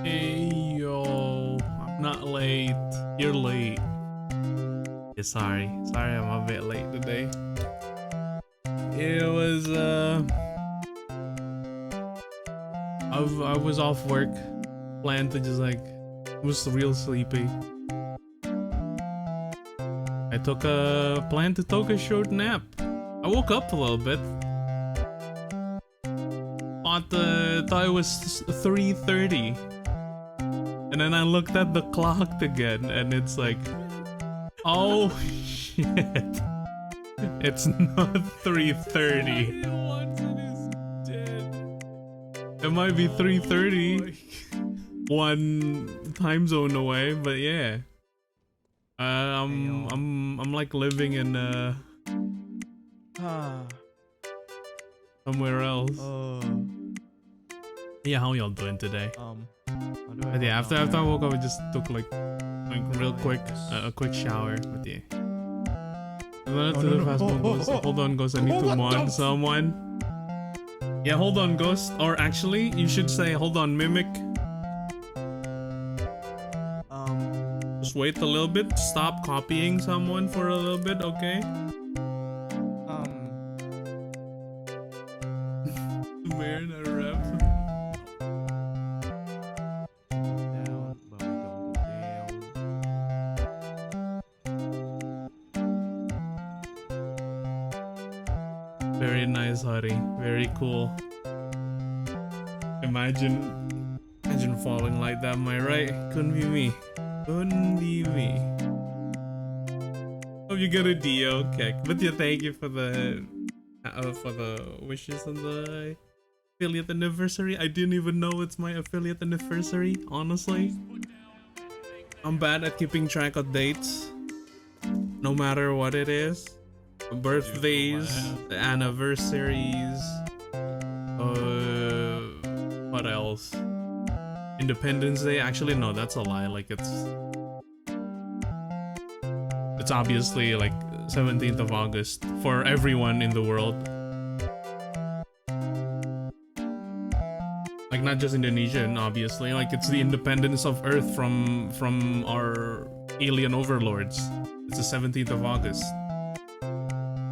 Hey yo, I'm not late. You're late. Yeah, sorry, I'm a bit late today. It was I was off work, planned to just like, was real sleepy. I took a plan to take a short nap. I woke up a little bit. Thought it was 3:30. And then I looked at the clock again and it's like, oh shit. It's not 3:30. It might be 3:30. One time zone away, but yeah. I'm like living in somewhere else. Yeah, how y'all doing today? But yeah, after I woke up, I just took like real quick a quick shower. But yeah. Hold on, Ghost. I need to mon someone. Yeah, hold on, Ghost. Or actually, you should say, hold on, Mimic. Just wait a little bit. Stop copying someone for a little bit, okay? Man, a rep. Down, but we don't go down. Very nice, Hari. Very cool. Imagine falling like that, am I right? Couldn't be me. Couldn't be me. Hope you get a Dio kick. But yeah, thank you for the wishes on the affiliate anniversary. I didn't even know it's my affiliate anniversary, honestly. I'm bad at keeping track of dates. No matter what it is. Birthdays, anniversaries, what else? Independence Day. Actually, no, that's a lie. Like it's obviously like 17th of August for everyone in the world. Like not just Indonesian, obviously. Like it's the independence of Earth from our alien overlords. It's the 17th of August.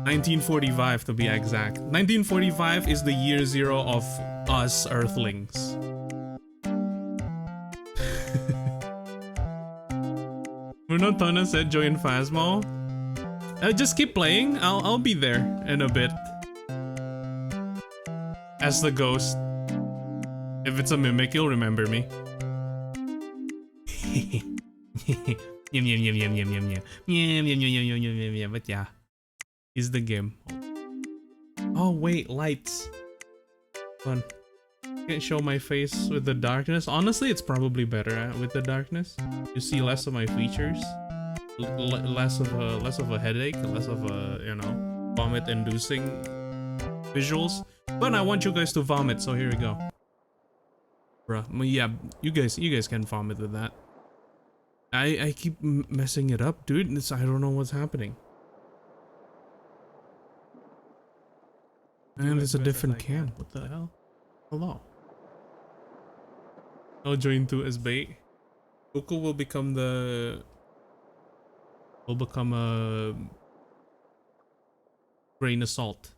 1945 to be exact. 1945 is the year zero of us Earthlings. Bruno Tona said join Phasmo. Just keep playing. I'll be there in a bit. As the ghost. If it's a mimic, you'll remember me. But yeah. Is the game. Oh wait, lights. Fun. Can't show my face with the darkness. Honestly, it's probably better with the darkness. You see less of my features, less of a headache, less of a, you know, vomit-inducing visuals. But I want you guys to vomit, so here we go. Bruh, yeah, you guys can vomit with that. I keep messing it up, dude. I don't know what's happening. And it's a different cam. What the hell? Hello. I'll join too as bait. Goku will become a grain of salt.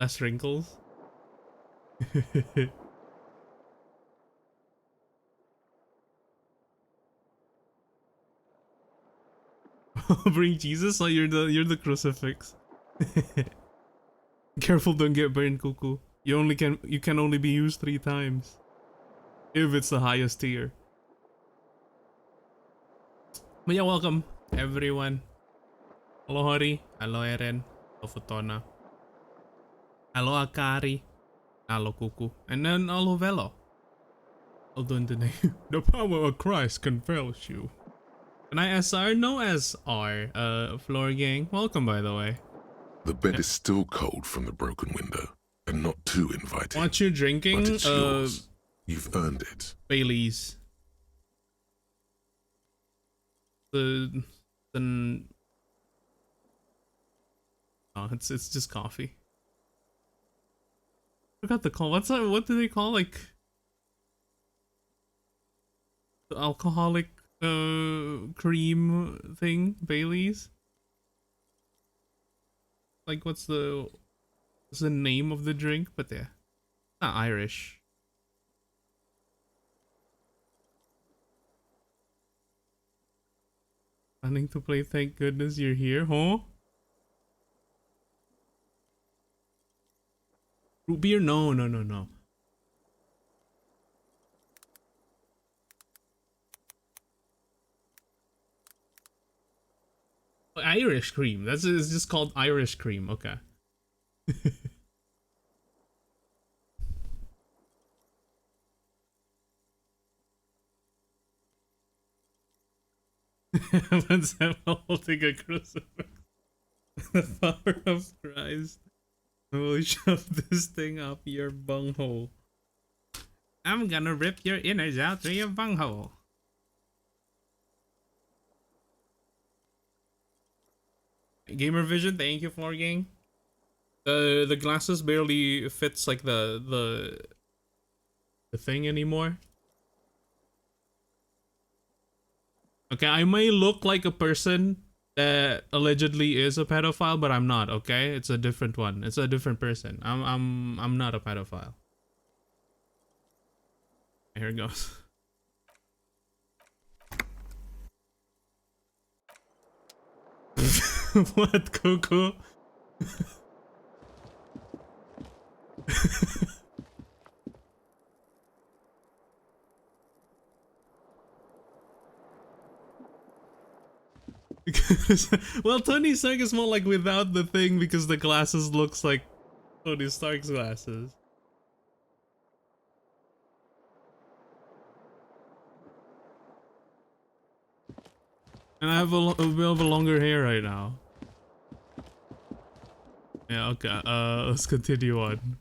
Less wrinkles. Bring Jesus? Oh, you're the crucifix. Careful, don't get burned, Cuckoo. You can only be used 3 times. If it's the highest tier. But yeah, welcome everyone. Hello Hori, hello Eren, hello Futona, hello Akari, hello Cuckoo, and then hello Velo. I'll do the name. The power of Christ compels you. Can I SR? No SR. Floor gang, welcome by the way. The bed is still cold from the broken window, and not too inviting. What you drinking? But it's yours. You've earned it. Bailey's. Oh, it's just coffee. Forgot the call. What do they call, like, the alcoholic cream thing? Bailey's? Like, what's the name of the drink? But yeah, not Irish. Planning to play Thank Goodness You're Here, huh? Root beer? No. Irish cream. It's just called Irish cream. Okay. Let's have a holding a crucifix. The power of Christ will shove this thing up your bunghole. I'm gonna rip your innards out through your bunghole. Gamer Vision, thank you for gang. The glasses barely fits like the thing anymore. Okay, I may look like a person that allegedly is a pedophile, but I'm not. Okay, it's a different one. It's a different person. I'm not a pedophile. Here it goes. What, Coco? Well, Tony Stark is more like without the thing because the glasses looks like Tony Stark's glasses. And I have a bit of a longer hair right now. Yeah, okay. Let's continue on.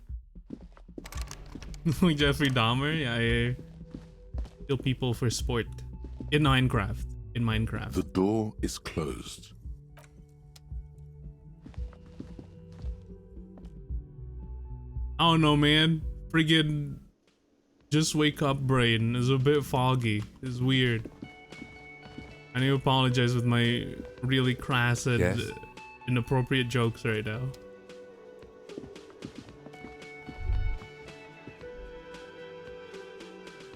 Like Jeffrey Dahmer, yeah, I kill people for sport. In Minecraft. In Minecraft. The door is closed. I don't know, man. Friggin' just wake up brain is a bit foggy. It's weird. I need to apologize with my really crass and Yes? inappropriate jokes right now.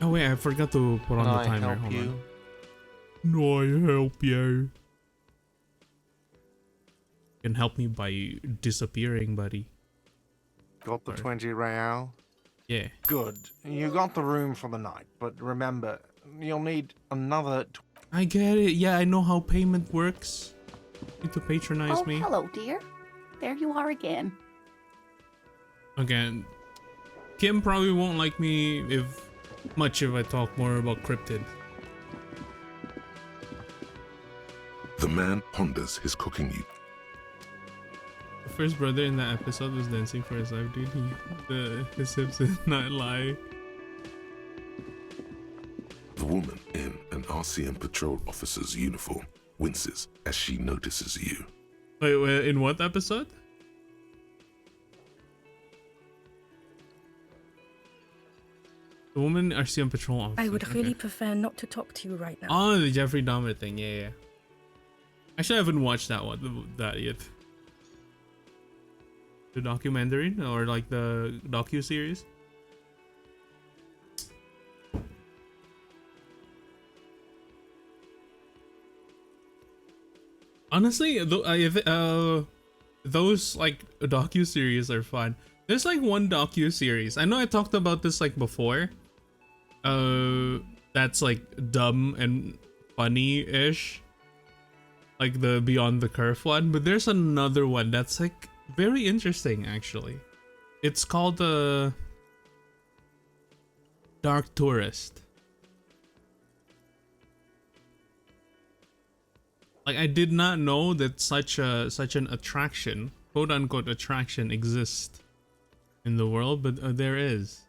Oh wait, I forgot to put on the timer. Hold on. No, I help you. You can help me by disappearing, buddy. Got the Sorry. 20 real? Yeah. Good. You got the room for the night, but remember, you'll need another. I get it. Yeah, I know how payment works. You need to patronize Oh, me. hello, dear. There you are again. Again, Kim probably won't like me if I talk more about cryptid. The man ponders his cooking utensil. The first brother in that episode was dancing for his life, dude. His hips did not lie. The woman in an RCM patrol officer's uniform winces as she notices you. Wait, in what episode? The woman RCM patrol officer. I would really okay. prefer not to talk to you right now. Oh, the Jeffrey Dahmer thing. Yeah. Actually, I haven't watched that yet. The documentary or like the docu-series. Honestly, those like docu-series are fun. There's like one docu-series. I know I talked about this like before. That's like dumb and funny-ish. Like the Beyond the Curve one, but there's another one that's like very interesting actually. It's called the Dark Tourist. Like I did not know that such an attraction, quote unquote attraction, exists in the world, but there is.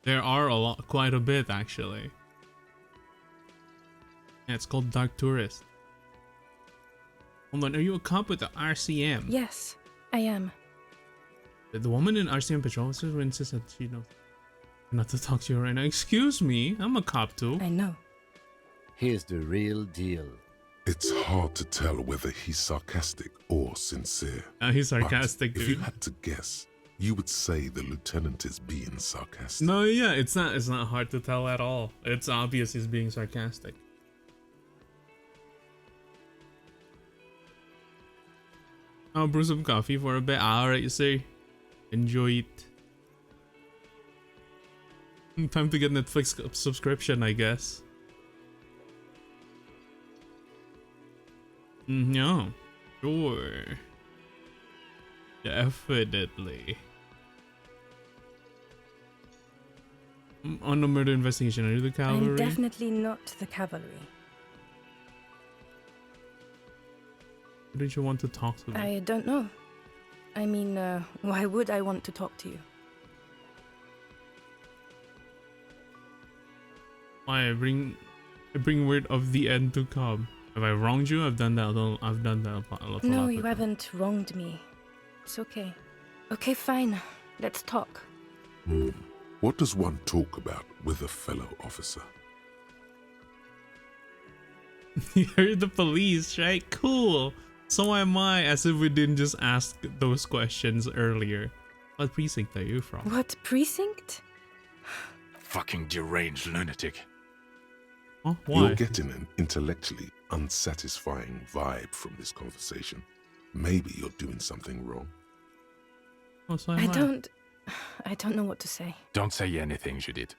There are quite a bit actually. Yeah, it's called Dark Tourist. Hold on, are you a cop with the RCM? Yes, I am. The woman in RCM patrol officer insists that she knows not to talk to you right now. Excuse me, I'm a cop too. I know. Here's the real deal. It's hard to tell whether he's sarcastic or sincere. He's But sarcastic, if you dude. had to guess, you would say the lieutenant is being sarcastic. No, yeah, it's not hard to tell at all. It's obvious he's being sarcastic. I'll brew some coffee for a bit. Alright, sir. Enjoy it. Time to get Netflix subscription, I guess. Yeah, sure. Definitely. On a murder investigation, are you the cavalry? I'm definitely not the cavalry. Why don't you want to talk to me? I don't know. I mean, why would I want to talk to you? Why I bring word of the end to come. Have I wronged you? I've done that. I've done that a lot. No, you haven't wronged me. It's okay. Okay, fine. Let's talk. What does one talk about with a fellow officer? You're the police, right? Cool. So am I, as if we didn't just ask those questions earlier. What precinct are you from? What precinct? fucking deranged lunatic. Huh? Why? You're getting an intellectually unsatisfying vibe from this conversation. Maybe you're doing something wrong. Oh, so I am don't know what to say. Don't say anything, Judith.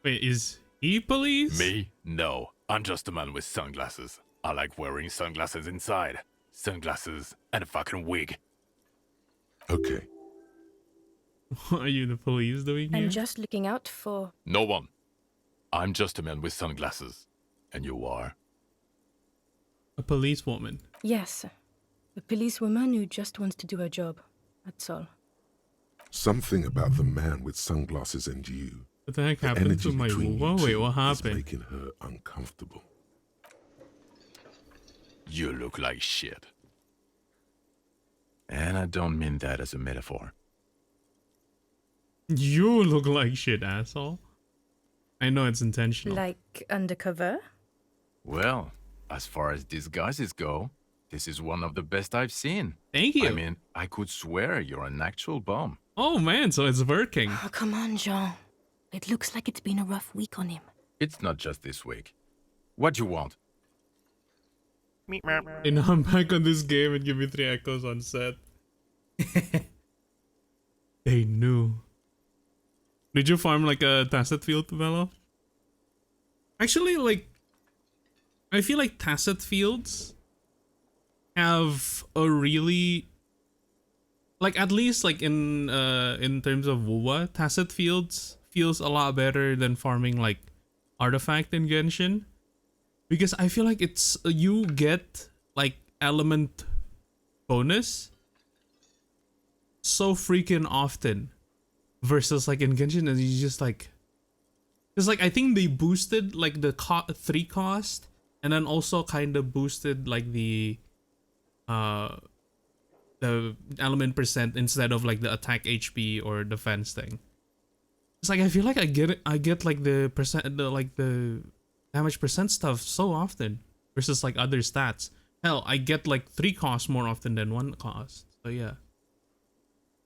Wait, is he police? Me? No. I'm just a man with sunglasses. I like wearing sunglasses inside. Sunglasses and a fucking wig. Okay, What are you, the police, doing here? I'm just looking out for. No one. I'm just a man with sunglasses. And you are? A policewoman. Yes, a policewoman who just wants to do her job. That's all. something about the man with sunglasses and you. What the heck The happened energy to my... between Whoa, you wait, two what is happened? making her uncomfortable. You look like shit. And I don't mean that as a metaphor. You look like shit, asshole. I know it's intentional. Like undercover? Well, as far as disguises go, this is one of the best I've seen. Thank you. I mean, I could swear you're an actual bum. Oh man, so it's working. Oh, come on, Jean. It looks like it's been a rough week on him. It's not just this week. What do you want? And now I'm back on this game and give me 3 echoes on set. They knew. Did you farm like a Tacet field, Velo? Actually, like, I feel like Tacet fields have a really, like, at least like in terms of WoWa, Tacet fields feels a lot better than farming like artifact in Genshin, because I feel like it's you get like element bonus so freaking often versus like in Genshin, and you just like, because like I think they boosted like the 3 cost, and then also kind of boosted like the element percent instead of like the attack HP or defense thing. It's like I feel like I get like the percent, the damage percent stuff so often versus like other stats. Hell, I get like 3 costs more often than 1 cost. So yeah.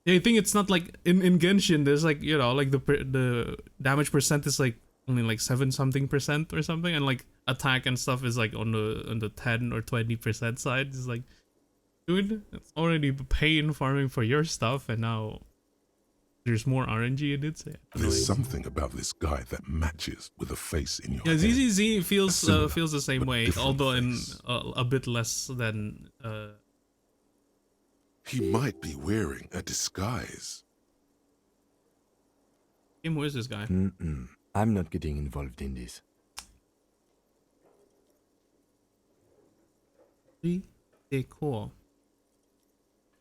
I think it's not like in Genshin there's like, you know, like the damage percent is like only like 7 something percent or something, and like attack and stuff is like on the 10 or 20% side. It's like, dude, it's already pain farming for your stuff, and now there's more RNG in it. So yeah, There's something about this guy that matches with a face in your yeah, head. ZZZ feels Similar, feels the same but way, different although in face. a bit less than He might be wearing a disguise. Kim. Who is this guy? I'm not getting involved in this. Pretty cool.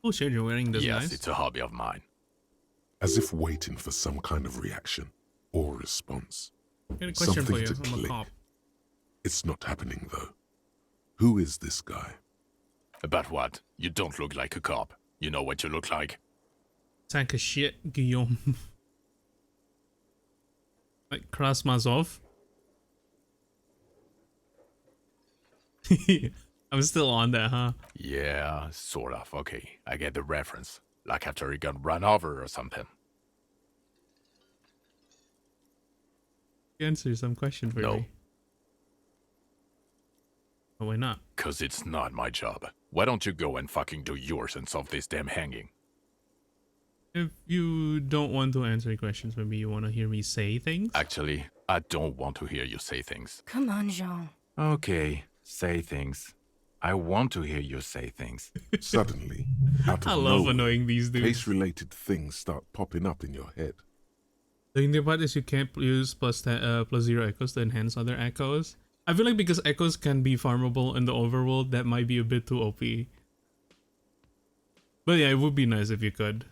Oh shit, you're wearing this, Yes, guys. it's a hobby of mine. As if waiting for some kind of reaction or response. I got a question for something you. to I'm a click. cop. It's not happening though. Who is this guy? About what? You don't look like a cop. You know what you look like? Tank of shit, Guillaume. Like Krasmazov. I'm still on that, huh? Yeah, sort of. Okay, I get the reference. Like after he got run over or something. Answer some question for No. me. Oh, why not? Cause it's not my job. Why don't you go and fucking do yours and solve this damn hanging? If you don't want to answer questions, maybe you want to hear me say things. Actually, I don't want to hear you say things. Come on, Jean. Okay, say things. I want to hear you say things. Suddenly, out of I love nowhere, annoying these dudes. case-related things start popping up in your head. The thing about is you can't use plus 0 echoes to enhance other echoes. I feel like because echoes can be farmable in the overworld, that might be a bit too OP. But yeah, it would be nice if you could.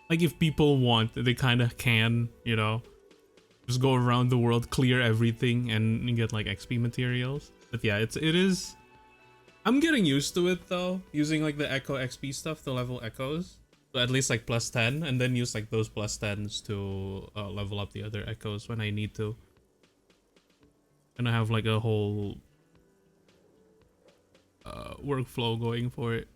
Like if people want, they kind of can, you know, just go around the world, clear everything, and get like XP materials. But yeah, it is. I'm getting used to it though, using like the Echo XP stuff to level Echoes. So at least like plus 10, and then use like those plus 10s to level up the other Echoes when I need to. And I have like a whole workflow going for it.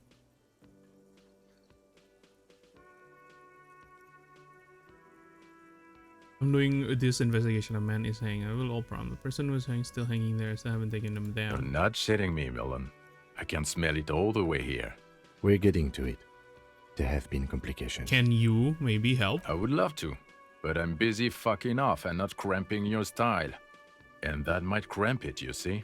I'm doing this investigation. A man is hanging. I will all problem. The person who was still hanging there. Still haven't taken them You're down. not shitting me, Millen. I can smell it all the way here. We're getting to it. There have been complications. Can you maybe help? I would love to, but I'm busy fucking off and not cramping your style. And that might cramp it, you see?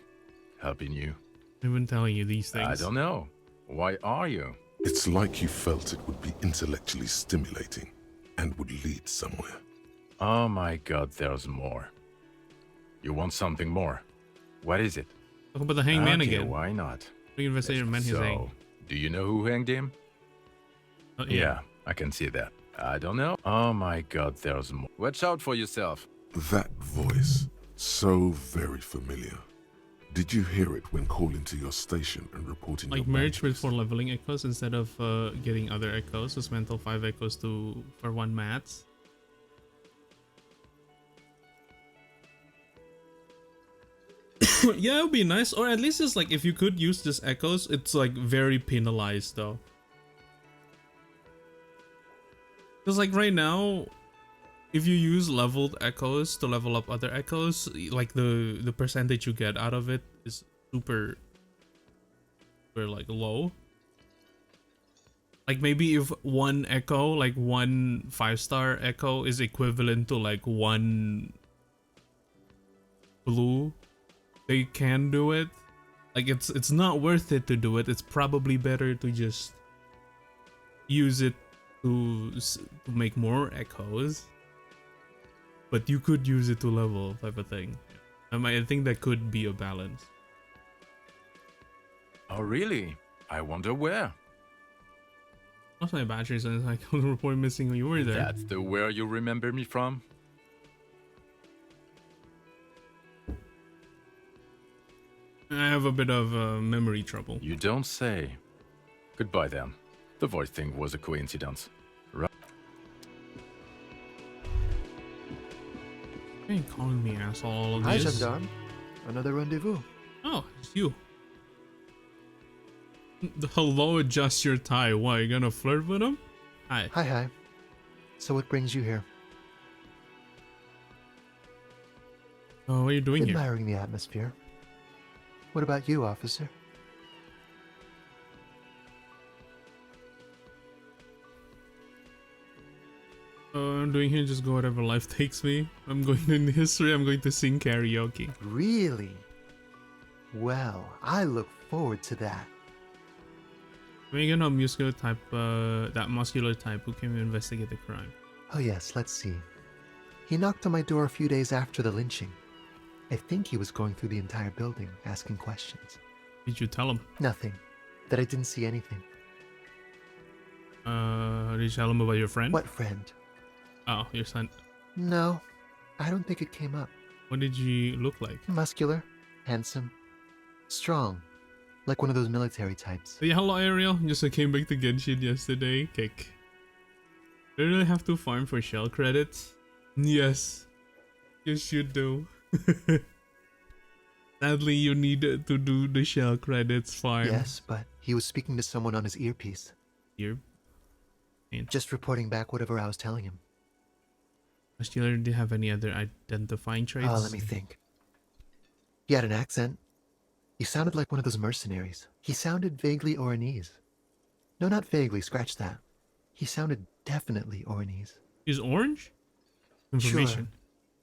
Helping you. I've been telling you these things. I don't know. Why are you? It's like you felt it would be intellectually stimulating and would lead somewhere. Oh my god, there's more. You want something more? What is it? Talk about the hangman Okay, again. why not? We investigate the man he's hanging. Do you know who hanged him? Yeah, I can see that. I don't know. Oh my god, there's more. Watch out for yourself. That voice, so very familiar. Did you hear it when calling to your station and reporting Like your merge with badges? 4 leveling echoes instead of getting other echoes. Dismantle 5 echoes for 1 mats. Yeah, it would be nice, or at least it's like if you could use this echoes, it's like very penalized though. Because like right now, if you use leveled echoes to level up other echoes, like the percentage you get out of it is super like low. Like maybe if one echo, like one 5-star echo is equivalent to like 1 blue, they can do it. Like it's not worth it to do it. It's probably better to just use it to make more echoes. But you could use it to level type of thing. I think that could be a balance. Oh really? I wonder where. Lost my batteries and it's like report missing when you were there. That's the where you remember me from? I have a bit of memory trouble. You don't say. Goodbye then. The voice thing was a coincidence. Right? You ain't calling me asshole all of Hi, this. gendarme. Another rendezvous. Oh, it's you. Hello, adjust your tie. Why, you gonna flirt with him? Hi. Hi. So what brings you here? Oh, what are you doing here? Admiring the atmosphere. What about you, officer? I'm doing here just go whatever life takes me. I'm going in history, I'm going to sing karaoke. Really? Well, I look forward to that. We're gonna muscular type, that muscular type who came to investigate the crime. Oh yes, let's see. He knocked on my door a few days after the lynching. I think he was going through the entire building, asking questions. Did you tell him? Nothing. That I didn't see anything. Did you tell him about your friend? What friend? Oh, your son. No, I don't think it came up. What did you look like? Muscular, handsome, strong, like one of those military types. Yeah, hello Ariel. Just I came back to Genshin yesterday. Kick. Do I really have to farm for shell credits? Yes. Yes, you do. Sadly, you need to do the shell credits farm. Yes, but he was speaking to someone on his earpiece. Here. Just reporting back whatever I was telling him. Muscular, do you have any other identifying traits? Let me think. He had an accent. He sounded like one of those mercenaries. He sounded vaguely Oranese. No, not vaguely, scratch that. He sounded definitely Oranese. Is orange? Information. Sure.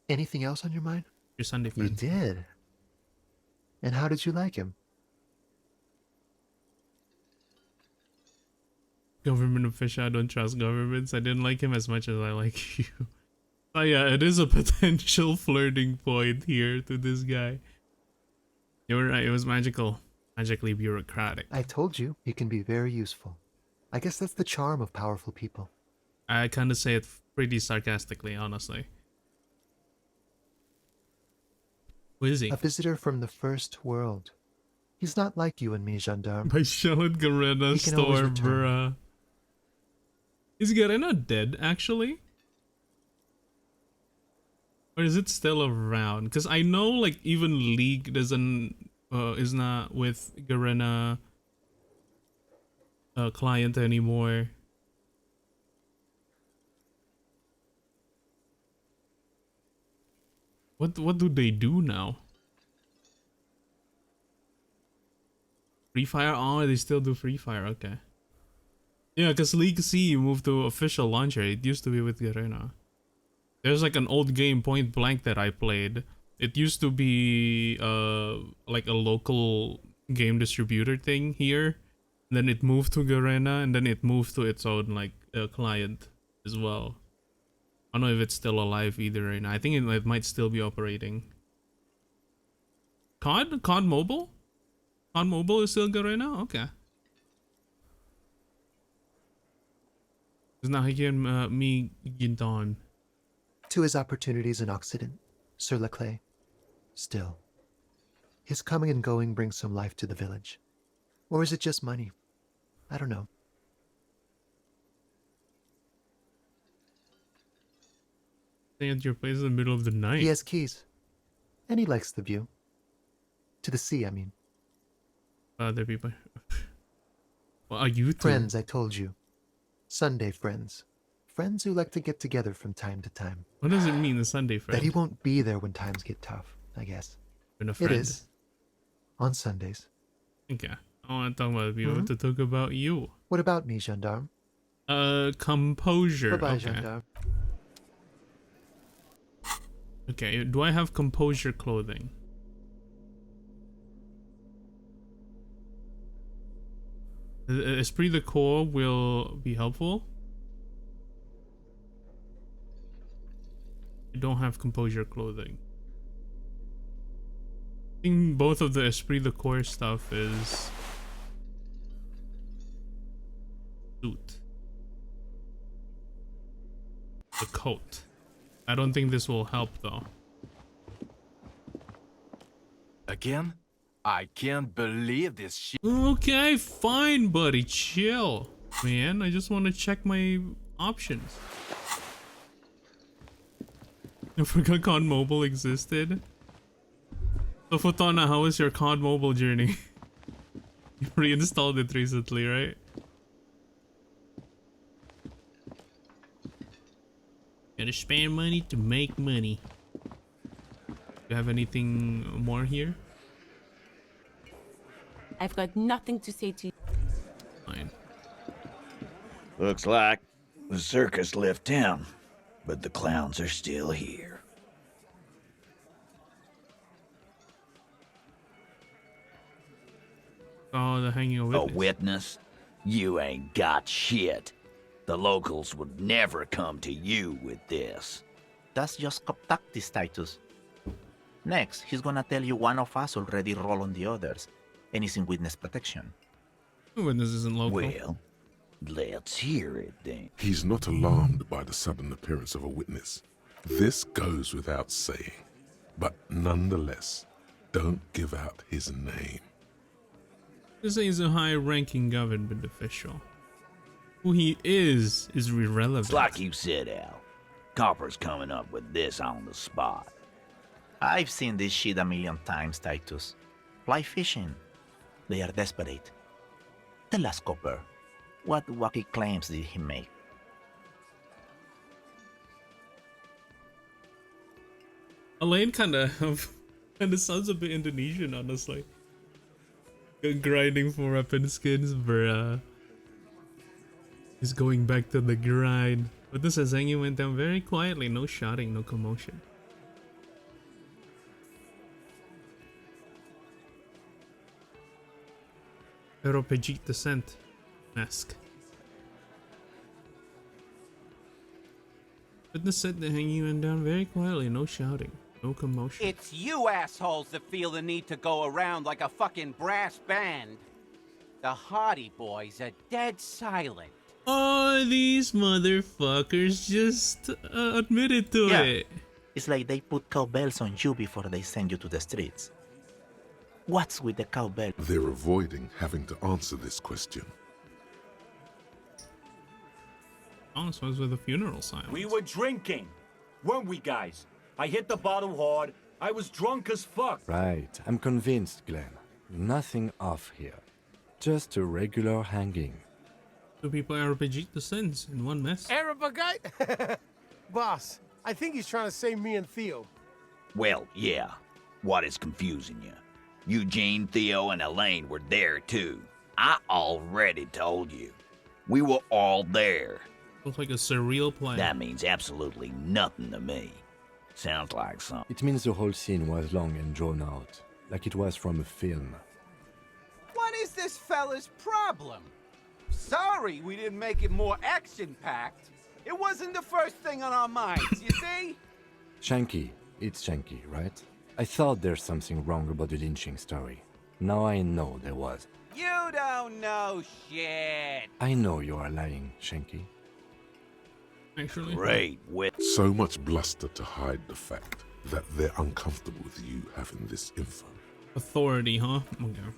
Anything else on your mind? Your Sunday You friend. did. And how did you like him? Government official, I don't trust governments. I didn't like him as much as I like you. Oh yeah, it is a potential flirting point here to this guy. You were right, it was magical. Magically bureaucratic. I told you, he can be very useful. I guess that's the charm of powerful people. I kind of say it pretty sarcastically, honestly. Who is he? A visitor from the first world. He's not like you and me, gendarme. By Shelled Garena He can always store, return. bruh. Is Garena dead, actually? Or is it still around? Because I know, like, even League doesn't, is not with Garena client anymore. What do they do now? Free Fire? Oh, they still do Free Fire. Okay. Yeah, because League C moved to official launcher. It used to be with Garena. There's like an old game, Point Blank, that I played. It used to be like a local game distributor thing here. Then it moved to Garena, and then it moved to its own like client as well. I don't know if it's still alive either right now. I think it might still be operating. COD Mobile? COD Mobile is still Garena? Okay. Nahiyan mi ginton. To his opportunities in Occident, Sir Leclerc. Still, his coming and going brings some life to the village. Or is it just money? I don't know. Staying at your place in the middle of the night. He has keys. And he likes the view. To the sea, I mean. Other people. Well, are you two? Friends, I told you. Sunday friends. Friends who like to get together from time to time. What does it mean, the Sunday friend? That he won't be there when times get tough, I guess. Been a friend. It is. On Sundays. Okay. I want to talk about you. I want to talk about you. What about me, gendarme? Composure. Bye-bye, Okay. gendarme. Okay, do I have composure clothing? Esprit de Corps will be helpful. I don't have composure clothing. I think both of the Esprit de Corps stuff is suit. The coat. I don't think this will help though. Again? I can't believe this shit. Okay, fine, buddy. Chill. Man, I just want to check my options. I forgot COD Mobile existed. So Futana, how was your COD Mobile journey? You reinstalled it recently, right? Gotta spend money to make money. Do you have anything more here? I've got nothing to say to you. Fine. Looks like the circus left town, but the clowns are still here. Oh, the hanging of A witness. witness? You ain't got shit. The locals would never come to you with this. That's just cop tactics, Titus. Next, he's gonna tell you one of us already rolled on the others, and is in witness protection. Witness isn't local. Well, let's hear it then. He's not alarmed by the sudden appearance of a witness. This goes without saying. But nonetheless, don't give out his name. This is a high-ranking government official. Who he is irrelevant. It's like you said, Al. Copper's coming up with this on the spot. I've seen this shit a million times, Titus. Fly fishing. They are desperate. Tell us, Copper, what wacky claims did he make? Elaine kind of sounds a bit Indonesian, honestly. Grinding for weapon skins, bruh. He's going back to the grind. But the Sazangi went down very quietly, no shouting, no commotion. Pero Pejit descent. Mask. Witness said the hanging went down very quietly, no shouting, no commotion. It's you assholes that feel the need to go around like a fucking brass band. The Hardy Boys are dead silent. Oh, these motherfuckers just admitted to it. It's like they put cowbells on you before they send you to the streets. What's with the cowbell? They're avoiding having to answer this question. Oh, so it's with a funeral silence. We were drinking, weren't we, guys? I hit the bottle hard. I was drunk as fuck. Right, I'm convinced, Glenn. Nothing off here. Just a regular hanging. Two people RPG to sins in one mess. Arab guy? Boss, I think he's trying to save me and Theo. Well, yeah. What is confusing you? Eugene, Theo, and Elaine were there too. I already told you. We were all there. Looks like a surreal plan. That means absolutely nothing to me. Sounds like something. It means the whole scene was long and drawn out, like it was from a film. What is this fella's problem? Sorry we didn't make it more action-packed. It wasn't the first thing on our minds, you see? Shanky. It's Shanky, right? I thought there's something wrong about the lynching story. Now I know there was. You don't know shit. I know you are lying, Shanky. Actually. Great wit. So much bluster to hide the fact that they're uncomfortable with you having this info. Authority, huh? Okay.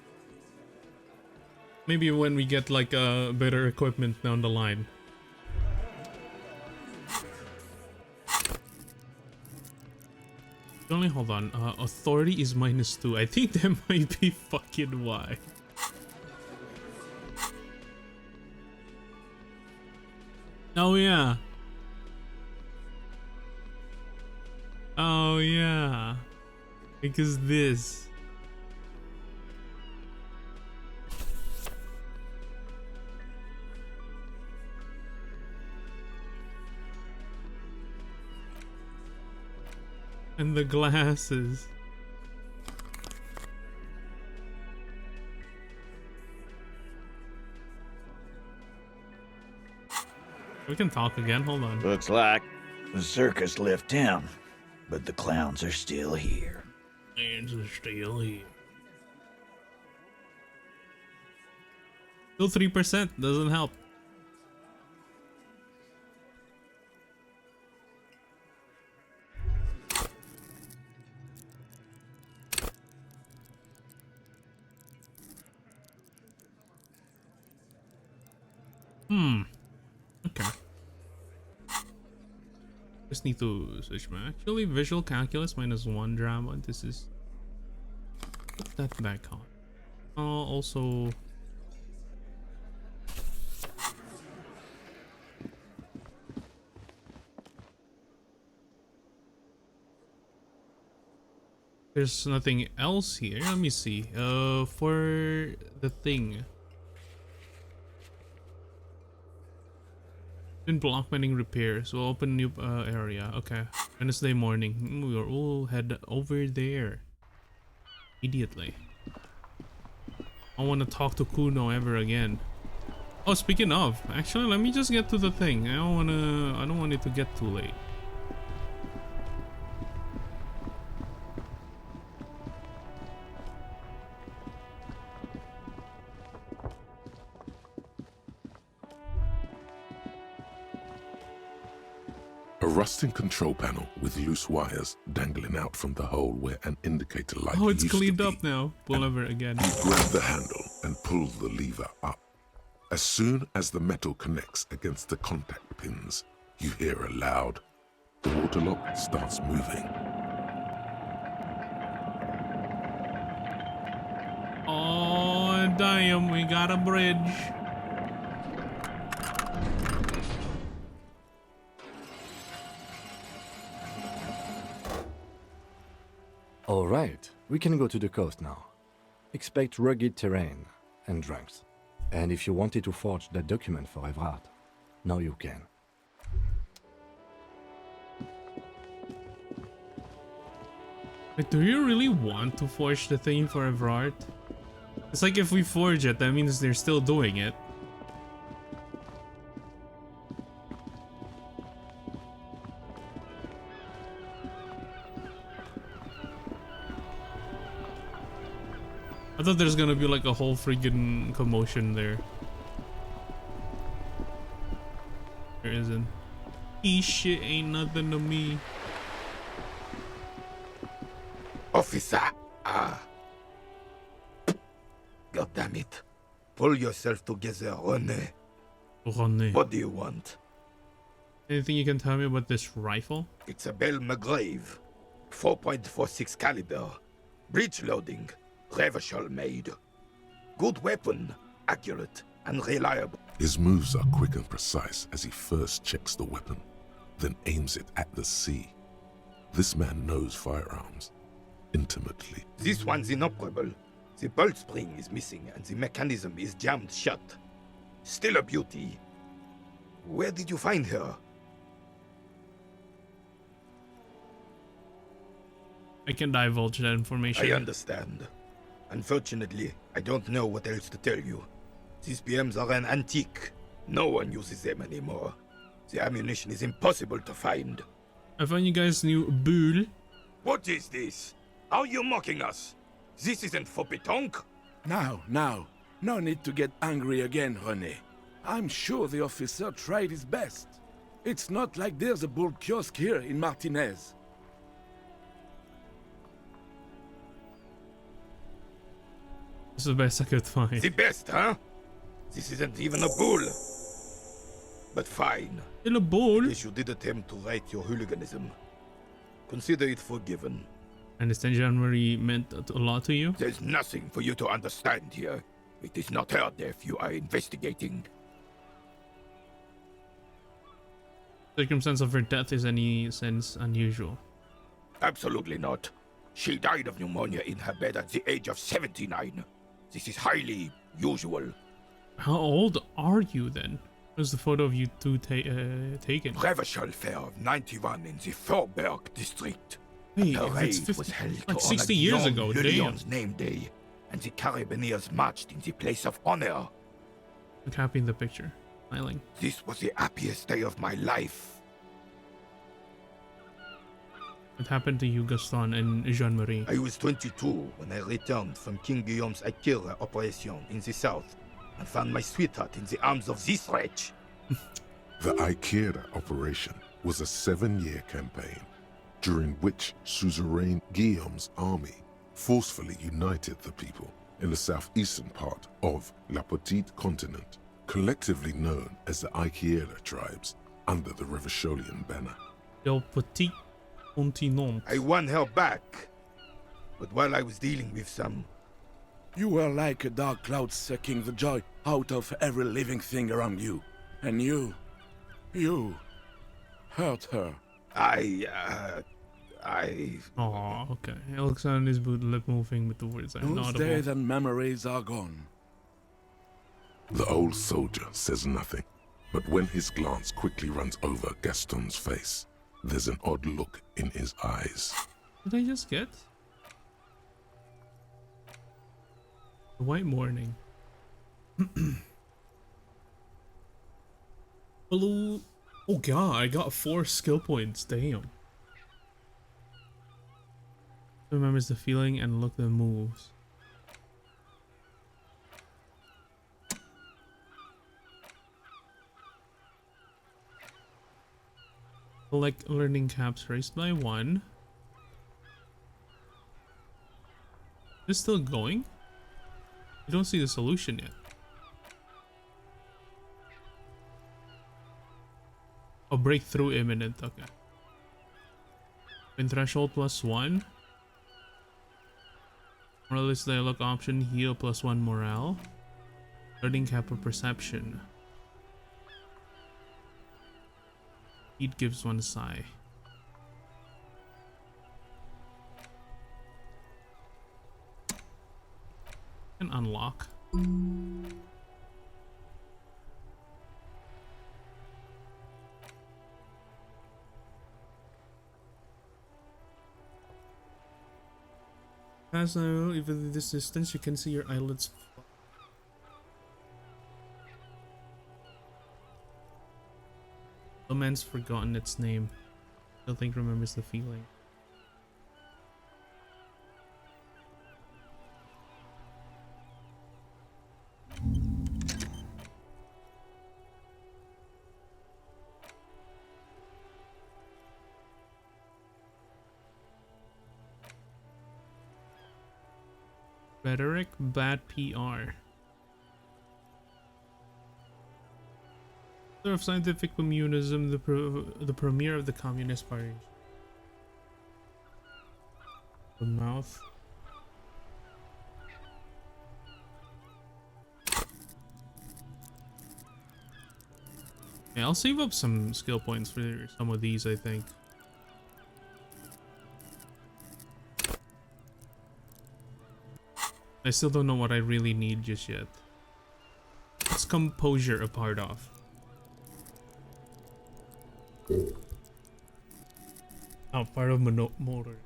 Maybe when we get like better equipment down the line. Only hold on. Authority is -2. I think that might be fucking why. Oh yeah. Oh yeah. Because this. And the glasses. We can talk again, hold on. Looks like the circus left town, but the clowns are still here. Clowns are still here. Still 3%, doesn't help. Okay. Just need to switch my actually visual calculus -1 drama. This is put that back on. Also there's nothing else here. Let me see. For the thing. In block mining repairs, we'll open new area. Okay, Wednesday morning. We are all head over there immediately. I want to talk to Kuno ever again. Oh, speaking of, actually, let me just get to the thing. I don't want it to get too late. A rusting control panel with loose wires dangling out from the hole where an indicator light Oh, it's used to cleaned be. up now. Pull over again. You grab the handle and pull the lever up. As soon as the metal connects against the contact pins, you hear a loud. The water lock starts moving. Oh, damn, we got a bridge. Alright, we can go to the coast now. Expect rugged terrain and drunks. And if you wanted to forge that document for Evrard, now you can. Wait, do you really want to forge the thing for Evrard? It's like if we forge it, that means they're still doing it. I thought there's gonna be like a whole freaking commotion there. There isn't. Shit ain't nothing to me. Officer! God damn it. Pull yourself together, René. René. What do you want? Anything you can tell me about this rifle? It's a Bell McGrave. 4.46 caliber. Breech loading. Revachol made. Good weapon. Accurate and reliable. His moves are quick and precise as he first checks the weapon, then aims it at the sea. This man knows firearms intimately. This one's inoperable. The bolt spring is missing and the mechanism is jammed shut. Still a beauty. Where did you find her? I can divulge that information. I understand. Unfortunately, I don't know what else to tell you. These PMs are an antique. No one uses them anymore. The ammunition is impossible to find. I found you guys' new bull. What is this? Are you mocking us? This isn't for pétanque. Now, no need to get angry again, René. I'm sure the officer tried his best. It's not like there's a bull kiosk here in Martinez. This is the best I could find. The best, huh? This isn't even a bull. But fine. In a bull? Yes, you did attempt to right your hooliganism. Consider it forgiven. And this January meant a lot to you? There's nothing for you to understand here. It is not her death you are investigating. Circumstance of her death is any sense unusual? Absolutely not. She died of pneumonia in her bed at the age of 79. This is highly usual. How old are you then? Where's the photo of you two taken? Reversal fair of 91 in the Forberg district. Hey, The if parade it's 50, was held like to 60 honor years young ago, Lillian's damn. name day, and the Carabineers marched in the place of honor. Look happy in the picture, smiling. This was the happiest day of my life. What happened to you, Gaston and Jean-Marie? I was 22 when I returned from King Guillaume's Akira operation in the south and found my sweetheart in the arms of this wretch. The Ikeda operation was a 7-year campaign, during which suzerain Guillaume's army forcefully united the people in the southeastern part of La Petite Continent, collectively known as the Ikeda tribes, under the Revacholian banner. La Petite Continent. I won her back, but while I was dealing with some... You were like a dark cloud sucking the joy out of every living thing around you. And you hurt her. Oh, okay. It looks on his boot, lip moving with the words Those inaudible. days and memories are gone. The old soldier says nothing, but when his glance quickly runs over Gaston's face, there's an odd look in his eyes. Did I just get? The White Morning. Hello. Oh god, I got 4 skill points. Damn. Remembers the feeling and look the moves. Collect learning caps raised by 1. Is it still going? You don't see the solution yet. Oh, breakthrough imminent. Okay. Win threshold +1. Moralist dialogue option, heal +1 morale. Learning cap of perception. Heat gives 1 sigh. And unlock. As now, even this distance, you can see your eyelids. The man's forgotten its name. Still think remembers the feeling. Rhetoric, bad PR. Of scientific communism, the premier of the Communist Party. The mouth. Yeah, I'll save up some skill points for some of these, I think. I still don't know what I really need just yet. What's composure a part of? Oh, part of motor.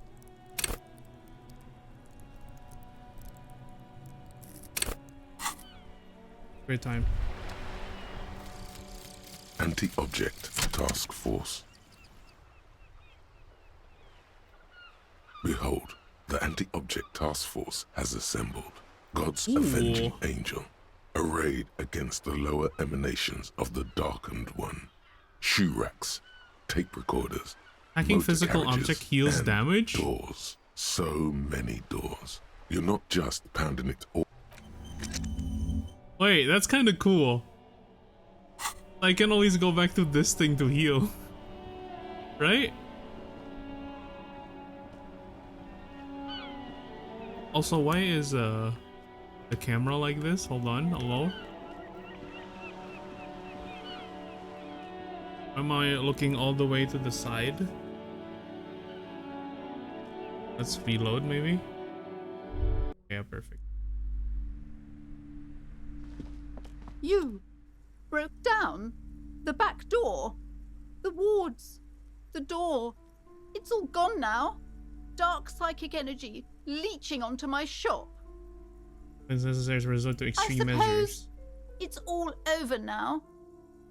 Great time. Anti-object task force. Behold, the anti-object task force has assembled. God's avenging angel, arrayed against the lower emanations of the darkened one. Shoe racks, tape recorders, Hacking motor physical carriages, object heals and damage? doors. So many doors. You're not just pounding it all. Wait, that's kind of cool. I can always go back to this thing to heal. Right? Also, why is the camera like this? Hold on, hello? Am I looking all the way to the side? Let's reload maybe? Yeah, perfect. You broke down the back door, the wards, the door. It's all gone now. Dark psychic energy leeching onto my shop. It's necessary to resort to extreme I suppose measures. it's all over now.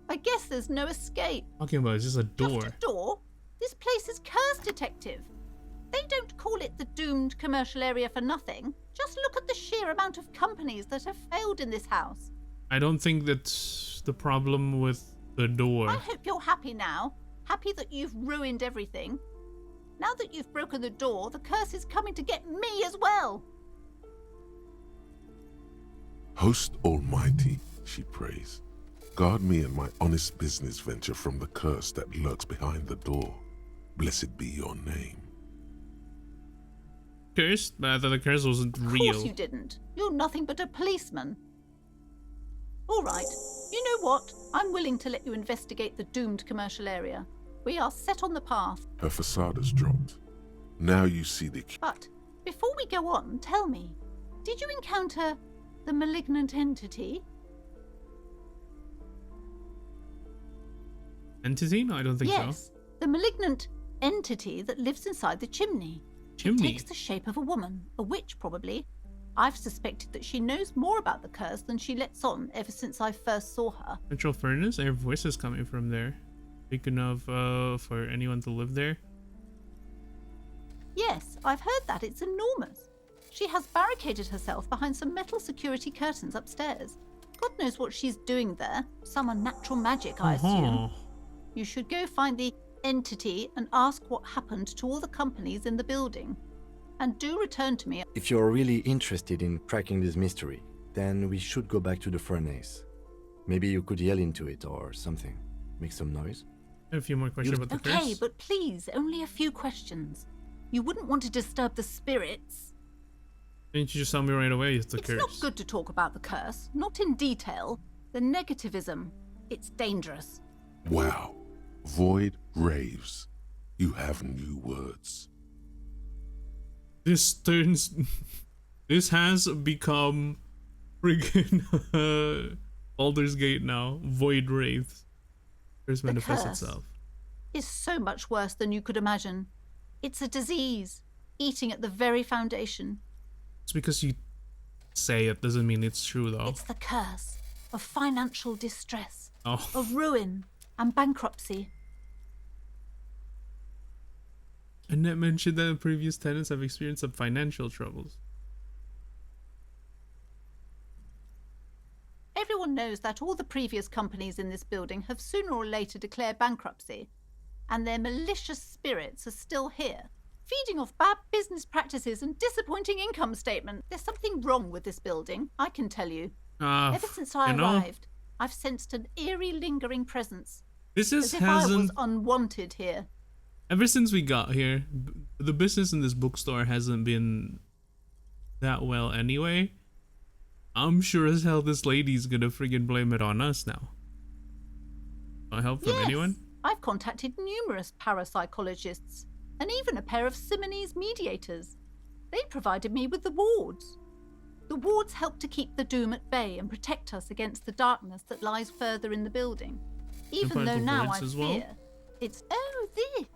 I guess there's no escape. Talking about it's just a door. Just a door? This place is cursed, detective. They don't call it the doomed commercial area for nothing. Just look at the sheer amount of companies that have failed in this house. I don't think that's the problem with the door. I hope you're happy now. Happy that you've ruined everything. Now that you've broken the door, the curse is coming to get me as well. Host Almighty, she prays. Guard me and my honest business venture from the curse that lurks behind the door. Blessed be your name. Curse? I thought the curse wasn't real. Of course you didn't. You're nothing but a policeman. All right. You know what? I'm willing to let you investigate the doomed commercial area. We are set on the path. Her facade has dropped. Now you see the... But before we go on, tell me, did you encounter the malignant entity? Entity? No, I don't think Yes, so. the malignant entity that lives inside the chimney. Chimney? It takes the shape of a woman, a witch probably. I've suspected that she knows more about the curse than she lets on ever since I first saw her. Central furnace? Her voice is coming from there. Big enough for anyone to live there? Yes, I've heard that. It's enormous. She has barricaded herself behind some metal security curtains upstairs. God knows what she's doing there. Some unnatural magic, I assume. You should go find the entity and ask what happened to all the companies in the building. And do return to me. If you're really interested in cracking this mystery, then we should go back to the furnace. Maybe you could yell into it or something. Make some noise. I have a few more questions about the curse. Okay, but please, only a few questions. You wouldn't want to disturb the spirits. Didn't you just tell me right away it's the It's curse? not good to talk about the curse, not in detail. The negativism, it's dangerous. Wow. Void raves. You have new words. This turns... This has become friggin' Baldur's Gate now. Void wraiths. Curse manifests curse itself. Is so much worse than you could imagine. It's a disease, eating at the very foundation. It's because you say it doesn't mean it's true though. It's the curse of financial distress, Oh. of ruin and bankruptcy. Annette mentioned that previous tenants have experienced some financial troubles. Everyone knows that all the previous companies in this building have sooner or later declared bankruptcy, and their malicious spirits are still here, feeding off bad business practices and disappointing income statement. There's something wrong with this building, I can tell you. Ever since I arrived, I've sensed an eerie, lingering presence. This as if I was unwanted here. Ever since we got here, the business in this bookstore hasn't been that well anyway. I'm sure as hell this lady's gonna friggin' blame it on us now. help from anyone? I've contacted numerous parapsychologists and even a pair of Simonese mediators. They provided me with the wards. The wards help to keep the doom at bay and protect us against the darkness that lies further in the building. Even though now I fear it's... Oh, this!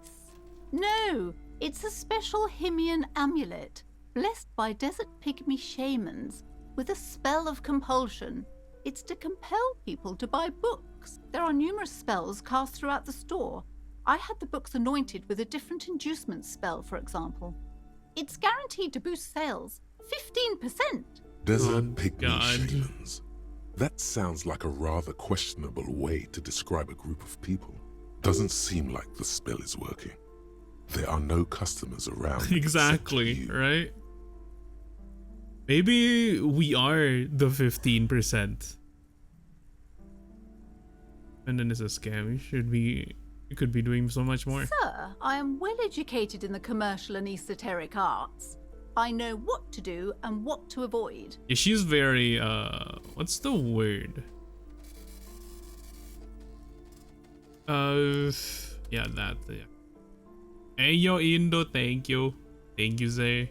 No, it's a special Himian amulet, blessed by desert pygmy shamans, with a spell of compulsion. It's to compel people to buy books. There are numerous spells cast throughout the store. I had the books anointed with a different inducement spell, for example. It's guaranteed to boost sales 15%. Desert pygmy shamans. That sounds like a rather questionable way to describe a group of people. Doesn't seem like the spell is working. There are no customers around. Exactly, right? Maybe we are the 15%. And then it's a scam. You could be doing so much more. Sir, I am well educated in the commercial and esoteric arts. I know what to do and what to avoid. Yeah, she's very, what's the word? Yeah, that, yeah. Hey, yo, Indo, thank you. Thank you, sir.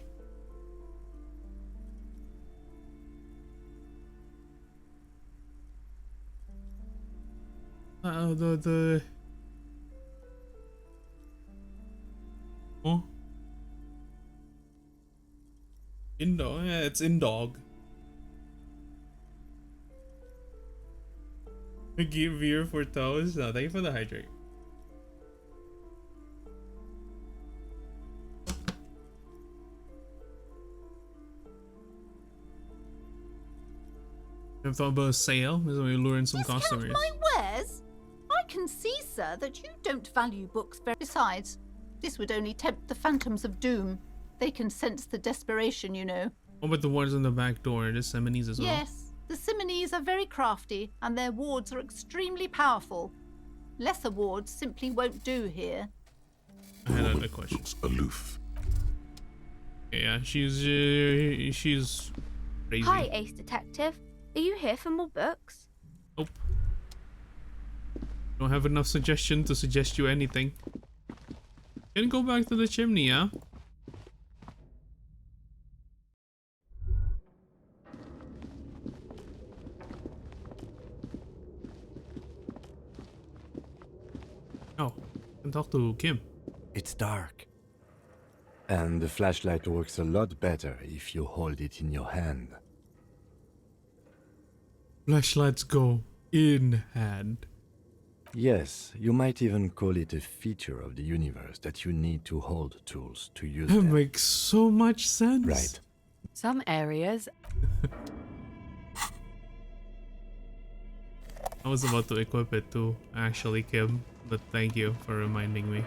Oh. Indo, yeah, it's Indog. Give beer for toes. No, thank you for the hydrate. I've thought about a sale. This way we lure in some customers. My wares? I can see, sir, that you don't value books very. Besides, this would only tempt the phantoms of doom. They can sense the desperation, you know. What about the ones on the back door? The Simonese as well? Yes, the Simonese are very crafty, and their wards are extremely powerful. Lesser wards simply won't do here. I had another question. Aloof. Yeah, she's crazy. Hi, Ace Detective. Are you here for more books? Nope. Don't have enough suggestion to suggest you anything. Can go back to the chimney, yeah? Oh, I can talk to Kim. It's dark. And the flashlight works a lot better if you hold it in your hand. Flashlights go in hand. Yes, you might even call it a feature of the universe that you need to hold tools to use That them. makes so much sense. Right. Some areas. I was about to equip it too, actually, Kim, but thank you for reminding me.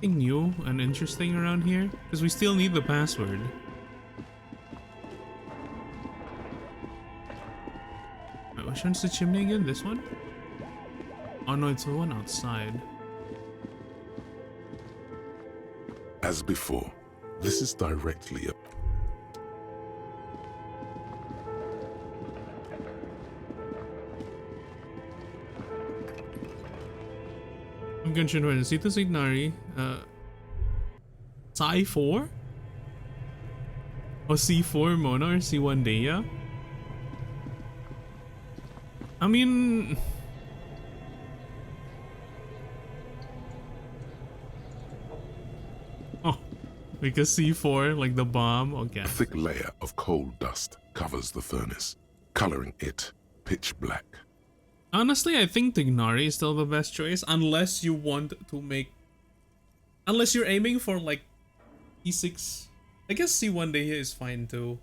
Anything new and interesting around here? Because we still need the password. Wait, which one's the chimney again? This one? Oh no, it's the one outside. As before, this is directly up. I'm gonna try to see the Signari. Psi 4? Or C4 Mona or C1 Dea? I mean... Oh, because C4, like the bomb, okay. A thick layer of coal dust covers the furnace, coloring it pitch black. Honestly, I think Tignari is still the best choice, unless you want to make... Unless you're aiming for, like, E6... I guess C1 Dehia is fine, too.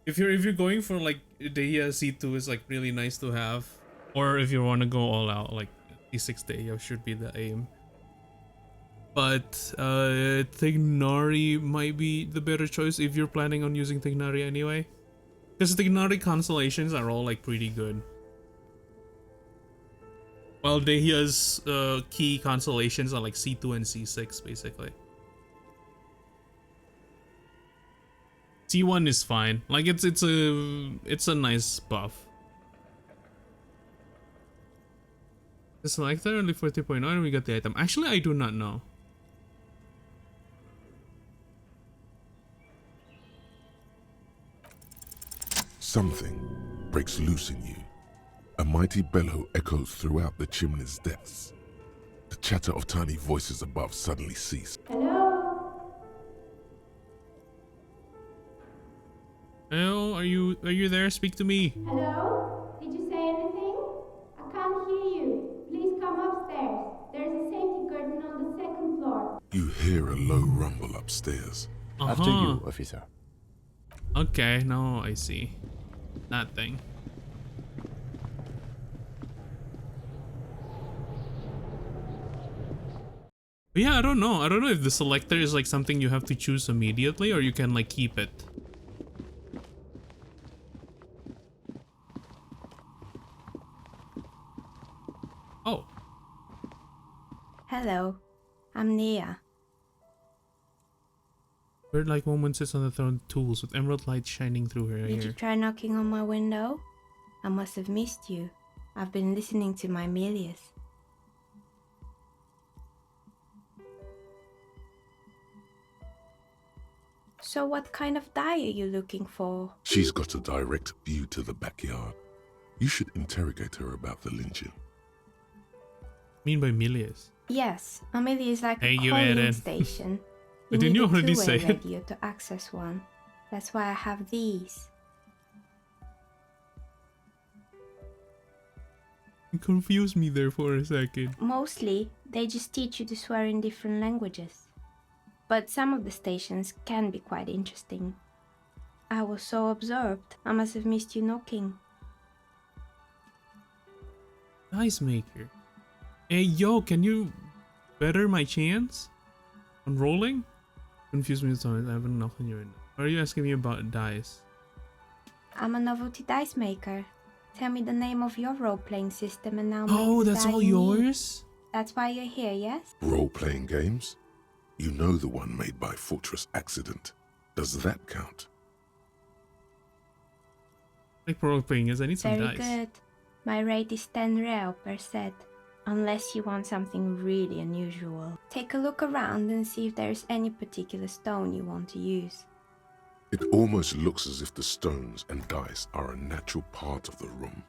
If you're going for, like, Dehia C2 is, like, really nice to have. Or if you want to go all out, like, E6 Dehia should be the aim. But, Tignari might be the better choice if you're planning on using Tignari anyway. Because Tignari constellations are all, like, pretty good. Well, Dehia's key constellations are like C2 and C6, basically. C1 is fine. Like it's a nice buff. The selector only 40.9 and we got the item. Actually, I do not know. Something breaks loose in you. A mighty bellow echoes throughout the chimney's depths. The chatter of tiny voices above suddenly ceased. Hello, are you there? Speak to me. Hello? Did you say anything? I can't hear you. Please come upstairs. There's a safety curtain on the second floor. You hear a low rumble upstairs. After you, officer. Okay, now I see. That thing. But yeah, I don't know. I don't know if the selector is like something you have to choose immediately or you can like keep it. Oh. Hello. I'm Nia. Bird-like woman sits on the throne of tools with emerald light shining through her Did you hair. try knocking on my window? I must have missed you. I've been listening to my Melius. So what kind of dye are you looking for? She's got a direct view to the backyard. You should interrogate her about the lynching. Mean by Milius? Yes, Amelia is like Hey, a you, calling Eren. station. But didn't you need a already two-way say it? radio to access one. That's why I have these. You confused me there for a second. Mostly, they just teach you to swear in different languages. But some of the stations can be quite interesting. I was so absorbed, I must have missed you knocking. Dice maker. Hey, yo, can you better my chance on rolling? Confuse me with something. I haven't nothing you in. Why are you asking me about dice? I'm a novelty dice maker. Tell me the name of your role-playing system and I'll Oh, make the that's die all you need. yours? That's why you're here, yes? Role-playing games? You know the one made by Fortress Accident. Does that count? Like role playing is I need some Very dice. good. My rate is 10 real per set. Unless you want something really unusual. Take a look around and see if there's any particular stone you want to use. It almost looks as if the stones and dice are a natural part of the room,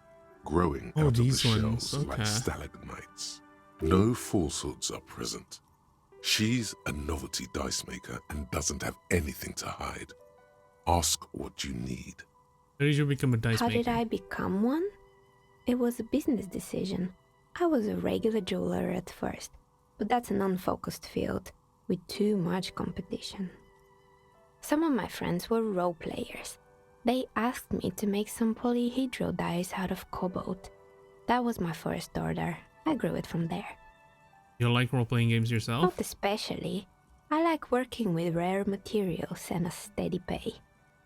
growing Oh, out of the these shells ones, like okay. stalagmites. No falsehoods are present. She's a novelty dice maker and doesn't have anything to hide. Ask what you need. How did you become a dice How maker? did I become one? It was a business decision. I was a regular jeweler at first, but that's an unfocused field with too much competition. Some of my friends were role players. They asked me to make some polyhedral dice out of cobalt. That was my first order. I grew it from there. You like role playing games yourself? Not especially. I like working with rare materials and a steady pay.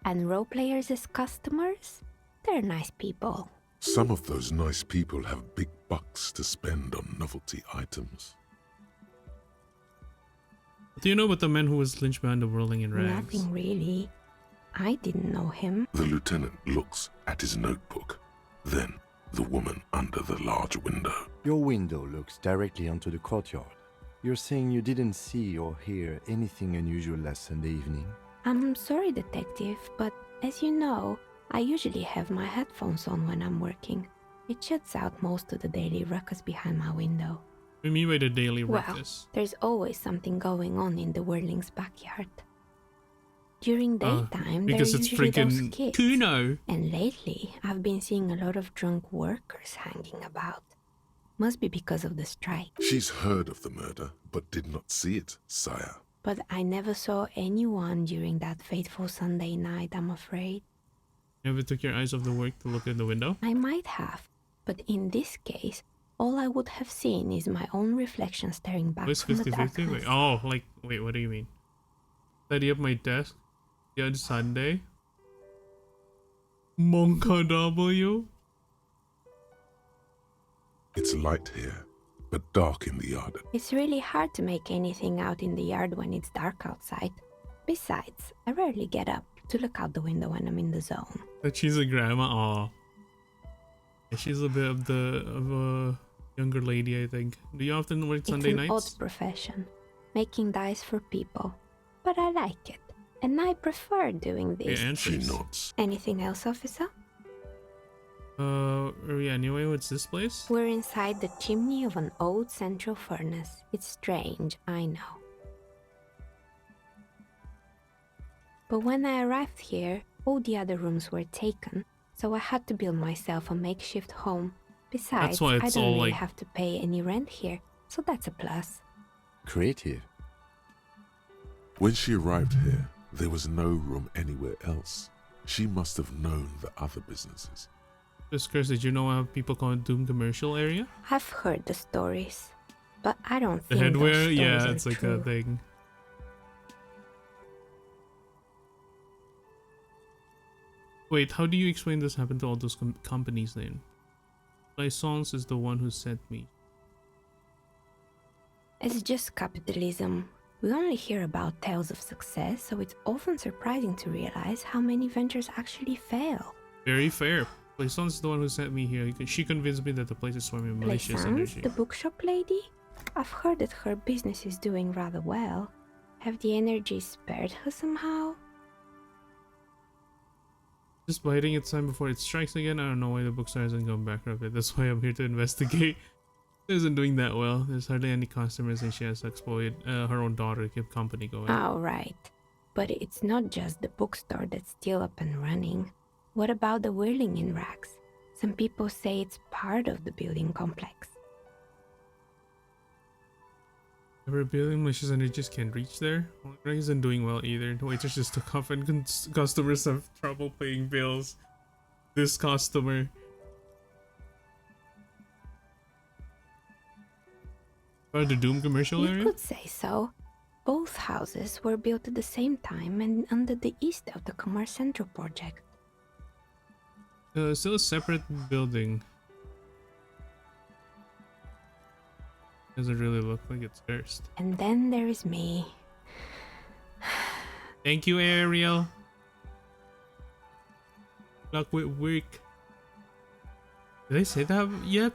And role players as customers? They're nice people. Some of those nice people have big bucks to spend on novelty items. What do you know about the man who was lynched behind the whirling in rags? Nothing really. I didn't know him. The lieutenant looks at his notebook, then the woman under the large window. Your window looks directly onto the courtyard. You're saying you didn't see or hear anything unusual last Sunday evening? I'm sorry, detective, but as you know, I usually have my headphones on when I'm working. It shuts out most of the daily ruckus behind my window. What do you mean by the daily Well, ruckus? there's always something going on in the whirling's backyard. During daytime, there are because it's usually those freaking kids. Kuno. And lately, I've been seeing a lot of drunk workers hanging about. Must be because of the strike. She's heard of the murder, but did not see it, sire. But I never saw anyone during that fateful Sunday night, I'm afraid. You ever took your eyes off the work to look at the window? I might have, but in this case, all I would have seen is my own reflection staring back It's from the 50-50? darkness. Wait, oh, like, wait, what do you mean? Tidy up my desk? Yeah, it's Sunday? Monka W? It's light here, but dark in the yard. It's really hard to make anything out in the yard when it's dark outside. Besides, I rarely get up to look out the window when I'm in the zone. That she's a grandma. Aw. Yeah, she's a bit of a younger lady, I think. Do you often work Sunday It's an nights? odd profession, making dice for people, but I like it, and I prefer doing this. She nods. Anything else, officer? Yeah, anyway, what's this place? We're inside the chimney of an old central furnace. It's strange, I know. But when I arrived here, all the other rooms were taken, so I had to build myself a makeshift home. Besides, why I it's don't all, really like- have to pay any rent here, so that's a plus. Creative. When she arrived here, there was no room anywhere else. She must have known the other businesses. Just Chris, did you know how people call it Doom commercial area? I've heard the stories, but I don't The think those headwear? stories Yeah, are it's like true. a thing. Wait, how do you explain this happened to all those companies then? Lysons is the one who sent me. It's just capitalism. We only hear about tales of success, so it's often surprising to realize how many ventures actually fail. Very fair. Lysons is the one who sent me here. She convinced me that the place is swarming with malicious Plaisance, energy. the bookshop lady? I've heard that her business is doing rather well. Have the energy spared her somehow? Just biding its time before it strikes again. I don't know why the bookstore hasn't gone bankrupt yet. That's why I'm here to investigate. It isn't doing that well. There's hardly any customers and she has to exploit her own daughter to keep company going. Oh, right. But it's not just the bookstore that's still up and running. What about the whirling in racks? Some people say it's part of the building complex. Ever building malicious energy just can't reach there? Well, Greg isn't doing well either. The waiters just took off and customers have trouble paying bills. This customer. Or the Doom commercial You area? could say so. Both houses were built at the same time and under the East of the Commerce Central project. Still a separate building. Doesn't really look like it's cursed. And then there is me. Thank you, Ariel. Luck with work. Did I say that yet?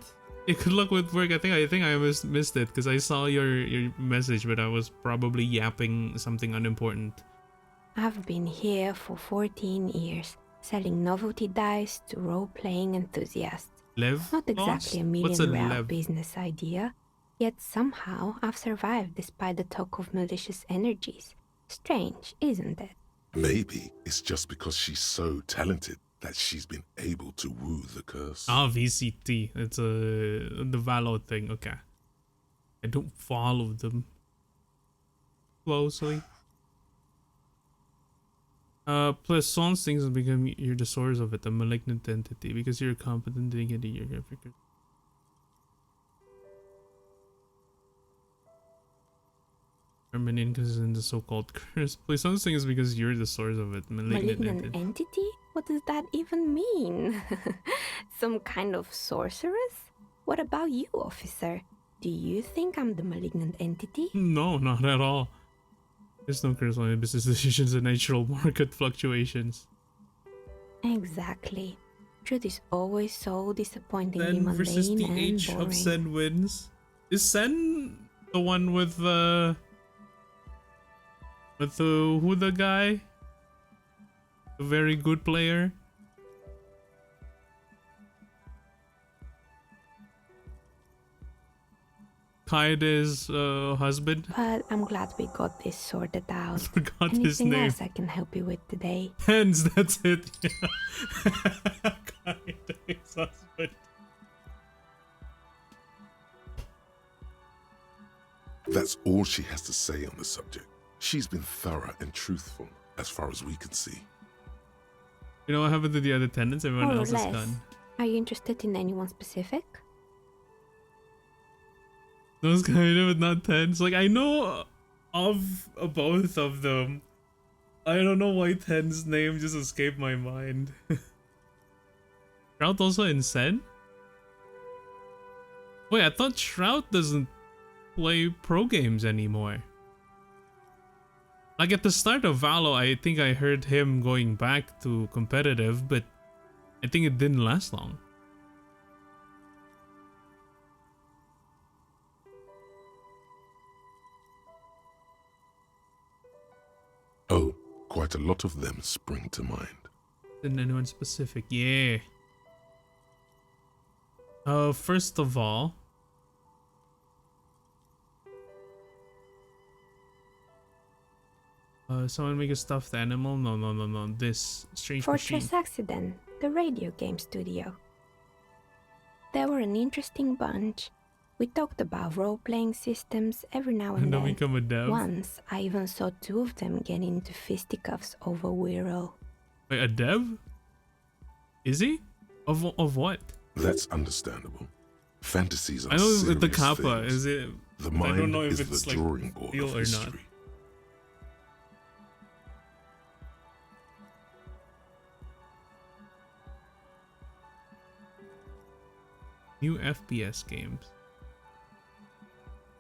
Yeah, good luck with work. I think I missed it because I saw your message, but I was probably yapping something unimportant. I've been here for 14 years, selling novelty dice to role-playing enthusiasts. Lev? Not exactly a What's a million-real lev? business idea, yet somehow I've survived despite the talk of malicious energies. Strange, isn't it? Maybe it's just because she's so talented that she's been able to woo the curse. Ah, VCT. It's the Valo thing. Okay. I don't follow them closely. Plus, Son's things will become you're the source of it, a malignant entity, because you're a competent dignity. You're African. Permanent is in the so-called curse. Plus, Son's thing is because you're the source of it, malignant entity. Entity? What does that even mean? Some kind of sorceress? What about you, officer? Do you think I'm the malignant entity? No, not at all. There's no curse on business decisions and natural market fluctuations. Exactly. Truth is always so disappointingly Sen versus mundane the and H boring. of Sen wins. Is Sen the one with the who the guy? A very good player. Kaide's husband. But I'm glad we got this sorted out. Forgot Anything his name. else I can help you with today? Hens, that's it. Yeah. Kaide's husband. That's all she has to say on the subject. She's been thorough and truthful, as far as we can see. You know what happened to the other tenants? Everyone More or else is less. gone. Are you interested in anyone specific? Those kind of not tens. Like I know of both of them. I don't know why Ten's name just escaped my mind. Shroud also in Sen? Wait, I thought Shroud doesn't play pro games anymore. Like at the start of Valo, I think I heard him going back to competitive, but I think it didn't last long. Oh, quite a lot of them spring to mind. Didn't anyone specific? Yeah. First of all, someone make a stuffed animal? No. This strange Fortress machine. Accident, the radio game studio. They were an interesting bunch. We talked about role-playing systems every now and And then then. become a dev. Once, I even saw two of them get into fisticuffs over Wirral. Wait, a dev? Is he? Of what? That's understandable. Fantasies are I know serious the kappa. things. Is it? The I mind don't know if is it's the like drawing board real of or history. not. New FPS games.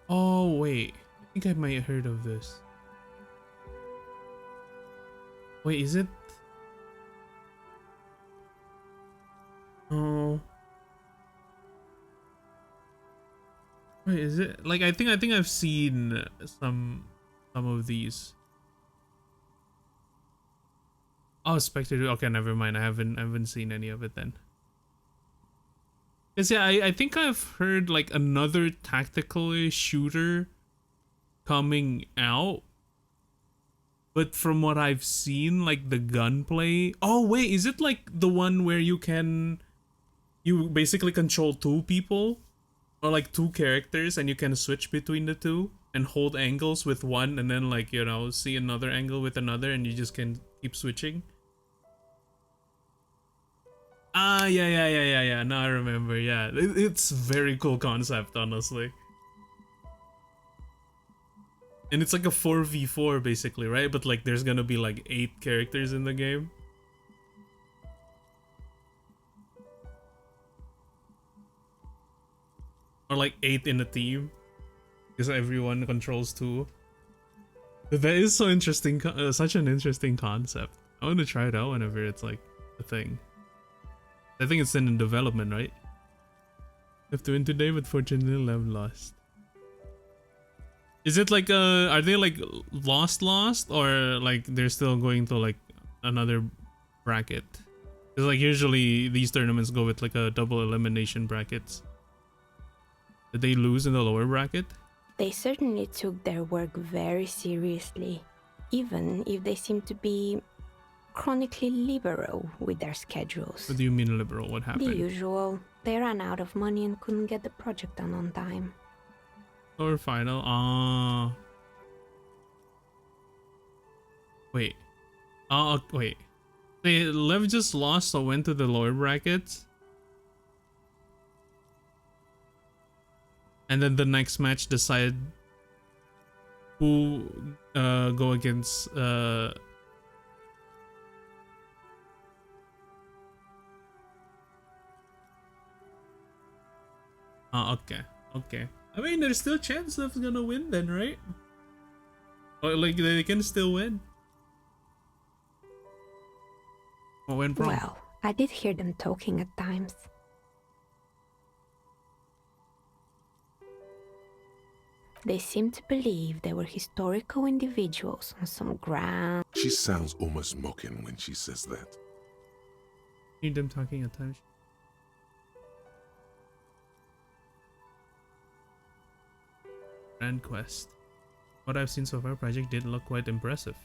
Oh wait, I think I might have heard of this. Wait, is it? Oh. Wait, is it? Like I think I've seen some of these. Oh, Spectre. Okay, never mind. I haven't seen any of it then. Cause yeah, I think I've heard like another tactical shooter coming out. But from what I've seen, like the gunplay. Oh wait, is it like the one where you basically control two people? Or like two characters and you can switch between the two and hold angles with one and then like, you know, see another angle with another and you just can keep switching? Ah, yeah. Now I remember. Yeah, it's very cool concept, honestly. And it's like a 4v4 basically, right? But like there's gonna be like 8 characters in the game. Or like 8 in a team. Because everyone controls 2. But that is so interesting, such an interesting concept. I want to try it out whenever it's like a thing. I think it's in development, right? Have to win today, but fortunately I've lost. Is it like are they like lost or like they're still going to like another bracket? Because like usually these tournaments go with like a double elimination brackets. Did they lose in the lower bracket? They certainly took their work very seriously, even if they seem to be chronically liberal with their schedules. What do you mean liberal? What happened? The usual. They ran out of money and couldn't get the project done on time. Lower final. Wait. Wait. Lev just lost, so went to the lower brackets. And then the next match decide who go against okay. I mean, there's still a chance Lev's gonna win then, right? Or like they can still win. What went wrong? Well, I did hear them talking at times. They seemed to believe they were historical individuals on some ground. She sounds almost mocking when she says that. Hear them talking at times. Grand Quest. What I've seen so far, project did look quite impressive.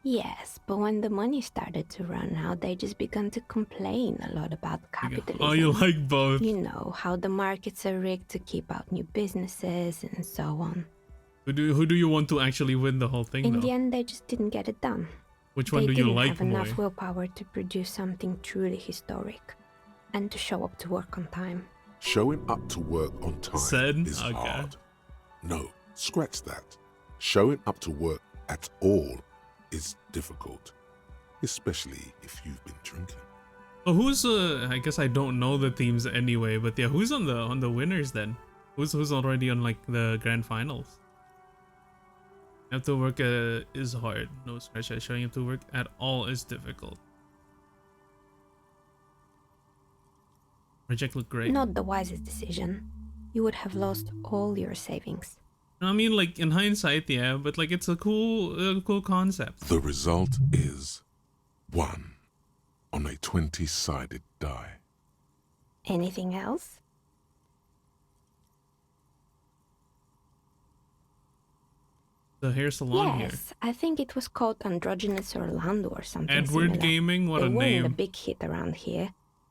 Yes, but when the money started to run out, they just began to complain a lot about capitalism. Oh, you like both. You know, how the markets are rigged to keep out new businesses and so on. Who do you want to actually win the whole thing, In though? the end, they just didn't get it done. Which one do you like They didn't have more? enough willpower to produce something truly historic and to show up to work on time. Showing up to work on time is hard. No, scratch that. Showing up to work at all is difficult, especially if you've been drinking. Oh, who's I guess I don't know the teams anyway, but yeah, who's on the winners then? Who's already on like the grand finals? Have to work is hard. No scratch at showing him to work at all is difficult. Project look great. Not the wisest decision. You would have lost all your savings. I mean, like in hindsight, yeah, but like it's a cool concept. The result is 1 on a 20-sided die. Anything else? The hair salon here. Yes, I think it was called Androgynous Orlando or something Edward similar. Gaming, what They a weren't name. a big hit around here.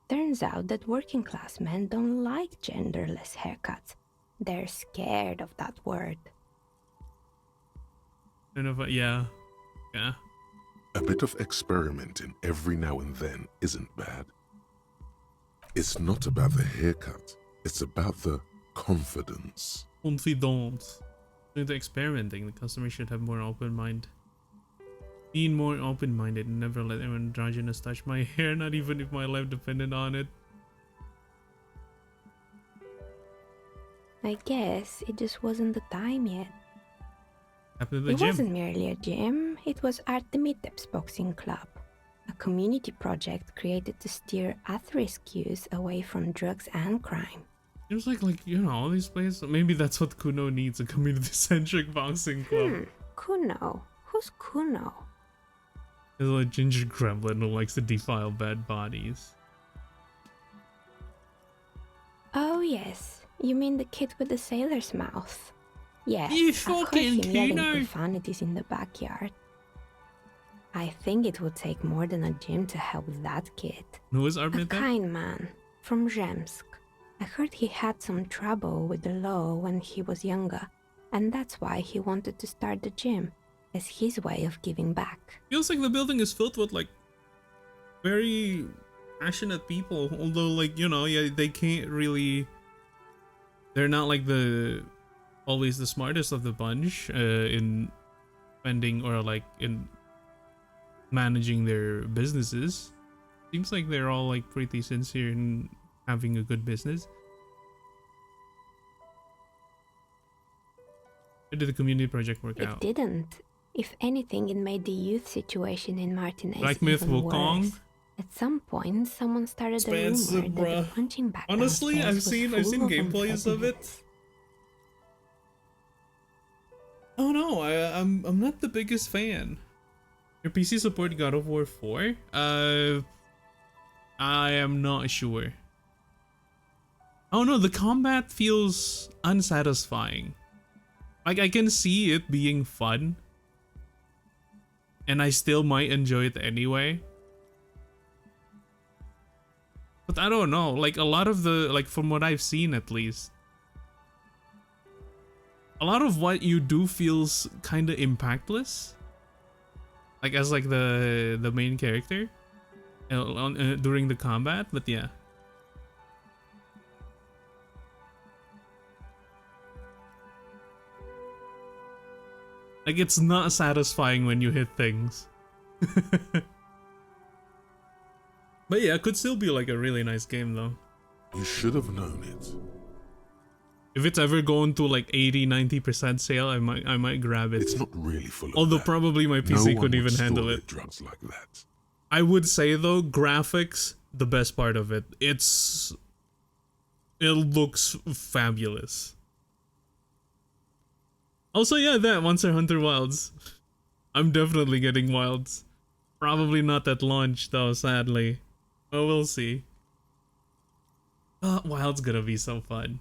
Turns out that working class men don't like genderless haircuts. They're scared of that word. Yeah. A bit of experimenting every now and then isn't bad. It's not about the haircut, it's about the confidence. Confidence. With the experimenting, the customer should have more open mind. Being more open-minded and never let anyone androgynous touch my hair, not even if my life depended on it. I guess it just wasn't the time yet. Happened to the It gym. wasn't merely a gym, it was Artemiteps Boxing Club, a community project created to steer at-risk youth away from drugs and crime. Seems like you know, all these places. Maybe that's what Kuno needs, a community-centric boxing club. Kuno? Who's Kuno? There's a ginger gremlin who likes to defile bad bodies. Oh yes, you mean the kid with the sailor's mouth? Yes, You I've heard fucking him yelling Kuno. profanities in the backyard. I think it would take more than a gym to help that kid. Who is A Artemiteps? kind man from Zemsk. I heard he had some trouble with the law when he was younger, and that's why he wanted to start the gym, as his way of giving back. Feels like the building is filled with like very passionate people, although like, you know, yeah, they can't really, they're not like always the smartest of the bunch in spending or like in managing their businesses. Seems like they're all like pretty sincere in having a good business. How did the community project work It out? didn't. If anything, it made the youth situation in Martinez Black Myth even Wukong? worse. At some point, someone started a rumor Expensive, that the bruh. punching bag Honestly, downstairs I've was seen full of gameplays of it. amphetamines. Oh no, I'm not the biggest fan. Your PC support God of War 4? I am not sure. Oh no, the combat feels unsatisfying. Like I can see it being fun, and I still might enjoy it anyway. But I don't know, like a lot of the, like from what I've seen at least, a lot of what you do feels kind of impactless. Like as like the main character during the combat, but yeah. Like it's not satisfying when you hit things. But yeah, it could still be like a really nice game though. You should have known it. If it's ever going to like 80-90% sale, I might grab it. It's not really full of Although that. probably my No PC one could would even store handle their it. drugs like that. I would say though, graphics, the best part of it. It looks fabulous. Also, yeah, that Monster Hunter Wilds. I'm definitely getting Wilds. Probably not at launch though, sadly. Oh, we'll see. Wild's gonna be so fun.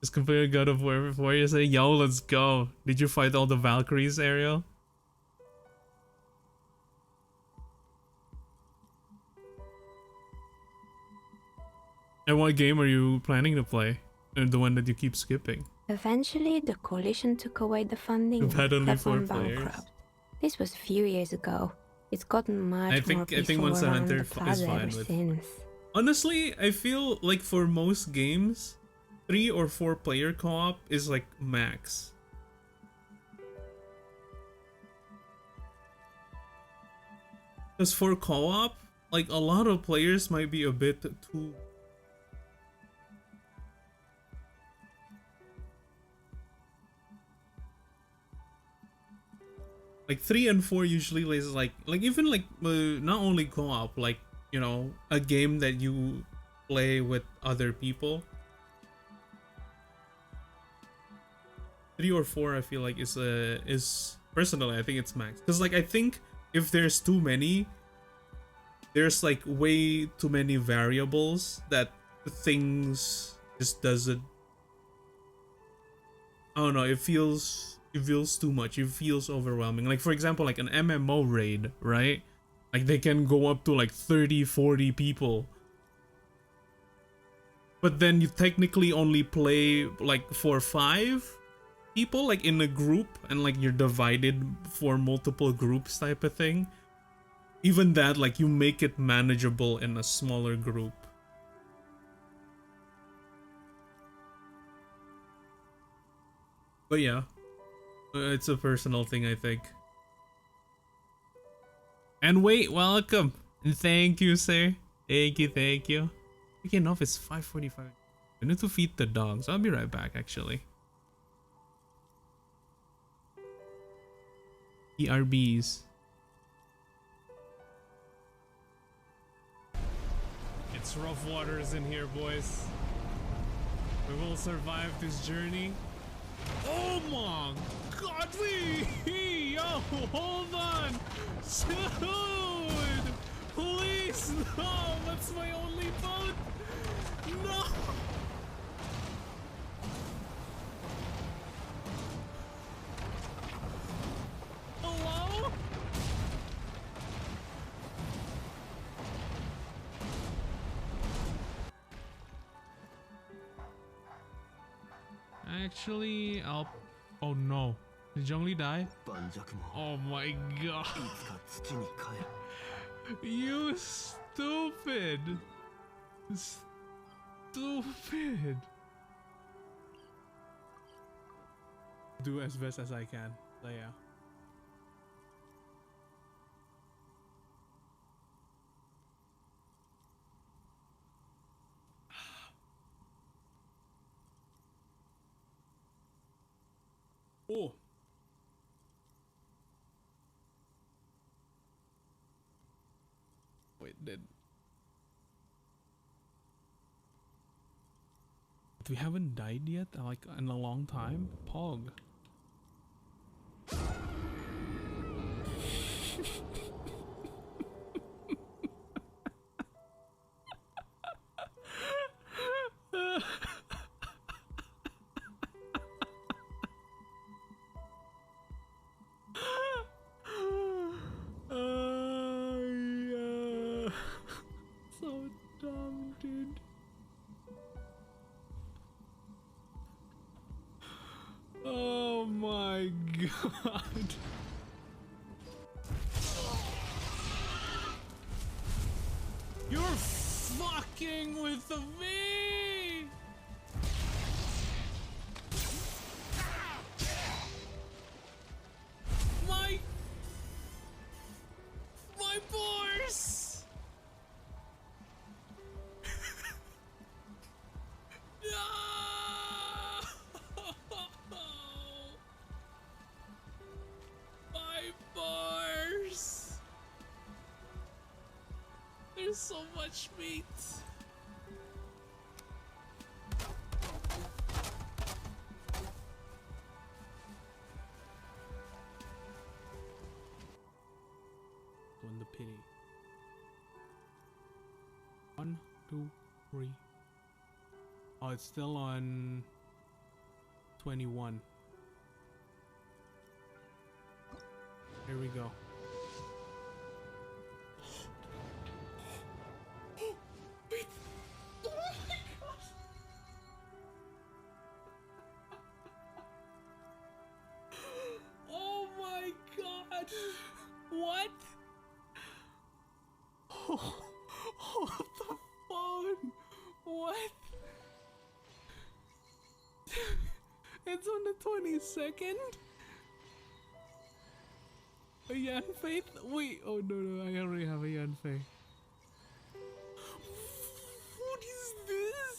Just compare God of War before you say, yo, let's go. Did you fight all the Valkyries, Ariel? And what game are you planning to play? The one that you keep skipping. Eventually, the coalition took away the funding You've had and only kept 4 on players. bankrupt. This was a few years ago. It's gotten much more I peaceful think Monster around Hunter the is plaza fine ever with. since. Honestly, I feel like for most games, 3 or 4 player co-op is like max. Because for co-op, like a lot of players might be a bit too. Like 3 and 4 usually is like even like not only co-op, like, you know, a game that you play with other people. 3 or 4 I feel like is personally I think it's max, because like I think if there's too many, there's like way too many variables that things just doesn't, I don't know, it feels too much, it feels overwhelming. Like for example, like an MMO raid, right? Like they can go up to like 30-40 people, but then you technically only play like for 5 people, like in a group, and like you're divided for multiple groups type of thing. Even that, like, you make it manageable in a smaller group. But yeah, it's a personal thing, I think. And wait, welcome. And thank you, sir. Thank you, thank you. Okay, enough, it's 5:45. I need to feed the dogs. I'll be right back, actually. ERBs. It's rough waters in here, boys. We will survive this journey. Oh my god, yo, hold on. Dude, please, no, that's my only boat. No. Hello? Actually, I'll... Oh no. Did Zhongli die? Oh my god. You stupid. Stupid. Do as best as I can. So yeah. Oh. Wait, we haven't died yet, like in a long time. Pog. Yeah. So dumb, dude. Oh my god. You're fucking with the V! My boars! No! My bars! There's so much meat. On the pity. 1, 2, 3. Oh, it's still on 21. Here we go. Oh my god! What? Oh, hold the phone! What? It's on the 22nd? A Yan Faith? Wait, oh no, I already have a Yan Faith. What is this?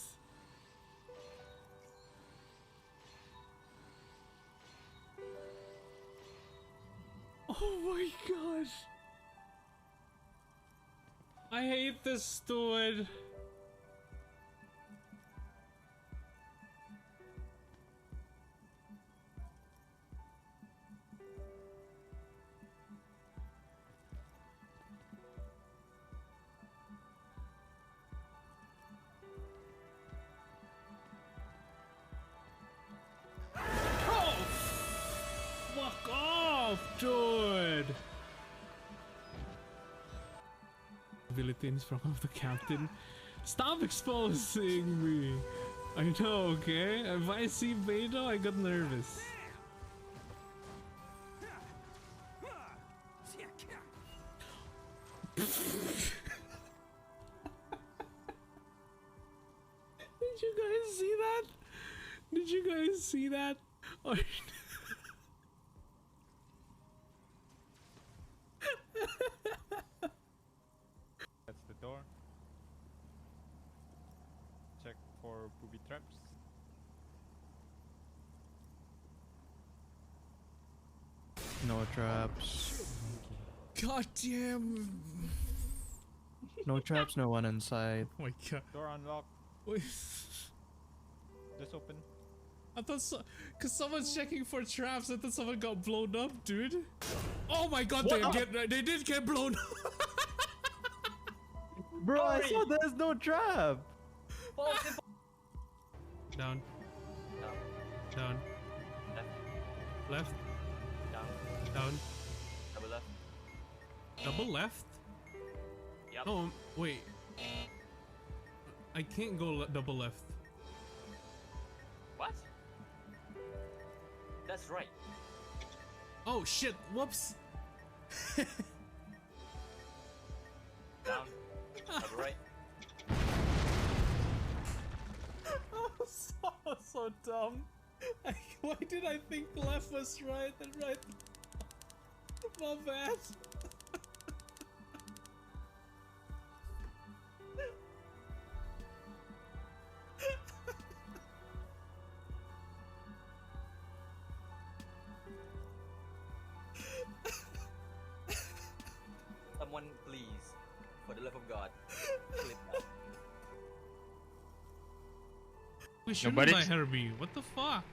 Oh Oh my gosh. I hate this dude. Fuck off, dude! Ability in front of the captain. Stop exposing me! I know, okay? If I see Beto, I got nervous. Did you guys see that? Did you guys see that? Or That's the door. Check for booby traps. No traps. God damn! No traps, no one inside. Oh my god. Door unlocked. Wait. Just open. I thought so, cause someone's checking for traps. I thought someone got blown up, dude. Oh my god, they did get blown up. Bro, I saw there's no trap. Down. Down. Down. Left. Left. Down. Down. Double left. Double left? Yep. Oh, wait. I can't go double left. What? That's right. Oh shit, whoops. Down. Double right. So dumb. Why did I think left was right and right? My bad. Someone, please, for the love of God, clip that. We shouldn't Nobody's- buy Herbie. What the fuck?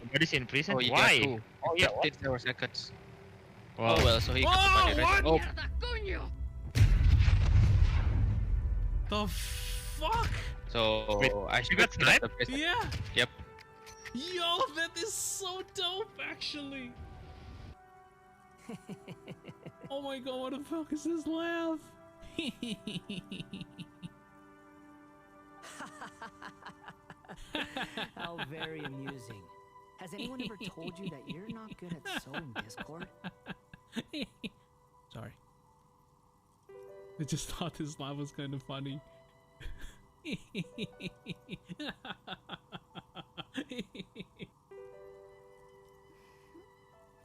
Nobody's in prison? Oh, you Why? got two. Oh, yeah, what? 54 seconds. Wow. Oh, well, so he got the money, right? what? Oh, The fuck? so Wait, I you should got get the sniped? prison. Yeah. Yep. Yo, that is so dope, actually. Oh my god, what the fuck is this laugh? How very amusing. Has anyone ever told you that you're not good at sowing discord? Sorry. I just thought this laugh was kind of funny.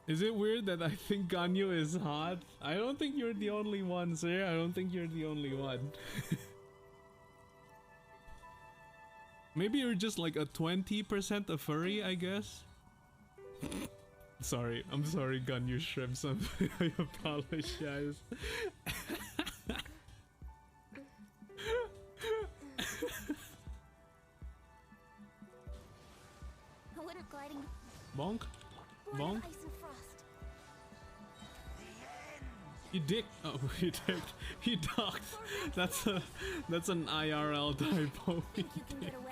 Is it weird that I think Ganyu is hot? I don't think you're the only one, sir. I don't think you're the only one. Maybe you're just like a 20% a furry, I guess. Sorry, I'm sorry, Ganyu Shrimps. I apologize. A winter gliding. Bonk? Born Bonk? of ice and frost. You dick. Oh, you dicked. You docked. That's an IRL typo. Think you can get away?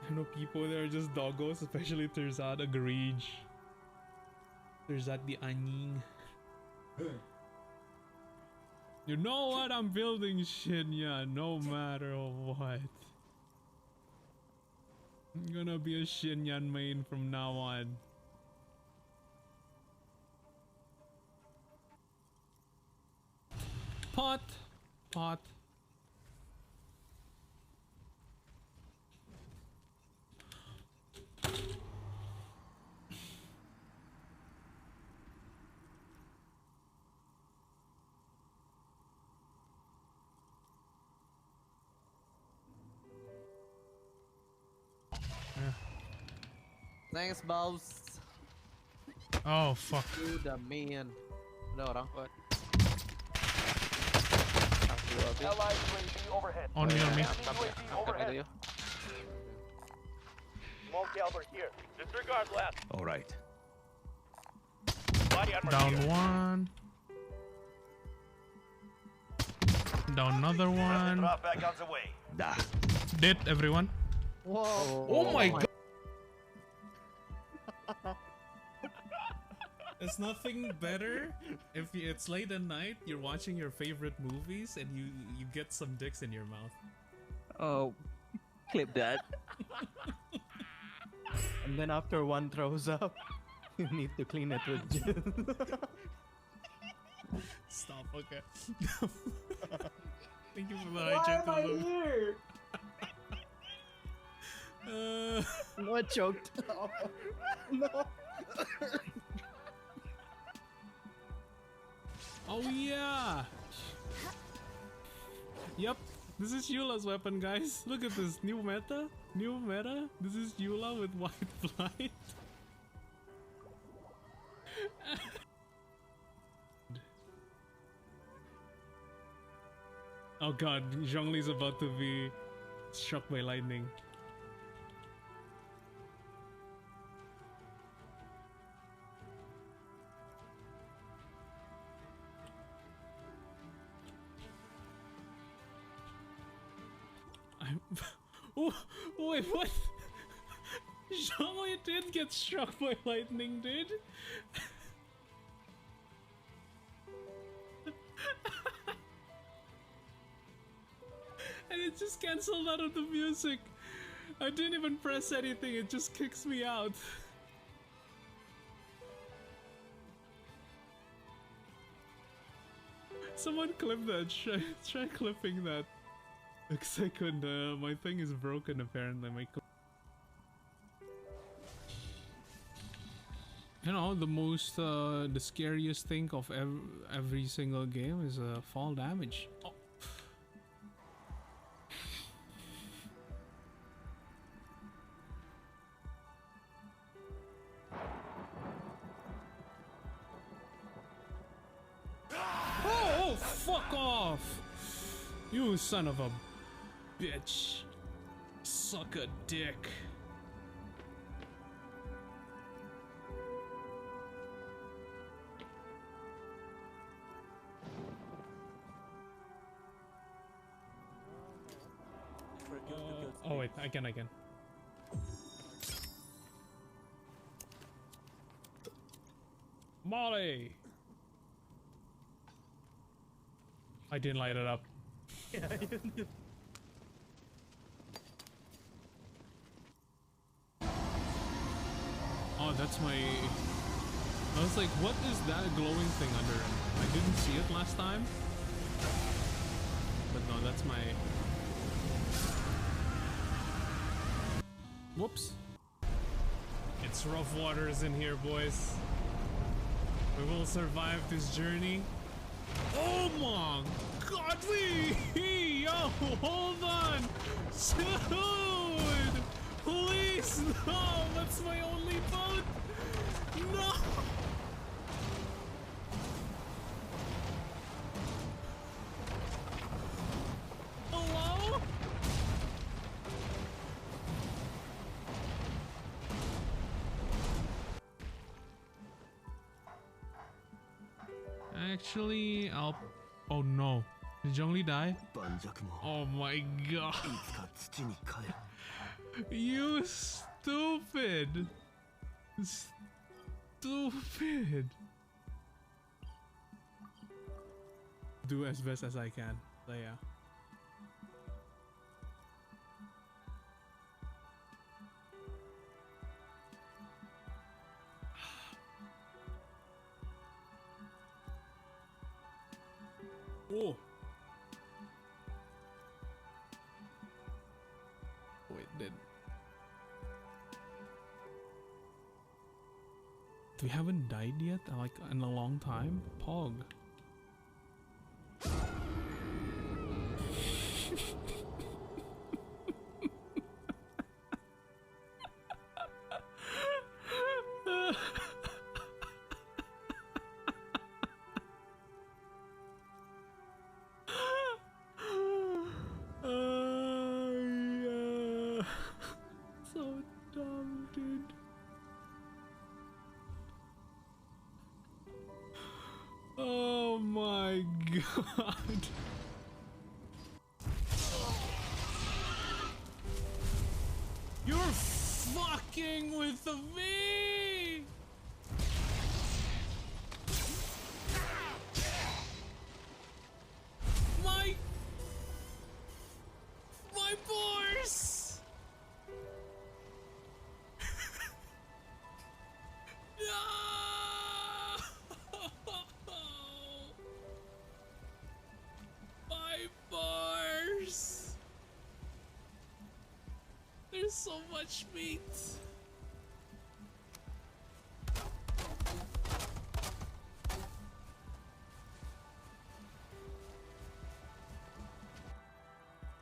I know people that are just doggos, especially Terzad agreed. Terzad the Aning. You know what? I'm building Shinya no matter what. I'm gonna be a Shinyan main from now on. Pot. Pot. Yeah. Thanks, boss. Oh fuck. You the man. Ada orang. Allied UAV overhead. On me, on me. Enemy UAV overhead. Small caliber here. Disregard left. All right. Body armor Down here. one. Down another one. Drop back on the way. Dead, everyone. Whoa. Oh my god. There's nothing better if it's late at night, you're watching your favorite movies, and you get some dicks in your mouth. Oh, clip that. And then after one throws up, you need to clean it with gin. Stop, okay. Thank you for the hygiene. Why am I here? No, I choked. No. Oh yeah! Yep, this is Eula's weapon, guys. Look at this, new meta. New meta. This is Eula with white flight. Oh god, Zhongli's about to be struck by lightning. Oh, wait, what? Zhongli did get struck by lightning, dude. And it just cancelled out of the music. I didn't even press anything, it just kicks me out. Someone clip that, try clipping that. Because I couldn't, my thing is broken apparently. You know, the most, the scariest thing of every single game is fall damage. Oh. Oh, fuck off! You son of a bitch. Suck a dick. Oh wait, I can. Molly! I didn't light it up. Yeah, you did. Oh, that's my... I was like, what is that glowing thing under him? I didn't see it last time. But no, that's my... Whoops. It's rough waters in here, boys. We will survive this journey. Oh my god, yo, hold on. Dude, please, no, that's my only boat. No. Hello? Actually, I'll... Oh no. Did Zhongli die? Oh my god. You stupid. Stupid. Do as best as I can. So yeah. Oh. Wait, did we haven't died yet? Like in a long time? Pog. So dumb, dude. Oh my god. You're fucking with the V! My force! My bars! There's so much meat.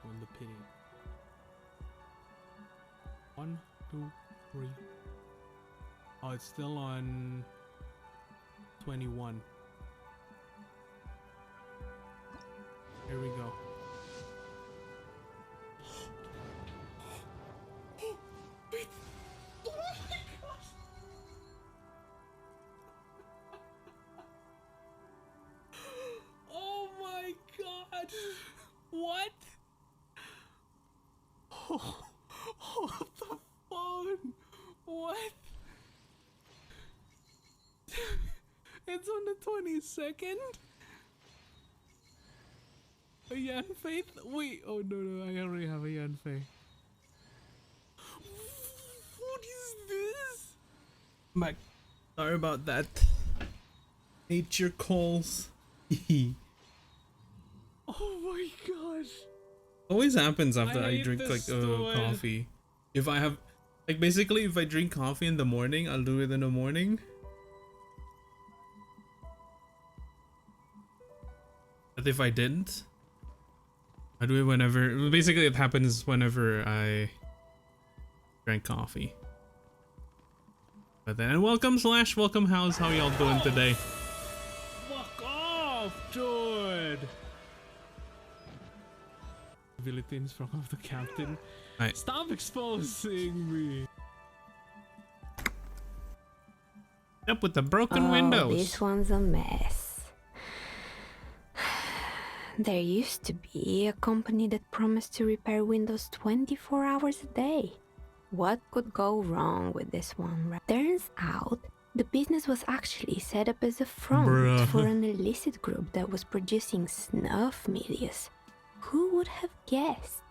On the pity. 1, 2, 3. Oh, it's still on 21. Here we go. Oh my god! What? Oh, hold the phone! What? It's on the 22nd? A Yan Faith? Wait, oh no, I already have a Yan Faith. What is this? Back. Sorry about that. Nature calls. Oh my gosh. Always happens after I drink like coffee. If I have, like basically if I drink coffee in the morning, I'll do it in the morning. But if I didn't, I do it whenever, basically it happens whenever I drank coffee. But then, welcome Slash, welcome House, how y'all doing today? Fuck off, dude! Ability from of the captain. Right. Stop exposing me! Up with the broken windows. This one's a mess. There used to be a company that promised to repair windows 24 hours a day. What could go wrong with this one, right? Turns out, the business was actually set up as a front for an illicit group that was producing snuff milias. Who would have guessed?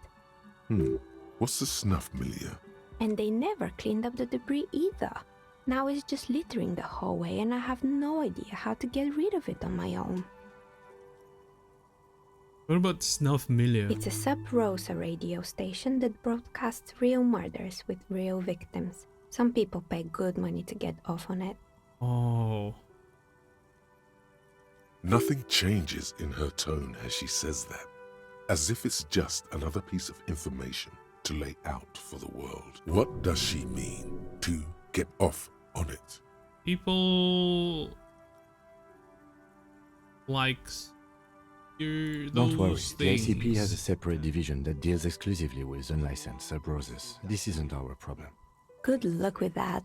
What's the snuff milieu? And they never cleaned up the debris either. Now it's just littering the hallway and I have no idea how to get rid of it on my own. What about Snuff milieu? It's a sub-Rosa radio station that broadcasts real murders with real victims. Some people pay good money to get off on it. Oh. Nothing changes in her tone as she says that, as if it's just another piece of information to lay out for the world. What does she mean to get off on it? People likes Don't worry, those the things. ACP has a separate division that deals exclusively with unlicensed sub-roses. This isn't our problem. Good luck with that.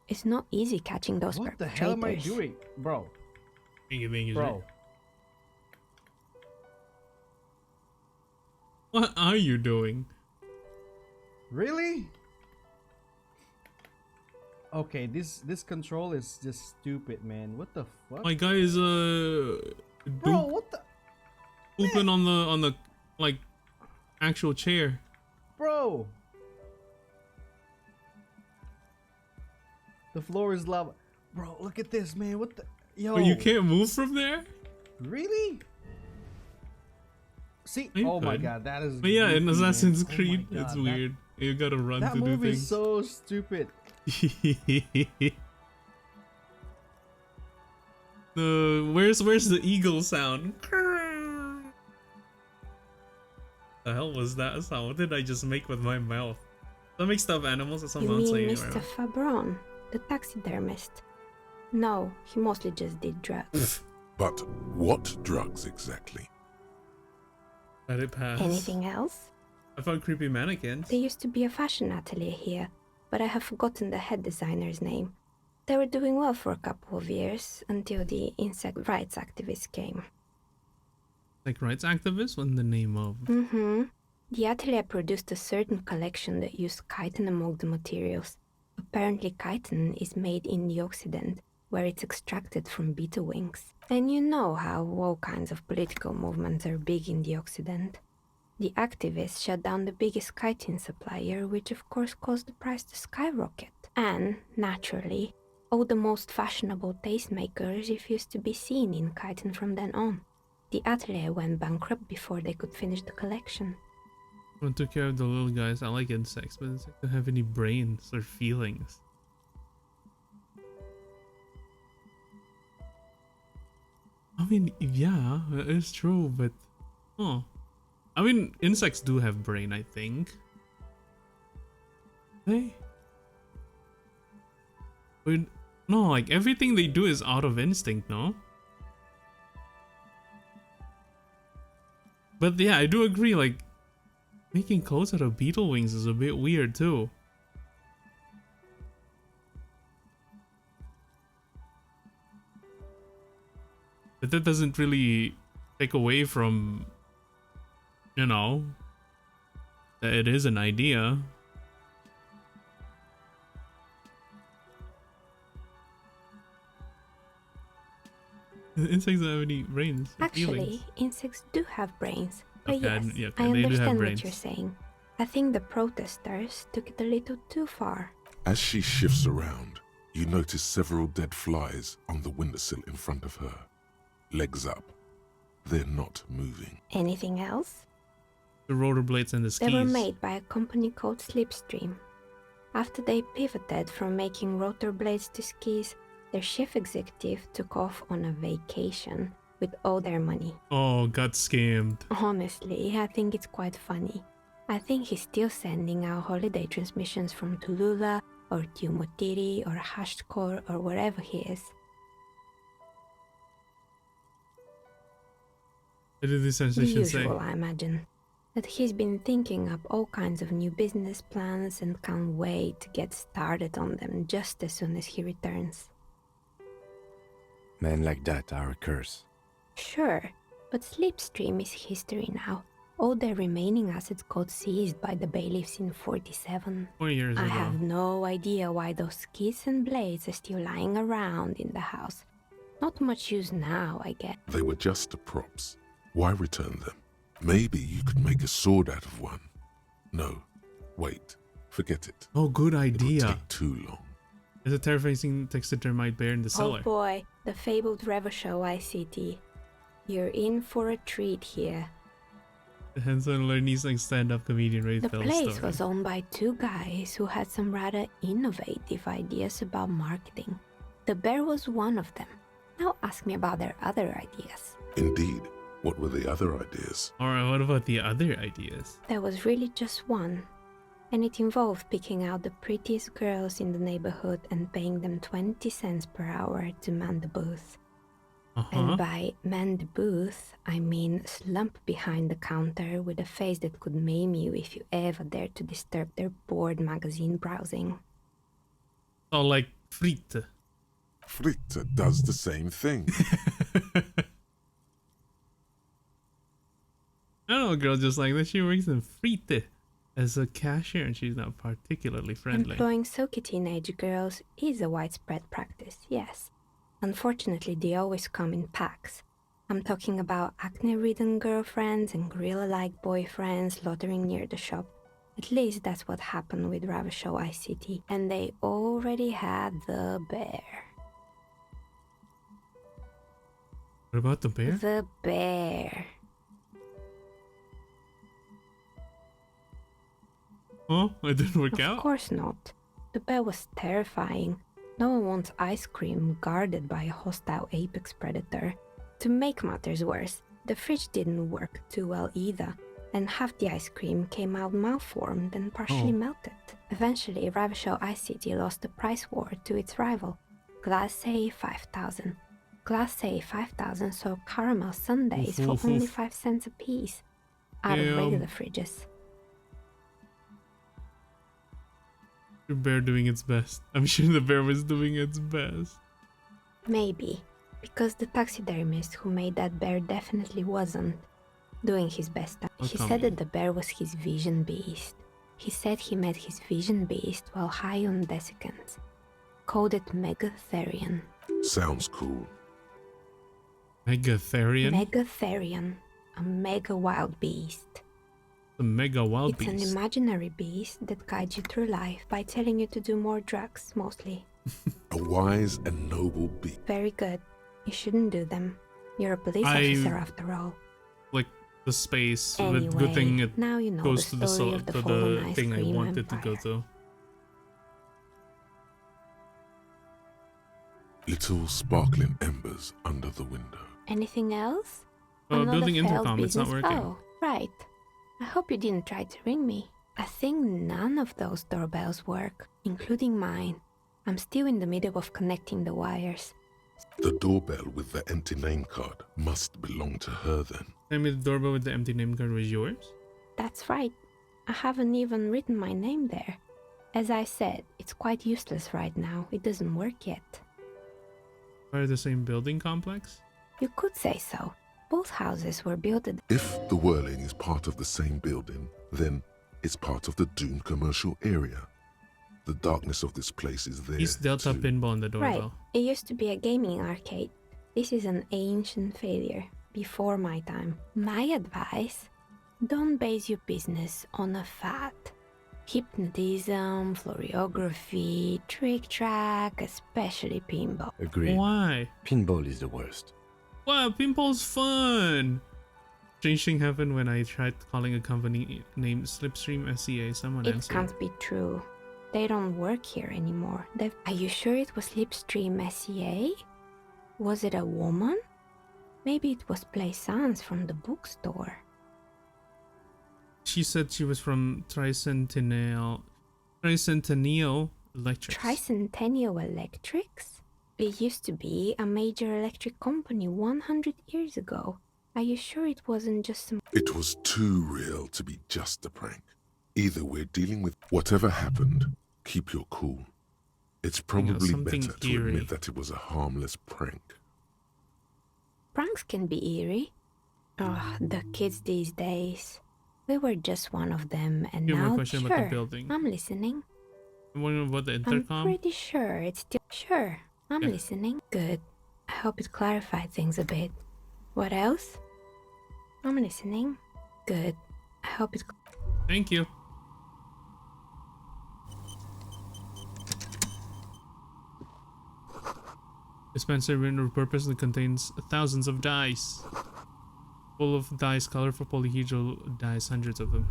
It's not easy catching those What the perpetrators. hell am I doing? Bro. Bro. What are you doing? Really? Okay, this control is just stupid, man. What the fuck? My guy is Bro, what the pooping on the like actual chair. Bro. The floor is lava. Bro, look at this, man. What the yo? Oh, you can't move from there? Really? See? You Oh my could. god, that is But yeah, in goofy, Assassin's man. Creed, Oh my it's God, weird. You gotta run That to do movie things. is so stupid. Where's the eagle sound? The hell was that sound? What did I just make with my mouth? That makes stuffed animals or You something mean saying Mr. Fabron, the taxidermist? No, he mostly just did drugs. But what drugs exactly? Let it pass. Anything else? I found creepy mannequins. There used to be a fashion atelier here, but I have forgotten the head designer's name. They were doing well for a couple of years until the insect rights activists came. Like rights activists? What in the name of? The atelier produced a certain collection that used chitin among the materials. Apparently chitin is made in the Occident, where it's extracted from beetle wings. And you know how all kinds of political movements are big in the Occident. The activists shut down the biggest chitin supplier, which of course caused the price to skyrocket. And, naturally, all the most fashionable tastemakers refused to be seen in chitin from then on. The atelier went bankrupt before they could finish the collection. I took care of the little guys. I like insects, but insects don't have any brains or feelings. I mean, yeah, it's true, but... I mean, insects do have brain, I think. They? But no, like everything they do is out of instinct, no? But yeah, I do agree, like making clothes out of beetle wings is a bit weird too. But that doesn't really take away from, you know, that it is an idea. Insects don't have any brains. Actually, insects do have brains. But Okay, yes, yeah, I they do have understand brains. what you're saying. I think the protesters took it a little too far. As she shifts around, you notice several dead flies on the windowsill in front of her. Legs up. They're not moving. Anything else? The rollerblades and the skis. They were made by a company called Slipstream. After they pivoted from making rotor blades to skis, their chief executive took off on a vacation with all their money. Oh, got scammed. Honestly, I think it's quite funny. I think he's still sending out holiday transmissions from Tulula or Tiumotiri or Hashtkor or wherever he is. What did this The sensation say? usual, I imagine. That he's been thinking up all kinds of new business plans and can't wait to get started on them just as soon as he returns. Men like that are a curse. Sure, but Slipstream is history now. All their remaining assets got seized by the bailiffs in 47. 20 years I ago. have no idea why those skis and blades are still lying around in the house. Not much use now, I guess. They were just props. Why return them? Maybe you could make a sword out of one. No, wait, forget it. Oh, good It idea. would take too long. There's a terrifying taxidermite bear in the cellar. Oh boy, the fabled Revachol ICT. You're in for a treat here. The handsome learning stand-up comedian ready to The tell a place story. was owned by two guys who had some rather innovative ideas about marketing. The bear was one of them. Now ask me about their other ideas. Indeed. What were the other ideas? Alright, what about the other ideas? There was really just one. And it involved picking out the prettiest girls in the neighborhood and paying them 20 cents per hour to man the booth. And by man the booth, I mean slump behind the counter with a face that could maim you if you ever dared to disturb their bored magazine browsing. Oh, like fritte. Fritte does the same thing. I know a girl just like that. She works in fritte as a cashier and she's not particularly friendly. Employing silky teenage girls is a widespread practice, yes. Unfortunately, they always come in packs. I'm talking about acne-ridden girlfriends and gorilla-like boyfriends loitering near the shop. At least that's what happened with Ravachol ICT, and they already had the bear. What about the bear? The bear. Oh, it didn't work out? Of course not. The bear was terrifying. No one wants ice cream guarded by a hostile apex predator. To make matters worse, the fridge didn't work too well either, and half the ice cream came out malformed and partially melted. Eventually, Ravachol ICT lost the price war to its rival, Glace 5000. Glace 5000 sold caramel sundaes for only 5 cents a piece, out of regular fridges. The bear doing its best. I'm sure the bear was doing its best. Maybe, because the taxidermist who made that bear definitely wasn't doing his best. He said that the bear was his vision beast. He said he met his vision beast while high on desiccants. Called it Megatherian. Sounds cool. Megatherian? Megatherian, a mega wild beast. The mega wild It's beast. an imaginary beast that guides you through life by telling you to do more drugs, mostly. A wise and noble beast. Very good. You shouldn't do them. You're a police officer after all. Like the space. Anyway, but good thing it now you know goes the to story the of the to fallen the ice thing I cream wanted to empire. go to. Little sparkling embers under the window. Anything else? Another Building failed intercom, it's not business? working. Oh, right. I hope you didn't try to ring me. I think none of those doorbells work, including mine. I'm still in the middle of connecting the wires. The doorbell with the empty name card must belong to her then. Tell me the doorbell with the empty name card was yours? That's right. I haven't even written my name there. As I said, it's quite useless right now. It doesn't work yet. Are the same building complex? You could say so. Both houses were built at... If the Whirling is part of the same building, then it's part of the Dune commercial area. The darkness of this place is there. East Delta too. pinball on the Right. doorbell. It used to be a gaming arcade. This is an ancient failure. Before my time. My advice? Don't base your business on a fad. Hypnotism, floriography, trick track, especially pinball. Agreed. Why? Pinball is the worst. Wow, pinball's fun! Strange thing happened when I tried calling a company named Slipstream SCA. Someone It answered. can't be true. They don't work here anymore. Are you sure it was Slipstream SCA? Was it a woman? Maybe it was Plaisance from the bookstore. She said she was from Tricentennial Electrics. Tricentennial Electrics? It used to be a major electric company 100 years ago. Are you sure it wasn't just some... It was too real to be just a prank. Either we're dealing with whatever happened, keep your cool. It's probably something better to eerie. admit that it was a harmless prank. Pranks can be eerie. Oh, the kids these days. We were just one of them, and Few more now questions sure, about the building. I'm listening. I'm wondering about the I'm intercom. pretty sure it's still... Sure, I'm Yeah. listening. Good. I hope it clarified things a bit. What else? I'm listening. Good. I hope it... Thank you. Dispenser window purposely contains thousands of dice. Full of dice, colorful polyhedral dice, hundreds of them.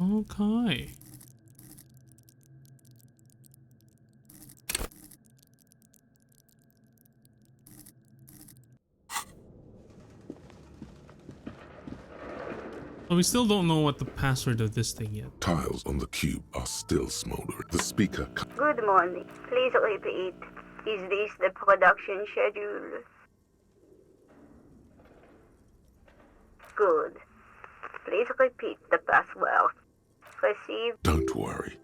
Okay. So we still don't know what the password of this thing yet. Tiles on the cube are still smoldering. The speaker Good morning. Please repeat. Is this the production schedule? Good. Please repeat the password. Receive Don't worry.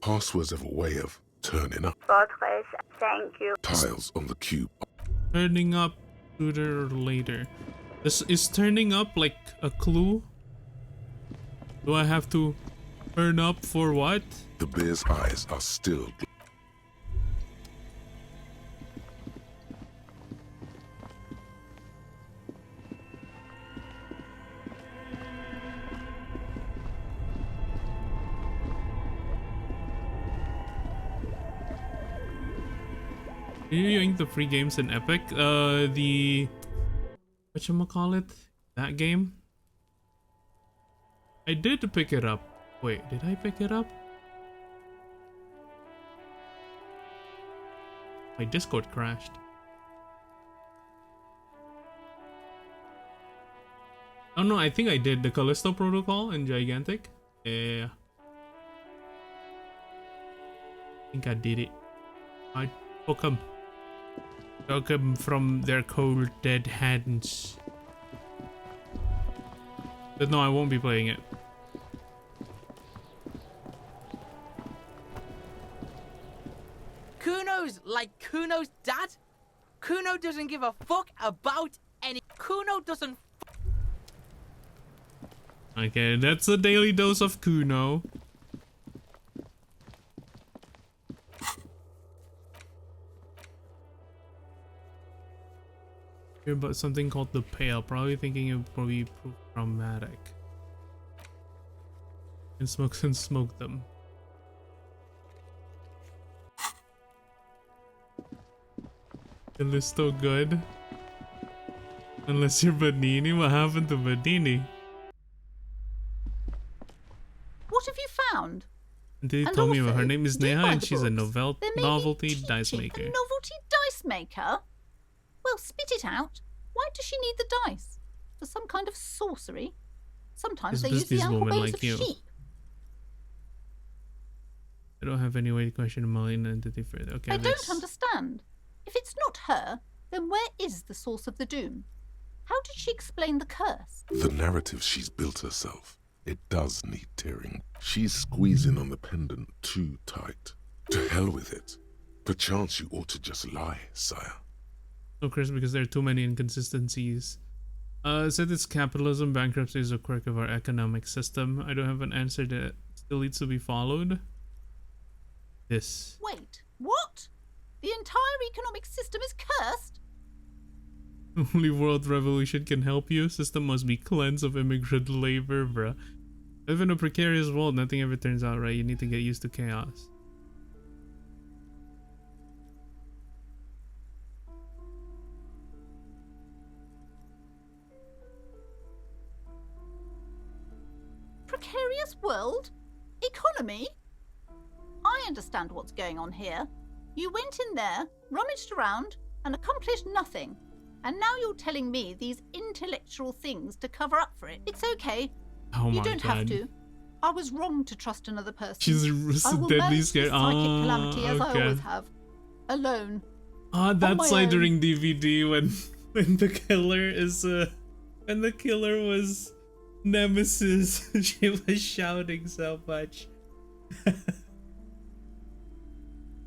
Passwords have a way of turning up. fortress. Thank you. Tiles on the cube. Turning up sooner or later. This is turning up like a clue. Do I have to turn up for what? The bear's eyes are still. Are you using the free games in Epic? Whatchamacallit? That game? I did pick it up. Wait, did I pick it up? My Discord crashed. Oh no, I think I did the Callisto Protocol in Gigantic. Yeah. I think I did it. I took them. Took them from their cold dead hands. But no, I won't be playing it. Kuno's like Kuno's dad? Kuno doesn't give a fuck about any. Kuno doesn't. Okay, that's a daily dose of Kuno. Hear about something called the Pale. Probably thinking it would probably prove traumatic. And smoke them. Callisto good. Unless you're Badini. What happened to Badini? What have you found? They And told me also, her name is do you Neha buy and the she's a books? There may be novelty dice teaching maker. A novelty dice maker? Well, spit it out. Why does she need the dice? For some kind of sorcery? Sometimes they use the ankle woman bones like of you. sheep. I don't have any way to question my identity further. Okay, I don't let's... understand. If it's not her, then where is the source of the doom? How did she explain the curse? The narrative she's built herself. It does need tearing. She's squeezing on the pendant too tight. To hell with it. Perchance you ought to just lie, sire. So Chris, because there are too many inconsistencies. Said it's capitalism, bankruptcy is a quirk of our economic system. I don't have an answer that still needs to be followed. This. Wait, what? The entire economic system is cursed? Only world revolution can help you. System must be cleansed of immigrant labor, bruh. Live in a precarious world, nothing ever turns out right. You need to get used to chaos. Precarious world? Economy? I understand what's going on here. You went in there, rummaged around, and accomplished nothing. And now you're telling me these intellectual things to cover up for it. It's okay. Oh you my don't God. have to. I was wrong to trust another person. She's I will deadly manage scared. this psychic calamity as I Okay. always have. Alone. Ah, On that my side own. during DVD when the killer is when the killer was Nemesis. She was shouting so much.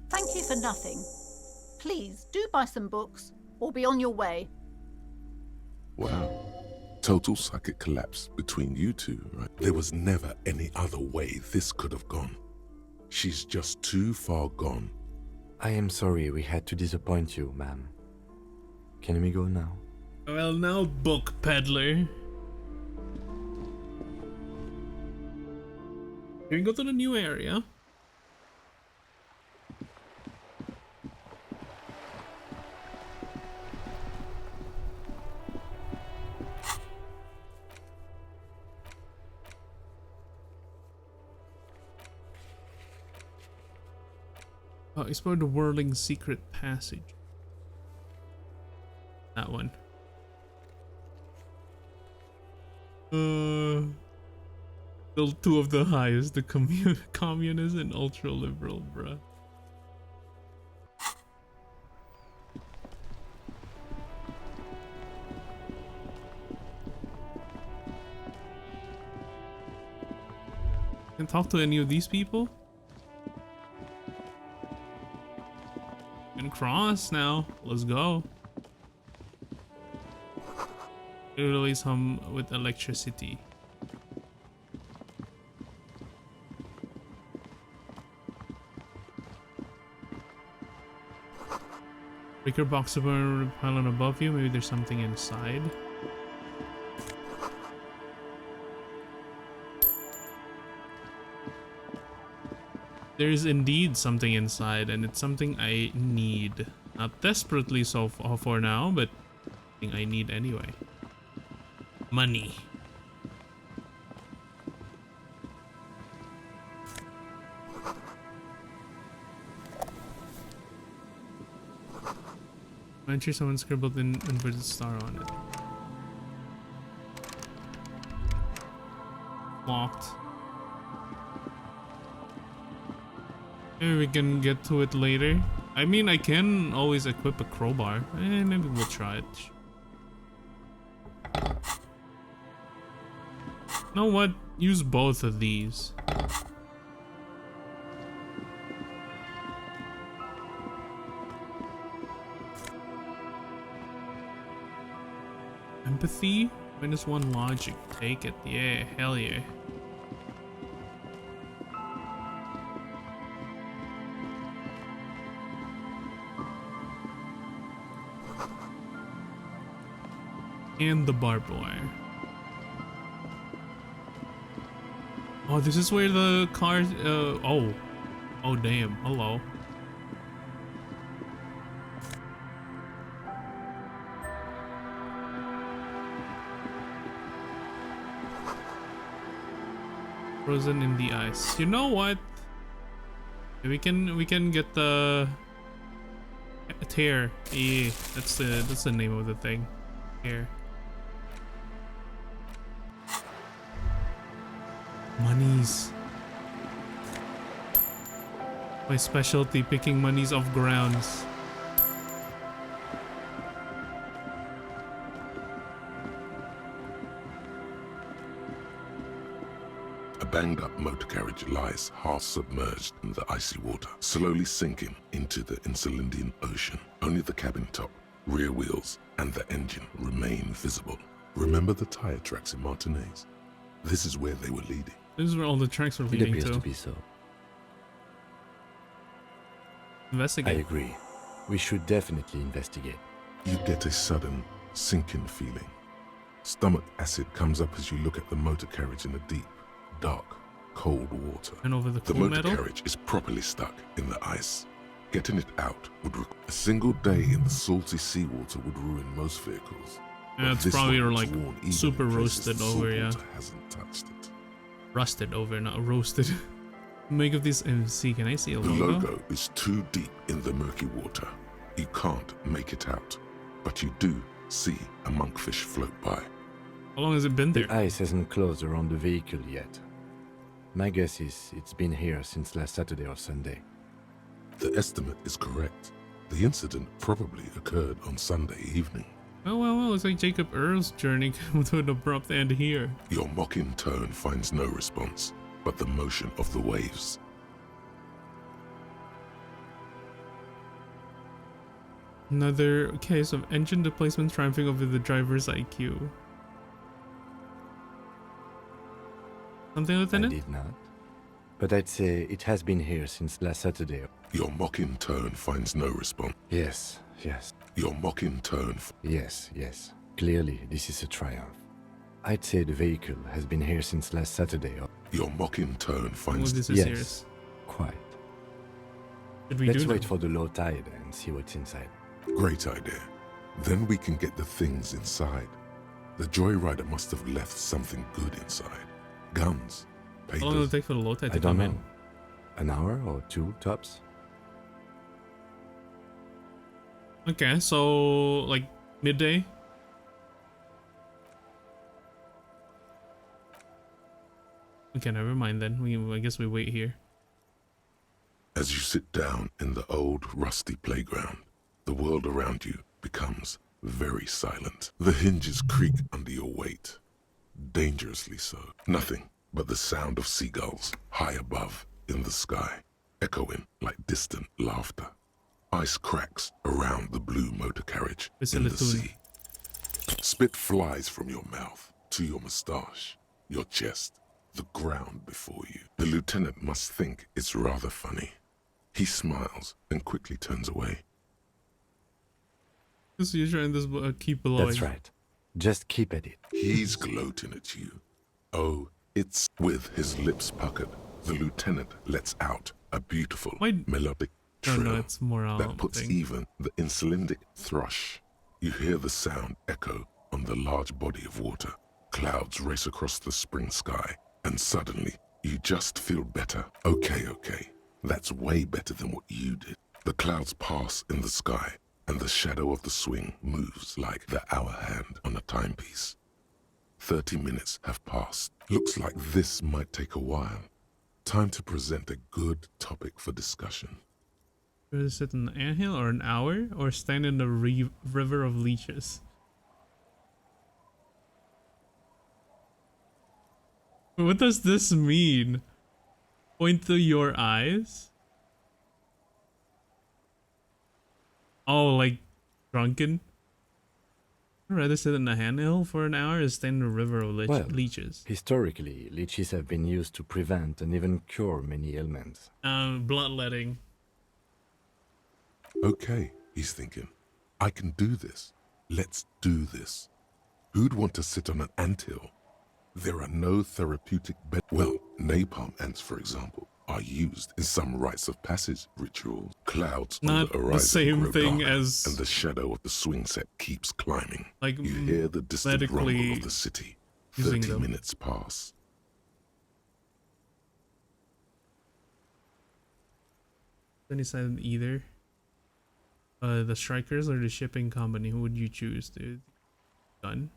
Thank you for nothing. Please do buy some books or be on your way. Wow. Total psychic collapse between you two, right? There was never any other way this could have gone. She's just too far gone. I am sorry we had to disappoint you, ma'am. Can we go now? Well, now, book peddler. Here we go to the new area. Explore the whirling secret passage. That one. Still two of the highest, the communist and ultra liberal, bruh. Can't talk to any of these people. Can cross now. Let's go. It always hum with electricity. Breaker box upon pylon above you. Maybe there's something inside. There's indeed something inside, and it's something I need. Not desperately so for now, but something I need anyway. Money. I'm sure someone scribbled an inverted star on it. Locked. Maybe we can get to it later. I mean, I can always equip a crowbar. Maybe we'll try it. You know what? Use both of these. Empathy? -1 logic. Take it. Yeah, hell yeah. And the barbed wire. Oh, this is where the cars. Oh damn. Hello. Frozen in the ice. You know what? We can get the tear. Yeah, that's the name of the thing. Here. Monies. My specialty, picking monies off grounds. A banged-up motor carriage lies half submerged in the icy water, slowly sinking into the Insulindian Ocean. Only the cabin top, rear wheels, and the engine remain visible. Remember the tire tracks in Martinez? This is where they were leading. This is where all the tracks were It leading appears to. to be so. Investigate. I agree. We should definitely investigate. You get a sudden sinking feeling. Stomach acid comes up as you look at the motor carriage in the deep, dark, cold water. And over the The cool motor metal? carriage is properly stuck in the ice. Getting it out would require a single day in the salty seawater would ruin most vehicles. Yeah, But it's this probably one was like worn even super in places roasted the over, yeah. saltwater hasn't touched it. Rusted over, not roasted. Make of this MC. Can I see a The logo? logo is too deep in the murky water. You can't make it out, but you do see a monkfish float by. How long has it been there? The ice hasn't closed around the vehicle yet. My guess is it's been here since last Saturday or Sunday. The estimate is correct. The incident probably occurred on Sunday evening. Well, it's like Jacob Earl's journey came to an abrupt end here. Your mocking tone finds no response, but the motion of the waves. Another case of engine displacement triumphing over the driver's IQ. Something, Lieutenant? I did not. But I'd say it has been here since last Saturday. Your mocking tone finds no response. Yes. Your mocking tone. Yes. Clearly, this is a triumph. I'd say the vehicle has been here since last Saturday. Your mocking tone finds. This is serious. Quite. Should we Let's do wait that? for the low tide and see what's inside. Great idea. Then we can get the things inside. The joyrider must have left something good inside. Guns, How long will it papers. take for the low tide I to don't come know. An hour or two tops? in? Okay, so like midday. Okay, never mind then. I guess we wait here. As you sit down in the old rusty playground, the world around you becomes very silent. The hinges creak under your weight, dangerously so. Nothing but the sound of seagulls high above in the sky, echoing like distant laughter. Ice cracks around the blue motor carriage in the sea. Spit flies from your mouth to your moustache, your chest, the ground before you. The lieutenant must think it's rather funny. He smiles and quickly turns away. Just you're trying this keep below. That's right. Just keep at it. He's gloating at you. Oh, it's with his lips puckered. The lieutenant lets out a beautiful melodic trill No, it's more that puts thing. even the insulindic thrush. You hear the sound echo on the large body of water. Clouds race across the spring sky, and suddenly you just feel better. Okay. That's way better than what you did. The clouds pass in the sky, and the shadow of the swing moves like the hour hand on a timepiece. 30 minutes have passed. Looks like this might take a while. Time to present a good topic for discussion. Is it an anthill or an hour, or stand in the river of leeches? What does this mean? Point to your eyes? Oh, like drunken? I'd rather sit in a handhill for an hour or stay in the river of leeches. Historically, leeches have been used to prevent and even cure many ailments. Bloodletting. Okay, he's thinking. I can do this. Let's do this. Who'd want to sit on an anthill? There are no therapeutic well, napalm ants, for example, are used in some rites of passage rituals. Clouds on Not the horizon the same grow thing darker, as and the shadow of the swing set keeps climbing. like you hear the distant rumble medically of the city. using 30 them. minutes pass. Then he said either. The strikers or the shipping company. Who would you choose, dude? Gun?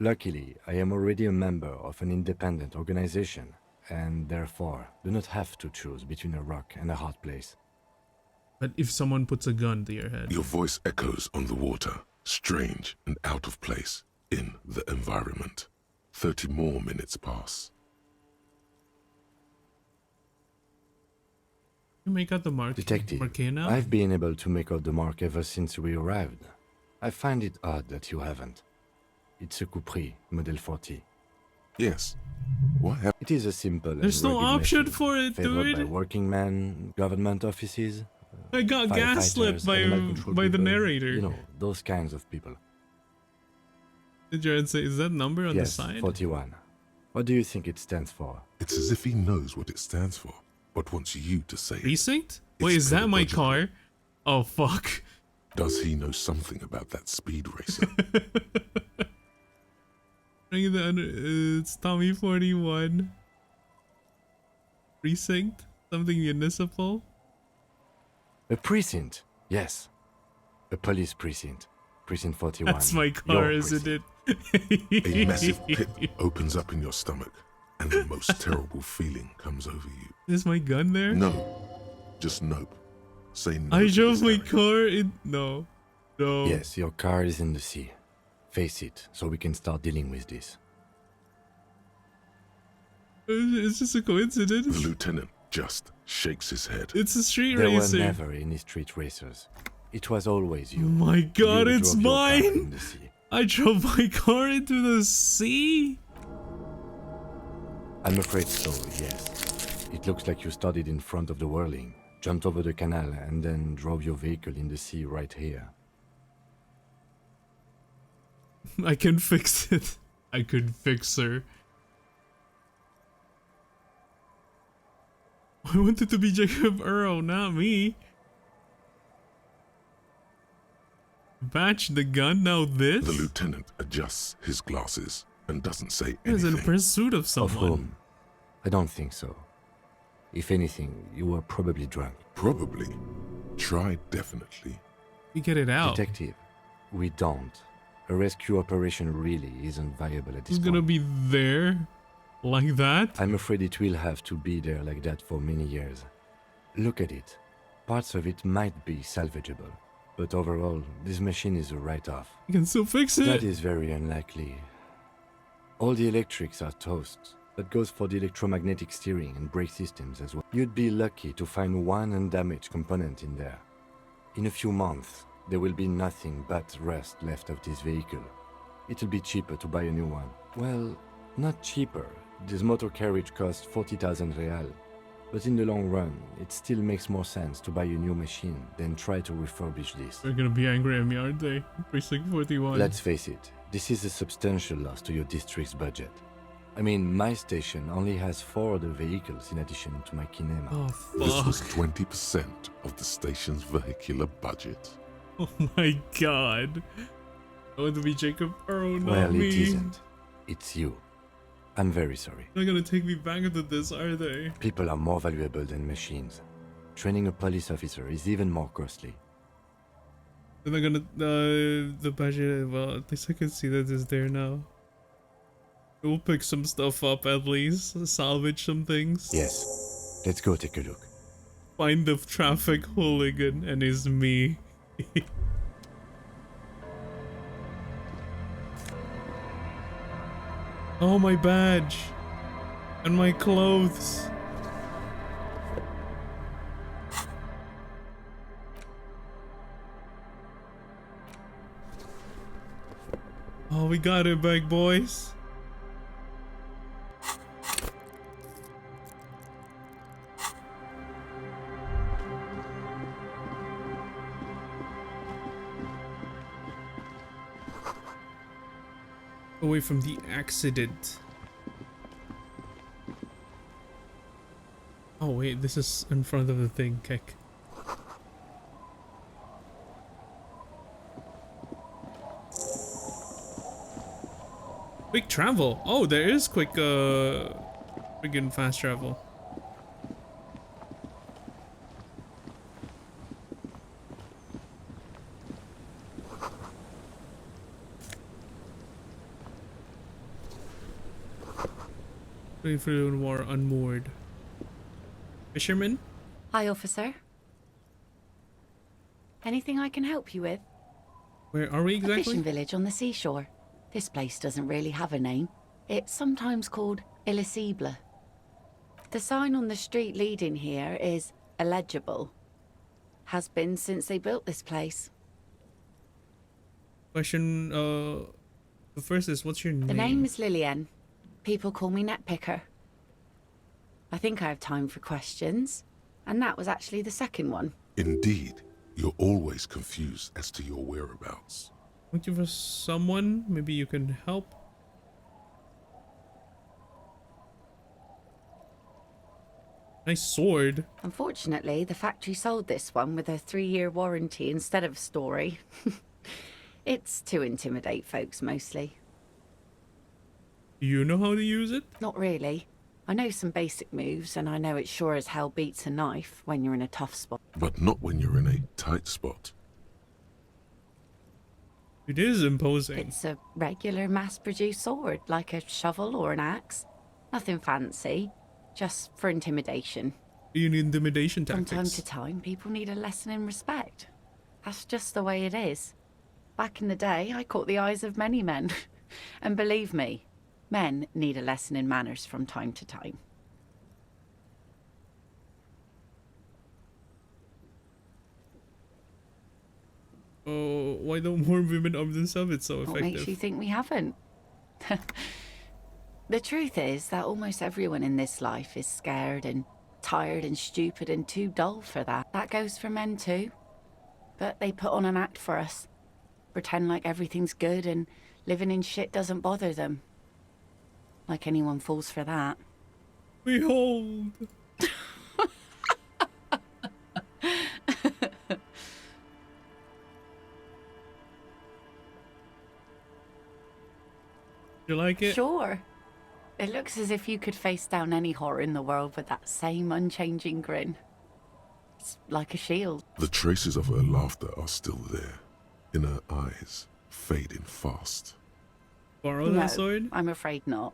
Luckily, I am already a member of an independent organization, and therefore do not have to choose between a rock and a hard place. But if someone puts a gun to your head. Your voice echoes on the water, strange and out of place in the environment. 30 more minutes pass. You make out the mark. Detective, now? I've been able to make out the mark ever since we arrived. I find it odd that you haven't. It's a Coupri, Model 40. Yes. What happened? It is a simple There's and no rugged option machine, for it, favored dude. by working men, government offices. I got gaslit by the narrator. You know, those kinds of people. Did you say, is that number on Yes, the side? 41. What do you think it stands for? It's as if he knows what it stands for, but wants you to say it. Precinct? Wait, is that my car? Oh, fuck. Does he know something about that speed racer? It's Tommy 41. Precinct? Something municipal? A precinct, yes. A police precinct. Precinct 41. That's my car, isn't it? A massive pit opens up in your stomach, and the most terrible feeling comes over you. Is my gun there? No. Just nope. Say no. I drove my car in... No. No. Yes, your car is in the sea. Face it, so we can start dealing with this. It's just a coincidence. The lieutenant just shakes his head. It's a street There racer. were never any street racers. It was always you. My god, You it's drove your car in mine! the sea. I drove my car into the sea? I'm afraid so, yes. It looks like you started in front of the whirling, jumped over the canal, and then drove your vehicle in the sea right here. I can fix it. I could fix her. I wanted to be Jacob Earl, not me. Batch the gun, now this? The lieutenant adjusts his glasses and doesn't say He's anything. in pursuit of someone. Of whom? I don't think so. If anything, you were probably drunk. Probably. Try definitely. You get it out. Detective, we don't. A rescue operation really isn't viable at this Who's point. gonna be there? Like that? I'm afraid it will have to be there like that for many years. Look at it. Parts of it might be salvageable, but overall, this machine is a write-off. You can still fix it. That is very unlikely. All the electrics are toast. That goes for the electromagnetic steering and brake systems as well. You'd be lucky to find one undamaged component in there. In a few months, there will be nothing but rust left of this vehicle. It'll be cheaper to buy a new one. Well, not cheaper. This motor carriage costs 40,000 real. But in the long run, it still makes more sense to buy a new machine than try to refurbish this. They're gonna be angry at me, aren't they? Precinct 41. Let's face it, this is a substantial loss to your district's budget. I mean, my station only has 4 other vehicles in addition to my kinema. Oh, fuck. This was 20% of the station's vehicular budget. Oh my god. I want to be Jacob Earl, not Well, me. it isn't. It's you. I'm very sorry. They're not gonna take me back into this, are they? People are more valuable than machines. Training a police officer is even more costly. They're not gonna, the budget, well, at least I can see that it's there now. We'll pick some stuff up at least, salvage some things. Yes. Let's go take a look. Find the traffic hooligan, and it's me. Oh, my badge. And my clothes. Oh, we got it back, boys. Away from the accident. Oh wait, this is in front of the thing, Kek. Quick travel. Oh, there is quick friggin' fast travel. Waiting for the war unmoored. Fisherman? Hi, officer. Anything I can help you with? Where are we A exactly? fishing village on the seashore. This place doesn't really have a name. It's sometimes called Elysium. The sign on the street leading here is illegible. Has been since they built this place. Question, the first is, what's your name? The name is Lillian. People call me Netpicker. I think I have time for questions. And that was actually the second one. Indeed, you're always confused as to your whereabouts. Looking for someone? Maybe you can help? Nice sword. Unfortunately, the factory sold this one with a 3-year warranty instead of story. It's to intimidate folks mostly. Do you know how to use it? Not really. I know some basic moves, and I know it sure as hell beats a knife when you're in a tough spot. But not when you're in a tight spot. It is imposing. It's a regular mass-produced sword, like a shovel or an axe. Nothing fancy, just for intimidation. You need intimidation From tactics. time to time, people need a lesson in respect. That's just the way it is. Back in the day, I caught the eyes of many men. And believe me, men need a lesson in manners from time to time. Oh, why don't more women arm themselves? It's so What effective. makes you think we haven't? The truth is that almost everyone in this life is scared and tired and stupid and too dull for that. That goes for men too. But they put on an act for us. Pretend like everything's good and living in shit doesn't bother them. Like anyone falls for that. Behold! You like it? Sure. It looks as if you could face down any horror in the world with that same unchanging grin. It's like a shield. The traces of her laughter are still there, in her eyes, fading fast. Borrow No, that sword? I'm afraid not.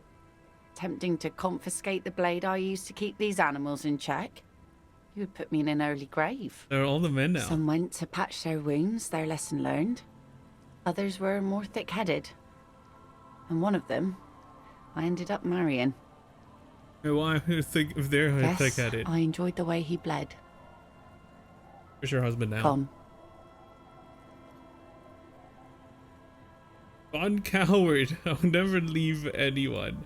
Tempting to confiscate the blade I used to keep these animals in check. You would put me in an early grave. They're all the men now. Some went to patch their wounds, their lesson learned. Others were more thick-headed. And one of them, I ended up marrying. Why think if they're Yes, thick-headed? I enjoyed the way he bled. Where's your husband now? Gone. Gone coward. I'll never leave anyone.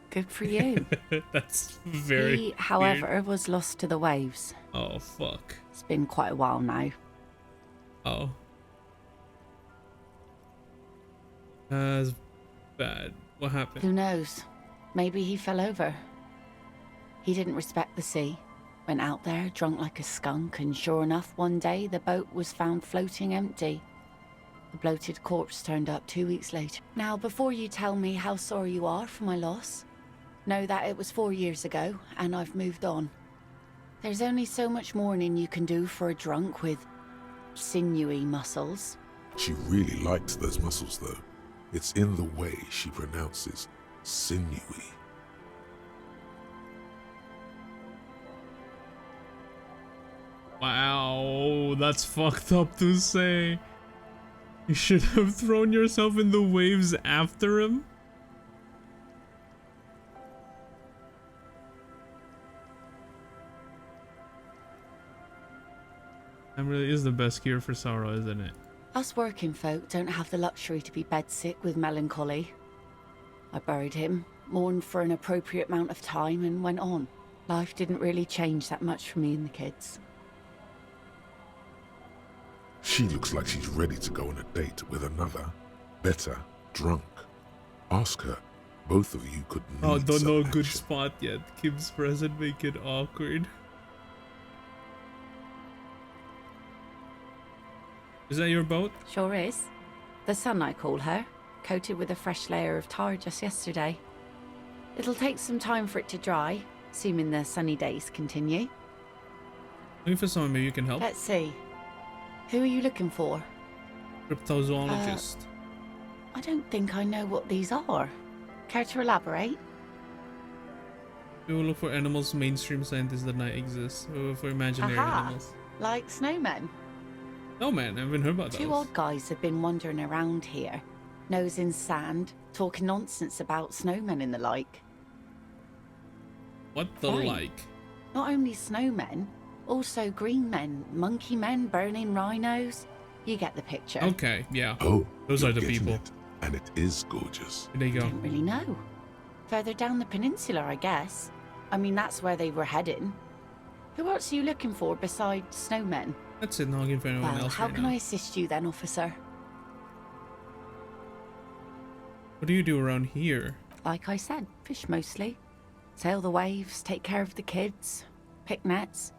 Good for you. That's very He, however, was lost to the waves. Oh, fuck. It's been quite a while now. Oh. That's bad. What happened? Who knows? Maybe he fell over. He didn't respect the sea. Went out there, drunk like a skunk, and sure enough, one day the boat was found floating empty. The bloated corpse turned up 2 weeks later. Now, before you tell me how sorry you are for my loss, know that it was 4 years ago, and I've moved on. There's only so much mourning you can do for a drunk with sinewy muscles. She really liked those muscles, though. It's in the way she pronounces sinewy. Wow, that's fucked up to say. You should have thrown yourself in the waves after him. Really is the best cure for sorrow, isn't it? Us working folk don't have the luxury to be bedsick with melancholy. I buried him, mourned for an appropriate amount of time, and went on. Life didn't really change that much for me and the kids. She looks like she's ready to go on a date with another, better, drunk. Ask her. Both of you could need Oh, don't some know a action. good spot yet. Kim's present make it awkward. Is that your boat? Sure is. The sun, I call her, coated with a fresh layer of tar just yesterday. It'll take some time for it to dry, assuming the sunny days continue. Looking for someone maybe you can help. Let's see. Who are you looking for? Cryptozoologist. I don't think I know what these are. Care to elaborate? We will look for animals mainstream scientists that not exist. We will look for imaginary Aha! animals. Like snowmen. No man, I haven't heard about Two those. odd guys have been wandering around here, nose in sand, talking nonsense about snowmen and the like. What the Right. like? Not only snowmen, also green men, monkey men burning rhinos. You get the picture. Okay, yeah. Oh, those are the getting people. it, and it is gorgeous. There you go. Don't really know. Further down the peninsula, I guess. I mean, that's where they were heading. Who else are you looking for besides snowmen? That's it, not looking for anyone Well, else how right can now. I assist you then, officer? What do you do around here? Like I said, fish mostly. Sail the waves, take care of the kids, pick nets.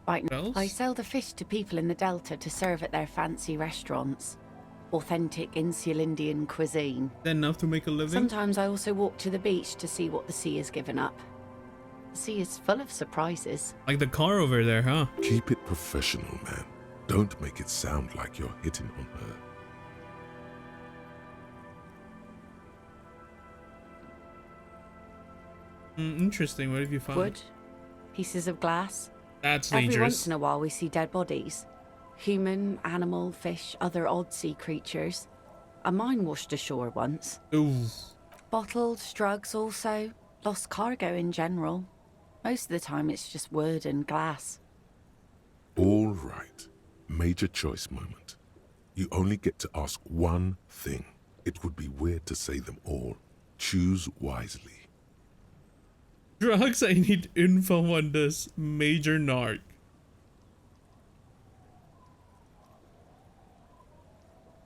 Right, What else? I sell the fish to people in the Delta to serve at their fancy restaurants. Authentic insular Indian cuisine. Is that enough to make a living? Sometimes I also walk to the beach to see what the sea has given up. The sea is full of surprises. Like the car over there, huh? Keep it professional, man. Don't make it sound like you're hitting on her. Interesting. What have you found? Wood, pieces of glass. That's Every dangerous. once in a while we see dead bodies. Human, animal, fish, other odd sea creatures. A mine washed ashore once. Ooh. Bottles, drugs also. Lost cargo in general. Most of the time it's just wood and glass. All right. Major choice moment. You only get to ask one thing. It would be weird to say them all. Choose wisely. Drugs, I need info on this major narc.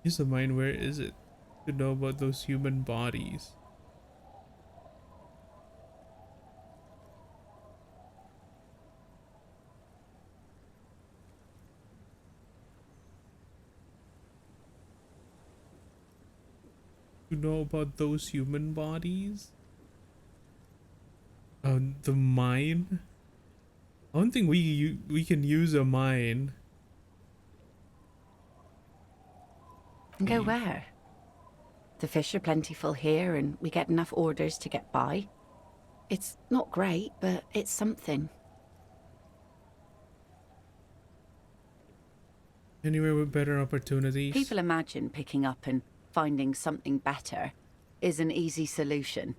Use the mind, where is it? To know about those human bodies. To know about those human bodies? The mine? I don't think we can use a mine. And go where? The fish are plentiful here and we get enough orders to get by. It's not great, but it's something. Anywhere with better opportunities. People imagine picking up and finding something better is an easy solution.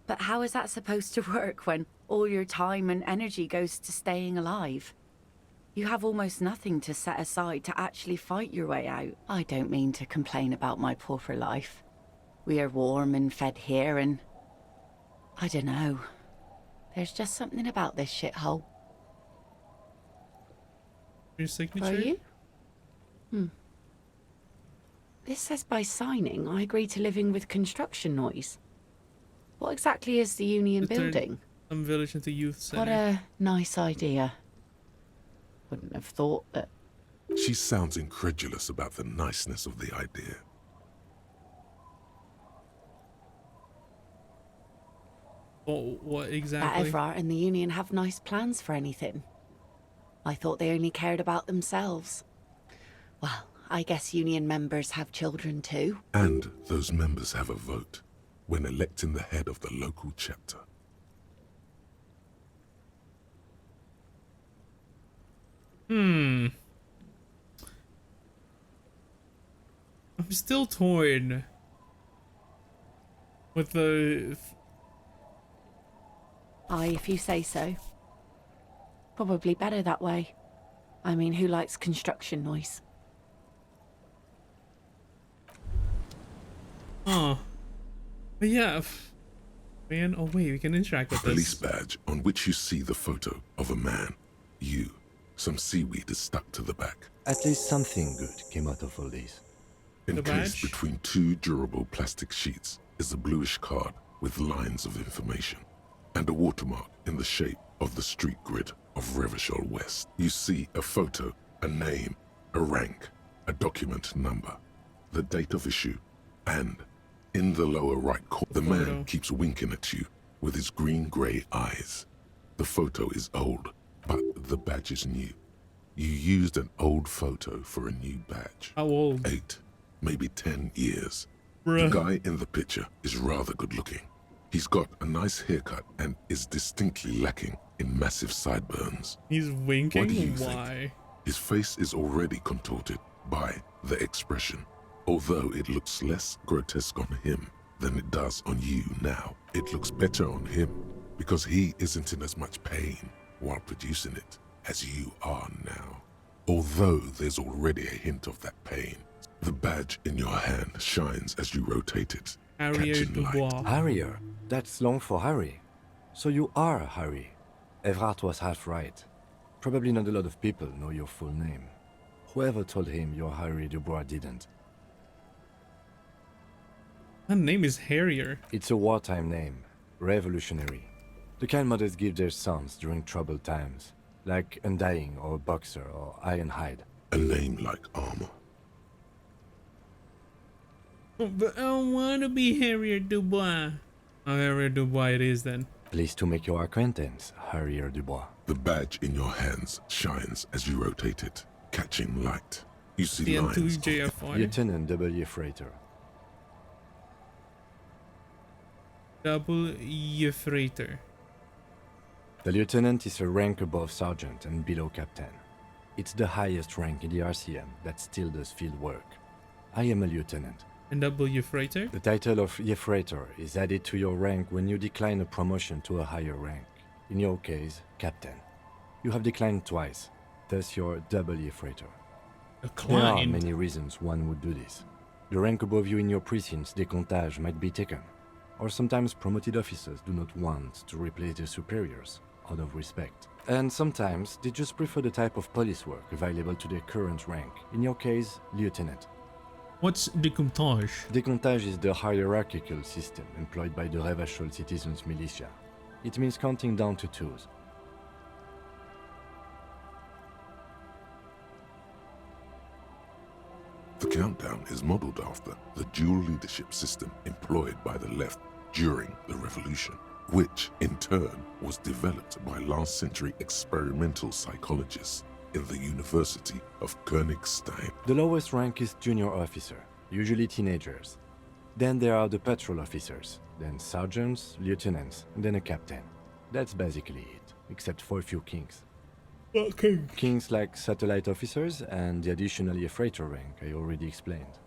But how is that supposed to work when all your time and energy goes to staying alive? You have almost nothing to set aside to actually fight your way out. I don't mean to complain about my pauper life. We are warm and fed here and... I don't know. There's just something about this shithole. Your signature? Are you? This says by signing, I agree to living with construction noise. What exactly is the Union To turn building? Some village into youth center. What a nice idea. Wouldn't have thought that. She sounds incredulous about the niceness of the idea. What That exactly? Evrart and the Union have nice plans for anything. I thought they only cared about themselves. Well, I guess Union members have children too. And those members have a vote when electing the head of the local chapter. I'm still torn with the... Aye, if you say so. Probably better that way. I mean, who likes construction noise? Oh. But yeah. Man, oh wait, we can interact with Police this. badge on which you see the photo of a man. You. Some seaweed is stuck to the back. At least something good came out of all this. Encased between two durable plastic sheets is a bluish card with lines of information and a watermark in the shape of the street grid of Revachol West. You see a photo, a name, a rank, a document number, the date of issue, and in the lower right corner, the man keeps winking at you with his green-gray eyes. The photo is old, but the badge is new. You used an old photo for a new badge. How old? 8, maybe 10 years. Bruh. The guy in the picture is rather good looking. He's got a nice haircut and is distinctly lacking in massive sideburns. He's winking? What do you Why? think? His face is already contorted by the expression. Although it looks less grotesque on him than it does on you now, it looks better on him because he isn't in as much pain while producing it as you are now. Although there's already a hint of that pain, the badge in your hand shines as you rotate it, Harrier catching light. Dubois. Harrier? That's long for Harry. So you are Harry. Everard was half right. Probably not a lot of people know your full name. Whoever told him you're Harry Dubois didn't. My name is Harrier. It's a wartime name. Revolutionary. The kind mothers give their sons during troubled times. Like Undying or Boxer or Ironhide. A name like armor. Oh, but I don't want to be Harrier Dubois. Oh, Harrier Dubois it is then. Pleased to make your acquaintance, Harrier Dubois. The badge in your hands shines as you rotate it, catching light. You see lines. CN2JF1. Lieutenant W. Freighter. W. Freighter. The lieutenant is a rank above sergeant and below captain. It's the highest rank in the RCM that still does field work. I am a lieutenant. And W. Freighter? The title of Freighter is added to your rank when you decline a promotion to a higher rank. In your case, captain. You have declined twice, thus you're W. Freighter. There are many reasons one would do this. The rank above you in your precinct's décomptage might be taken, or sometimes promoted officers do not want to replace their superiors, out of respect. And sometimes they just prefer the type of police work available to their current rank, in your case, lieutenant. What's décomptage? Décomptage is the hierarchical system employed by the Revachol Citizens Militia. It means counting down to twos. The countdown is modeled after the dual leadership system employed by the left during the revolution, which in turn was developed by last century experimental psychologists in the University of Königstein. The lowest rank is junior officer, usually teenagers. Then there are the patrol officers, then sergeants, lieutenants, and then a captain. That's basically it, except for a few kings. Okay. Kings like satellite officers and the additionally a freighter rank I already explained.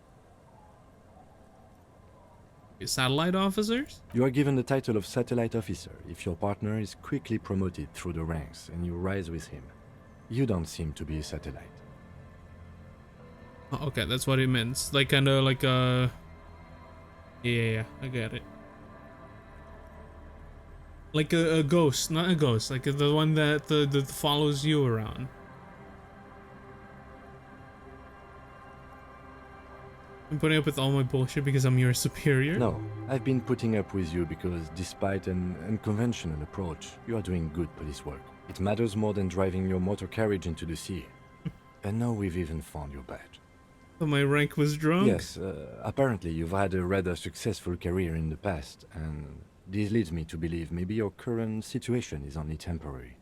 Satellite officers? You are given the title of satellite officer if your partner is quickly promoted through the ranks and you rise with him. You don't seem to be a satellite. Oh, okay, that's what it means. Like kinda like a... Yeah, I get it. Like a ghost, not a ghost, like the one that that follows you around. I'm putting up with all my bullshit because I'm your superior? No, I've been putting up with you because despite an unconventional approach, you are doing good police work. It matters more than driving your motor carriage into the sea. And now we've even found your badge. So my rank was drunk? Yes, apparently you've had a rather successful career in the past, and this leads me to believe maybe your current situation is only temporary.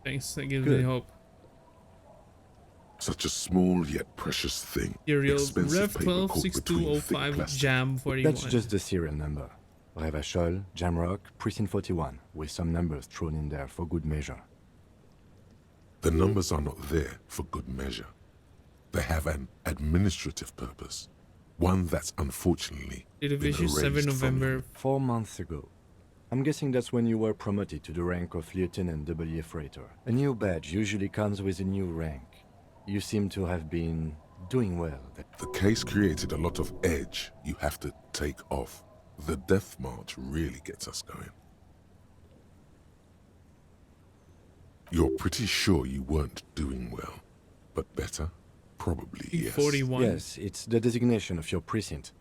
Thanks, that gives me hope. Such a small yet precious thing. Serial Expensive Rev paper caught between thick 126205 plastic. Jam 41. That's just the serial number. Revachol, Jamrock, Precinct 41, with some numbers thrown in there for good measure. The numbers are not there for good measure. They have an administrative purpose, one that's unfortunately Date of been issue 7 erased from November. 4 months ago. I'm guessing that's when you were promoted to the rank of Lieutenant W. Freighter. A new badge usually comes with a new rank. You seem to have been doing well. The case created a lot of edge you have to take off. The death march really gets us going. You're pretty sure you weren't doing well, but better? Probably, yes. 41. Yes, it's the designation of your precinct.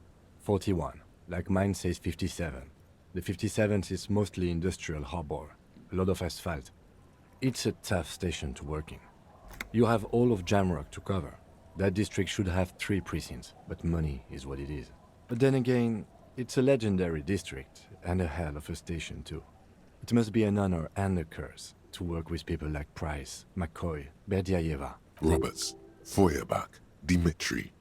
41. Like mine says 57. The 57th is mostly industrial harbor. A lot of asphalt. It's a tough station to work in. You have all of Jamrock to cover. That district should have 3 precincts, but money is what it is. But then again, it's a legendary district, and a hell of a station too. It must be an honor and a curse to work with people like Price, McCoy, Berdiaeva. Roberts, Feuerbach, Dimitri.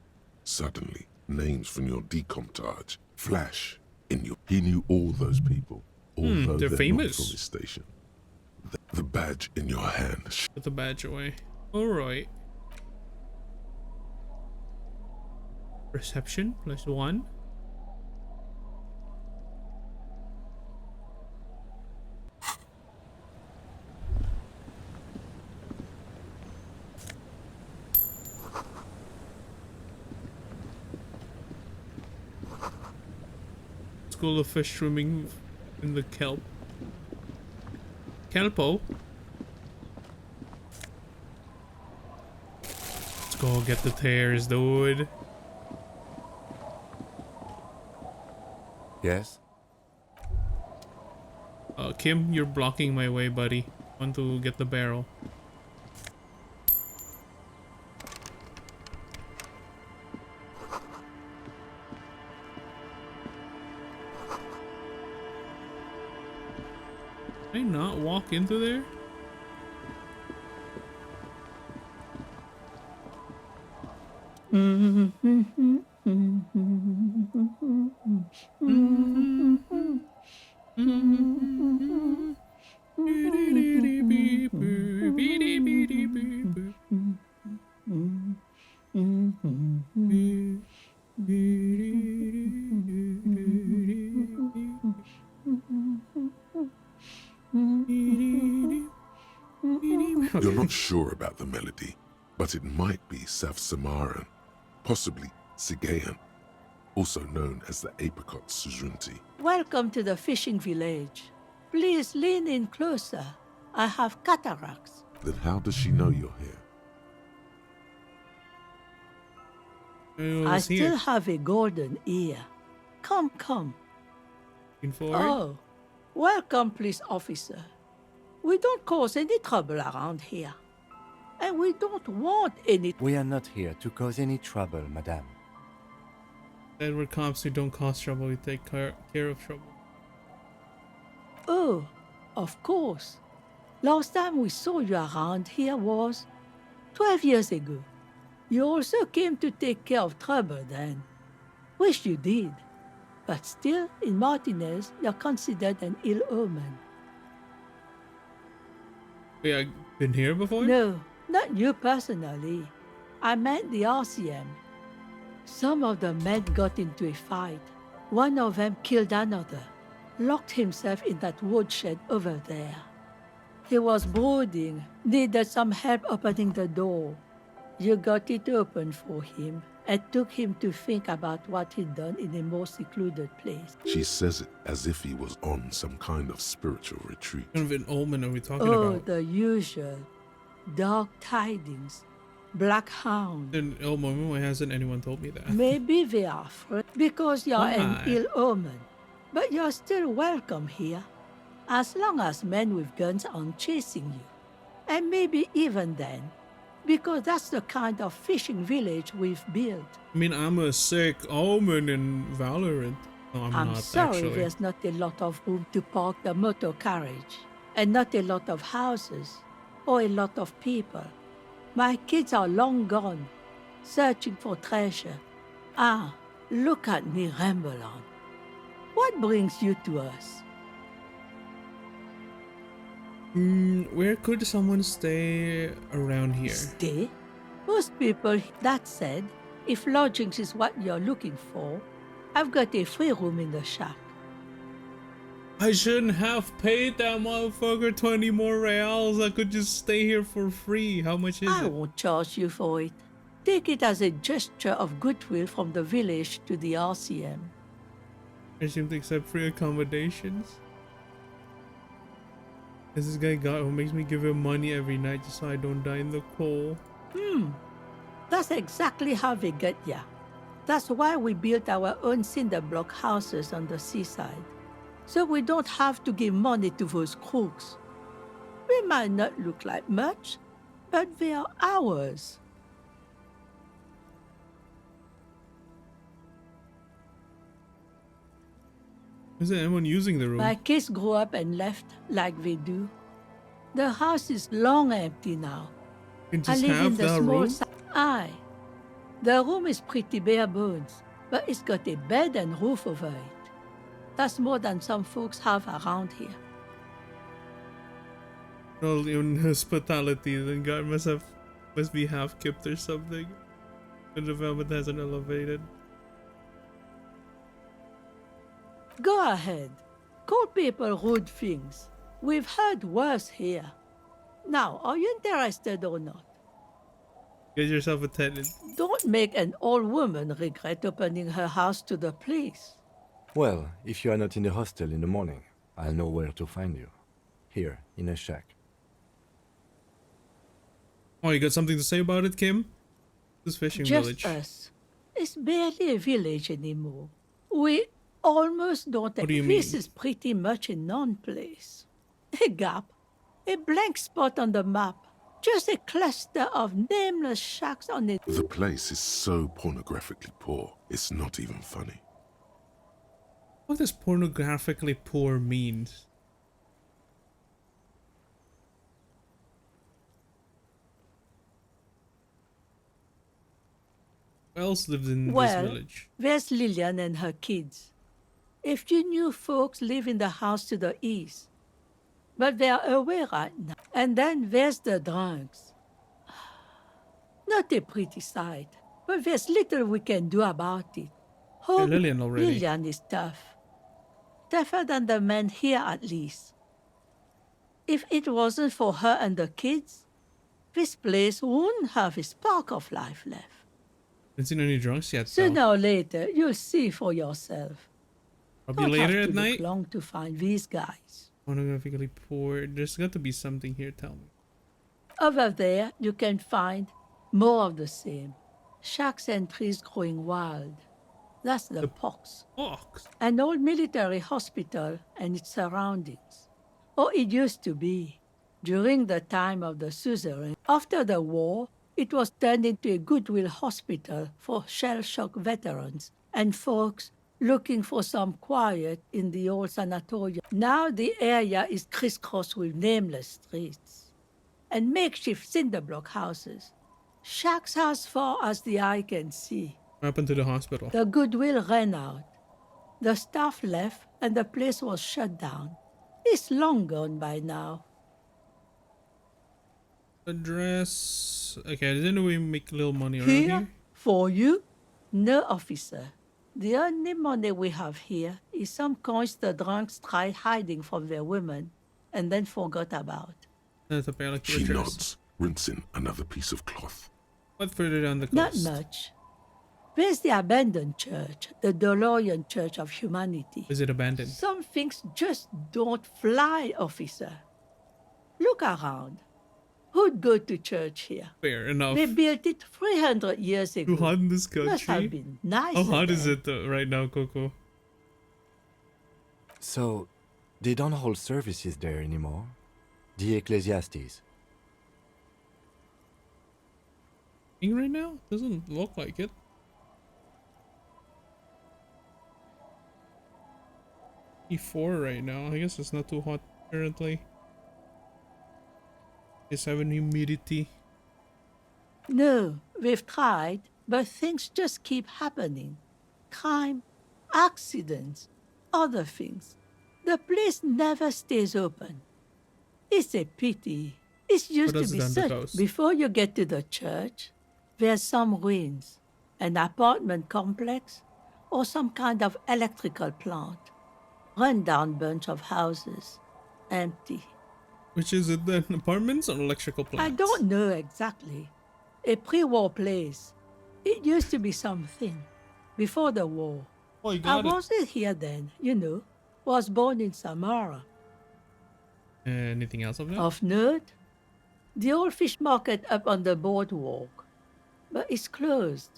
Suddenly, names from your decomptage flash in your... He knew all those people, although they're not famous. from his station. The badge in your hand. Put the badge away. Alright. Perception +1. School of fish swimming in the kelp. Kelpo. Let's go get the tears, dude. Yes? Kim, you're blocking my way, buddy. Want to get the barrel. Can I not walk into there? You're not sure about the melody, but it might be South Samaran, possibly Sigayan, also known as the Apricot Suzunti. Welcome to the fishing village. Please lean in closer. I have cataracts. Then how does she know you're here? I still have a golden ear. Come, come. Oh, welcome, police officer. We don't cause any trouble around here. And we don't want any... We are not here to cause any trouble, madame. And we're cops who don't cause trouble, we take care of trouble. Oh, of course. Last time we saw you around here was 12 years ago. You also came to take care of trouble then. Wish you did. But still, in Martinez, you're considered an ill omen. Wait, I've been here before? No, not you personally. I meant the RCM. Some of the men got into a fight. One of them killed another, locked himself in that woodshed over there. He was brooding, needed some help opening the door. You got it open for him and took him to think about what he'd done in a more secluded place. She says it as if he was on some kind of spiritual retreat. What kind of an omen are we talking Oh, about? the usual. Dark tidings. Black hound. An omen? Why hasn't anyone told me that? Maybe they are afraid because you're an Why? ill omen. But you're still welcome here. As long as men with guns aren't chasing you. And maybe even then. Because that's the kind of fishing village we've built. I mean, I'm a sick omen in Valorant. No, I'm not, sorry actually. there's not a lot of room to park the motor carriage. And not a lot of houses. Or a lot of people. My kids are long gone, searching for treasure. Ah, look at me ramble on. What brings you to us? Where could someone stay around here? Stay? Most people, that said, if lodgings is what you're looking for, I've got a free room in the shack. I shouldn't have paid that motherfucker 20 more reals. I could just stay here for free. How much is I it? won't charge you for it. Take it as a gesture of goodwill from the village to the RCM. I seem to accept free accommodations. Is this guy God who makes me give him money every night just so I don't die in the cold? That's exactly how we get ya. That's why we built our own cinder block houses on the seaside. So we don't have to give money to those crooks. We might not look like much, but they are ours. Isn't anyone using the room? My kids grew up and left like they do. The house is long empty now. You can I just live in have the that small room? Aye. The room is pretty bare bones, but it's got a bed and roof over it. That's more than some folks have around here. Well, in hospitality, then God must be half kipped or something. The development hasn't elevated. Go ahead. Call people rude things. We've heard worse here. Now, are you interested or not? Get yourself a tenant. Don't make an old woman regret opening her house to the police. Well, if you are not in the hostel in the morning, I'll know where to find you. Here, in a shack. Oh, you got something to say about it, Kim? This fishing Just village. us. It's barely a village anymore. We almost don't. What do you This mean? is pretty much a non-place. A gap. A blank spot on the map. Just a cluster of nameless shacks on it. The place is so pornographically poor, it's not even funny. What does pornographically poor means? Who else lives in this village? There's Lillian and her kids. A few new folks live in the house to the east. But they're away right now. And then there's the drunks. Not a pretty sight, but there's little we can do about it. Hey, Lillian already. Lillian is tough. Tougher than the men here, at least. If it wasn't for her and the kids, this place wouldn't have a spark of life left. Haven't seen any drunks yet, though. Sooner or later, you'll see for yourself. Probably Don't later have at to night? look long to find these guys. Pornographically poor. There's got to be something here, tell me. Over there, you can find more of the same. Shacks and trees growing wild. That's the Pox. Pox? An old military hospital and its surroundings. Or it used to be. During the time of the suzerain. After the war, it was turned into a goodwill hospital for shell-shock veterans and folks looking for some quiet in the old sanatorium. Now the area is crisscrossed with nameless streets and makeshift cinder block houses. Shacks as far as the eye can see. What happened to the hospital? The goodwill ran out. The staff left and the place was shut down. It's long gone by now. Address. Okay, didn't we make a little money around Here? here? For you? No, officer. The only money we have here is some coins the drunks tried hiding from their women and then forgot about. That's a pay She nods, rinsing another piece of cloth. What further down the Not coast? much. There's the abandoned church, the DeLorean Church of Humanity. Is it abandoned? Some things just don't fly, officer. Look around. Who'd go to church here? Fair enough. They built it 300 years ago. Too hot in this country? Must have been nice. How hot is it right now, Coco? So, they don't hold services there anymore? The Ecclesiastes. Right now? Doesn't look like it. E4 right now. I guess it's not too hot currently. It's having humidity. No, we've tried, but things just keep happening. Crime, accidents, other things. The place never stays open. It's a pity. It used to be such. Before you get to the church, there's some ruins, an apartment complex, or some kind of electrical plant. Run-down bunch of houses. Empty. Which is it then? Apartments or electrical plants? I don't know exactly. A pre-war place. It used to be something. Before the war. Oh, you I got it. wasn't here then, you know. Was born in Samara. Anything else of note? Of note? The old fish market up on the boardwalk. But it's closed.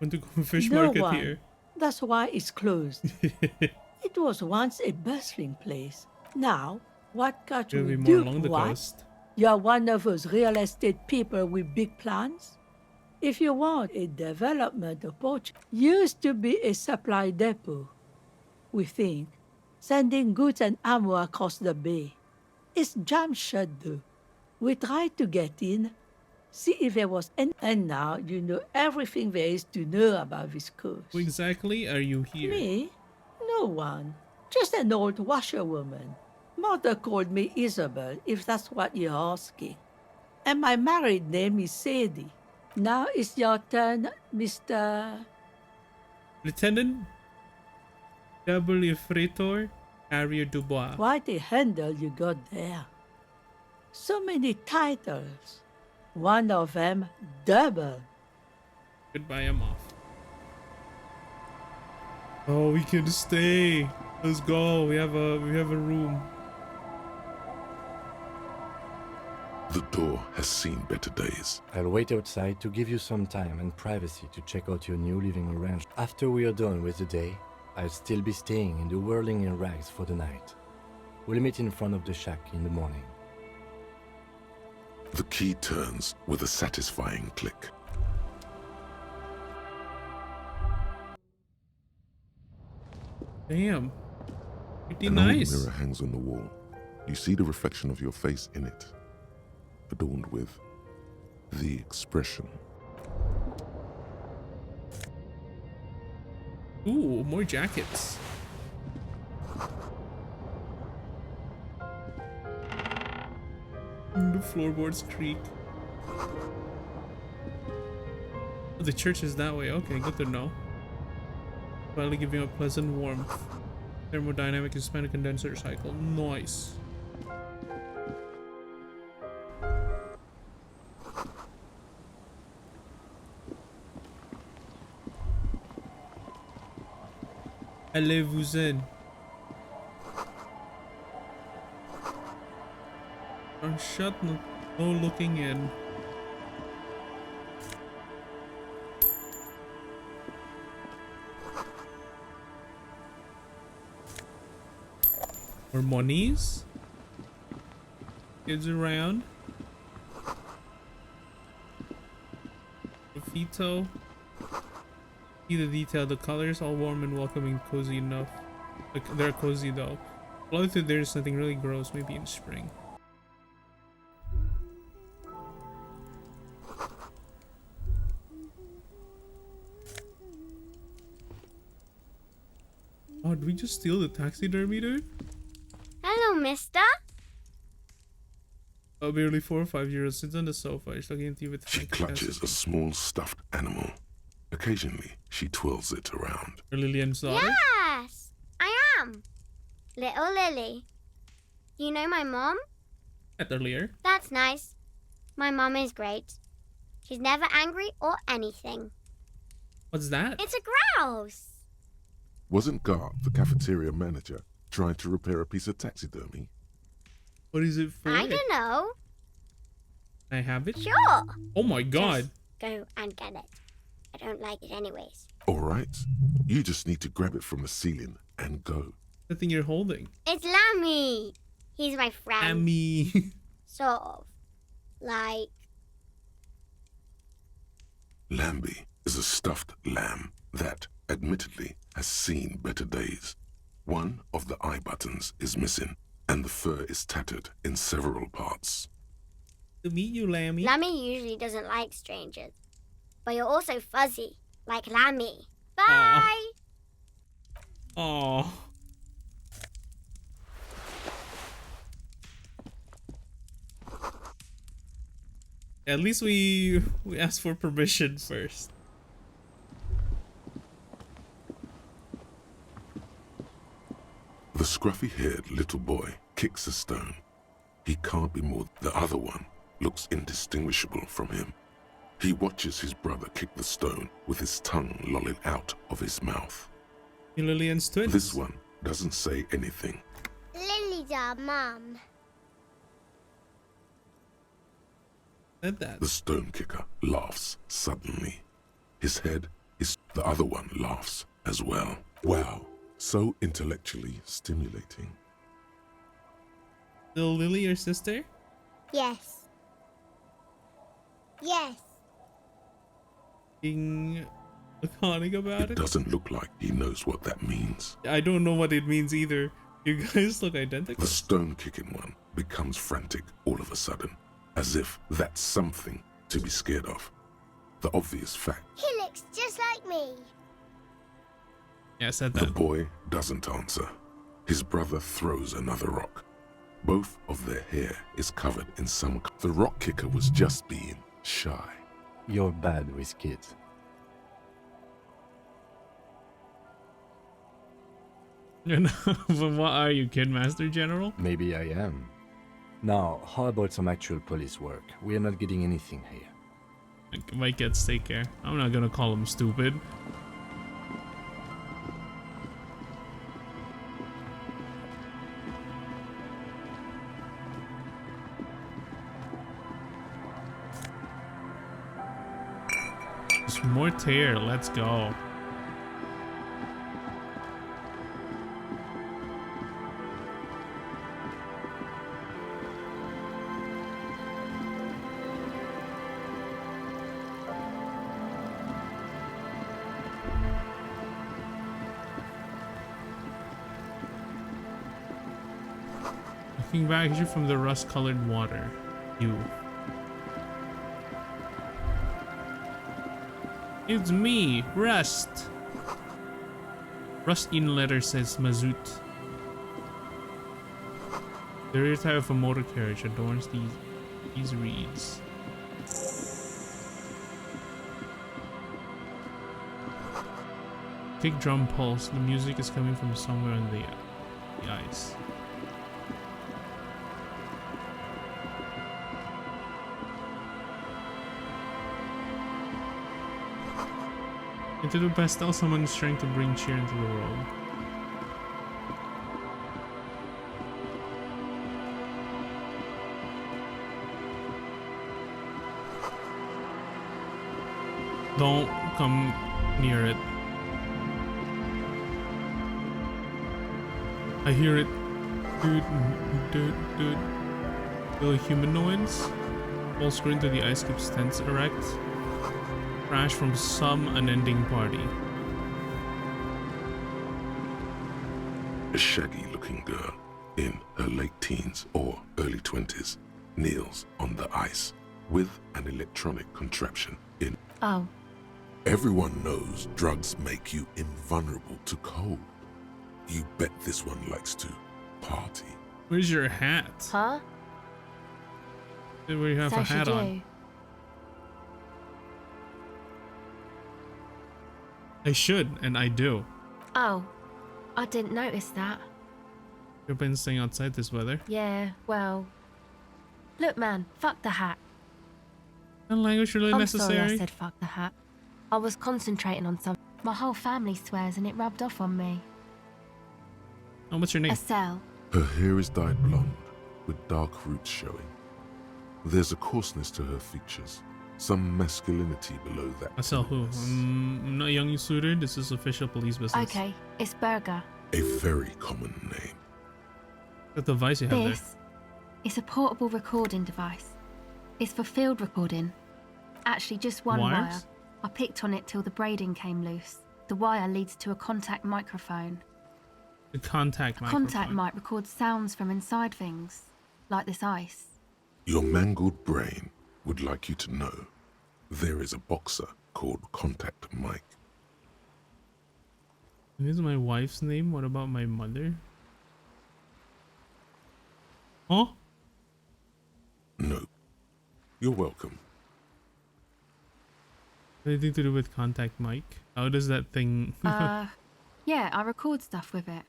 Went to go to fish No market one. here. That's why it's closed. It was once a bustling place. Now, what got It'll we be more do? along the What? coast. You're one of those real estate people with big plans? If you want a development approach, used to be a supply depot. We think, sending goods and ammo across the bay. It's jam shut though. We tried to get in, see if there was any, and now you know everything there is to know about this coast. Who exactly are you here? Me? No one. Just an old washerwoman. Mother called me Isabel, if that's what you're asking. And my married name is Sadie. Now it's your turn, Mr. Lieutenant W. Fritor Harrier Dubois. Quite a handle you got there. So many titles. One of them double. Goodbye, I'm off. Oh, we can stay. Let's go. We have a room. The door has seen better days. I'll wait outside to give you some time and privacy to check out your new living arrangement. After we are done with the day, I'll still be staying in the whirling in rags for the night. We'll meet in front of the shack in the morning. The key turns with a satisfying click. Damn. Pretty An nice. old mirror hangs on the wall. You see the reflection of your face in it, adorned with the expression. Ooh, more jackets. The floorboards creak. Oh, the church is that way. Okay, good to know. Finally giving a pleasant warmth. Thermodynamic expanded condenser cycle. Nice. Allez-vous-en. Don't shut, no looking in. More monies. Kids around. Graffito. See the detail, the colors all warm and welcoming, cozy enough. Like they're cozy though. Well, if there's nothing really gross, maybe in spring. Oh, did we just steal the taxidermy, dude? Hello, mister. Oh, barely 4 or 5 years sits on the sofa. She's looking at you with She clutches a small stuffed animal. Occasionally, she twirls it around. Lillian's daughter? Yes, I am. Little Lily. You know my mom? Met earlier. That's nice. My mom is great. She's never angry or anything. What's that? It's a grouse. Wasn't Gar, the cafeteria manager, trying to repair a piece of taxidermy? What is it for? I don't know. Can I have it? Sure. Oh my god. Just go and get it. I don't like it anyways. All right. You just need to grab it from the ceiling and go. The thing you're holding. It's Lammy. He's my friend. Lammy. Sort of. Like... Lambie is a stuffed lamb that, admittedly, has seen better days. One of the eye buttons is missing, and the fur is tattered in several parts. To meet you, Lammy. Lammy usually doesn't like strangers. But you're also fuzzy, like Lammy. Bye! Aww. At least we asked for permission first. scruffy-haired little boy kicks a stone. He can't be more. The other one looks indistinguishable from him. He watches his brother kick the stone with his tongue lolling out of his mouth. Lillian's twins. This one doesn't say anything. Lily's our mum. Said that. The stone kicker laughs suddenly. His head is... The other one laughs as well. Wow, so intellectually stimulating. Still Lily your sister? Yes. Yes. Being laconic about It doesn't look like he knows what that means. I don't know what it means either. You guys look identical. The stone-kicking one becomes frantic all of a sudden, as if that's something to be scared of. The obvious fact. He looks just like me. Yeah, I said that. The boy doesn't answer. His brother throws another rock. Both of their hair is covered in some... The rock kicker was just being shy. You're bad with kids. But what are you, Kidmaster General? Maybe I am. Now, how about some actual police work? We are not getting anything here. My kids take care. I'm not gonna call them stupid. Just more tear, let's go. Looking back at you from the rust-colored water. You. It's me, Rust. Rust in letter says Mazout. The rear tire of a motor carriage adorns these reeds. Kick drum pulse. The music is coming from somewhere on the ice. Into the pastel, someone is trying to bring cheer into the world. Don't come near it. I hear it. Dude. The humanoids. Full screen to the ice cube stands erect. Crash from some unending party. A shaggy-looking girl in her late teens or early 20s kneels on the ice with an electronic contraption in. Oh. Everyone knows drugs make you invulnerable to cold. You bet this one likes to party. Where's your hat? Huh? Where you have a hat on? I should, and I do. Oh, I didn't notice that. You've been staying outside this weather. Yeah, well... Look, man, fuck the hat. That language really necessary? I'm sorry I said fuck the hat. I was concentrating on something. My whole family swears and it rubbed off on me. Oh, what's your name? Estelle. Her hair is dyed blonde, with dark roots showing. There's a coarseness to her features. Some masculinity below that. Estelle who? I'm not young suitor. This is official police business. Okay, it's Berger. A very common name. What device you have This is a portable recording device. It's for field recording. Actually, just one Wires? wire. I picked on it till the braiding came loose. The wire leads to a contact microphone. The contact microphone. Contact mic records sounds from inside things, like this ice. Your mangled brain would like you to know there is a boxer called Contact Mike. This is my wife's name. What about my mother? Huh? No. You're welcome. Anything to do with Contact Mike? How does that thing... Yeah, I record stuff with it.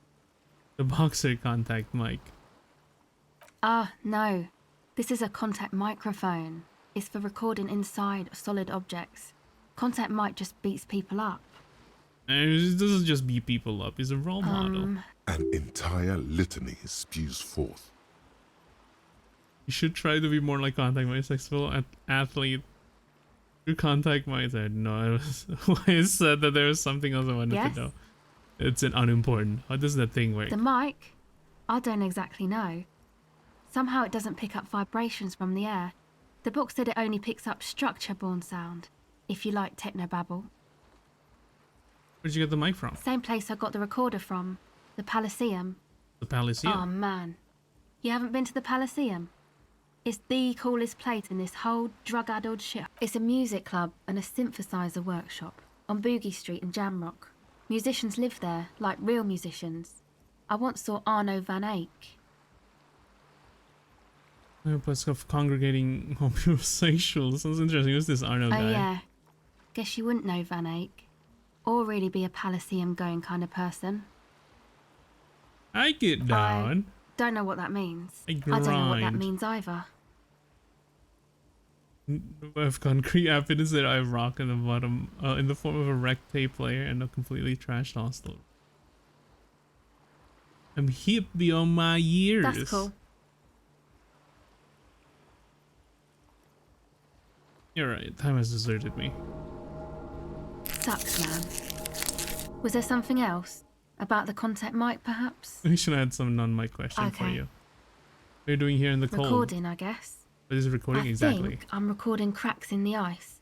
The boxer contact mic. Ah, no. This is a contact microphone. It's for recording inside solid objects. Contact mic just beats people up. It doesn't just beat people up. He's a role model. An entire litany spews forth. You should try to be more like contact mic, successful athlete. Your contact mic. I know. I said that there was something else I wanted Yes? to know. It's an unimportant. How does that thing work? The mic? I don't exactly know. Somehow it doesn't pick up vibrations from the air. The book said it only picks up structure-borne sound, if you like technobabble. Where'd you get the mic from? Same place I got the recorder from, the Palaceum. The Palaceum? Oh man. You haven't been to the Palaceum? It's the coolest place in this whole drug-addled shit. It's a music club and a synthesizer workshop on Boogie Street in Jamrock. Musicians live there, like real musicians. I once saw Arno van Eyck. A place of congregating homosexuals. Sounds interesting. Who's this Arno guy? Oh yeah. Guess you wouldn't know Van Eyck. Or really be a Palaceum going kind of person. I get down. Don't know what that means. I don't know what that grind. means either. I have concrete evidence that I have rock in the bottom, in the form of a wrecked tape player and a completely trashed hostel. I'm hip beyond my years. That's cool. You're right. Time has deserted me. Sucks, man. Was there something else? About the contact mic, perhaps? We should add some non-mic question for Okay. you. What are you doing here in the cold? Recording, I guess. What is recording I exactly? think I'm recording cracks in the ice.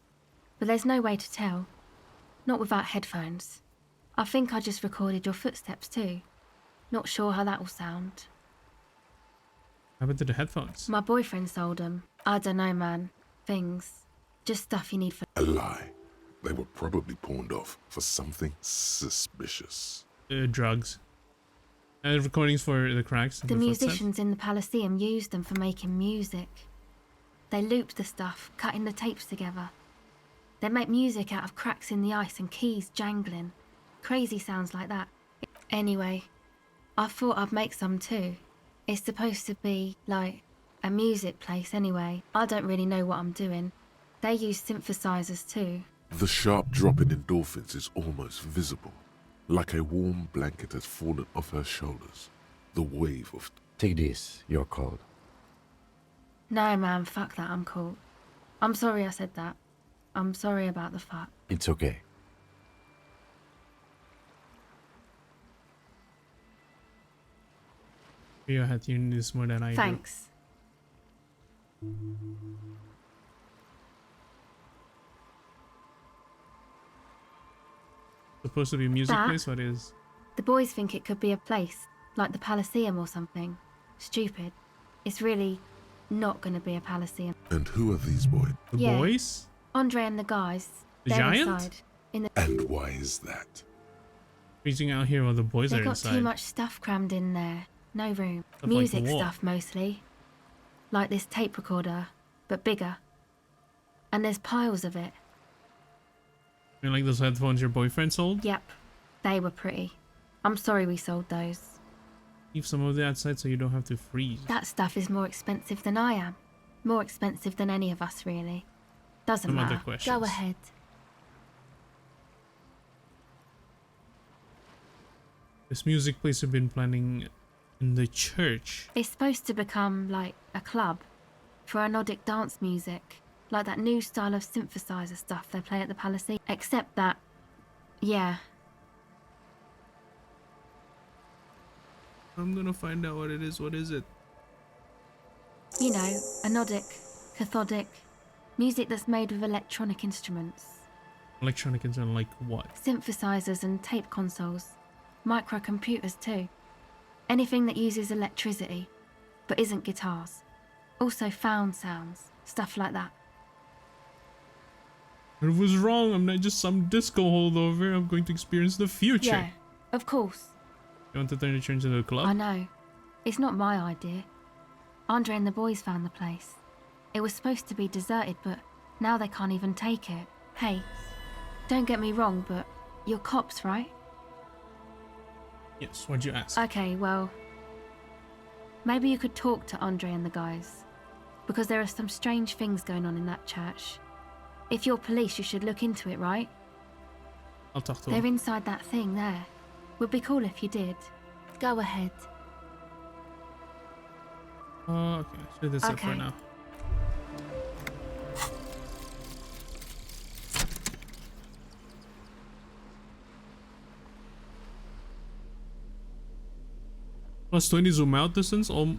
But there's no way to tell. Not without headphones. I think I just recorded your footsteps too. Not sure how that will sound. What happened to the headphones? My boyfriend sold them. I don't know, man. Things. Just stuff you need for... A lie. They were probably pawned off for something suspicious. Drugs. Recordings for the cracks. The musicians in the Palaceum used them for making music. They looped the stuff, cutting the tapes together. They make music out of cracks in the ice and keys jangling. Crazy sounds like that. Anyway, I thought I'd make some too. It's supposed to be, like, a music place anyway. I don't really know what I'm doing. They use synthesizers too. The sharp drop in endorphins is almost visible. Like a warm blanket has fallen off her shoulders. The wave of... Take this, you're cold. No, man, fuck that, I'm cool. I'm sorry I said that. I'm sorry about the fuck. It's okay. You had to use this more than I Thanks. Supposed to be a music That? place? What is? The boys think it could be a place, like the Palaceum or something. Stupid. It's really not going to be a Palaceum. And who are these boys? The Yeah. boys? Andre and the guys. The they're giant? inside. In the... And why is that? Freezing out here while the boys They are got inside. too much stuff crammed in there. No room. Stuff like Music what? stuff mostly. Like this tape recorder, but bigger. And there's piles of it. You like those headphones your boyfriend sold? Yep. They were pretty. I'm sorry we sold those. Leave some of the outside so you don't have to freeze. That stuff is more expensive than I am. More expensive than any of us, really. Doesn't Some other matter. questions. Go ahead. This music place you've been planning in the church. It's supposed to become like a club for anodic dance music, like that new style of synthesizer stuff they play at the Palace. Except that, yeah, I'm gonna find out what it is. What is it? you know, anodic, cathodic, music that's made with electronic instruments, Electronic instrument like what? synthesizers and tape consoles, microcomputers too. Anything that uses electricity, but isn't guitars. Also found sounds, stuff like that. I was wrong. I'm not just some disco holdover. I'm going to experience the future. Yeah, of course. You want to turn the church into a club? I know. It's not my idea. Andre and the boys found the place. It was supposed to be deserted, but now they can't even take it. Hey, don't get me wrong, but you're cops, right? Yes, what'd you ask? Okay, well, maybe you could talk to Andre and the guys, because there are some strange things going on in that church. If you're police, you should look into it, right? I'll talk to They're him. inside that thing there. Would be cool if you did. Go ahead. Okay, so that's it for Okay. now. Plus 20 zoom out distance, all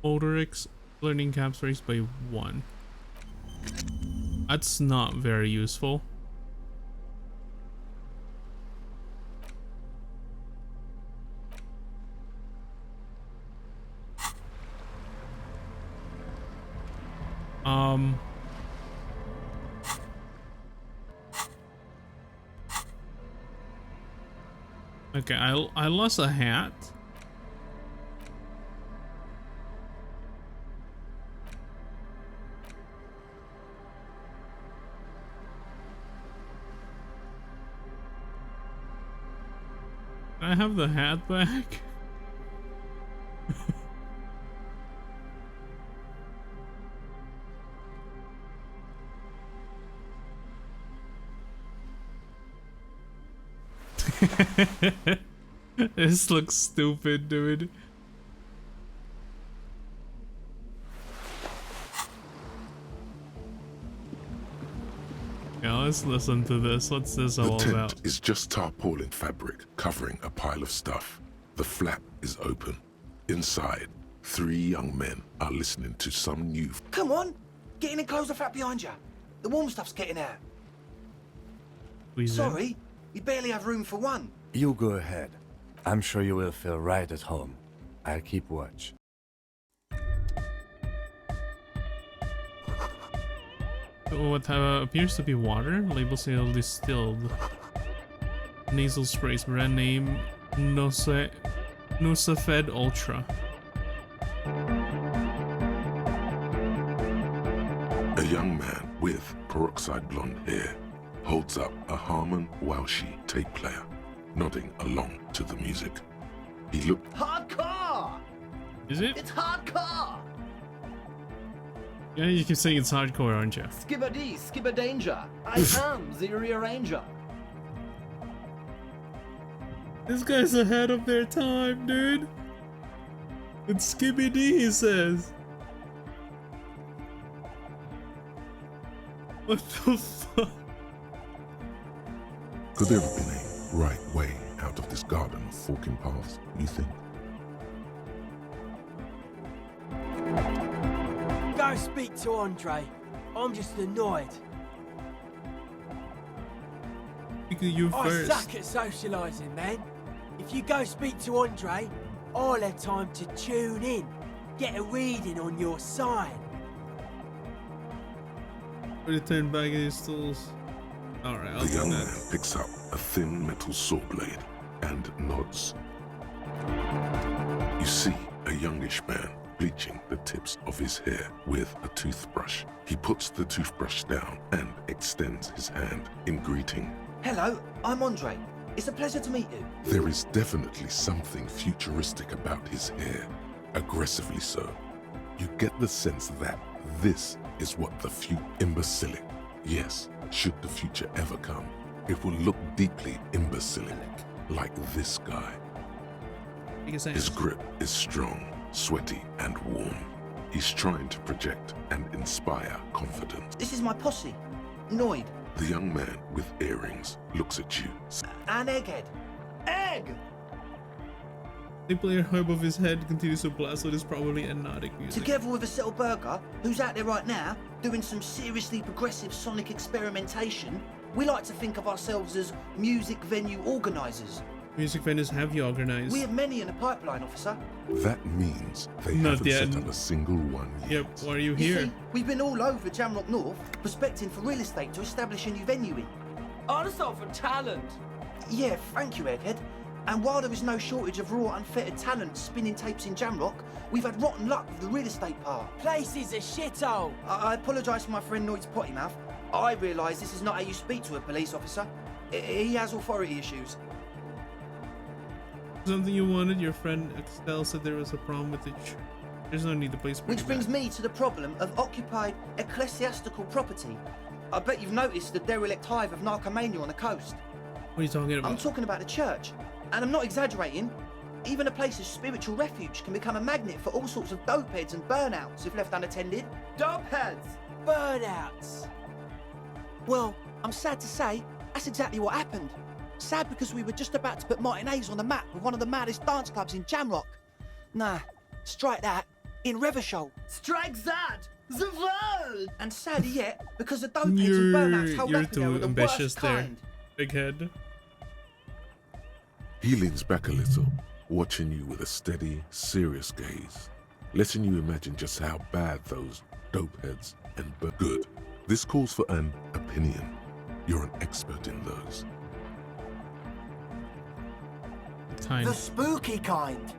motorics learning caps raised by 1. That's not very useful. Okay, I lost a hat. Can I have the hat back? This looks stupid, dude. Yeah, let's listen to this. What's this The all tent about? is just tarpaulin fabric covering a pile of stuff. The flap is open. Inside, 3 young men are listening to some new... Come on! Get in and close the flap behind you. The warm stuff's getting out. Sorry, we barely have room for one. You go ahead. I'm sure you will feel right at home. I'll keep watch. What appears to be water, label seal distilled. Nasal sprays, brand name Nosafed Ultra. A young man with peroxide blonde hair holds up a Harman Walshy tape player, nodding along to the music. He looked... Hardcore! Is it? It's hardcore! Yeah, you keep saying it's hardcore, aren't you? Skibber-dee, skibber-danger. I am the rearranger. This guy's ahead of their time, dude. It's Skibby-Dee, he says. What the fuck? Could there have been a right way out of this garden of forking paths, you think? Go speak to Andre. I'm just annoyed. Speak to you I first. suck at socialising, man. If you go speak to Andre, I'll have time to tune in, get a reading on your sign. Return back his tools. Alright, I'll The do young that. man picks up a thin metal saw blade and nods. You see a youngish man bleaching the tips of his hair with a toothbrush. He puts the toothbrush down and extends his hand in greeting. Hello, I'm Andre. It's a pleasure to meet you. There is definitely something futuristic about his hair, aggressively so. You get the sense that this is what the imbecilic. Yes, should the future ever come, it will look deeply imbecilic, like this guy. His grip is strong, sweaty, and warm. He's trying to project and inspire confidence. This is my posse, Noid. The young man with earrings looks at you. And Egghead. Egg! The player above his head continues to blast what is probably hypnotic music. Together with a Settle Burger, who's out there right now, doing some seriously progressive sonic experimentation, we like to think of ourselves as music venue organisers. Music venues have you organized. We have many in the pipeline, officer. That means they Not haven't yet. set up a single one yet. Yep, why are you You here? see, we've been all over Jamrock North, prospecting for real estate to establish a new venue in. Also for talent. Yeah, thank you, Egghead. And while there is no shortage of raw, unfettered talent spinning tapes in Jamrock, we've had rotten luck with the real estate part. Place is a shithole. I apologise for my friend Noid's potty mouth. I realise this is not how you speak to a police officer. He has authority issues. Something you wanted? Your friend Excel said there was a problem with it. There's no need, the place. Which brings me to the problem of occupied ecclesiastical property. I bet you've noticed the derelict hive of narcomania on the coast. What are you talking about? I'm talking about the church. And I'm not exaggerating. Even a place of spiritual refuge can become a magnet for all sorts of dopeheads and burnouts if left unattended. Dopeheads! Burnouts! Well, I'm sad to say, that's exactly what happened. Sad because we were just about to put Martinez on the map with one of the maddest dance clubs in Jamrock. Nah, strike that. In Revachol. Strike that! The world! And sadder yet, because the dopeheads and burnouts held You're up in there too were the ambitious worst there, kind. big head. He leans back a little, watching you with a steady, serious gaze, letting you imagine just how bad those dopeheads and good. This calls for an opinion. You're an expert in those. The spooky kind.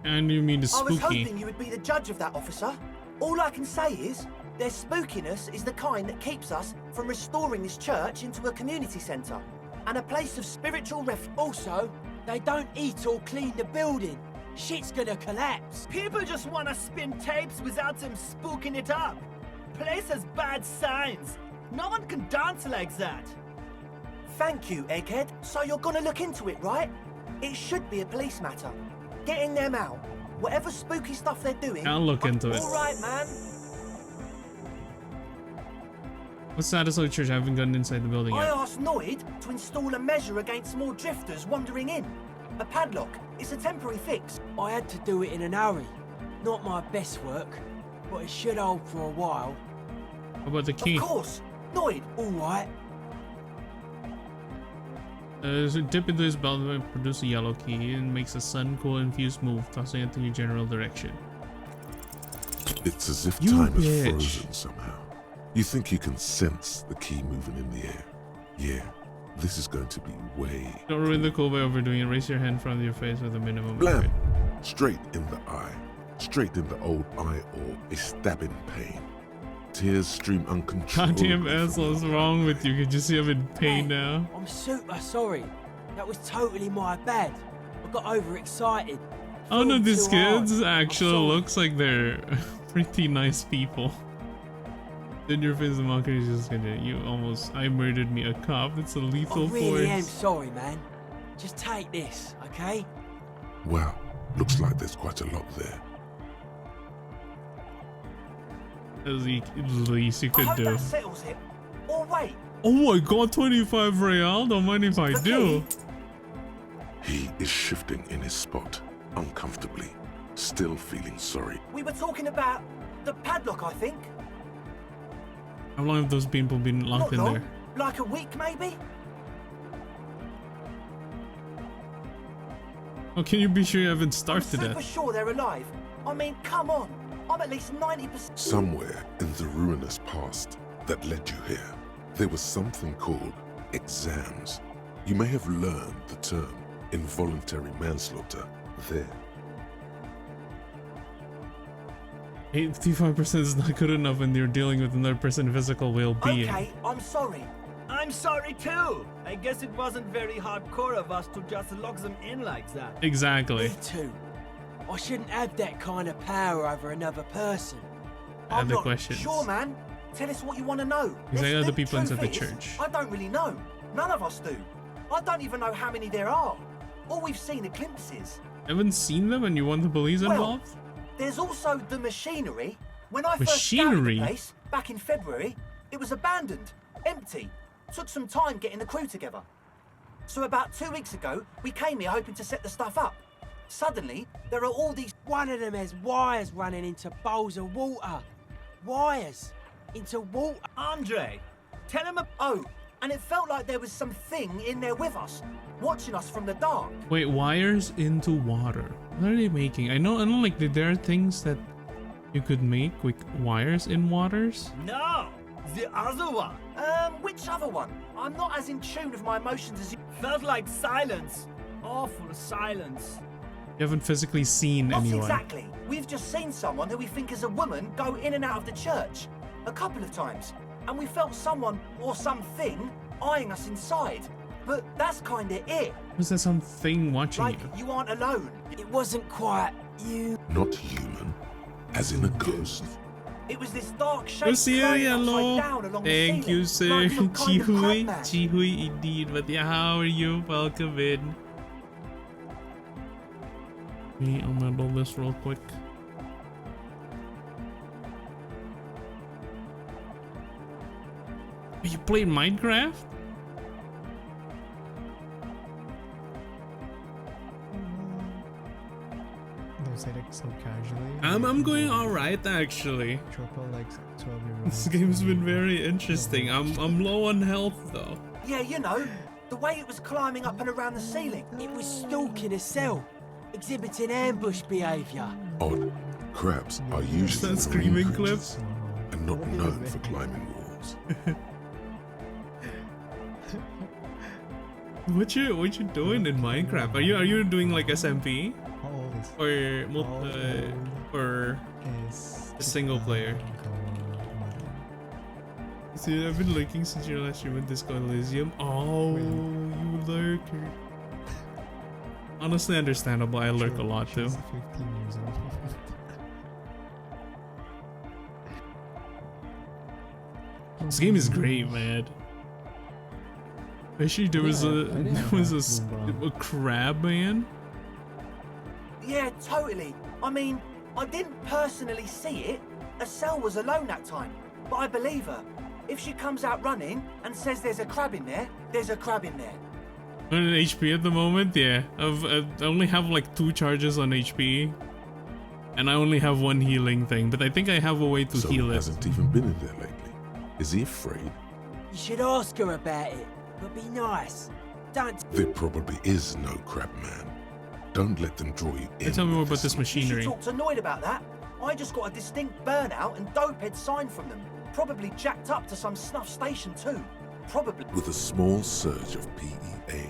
And you mean the I was spooky? hoping you would be the judge of that, officer. All I can say is, their spookiness is the kind that keeps us from restoring this church into a community centre and a place of spiritual refuge. Also, they don't eat or clean the building. Shit's gonna collapse. People just wanna spin tapes without them spooking it up. Place has bad signs. No one can dance like that. Thank you, Egghead. So you're gonna look into it, right? It should be a police matter. Getting them out. Whatever spooky stuff they're doing. I'll look into it. All right, man. What's the status of the church? I haven't gotten inside the building I yet. asked Noid to install a measure against more drifters wandering in. A padlock. It's a temporary fix. I had to do it in an hurry. Not my best work, but it should hold for a while. How about the key? Of course. Noid, all right. So dip into his belt and produce a yellow key and makes a sun cool infused move, tossing it in your general direction. It's as if You time is bitch. frozen somehow. You think you can sense the key moving in the air. Yeah, this is going to be way... Don't ruin the cool by overdoing it. Raise your hand in front of your face with a minimum Blam! effort. Straight in the eye. Straight in the old eye or a stabbing pain. Tears stream uncontrollably. Goddamn asshole, what's wrong with you? Could you see I'm in pain now? I'm super sorry. That was totally my bad. I got overexcited. Oh no, Thought these too hard. kids actually sorry. looks like they're pretty nice people. Then your face of mockery is just gonna, I murdered me, a cop. It's a lethal I really am force. sorry, man. Just take this, okay? Wow, looks like there's quite a lot there. That's the least you I could hope do. that settles it. Or wait, Oh my god, 25 real? Don't mind if I do. He is shifting in his spot, uncomfortably, still feeling sorry. we were talking about the padlock, I think. How long have those people been locked Not in long. there? Like a week, maybe? Oh, can you be sure you haven't starved to Super death? sure they're alive. I mean, come on. I'm at least 90%. Somewhere in the ruinous past that led you here, there was something called exams. You may have learned the term involuntary manslaughter there. 85% is not good enough when you're dealing with another person's physical well-being. Okay, I'm sorry. I'm sorry too. I guess it wasn't very hardcore of us to just lock them in like that. Exactly. Me too. I shouldn't have that kind of power over another person. Other I'm not questions? sure, man. Tell us what you want to know. Exactly, Let's other think. people inside the Truth is, church. I don't really know. None of us do. I don't even know how many there are. All we've seen are glimpses. Haven't seen them and you want the police Well, involved? There's also the machinery. When I first Machinery? scouted the place back in February, it was abandoned, empty. Took some time getting the crew together. So about 2 weeks ago, we came here hoping to set the stuff up. Suddenly, there are all these... One of them has wires running into bowls of water. Wires into water. Andre, tell him Oh, and it felt like there was something in there with us, watching us from the dark. Wait, wires into water. What are they making? I know like there are things that you could make with wires in waters. No, the other one. Which other one? I'm not as in tune with my emotions as you. Felt like silence. Awful silence. You haven't physically seen Not anyone. exactly. We've just seen someone who we think is a woman go in and out of the church. A couple of times. And we felt someone or something eyeing us inside. But that's kinda it. Was there something watching Like, you? you aren't alone. It wasn't quite you. Not human, as in a ghost. It was this dark shape Oh, see, flying hello. upside down along Thank the you, ceiling, sir. like some kind of crab Chihui. man. Chihui indeed. But yeah, how are you? Welcome in. I'll handle this real quick. You played Minecraft? Don't say that so casually. I'm going alright actually. Triple like 12-year-old. This game's been very interesting. I'm low on health though. Yeah, you know, the way it was climbing up and around the ceiling. It was stalking a cell, exhibiting ambush behavior. Odd. Crabs are usually that screaming marine clip? creatures and not known for climbing walls. What you doing in Minecraft? Are you doing like SMP? Or a single player? See, I've been lurking since your last stream with this called Elysium. Oh, you lurker. Honestly, understandable. I lurk a lot too. 15 years old. This game is great, man. Actually, there was a crab man. Yeah, totally. I mean, I didn't personally see it. Estelle was alone that time, but I believe her. If she comes out running and says there's a crab in there, there's a crab in there. I'm on HP at the moment, yeah. I only have like 2 charges on HP. And I only have 1 healing thing, but I think I have a way to heal it. Hasn't even been in there lately. Is he afraid? You should ask her about it, but be nice. Don't. There probably is no crab man. Don't let them draw you in. Tell me more about this She machinery. talked annoyed about that. I just got a distinct burnout and dopehead sign from them. Probably jacked up to some snuff station too. Probably. With a small surge of PEA,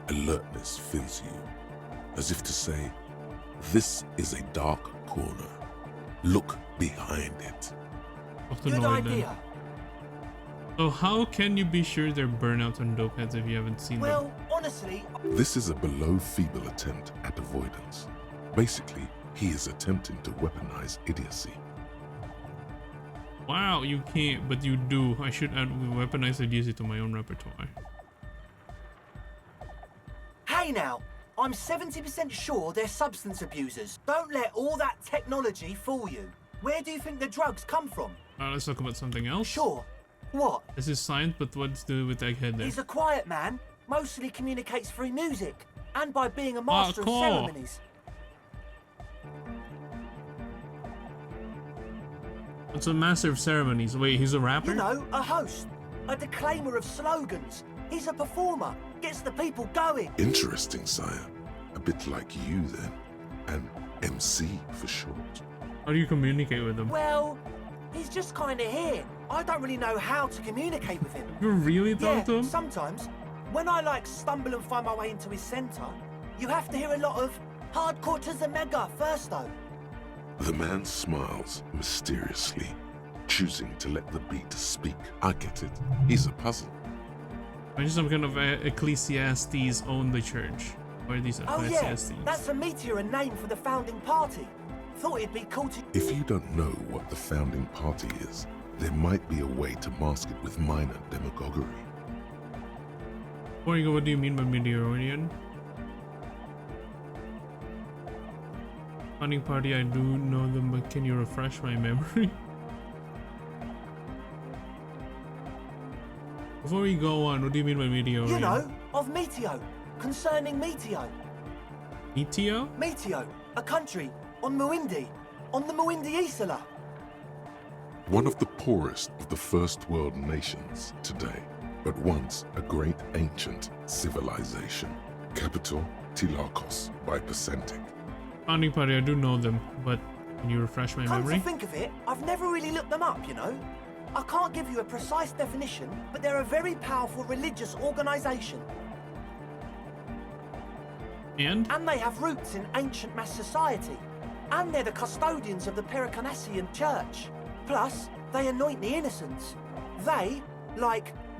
alertness fills you, as if to say, this is a dark corner. Look behind it. Good idea. So how can you be sure they're burnouts and dope heads if you haven't seen them? Well, honestly, This is a below feeble attempt at avoidance. Basically, he is attempting to weaponize idiocy. Wow, you can't, but you do. I should add weaponized idiocy to my own repertoire. hey now, I'm 70% sure they're substance abusers. Don't let all that technology fool you. Where do you think the drugs come from? Let's talk about something else. Sure. What? This is science, but what's to do with Egghead there? He's a quiet man, mostly communicates through music, and by being a master cool. of ceremonies. It's a master of ceremonies. Wait, he's a rapper? You know, a host, a declaimer of slogans. He's a performer, gets the people going. Interesting, sire. A bit like you then. An MC for short. How do you communicate with him? Well, he's just kind of here. I don't really know how to communicate with him. You really talk to him? Sometimes. When I stumble and find my way into his center, you have to hear a lot of hardcore to the mega first though. The man smiles mysteriously, choosing to let the beat speak. I get it. He's a puzzle. Imagine some kind of Ecclesiastes own the church. Or these Oh yeah, Ecclesiastes. that's a meteor and name for the founding party. Thought it'd be cool to... If you don't know what the founding party is, there might be a way to mask it with minor demagoguery. Before you go, what do you mean by Meteorian? Founding party, I do know them, but can you refresh my memory? Before we go on, what do you mean by Meteorian? You know, of Meteo, concerning Meteo. Meteo? Meteo, a country on Muindi, on the Muindi Isla. One of the poorest of the first world nations today, but once a great ancient civilization. Capital, Tilakos by Percentic. Founding party, I do know them, but can you refresh my Come memory? to think of it, I've never really looked them up, you know. I can't give you a precise definition, but they're a very powerful religious organization. And they have roots in ancient mass society. And they're the custodians of the Pericanassian church. Plus, they anoint the innocents. They,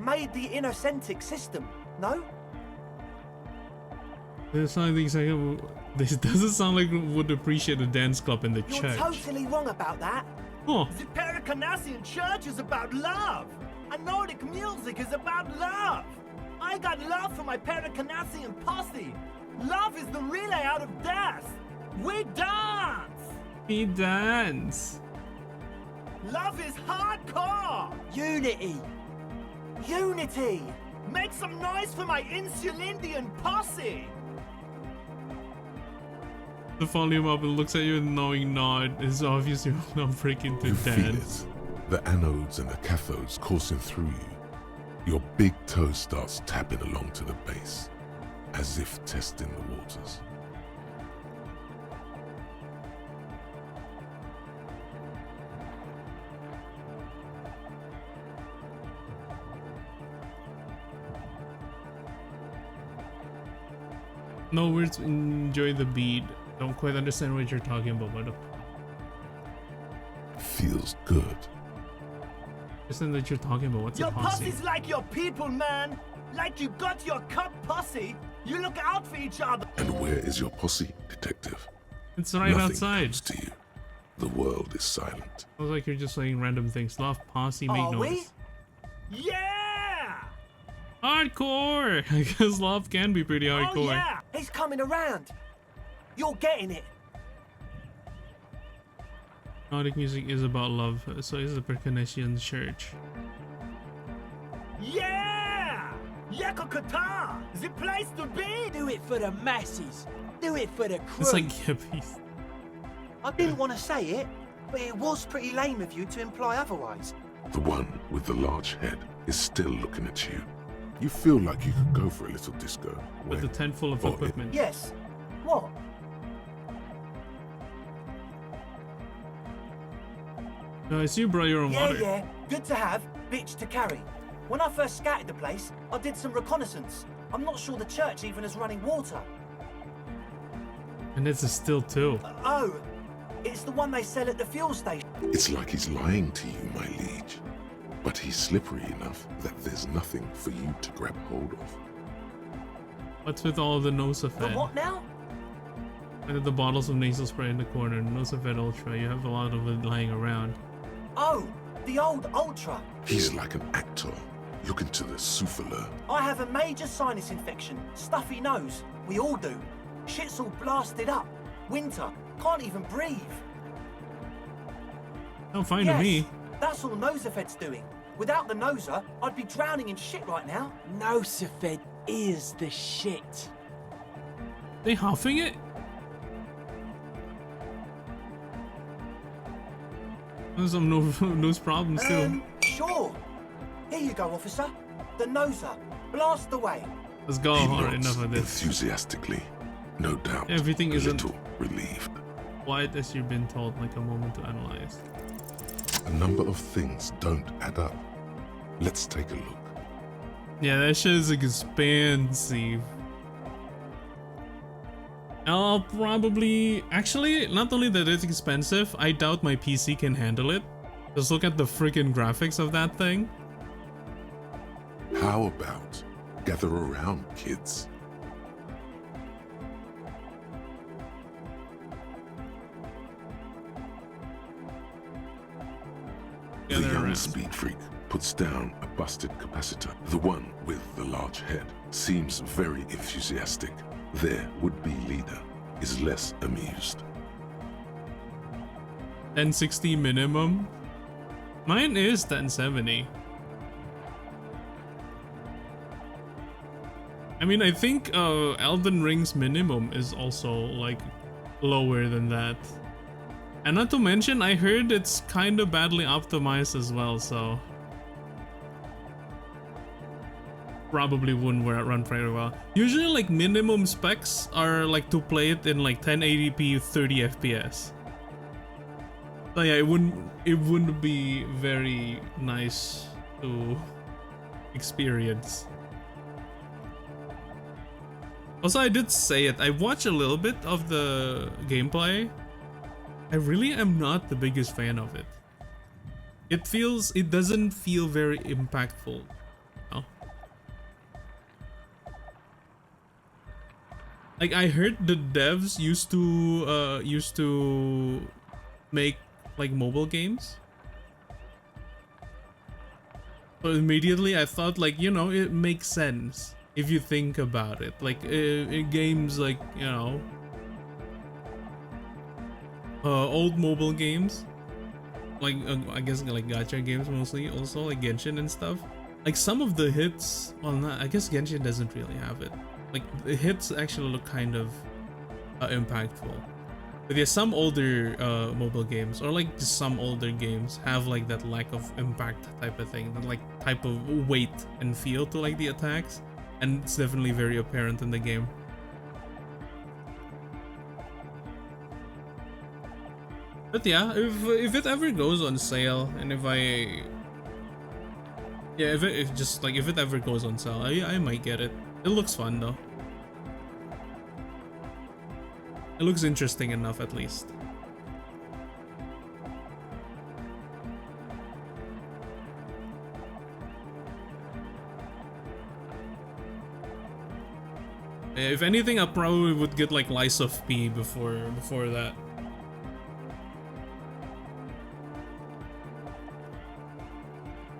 made the innocentic system, no? This doesn't sound like would appreciate a dance club in the You're church. totally wrong about that. Huh. The Pericarnassian church is about love. And Nordic music is about love. I got love for my Pericarnassian posse. Love is the relay out of death. We dance. He dance. Love is hardcore. Unity. Unity. Make some noise for my Insulindian posse. The volume up and looks at you and knowing nod. It's obvious you're not breaking to You feel dance. it. The anodes and the cathodes coursing through you. Your big toe starts tapping along to the base, as if testing the waters. No words, enjoy the beat. Don't quite understand what you're talking about, but Feels good. understand that you're talking about. What's Your a posse? posse's like your people, man. Like you got your cup posse. You look out for each other. And where is your posse, detective? It's right Nothing outside. comes to you. The world is silent. Sounds like you're just saying random things. Love, posse, make Are noise. we? Yeah! Hardcore! I guess love can be pretty Oh hardcore. yeah! He's coming around. You're getting it. Nordic music is about love, so is the Percanesian church. Yeah! Yakokata! The place to be! Do it for the masses. Do it for the crew. It's like hippies. I didn't want to say it, but it was pretty lame of you to imply otherwise. The one with the large head is still looking at you. You feel like you could go for a little disco. With a tent full of equipment. Yes. What? I see you brought your own water. Yeah. Good to have, bitch to carry. When I first scouted the place, I did some reconnaissance. I'm not sure the church even has running water. And it's a still too. Oh, it's the one they sell at the fuel station. It's like he's lying to you, my liege. But he's slippery enough that there's nothing for you to grab hold of. What's with all the The Nosafed? what now? Look at the bottles of nasal spray in the corner. Nosafed Ultra. You have a lot of it lying around. Oh, the old Ultra. He's like an actor looking to the souffleur. I have a major sinus infection, stuffy nose. We all do. Shit's all blasted up. Winter. Can't even breathe. Sound fine yes, to me. That's all Nosafed's doing. Without the Noser, I'd be drowning in shit right now. Nosafed is the shit. They huffing it? There's some nose problems too. Sure. Here you go, officer. The Noser. Blast away. Let's go. He Alright, nods enough of this. enthusiastically, no doubt. Everything a isn't little relieved. quiet as you've been told, like a moment to analyze. A number of things don't add up. Let's take a look. Yeah, that shit is expensive. I'll probably... Actually, not only that it's expensive, I doubt my PC can handle it. Just look at the freaking graphics of that thing. How about gather around, kids? The young speed freak puts down a busted capacitor. The one with the large head seems very enthusiastic. Their would-be leader is less amused. 1060 minimum. Mine is 1070. I mean, I think Elden Ring's minimum is also like lower than that. And not to mention, I heard it's kind of badly optimized as well, so probably wouldn't run very well. Usually, like minimum specs are like to play it in like 1080p 30 FPS. So yeah, it wouldn't be very nice to experience. Also, I did say it. I watched a little bit of the gameplay. I really am not the biggest fan of it. It doesn't feel very impactful. Oh. Like I heard the devs used to make like mobile games. So immediately I thought like, you know, it makes sense if you think about it. Like games like, you know, old mobile games, like I guess like gacha games mostly, also like Genshin and stuff. Like some of the hits, well, not, I guess Genshin doesn't really have it. Like the hits actually look kind of impactful. But yeah, some older mobile games or like just some older games have like that lack of impact type of thing, that like type of weight and feel to like the attacks, and it's definitely very apparent in the game. But yeah, if it ever goes on sale, and if it ever goes on sale, I might get it. It looks fun though. It looks interesting enough at least. If anything, I probably would get like Lies of P before that.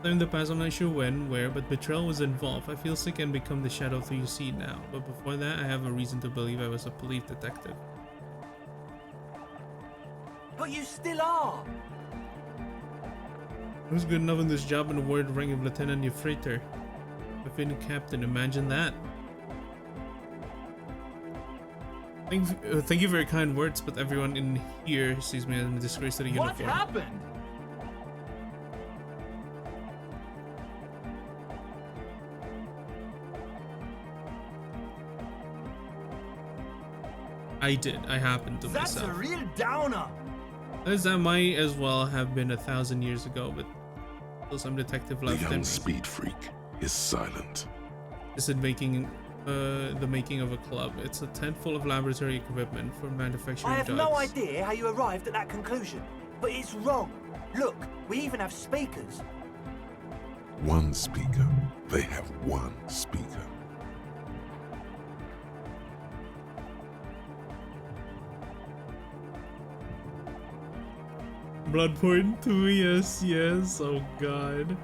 In the past, I'm not sure when, where, but betrayal was involved. I feel sick and become the shadow of who you see now. But before that, I have a reason to believe I was a police detective. But you still are. Who's good enough in this job and awarded rank of lieutenant Euphrator? I've been a captain, imagine that. Thank you for your kind words, but everyone in here sees me as a disgrace to the uniform. What happened? I did. I happened to That's myself. a real downer. As that might as well have been 1,000 years ago, but still some detective The left in young me. speed freak is silent. Is it making the making of a club? It's a tent full of laboratory equipment for manufacturing I have drugs. no idea how you arrived at that conclusion, but it's wrong. Look, we even have speakers. One speaker. They have one speaker. Bloodborne 2, yes. Oh god.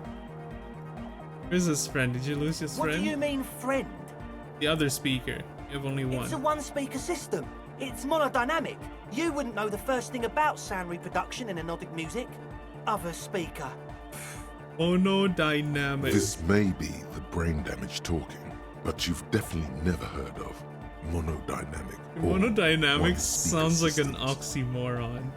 Where's his friend? Did you lose his What friend? do you mean, friend? The other speaker. You have only one. It's a one-speaker system. It's monodynamic. You wouldn't know the first thing about sound reproduction in anodic music. Other speaker. Monodynamic. This may be the brain damage talking, but you've definitely never heard of monodynamic. or Monodynamic one-speaker sounds like an systems. oxymoron.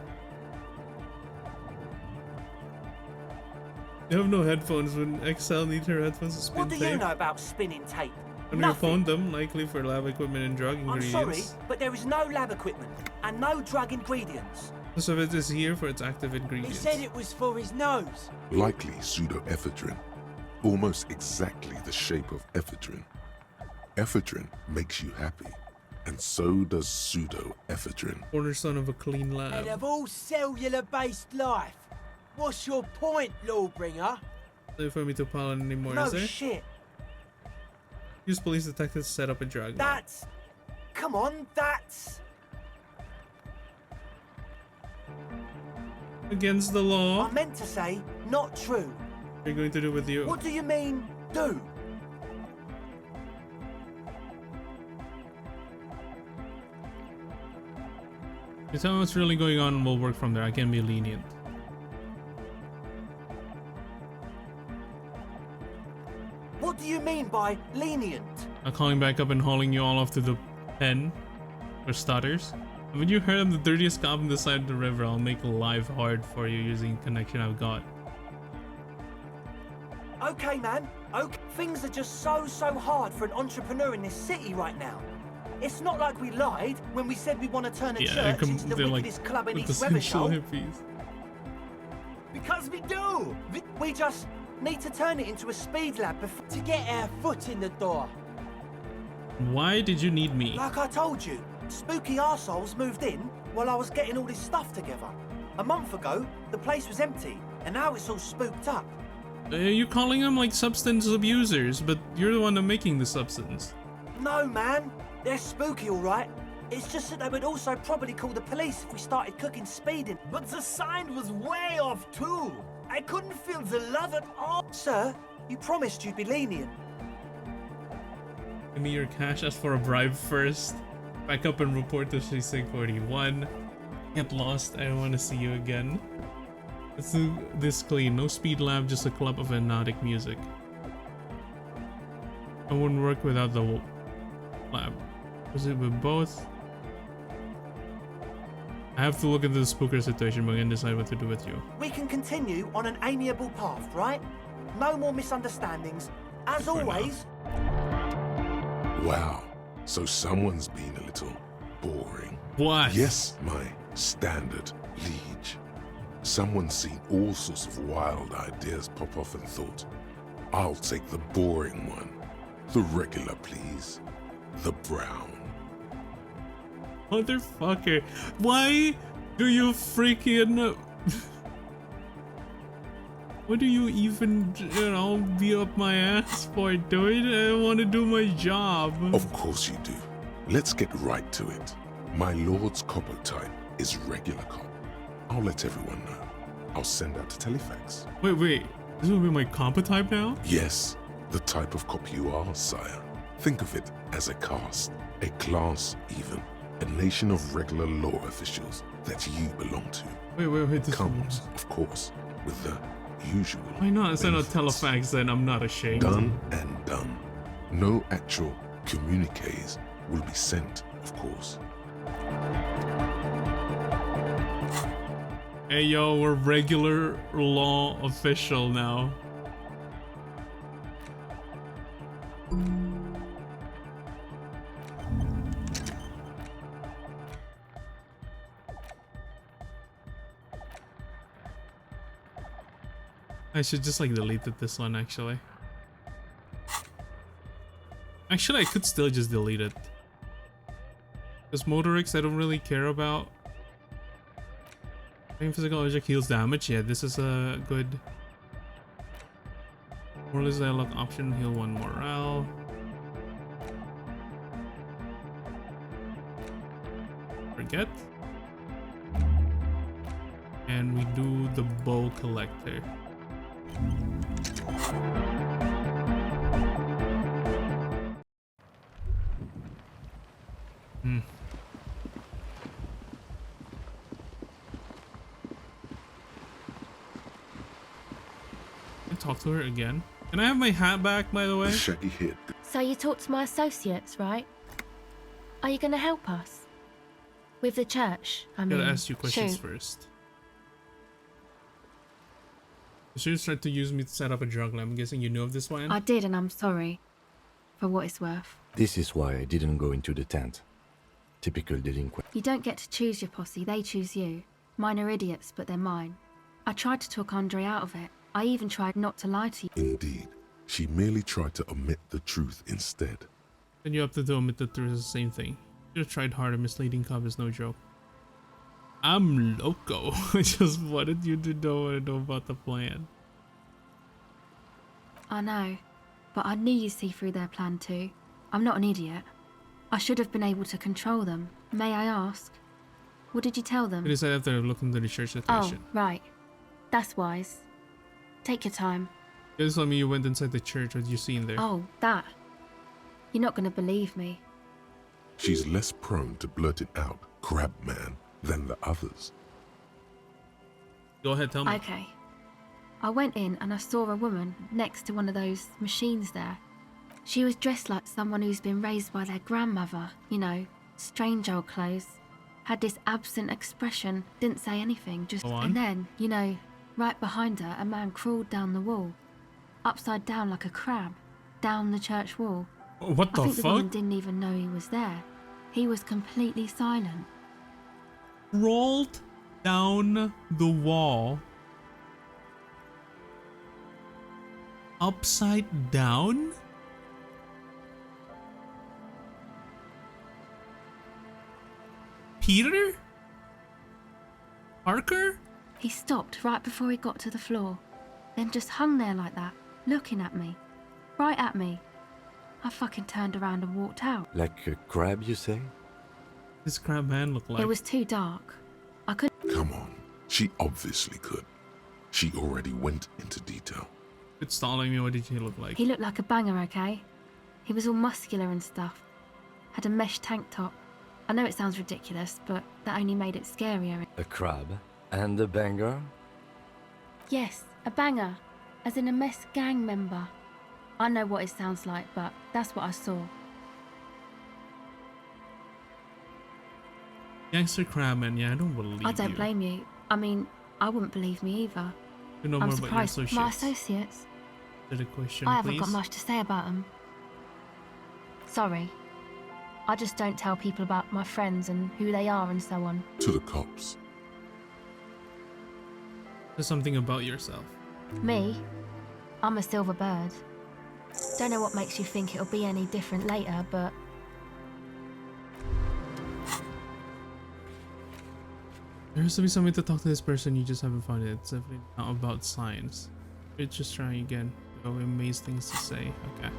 You have no headphones when Excel needs her headphones to spin What do tape. you know about spinning tape? On your phone them, likely for lab equipment and drug I'm ingredients. sorry, but there is no lab equipment and no drug ingredients. Most of it is here for its active He ingredients. said it was for his nose. Likely pseudoephedrine, almost exactly the shape of ephedrine. Ephedrine makes you happy, and so does pseudoephedrine. Cornerstone of a clean And lab. of all cellular-based life, what's your point, Lawbringer? No for me to pile on anymore, No is there? shit. Use police detectives to set up a drug lab. That's... Come on, that's... Against the law. I meant to say, not true. What are you going to do with you? What do you mean, do? You tell me what's really going on and we'll work from there. I can be lenient. What do you mean by lenient? I'm calling back up and hauling you all off to the pen for stutters. And when you heard I'm the dirtiest cop on the side of the river, I'll make life hard for you using the connection I've got. Okay, man. Okay. Things are just so hard for an entrepreneur in this city right now. It's not like we lied when we said we want to turn a church into the they're wickedest club in East quintessential Revachol. hippies. Because we do. We just need to turn it into a speed lab to get our foot in the door. Why did you need me? Like I told you, spooky arseholes moved in while I was getting all this stuff together. A month ago, the place was empty, and now it's all spooked up. You're calling them like substance abusers, but you're the one making the substance. No, man. They're spooky, all right. It's just that they would also probably call the police if we started cooking speeding. But the sign was way off too. I couldn't feel the love at all. Sir, you promised you'd be lenient. Give me your cash. Ask for a bribe first. Back up and report to Precinct 41. Get lost. I don't want to see you again. Let's do this clean. No speed lab, just a club of hypnotic music. I wouldn't work without the lab. Was it with both? I have to look into the spooker situation, but I can decide what to do with you. We can continue on an amiable path, right? No more misunderstandings. As always. Wow, so someone's been a little boring. What? Yes, my standard liege. Someone's seen all sorts of wild ideas pop off and thought, I'll take the boring one. The regular, please. The brown. Motherfucker, why do you freaking... What do you even, be up my ass for, dude? I want to do my job. Of course you do. Let's get right to it. My lord's copper type is regular cop. I'll let everyone know. I'll send out a telefax. Wait. This will be my compa type now? Yes, the type of cop you are, sire. Think of it as a caste, a class even, a nation of regular law officials that you belong to. Wait. This comes, of course, with the usual. Why not send a benefits. telefax then? I'm not ashamed. Done and done. No actual communiques will be sent, of course. Hey yo, we're regular law official now. I should just like deleted this one actually. Actually, I could still just delete it. Because Motorix I don't really care about. Physical object heals damage. Yeah, this is a good. Moralist dialogue option, heal 1 morale. Forget. And we do the bow collector. Talk to her again. Can I have my hat back, by the way? Shaggy head. So you talked to my associates, right? Are you going to help us? With the church, I mean. Gotta ask you questions shoot. first. You should try to use me to set up a drug lab. I'm guessing you know of this one? I did, and I'm sorry. For what it's worth. This is why I didn't go into the tent. Typical delinquent. You don't get to choose your posse, they choose you. Mine are idiots, but they're mine. I tried to talk Andre out of it. I even tried not to lie to you. Indeed. She merely tried to omit the truth instead. Then you have to omit the truth is the same thing. You have tried harder. Misleading cop is no joke. I'm loco. I just wanted you to know about the plan. I know, but I knew you'd see through their plan too. I'm not an idiot. I should have been able to control them. May I ask? What did you tell them? I decided after looking into the church situation. Oh, right. That's wise. Take your time. You just told me you went inside the church. What did you see in there? Oh, that. You're not going to believe me. She's less prone to blurt it out, crab man, than the others. Go ahead, tell me. Okay. I went in and I saw a woman next to one of those machines there. She was dressed like someone who's been raised by their grandmother, you know, strange old clothes. Had this absent expression, didn't say anything, just... And then, you know, right behind her, a man crawled down the wall. Upside down like a crab, down the church wall. What the I think fuck? the woman didn't even know he was there. He was completely silent. Rolled down the wall. Upside down? Peter? Parker? He stopped right before he got to the floor, then just hung there like that, looking at me. Right at me. I fucking turned around and walked out. Like a crab, you say? This crab man looked like. It was too dark. I couldn't. Come on. She obviously could. She already went into detail. It's stalling me. What did he look like? He looked like a banger, okay? He was all muscular and stuff. Had a mesh tank top. I know it sounds ridiculous, but that only made it scarier. A crab and a banger? Yes, a banger. As in a mess gang member. I know what it sounds like, but that's what I saw. Gangster crabman, yeah, I don't believe you. I don't blame you. I mean, I wouldn't believe me either. You know I'm more about your surprised my associates. associates. To the question, I haven't please. got much to say about them. Sorry. I just don't tell people about my friends and who they are and so on. To the cops. There's something about yourself. Me? I'm a silver bird. Don't know what makes you think it'll be any different later, but... There has to be something to talk to this person, you just haven't found it. It's definitely not about science. It's just trying again. Oh, amazing things to say. Okay.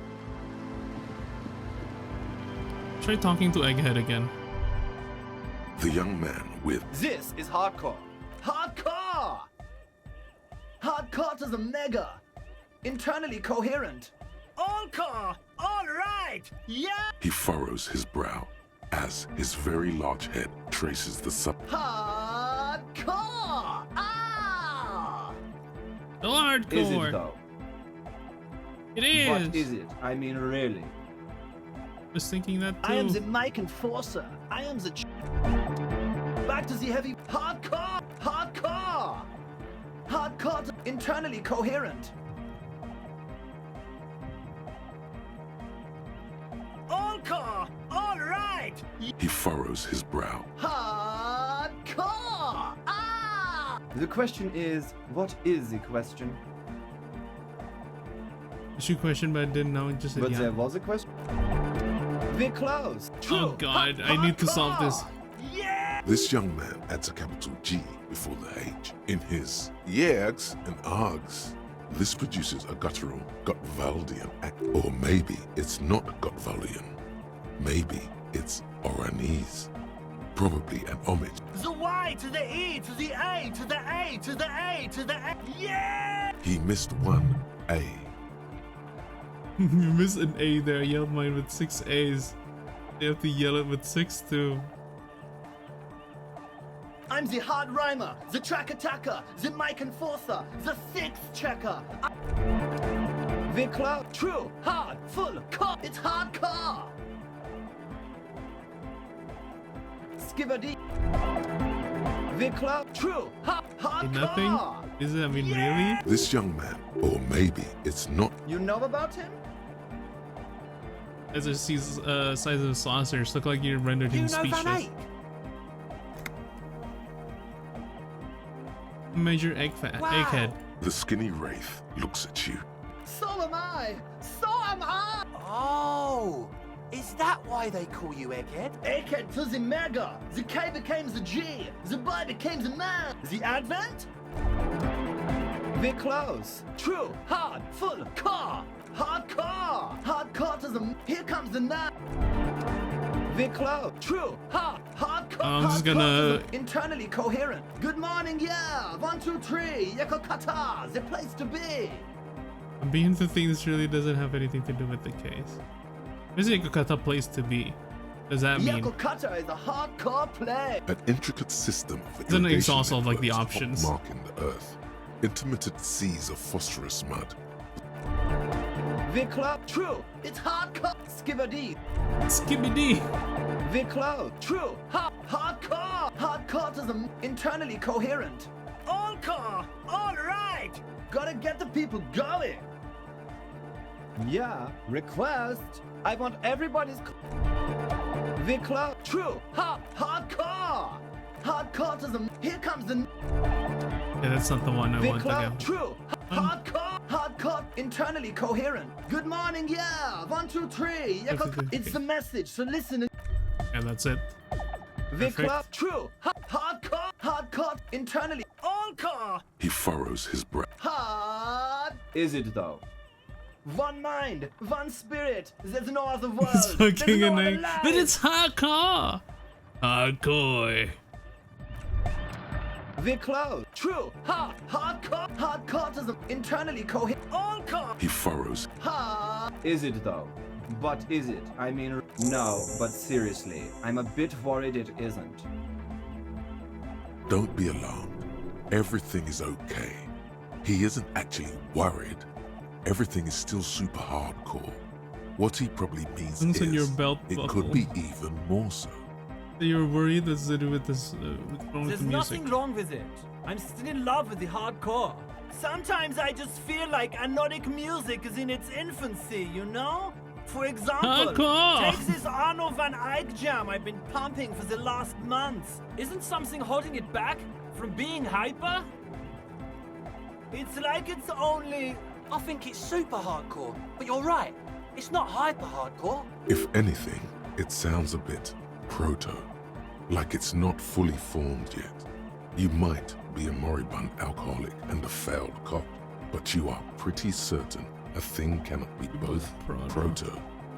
Try talking to Egghead again. The young man with This is hardcore. Hardcore! Hardcore to the mega. Internally coherent. All car! All right! Yeah! he furrows his brow as his very large head traces the sub. Hardcore! Ah! Hardcore! Is it though? It is! What is it? I mean, really? I was thinking that too. I am the mic enforcer. I am the... Back to the heavy... Hardcore! Hardcore! Hardcore to internally coherent. All car! All right! He furrows his brow. Hardcore! Ah! The question is, what is the question? Issue question, but I didn't know. It just said But yeah. there was a question. We're close. Oh god, I need to solve this. This young man adds a capital G before the H in his yegs and args. This produces a guttural Gotvaldian act. Or maybe it's not Gotvaldian. Maybe it's Oranese. Probably an homage. The Y to the E to the A to the A to the A to the A. Yeah! He missed one A. You missed an A there. I yelled mine with 6 A's. They have to yell it with 6 too. I'm the hard rhymer, the track attacker, the mic enforcer, the sixth checker. We're close. True, hard, full, core. It's hardcore. Skibbity. We're close. True, hardcore. Nothing? Is it? I mean, really? This young man, or maybe it's not. You know about him? As I see size of saucers, look like you rendered him speechless. Major egghead. The skinny wraith looks at you. So am I. So am I. Oh, is that why they call you Egghead? Egghead to the mega. The K became the G. The boy became the man. The advent? We're close. True, hard, full, core. Hardcore. Hardcore to the... Here comes the now. We're close. True, hardcore. I'm just gonna... Internally coherent. Good morning, yeah. 1, 2, 3. Yekokata. The place to be. I'm beginning to think this really doesn't have anything to do with the case. Where's the Yekokata place to be? Does that mean? Yekokata is a hardcore play. An intricate system of It's an exhaust of like the networks options. marking the earth. Intermittent seas of phosphorus mud. Viclo, true. It's hardcore. Skibbity. Skibbity. Viclo, true. Hardcore. Hardcore to the internally coherent. All car! All right! Gotta get the people going. Yeah, request. I want everybody's... Viclo, true. Hardcore. Hardcore to the... Here comes the... Yeah, that's not the one I want to Viclo, go. true. Hardcore, internally coherent. Good morning, yeah. 1, 2, 3. It's the message, so listen. Yeah, that's it. Viclo, true. Hardcore, internally. All car! He furrows his brow. Hard. Is it though? One mind, one spirit. There's no other world. It's There's fucking no other annoying. life. But it's hardcore. Hardcore. We're close. True. Hardcore. Hardcore doesn't internally cohere. All core. He furrows. Is it though? But is it? I mean, no, but seriously, I'm a bit worried it isn't. Don't be alarmed. Everything is okay. He isn't actually worried. Everything is still super hardcore. What he probably means Things in your is belt it buckle. could be even more so. You're worried that's to do with this, what's wrong with There's the music? nothing wrong with it. I'm still in love with the hardcore. Sometimes I just feel like anodic music is in its infancy, you know? For example, Hardcore! take this Arno van Eyck jam I've been pumping for the last months. Isn't something holding it back from being hyper? It's like it's only... I think it's super hardcore, but you're right. It's not hyper hardcore. If anything, it sounds a bit proto, like it's not fully formed yet. You might be a moribund alcoholic and a failed cop, but you are pretty certain a thing cannot be both proto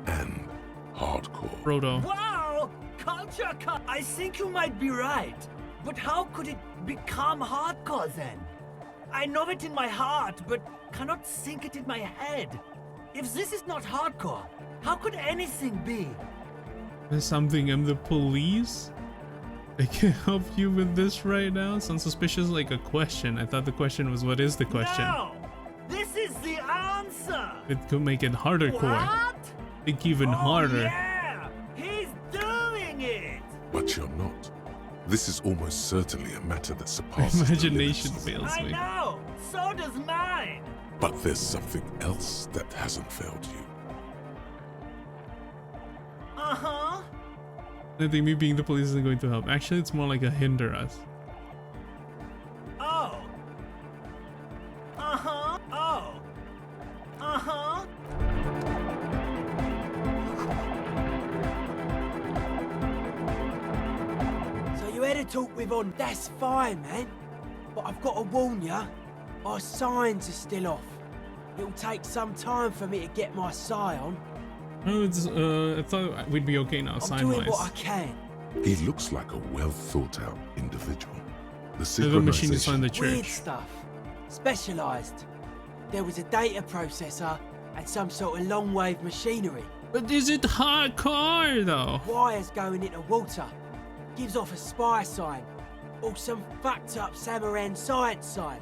and hardcore. Proto. Wow! Culture cut! I think you might be right. But how could it become hardcore then? I know it in my heart, but cannot think it in my head. If this is not hardcore, how could anything be? There's something. I'm the police. I can't help you with this right now. Sounds suspicious like a question. I thought the question was, what is the question? No! This is the answer! It could make it harder core. What? Think even harder. Yeah! He's doing it! But you're not. This is almost certainly a matter that surpasses Imagination the limits fails I me. know! So does mine! But there's something else that hasn't failed you. Uh-huh. I think me being the police isn't going to help. Actually, it's more like a hinder us. Oh. Uh-huh. Oh. Uh-huh. So you had a talk with on. That's fine, man. But I've got to warn ya, our signs are still off. It'll take some time for me to get my sigh on. Oh, it's I thought we'd be okay now, I'm sign doing wise. what I can. He looks like a well thought out individual. The The machine is synchronization on the Weird church. stuff. Specialised. There was a data processor and some sort of long wave machinery. But is it hardcore though? Wires going into water. Gives off a spy sign. Or some fucked up Samaran science sign.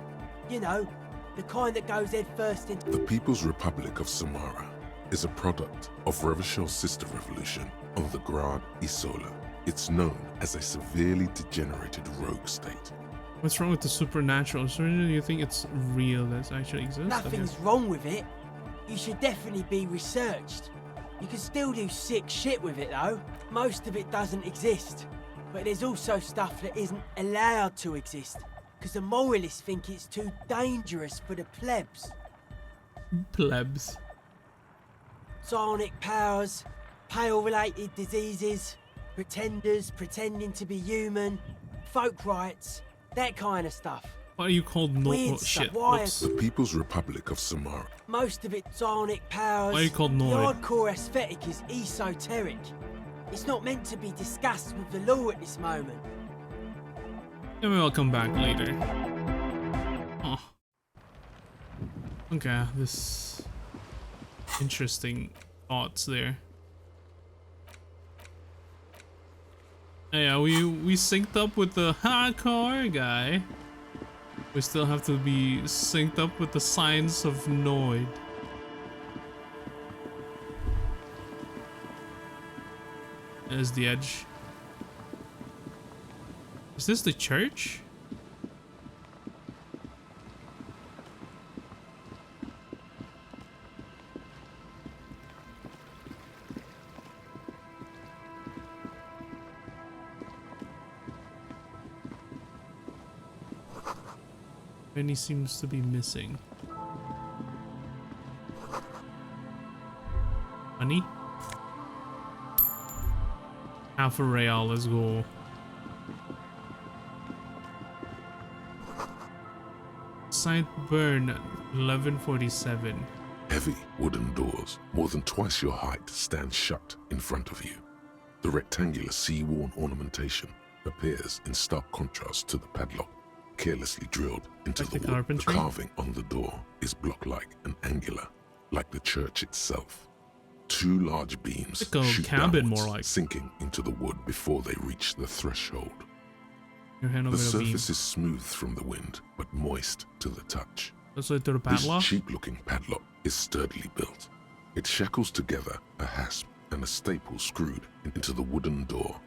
You know, the kind that goes head first into... The People's Republic of Samara is a product of Revachol's sister revolution on the Grad Isola. It's known as a severely degenerated rogue state. What's wrong with the supernatural? So do you think it's real that actually exists? Nothing's wrong with it. You should definitely be researched. You can still do sick shit with it though. Most of it doesn't exist. But there's also stuff that isn't allowed to exist. Because the moralists think it's too dangerous for the plebs. Plebs. Psionic powers, pale-related diseases, pretenders pretending to be human, folk rights, that kind of stuff. Why are you called no Weird shit? stuff. Why Whoops. The People's Republic of Samara. Most of it psionic powers. Why are you called The Noid? hardcore aesthetic is esoteric. It's not meant to be discussed with the law at this moment. Maybe I'll come back later. Oh. Okay, this interesting thoughts there. Yeah, we synced up with the hardcore guy. We still have to be synced up with the science of Noid. There's the edge. Is this the church? Benny seems to be missing. Honey? Half a real, let's go. Site burn 1147. Heavy wooden doors, more than twice your height, stand shut in front of you. The rectangular sea-worn ornamentation appears in stark contrast to the padlock, carelessly drilled into Like the the wood. carpentry? The carving on the door is block-like and angular, like the church itself. Two large beams Like a shoot cabin, downwards, more like. sinking into the wood before they reach the threshold. Your hand The over the beam. surface is smooth from the wind, but moist to the touch. That's like to the This padlock? cheap-looking padlock is sturdily built. It shackles together a hasp and a staple screwed into the wooden door.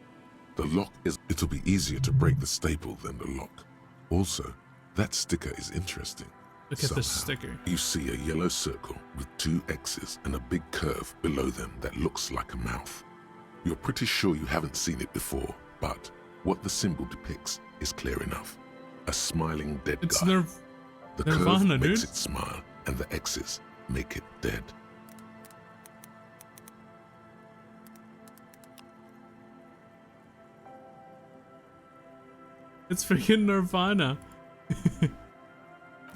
The lock is... It'll be easier to break the staple than the lock. Also, that sticker is interesting. Look at this sticker. You see a yellow circle with two X's and a big curve below them that looks like a mouth. You're pretty sure you haven't seen it before, but what the symbol depicts is clear enough. A smiling dead It's guy. The curve Nirvana, makes dude. it smile, and the X's make it dead. It's freaking Nirvana.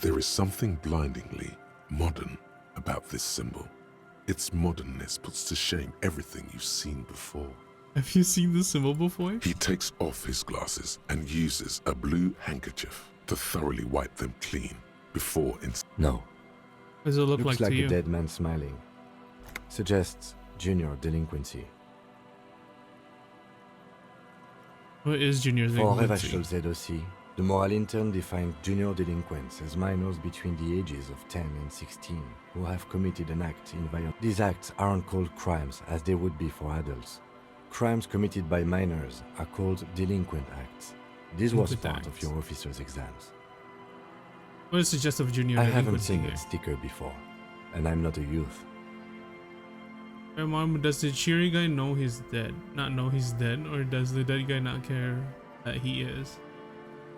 There is something blindingly modern about this symbol. Its modernness puts to shame everything you've seen before. Have you seen this symbol before? He takes off his glasses and uses a blue handkerchief to thoroughly wipe them clean before... No. Does it look Looks like to a you? dead man smiling. Suggests junior delinquency. What is junior For delinquency? Revachol aussi, the moral intern defined junior delinquents as minors between the ages of 10 and 16 who have committed an act in violence. These acts aren't called crimes as they would be for adults. Crimes committed by minors are called delinquent acts. This was Delinquent part of acts. your officer's exams. What is the gist of junior I delinquency haven't seen here? that sticker before, and I'm not a youth. Hey mom, does the cheery guy know he's dead? Not know he's dead, or does the dead guy not care that he is?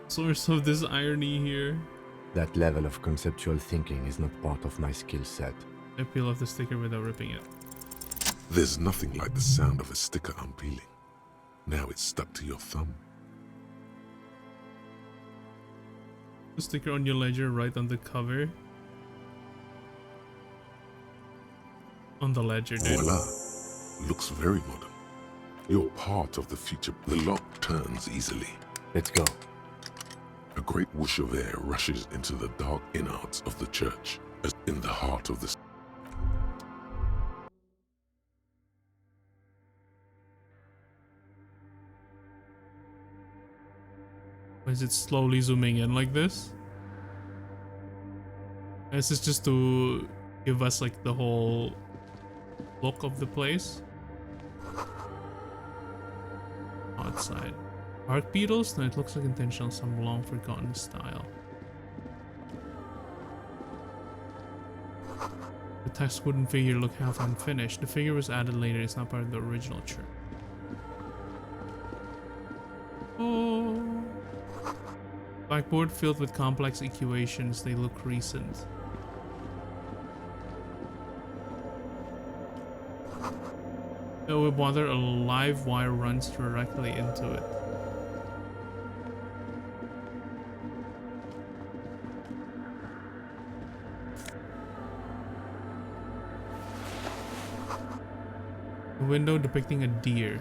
Source of this irony here. That level of conceptual thinking is not part of my skill set. I peel off the sticker without ripping it. There's nothing like the sound of a sticker unpeeling. Now it's stuck to your thumb. The sticker on your ledger right on the cover. On the ledger, dude. Voila! Looks very modern. You're part of the future. The lock turns easily. Let's go. A great whoosh of air rushes into the dark innards of the church, as in the heart of the... Why is it slowly zooming in like this? This is just to give us like the whole look of the place. Outside. Park beetles? No, it looks like intentional, some long forgotten style. The text wooden figure looked half unfinished. The figure was added later, it's not part of the original church. Oh. Blackboard filled with complex equations, they look recent. No, we bother a live wire runs directly into it. A window depicting a deer.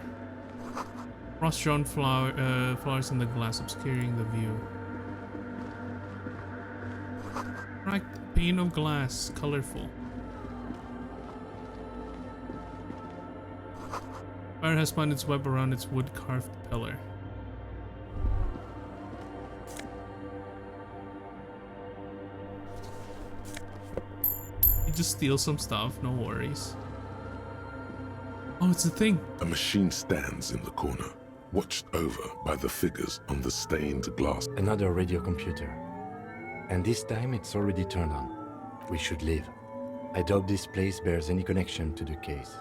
Frost-drawn flowers in the glass obscuring the view. Cracked pane of glass, colorful. Fire has spun its web around its wood-carved pillar. You just steal some stuff, no worries. Oh, it's a thing. A machine stands in the corner, watched over by the figures on the stained glass. Another radio computer. And this time it's already turned on. We should leave. I doubt this place bears any connection to the case.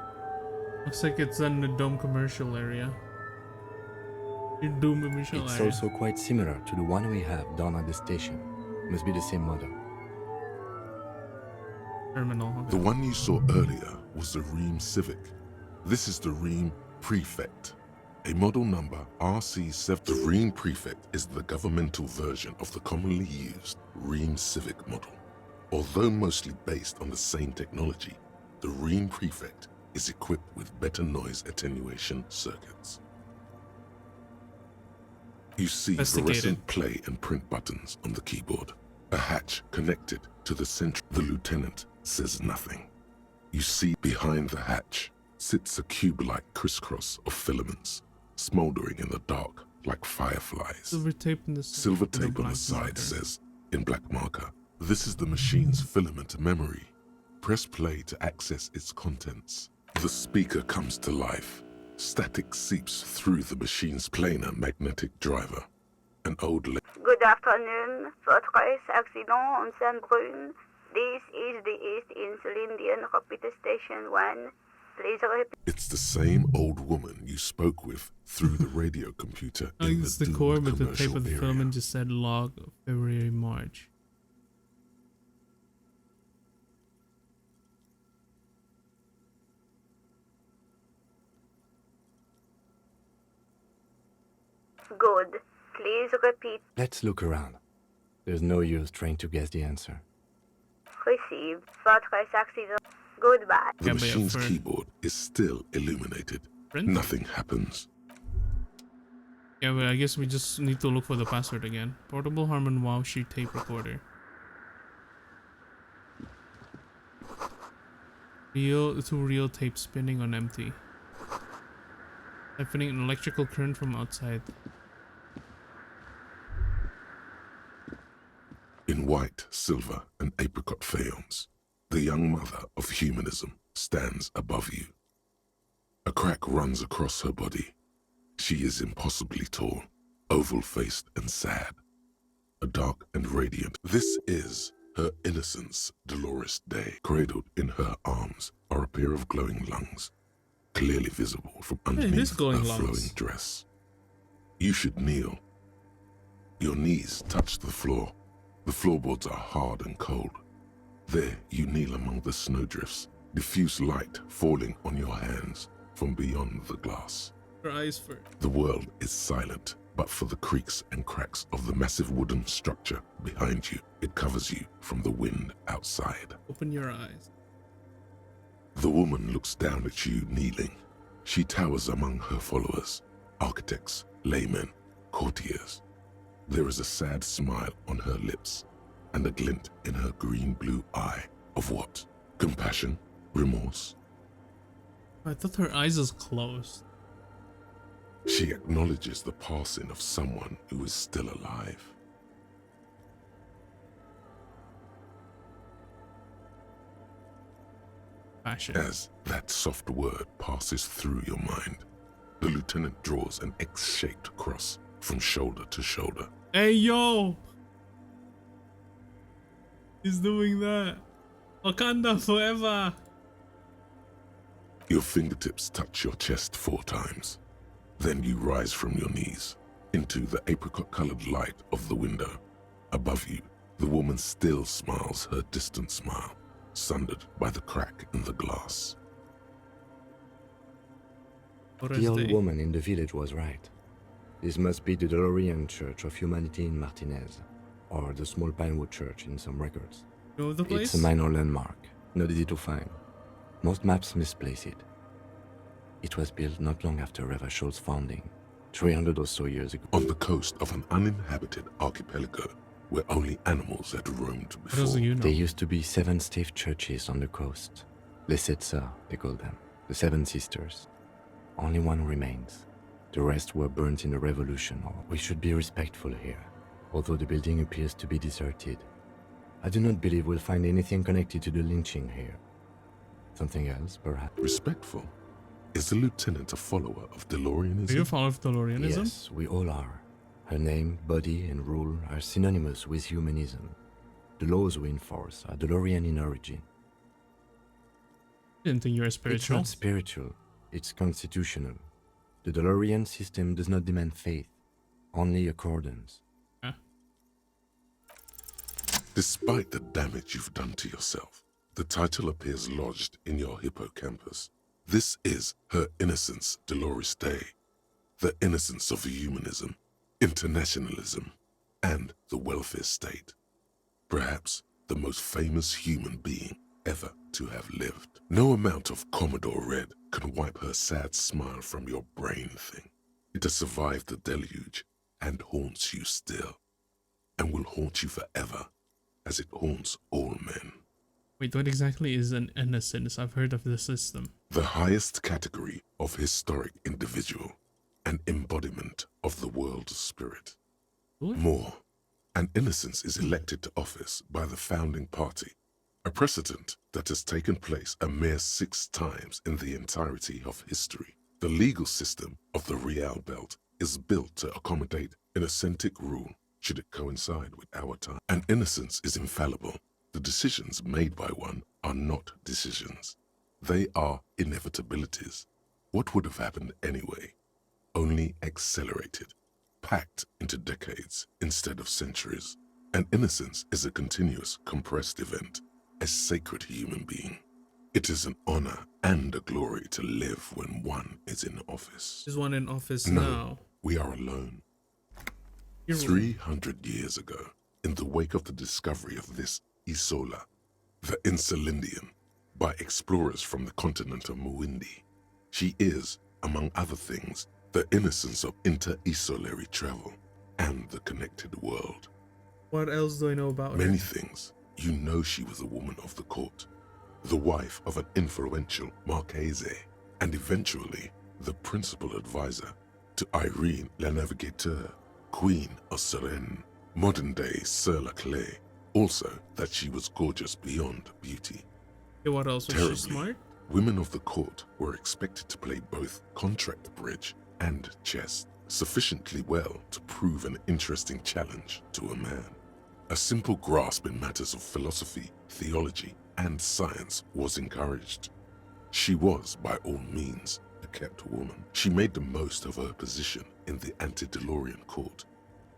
Looks like it's in the Dome commercial area. Your Dome commercial It's area. also quite similar to the one we have down at the station. Must be the same model. Terminal. The one you saw earlier was the Ream Civic. This is the Ream Prefect, a model number RC7. The Ream Prefect is the governmental version of the commonly used Ream Civic model. Although mostly based on the same technology, the Ream Prefect is equipped with better noise attenuation circuits. You see fluorescent play and print buttons on the keyboard. A hatch connected to the central. The lieutenant says nothing. You see behind the hatch sits a cube-like crisscross of filaments, smoldering in the dark like fireflies. Silver tape on the side says, in black marker, "This is the machine's filament memory. Press play to access its contents." The speaker comes to life. Static seeps through the machine's planar magnetic driver. An old Good afternoon. Votre accident on Saint-Brun. This is the East Insulindian Repeater Station 1. Please repeat. It's the same old woman you spoke with through the radio computer in it's the core, but the tape of the area. filament just said log of February, March. Good. Please repeat. Let's look around. There's no use trying to guess the answer. Received. Votre accident. Goodbye. The machine's keyboard is still illuminated. Nothing happens. Yeah, but I guess we just need to look for the password again. Portable Harman Wow Sheet tape recorder. Two real tapes spinning on empty. Siphoning an electrical current from outside. In white, silver, and apricot faience, the young mother of humanism stands above you. A crack runs across her body. She is impossibly tall, oval-faced and sad. A dark and radiant. This is her innocence, Dolores Day. Cradled in her arms are a pair of glowing lungs, clearly visible from underneath her flowing dress. You should kneel. Your knees touch the floor. The floorboards are hard and cold. There you kneel among the snowdrifts, diffuse light falling on your hands from beyond the glass. Her eyes first. The world is silent, but for the creaks and cracks of the massive wooden structure behind you, it covers you from the wind outside. Open your eyes. The woman looks down at you kneeling. She towers among her followers, architects, laymen, courtiers. There is a sad smile on her lips and a glint in her green-blue eye of what? Compassion? Remorse? I thought her eyes was closed. She acknowledges the passing of someone who is still alive. Passion. As that soft word passes through your mind, the lieutenant draws an X-shaped cross from shoulder to shoulder. Hey, yo! He's doing that. Wakanda forever! Your fingertips touch your chest 4 times. Then you rise from your knees into the apricot-colored light of the window. Above you, the woman still smiles her distant smile, sundered by the crack in the glass. The old woman in the village was right. This must be the DeLorean Church of Humanity in Martinez, or the small Pinewood Church in some records. You know the place? It's a minor landmark, not easy to find. Most maps misplace it. It was built not long after Revachol's founding, 300 or so years ago. On the coast of an uninhabited archipelago where only animals had roamed before. There used to be 7 stave churches on the coast. Les Sept Sœurs, they call them, the 7 sisters. Only one remains. The rest were burnt in the revolution. We should be respectful here, although the building appears to be deserted. I do not believe we'll find anything connected to the lynching here. Something else, perhaps? Respectful? Is the lieutenant a follower of DeLoreanism? Are you a follower of DeLoreanism? Yes, we all are. Her name, body, and rule are synonymous with humanism. The laws we enforce are DeLorean in origin. Didn't think you were spiritual. It's not spiritual, it's constitutional. The DeLorean system does not demand faith, only accordance. Despite the damage you've done to yourself, the title appears lodged in your hippocampus. This is Her Innocence, Dolores Day, the innocence of humanism, internationalism, and the welfare state. Perhaps the most famous human being ever to have lived. No amount of Commodore Red can wipe her sad smile from your brain thing. It has survived the deluge and haunts you still, and will haunt you forever, as it haunts all men. Wait, what exactly is an innocence? I've heard of the system. The highest category of historic individual, an embodiment of the world spirit. What? More, an innocence is elected to office by the founding party, a precedent that has taken place a mere 6 times in the entirety of history. The legal system of the Real Belt is built to accommodate innocent rule should it coincide with our time. An innocence is infallible. The decisions made by one are not decisions. They are inevitabilities. What would have happened anyway? Only accelerated, packed into decades instead of centuries. An innocence is a continuous, compressed event, a sacred human being. It is an honor and a glory to live when one is in office. Is one in office No, now? we are alone. You're 300 years ago, in the wake of the discovery of this Isola, the Insulindian, by explorers from the continent of Muindi, she is, among other things, the innocence of inter-isolary travel and the connected world. What else do I know about Many her? things. You know she was a woman of the court, the wife of an influential Marchese, and eventually the principal advisor to Irene La Navigateur, Queen of Suresnes, modern-day Sir La Clé. Also that she was gorgeous beyond beauty. Yeah, what else? Was Terribly, she smart? women of the court were expected to play both contract bridge and chess sufficiently well to prove an interesting challenge to a man. A simple grasp in matters of philosophy, theology, and science was encouraged. She was, by all means, a kept woman. She made the most of her position in the antediluvian court,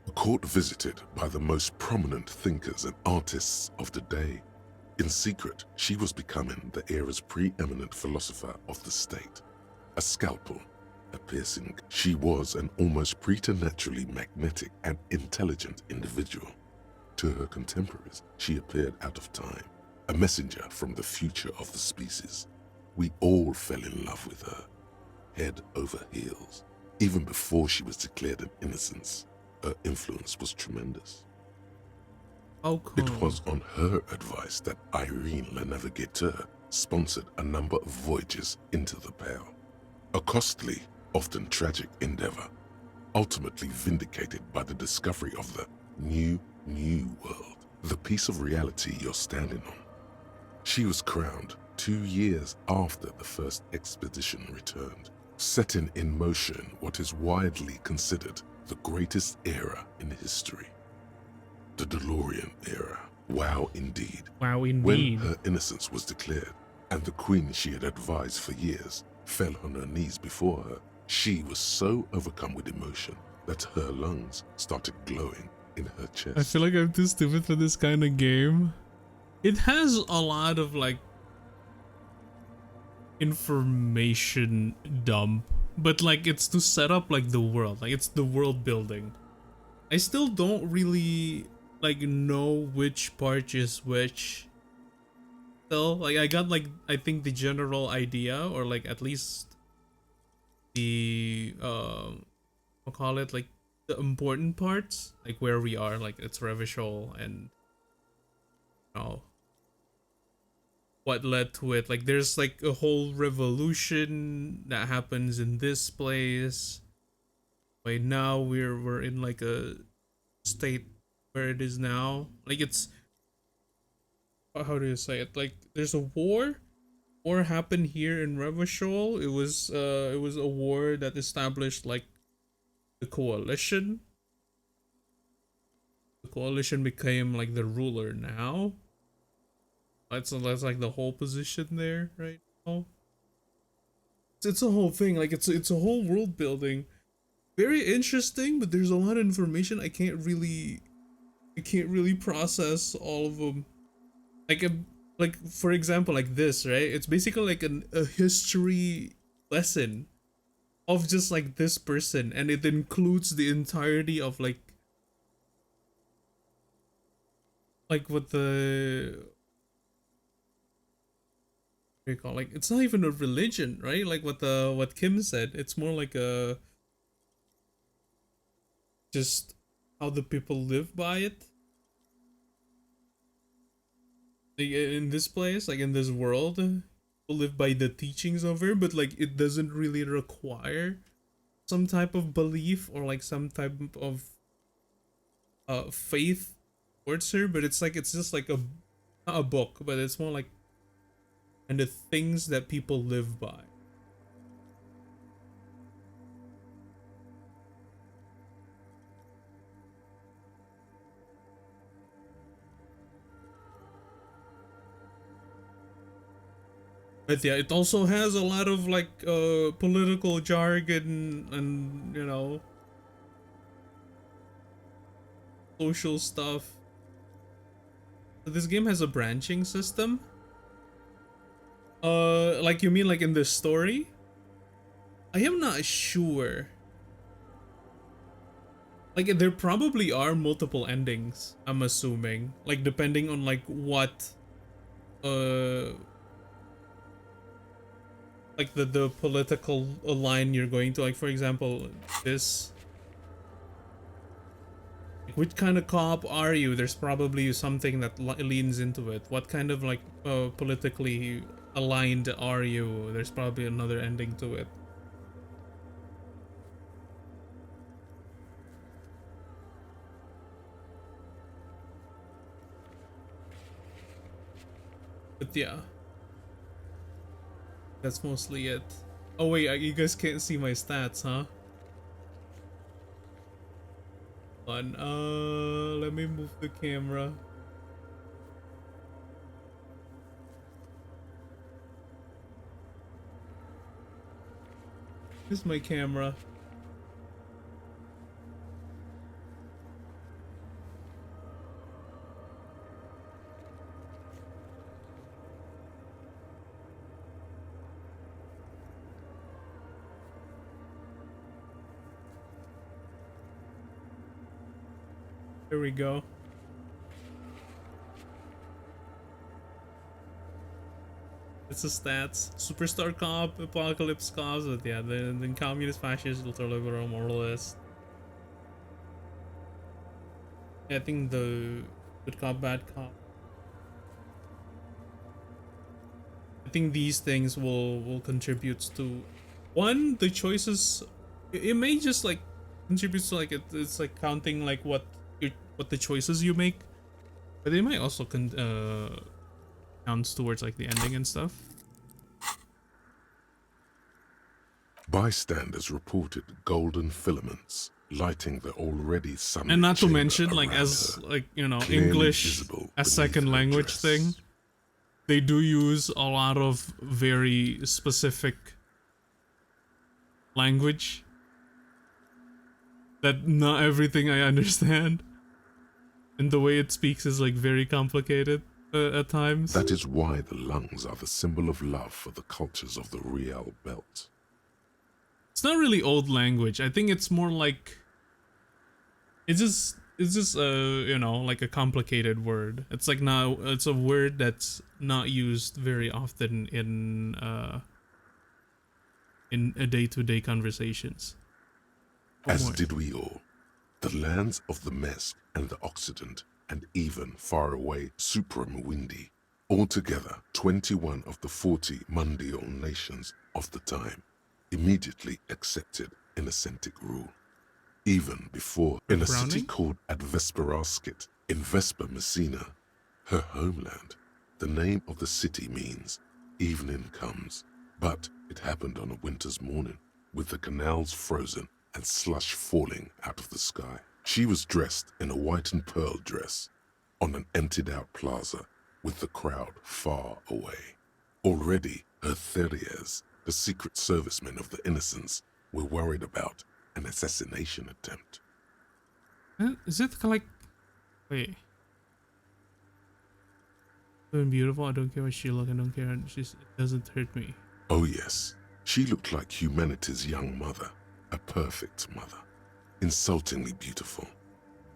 a court visited by the most prominent thinkers and artists of the day. In secret, she was becoming the era's preeminent philosopher of the state. A scalpel, a piercing. She was an almost preternaturally magnetic and intelligent individual. To her contemporaries, she appeared out of time, a messenger from the future of the species. We all fell in love with her, head over heels. Even before she was declared an innocence, her influence was tremendous. Oh, cool. It was on her advice that Irene La Navigateur sponsored a number of voyages into the Pale. A costly, often tragic endeavor, ultimately vindicated by the discovery of the new world, the piece of reality you're standing on. She was crowned 2 years after the first expedition returned, setting in motion what is widely considered the greatest era in history. The DeLorean era. Wow, indeed. Wow, indeed. When her innocence was declared, and the queen she had advised for years fell on her knees before her, she was so overcome with emotion that her lungs started glowing in her chest. I feel like I'm too stupid for this kind of game. It has a lot of like information dump, but like it's to set up like the world, like it's the world building. I still don't really like know which part is which. Still, like I got like I think the general idea, or like at least the I'll call it like the important parts, like where we are, like it's Revachol and you know what led to it. Like there's like a whole revolution that happens in this place. Right now we're in like a state where it is now. Like it's, how do you say it? Like there's a war happened here in Revachol. It was a war that established like the coalition. The coalition became like the ruler now. That's like the whole position there right now. It's a whole thing. Like it's a whole world building. Very interesting, but there's a lot of information I can't really process all of them. Like for example, like this, right? It's basically like a history lesson of just like this person, and it includes the entirety of like like what the what do you call, like, it's not even a religion, right? Like what Kim said. It's more like a just how the people live by it. Like, in this place, like in this world, people live by the teachings of her, but like it doesn't really require some type of belief or like some type of faith towards her, but it's like it's just like a not a book, but it's more like and the things that people live by. But yeah, it also has a lot of like political jargon and, you know, social stuff. So this game has a branching system. Like you mean like in the story? I am not sure. Like there probably are multiple endings, I'm assuming. Like depending on like what like the political line you're going to, like for example this, like, which kind of cop are you? There's probably something that leans into it. What kind of like politically aligned are you? There's probably another ending to it. But yeah, that's mostly it. Oh wait, you guys can't see my stats, huh? Hold on, let me move the camera. Here's my camera. There we go. It's the stats. Superstar cop, apocalypse cause, but yeah, then communist, fascist, ultra-liberal, moralist. Yeah, I think the good cop, bad cop. I think these things will contribute to one, the choices. It may just like contribute to like it's like counting like what the choices you make, but they might also counts towards like the ending and stuff. Bystanders reported golden filaments lighting the already sunlit And not to chamber mention, like around as her, like, you know, clearly English visible as beneath second her language dress. thing, they do use a lot of very specific language that not everything I understand, and the way it speaks is like very complicated at times. That is why the lungs are the symbol of love for the cultures of the Riel Belt. It's not really old language. I think it's more like it's just you know, like a complicated word. It's like now it's a word that's not used very often in a day-to-day conversations. As did we all. The lands of the Mesk and the Occident, and even far away Supramawindi, altogether 21 of the 40 Mundial nations of the time, immediately accepted Innocentic rule. Even before, in a city called Advesperaskit, in Vesper Messina, her homeland, the name of the city means evening comes, but it happened on a winter's morning, with the canals frozen and slush falling out of the sky. She was dressed in a white and pearl dress, on an emptied-out plaza, with the crowd far away. Already, her Theriers, the secret servicemen of the Innocents, were worried about an assassination attempt. Is it like, wait, doing beautiful? I don't care what she look. I don't care. It doesn't hurt me. Oh yes, she looked like humanity's young mother, a perfect mother, insultingly beautiful.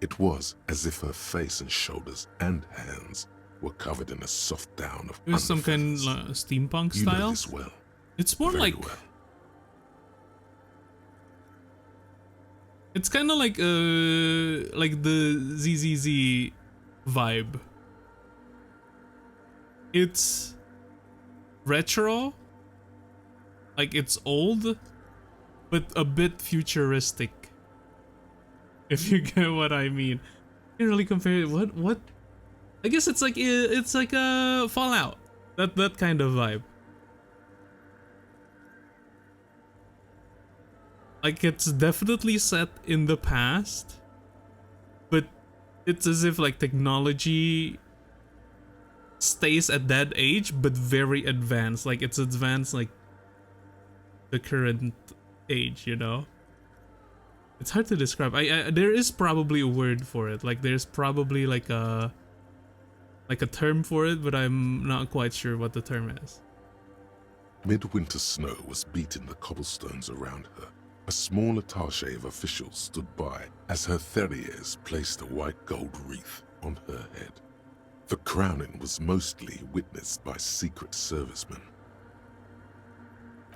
It was as if her face and shoulders and hands were covered in a soft down of It was some kind of underfeathers. steampunk You know style. this well. It's more Very like well. it's kind of like the ZZZ vibe. It's retro, like it's old, but a bit futuristic. If you get what I mean. You can't really compare it. What? I guess it's like a Fallout. That kind of vibe. Like it's definitely set in the past, but it's as if like technology stays at that age, but very advanced. Like it's advanced like the current age, you know? It's hard to describe. There is probably a word for it. Like there's probably like a term for it, but I'm not quite sure what the term is. Midwinter snow was beating the cobblestones around her. A small attaché of officials stood by as her Theriers placed a white gold wreath on her head. The crowning was mostly witnessed by Secret Servicemen.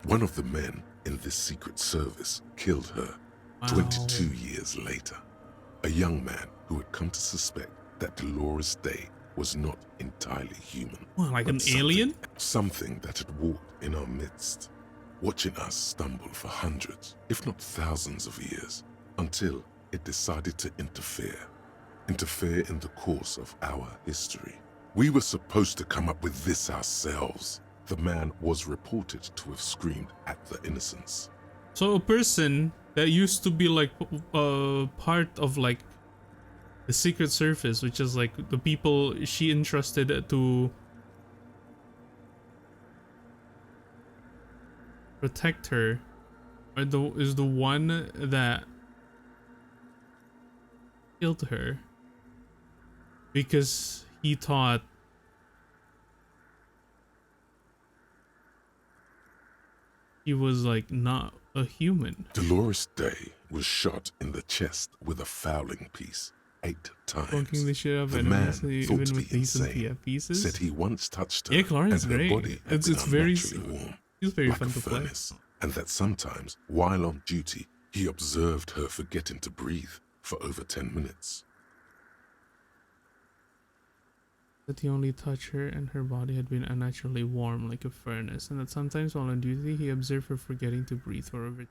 One of the men in this Secret Service killed her 22 years later. A young man who had come to suspect that Dolores Day was not entirely human. What, like an alien? Something that had walked in our midst, watching us stumble for hundreds, if not thousands of years, until it decided to interfere in the course of our history. We were supposed to come up with this ourselves. The man was reported to have screamed at the innocents. So a person that used to be like part of like the Secret Service, which is like the people she entrusted to protect her, is the one that killed her because he thought he was like not a human. Dolores Day was shot in the chest with a fowling piece 8 times. Fucking the shit up, The and man, honestly, thought even to with be decent insane, pieces, said he once touched her yeah, Clarence and her great. body had It's been very unnaturally warm, it's very like fun a to play. furnace, and that sometimes, while on duty, he observed her forgetting to breathe for over 10 minutes. That he only touched her and her body had been unnaturally warm like a furnace, and that sometimes while on duty he observed her forgetting to breathe for over.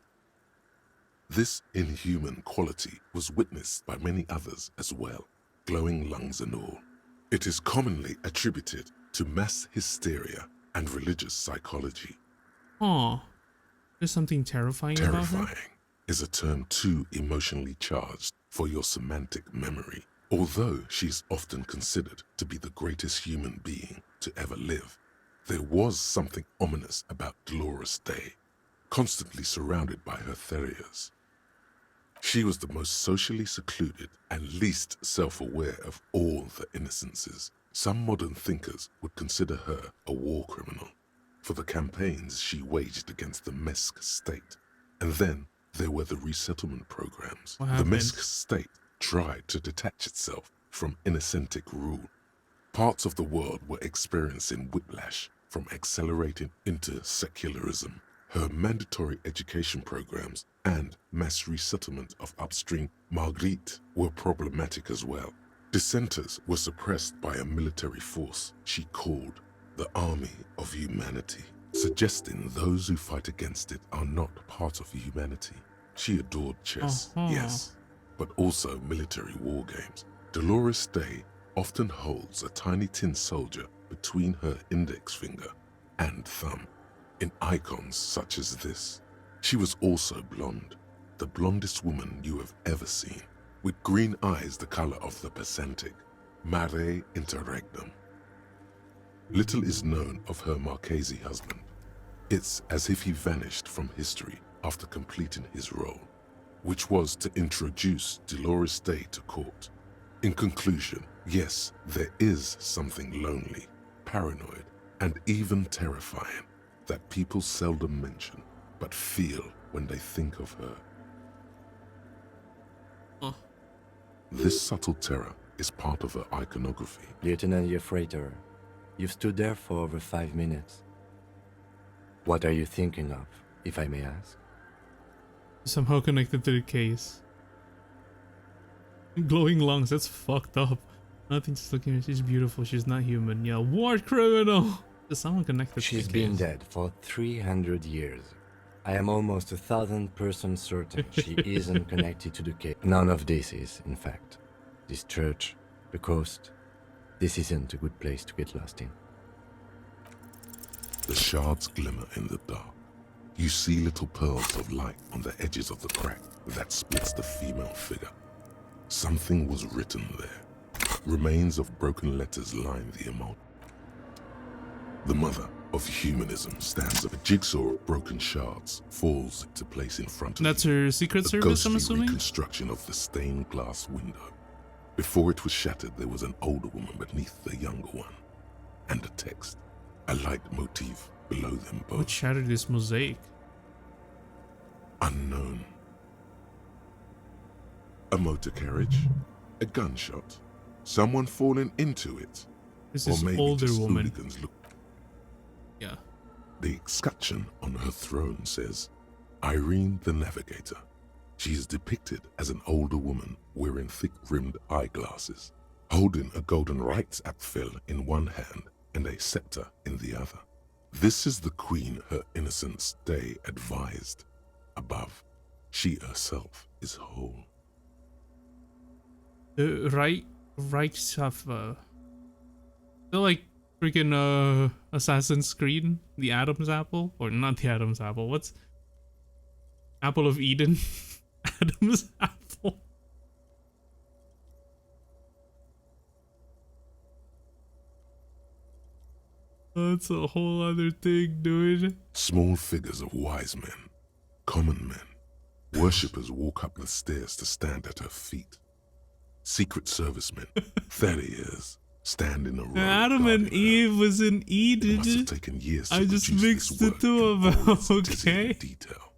This inhuman quality was witnessed by many others as well, glowing lungs and all. It is commonly attributed to mass hysteria and religious psychology. Aw, there's something terrifying about her? Terrifying is a term too emotionally charged for your semantic memory. Although she is often considered to be the greatest human being to ever live, there was something ominous about Dolores Day, constantly surrounded by her Theriers. She was the most socially secluded and least self-aware of all the innocences. Some modern thinkers would consider her a war criminal for the campaigns she waged against the Mesk state. And then there were the resettlement programs. The Mesk state tried to detach itself from innocentic rule. Parts of the world were experiencing whiplash from accelerating into secularism. Her mandatory education programs and mass resettlement of upstream Marguerite were problematic as well. Dissenters were suppressed by a military force she called the Army of Humanity, suggesting those who fight against it are not part of humanity. She adored chess, yes, but also military war games. Dolores Day often holds a tiny tin soldier between her index finger and thumb in icons such as this. She was also blonde, the blondest woman you have ever seen, with green eyes the color of the Pacific, mare interregnum. Little is known of her Marchese husband. It's as if he vanished from history after completing his role, which was to introduce Dolores Day to court. In conclusion, yes, there is something lonely, paranoid, and even terrifying that people seldom mention, but feel when they think of her. This subtle terror is part of her iconography. Lieutenant Yefreiter, you've stood there for over 5 minutes. What are you thinking of, if I may ask? Somehow connected to the case. Glowing lungs, that's fucked up. Nothing, just looking at her. She's beautiful, she's not human. Yeah, war criminal! There's someone connected to She's the been case. dead for 300 years. I am almost 1,000% certain she isn't connected to the case. None of this is, in fact. This church, the coast, this isn't a good place to get lost in. The shards glimmer in the dark. You see little pearls of light on the edges of the crack that splits the female figure. Something was written there. Remains of broken letters line the emote. The mother of humanism stands up. A jigsaw of broken shards falls into place in front of That's you. her secret service, I'm assuming? Reconstruction of the stained glass window. Before it was shattered, there was an older woman beneath the younger one, and a text, a light motif below them both. What shattered this mosaic? Unknown. A motor carriage, a gunshot, someone falling into it, This or is maybe older just woman. hooligans look. Yeah. The escutcheon on her throne says, Irene the Navigator. She is depicted as an older woman wearing thick-rimmed eyeglasses, holding a golden rights apfel in one hand and a scepter in the other. This is the queen her innocence day advised. Above, she herself is whole. The rights have they're like freaking Assassin's Creed, the Adam's apple, or not the Adam's apple. What's Apple of Eden? Adam's apple. That's a whole other thing, dude. Small figures of wise men, common men, worshippers walk up the stairs to stand at her feet. Secret servicemen, 30 years, stand in a row. Adam and Eve was in Eden. It must have taken years to I just produce mixed this the work two of in all them, its dizzying okay? detail.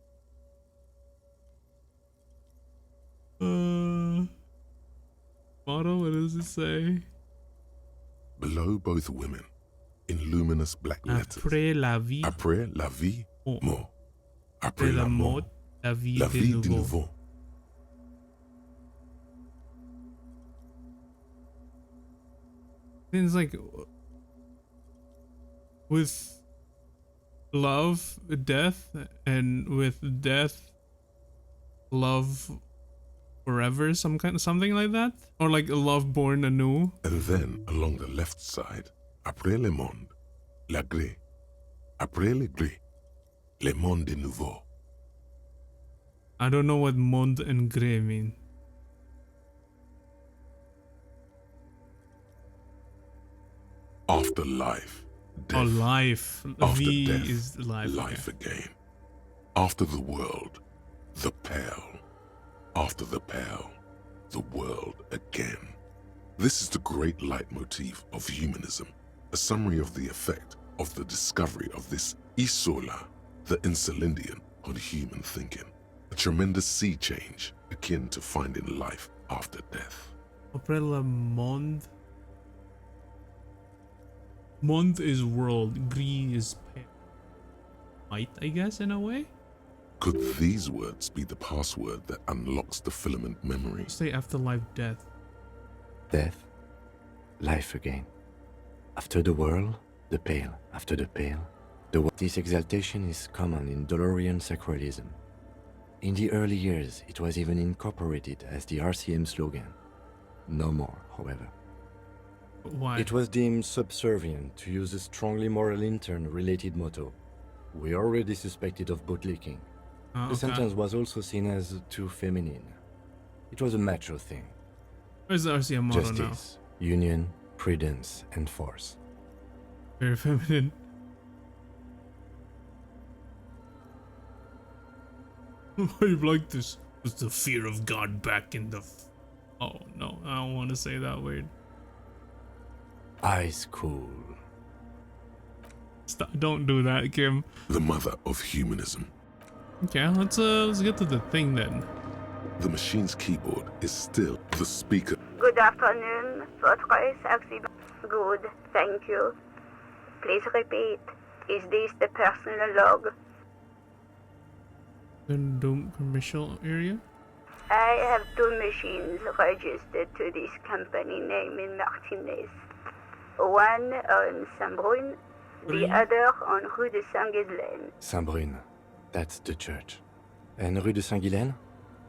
Motto, what does it say? Below both women, in luminous black letters. Après la vie. Après la vie, Oh. mort. Après la mort, la vie, la de vie nouveau. de nouveau. It's like with love, death, and with death, love forever, something like that, or like a love born anew. And then along the left side, après le monde, la gré. Après le gré, le monde de nouveau. I don't know what monde and gré mean. After life, death. Oh, life. After V death, is life. life again. After the world, the pale. After the pale, the world again. This is the great leitmotif of humanism, a summary of the effect of the discovery of this isola, the Insulindian, on human thinking. A tremendous sea change akin to finding life after death. Après le monde. Monde is world. Green is pale. White, I guess, in a way. Could these words be the password that unlocks the filament memory? Say afterlife, death. Death, life again. After the world, the pale. After the pale, the world. This exaltation is common in Dolorian sacralism. In the early years, it was even incorporated as the RCM slogan. No more, however. Why? It was deemed subservient to use a strongly moral intern-related motto. We already suspected of bootlicking. Oh, The okay. sentence was also seen as too feminine. It was a macho thing. Where's the RCM motto Justice, union, prudence, and force. now? Very feminine. Why you like this? Was the fear of God back in the... Oh, no. I don't want to say that word. Ice cool. Stop, don't do that, Kim. The mother of humanism. Okay, let's get to the thing then. The machine's keyboard is still the speaker. Good afternoon. Surprise accident. Good, thank you. Please repeat. Is this the personal log? The Doom commercial area? I have two machines registered to this company name in Martinez. One on Saint-Brun, the other on Rue de Saint-Ghislaine. Saint-Brun, that's the church. And Rue de Saint-Ghislaine,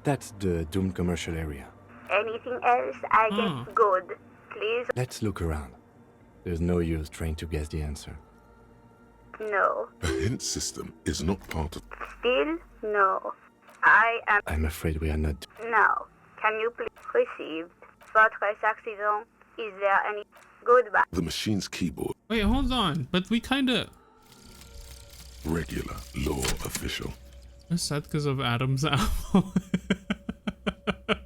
that's the Doom commercial area. Anything else I get good, please? Let's look around. There's no use trying to guess the answer. No. A hint system is not part of... Still? No. I am... I'm afraid we are not... Now, can you please received? Surprise accident. Is there any... Goodbye. The machine's keyboard. Wait, hold on. But we kinda... Regular law official. That's sad because of Adam's apple.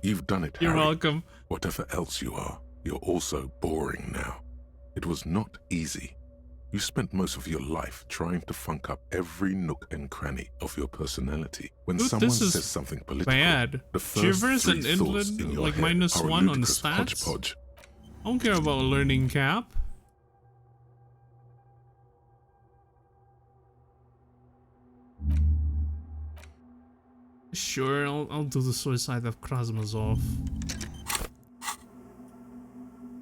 You've done it, You're Harry. welcome. Whatever else you are, you're also boring now. It was not easy. You spent most of your life trying to funk up every nook and cranny of your personality. When Dude, someone this is says something political, bad. the first Shivers three and thoughts inland, in your like head -1 are a on ludicrous stats. hodgepodge. I don't care about learning cap. Sure, I'll do the suicide of Krasmazov.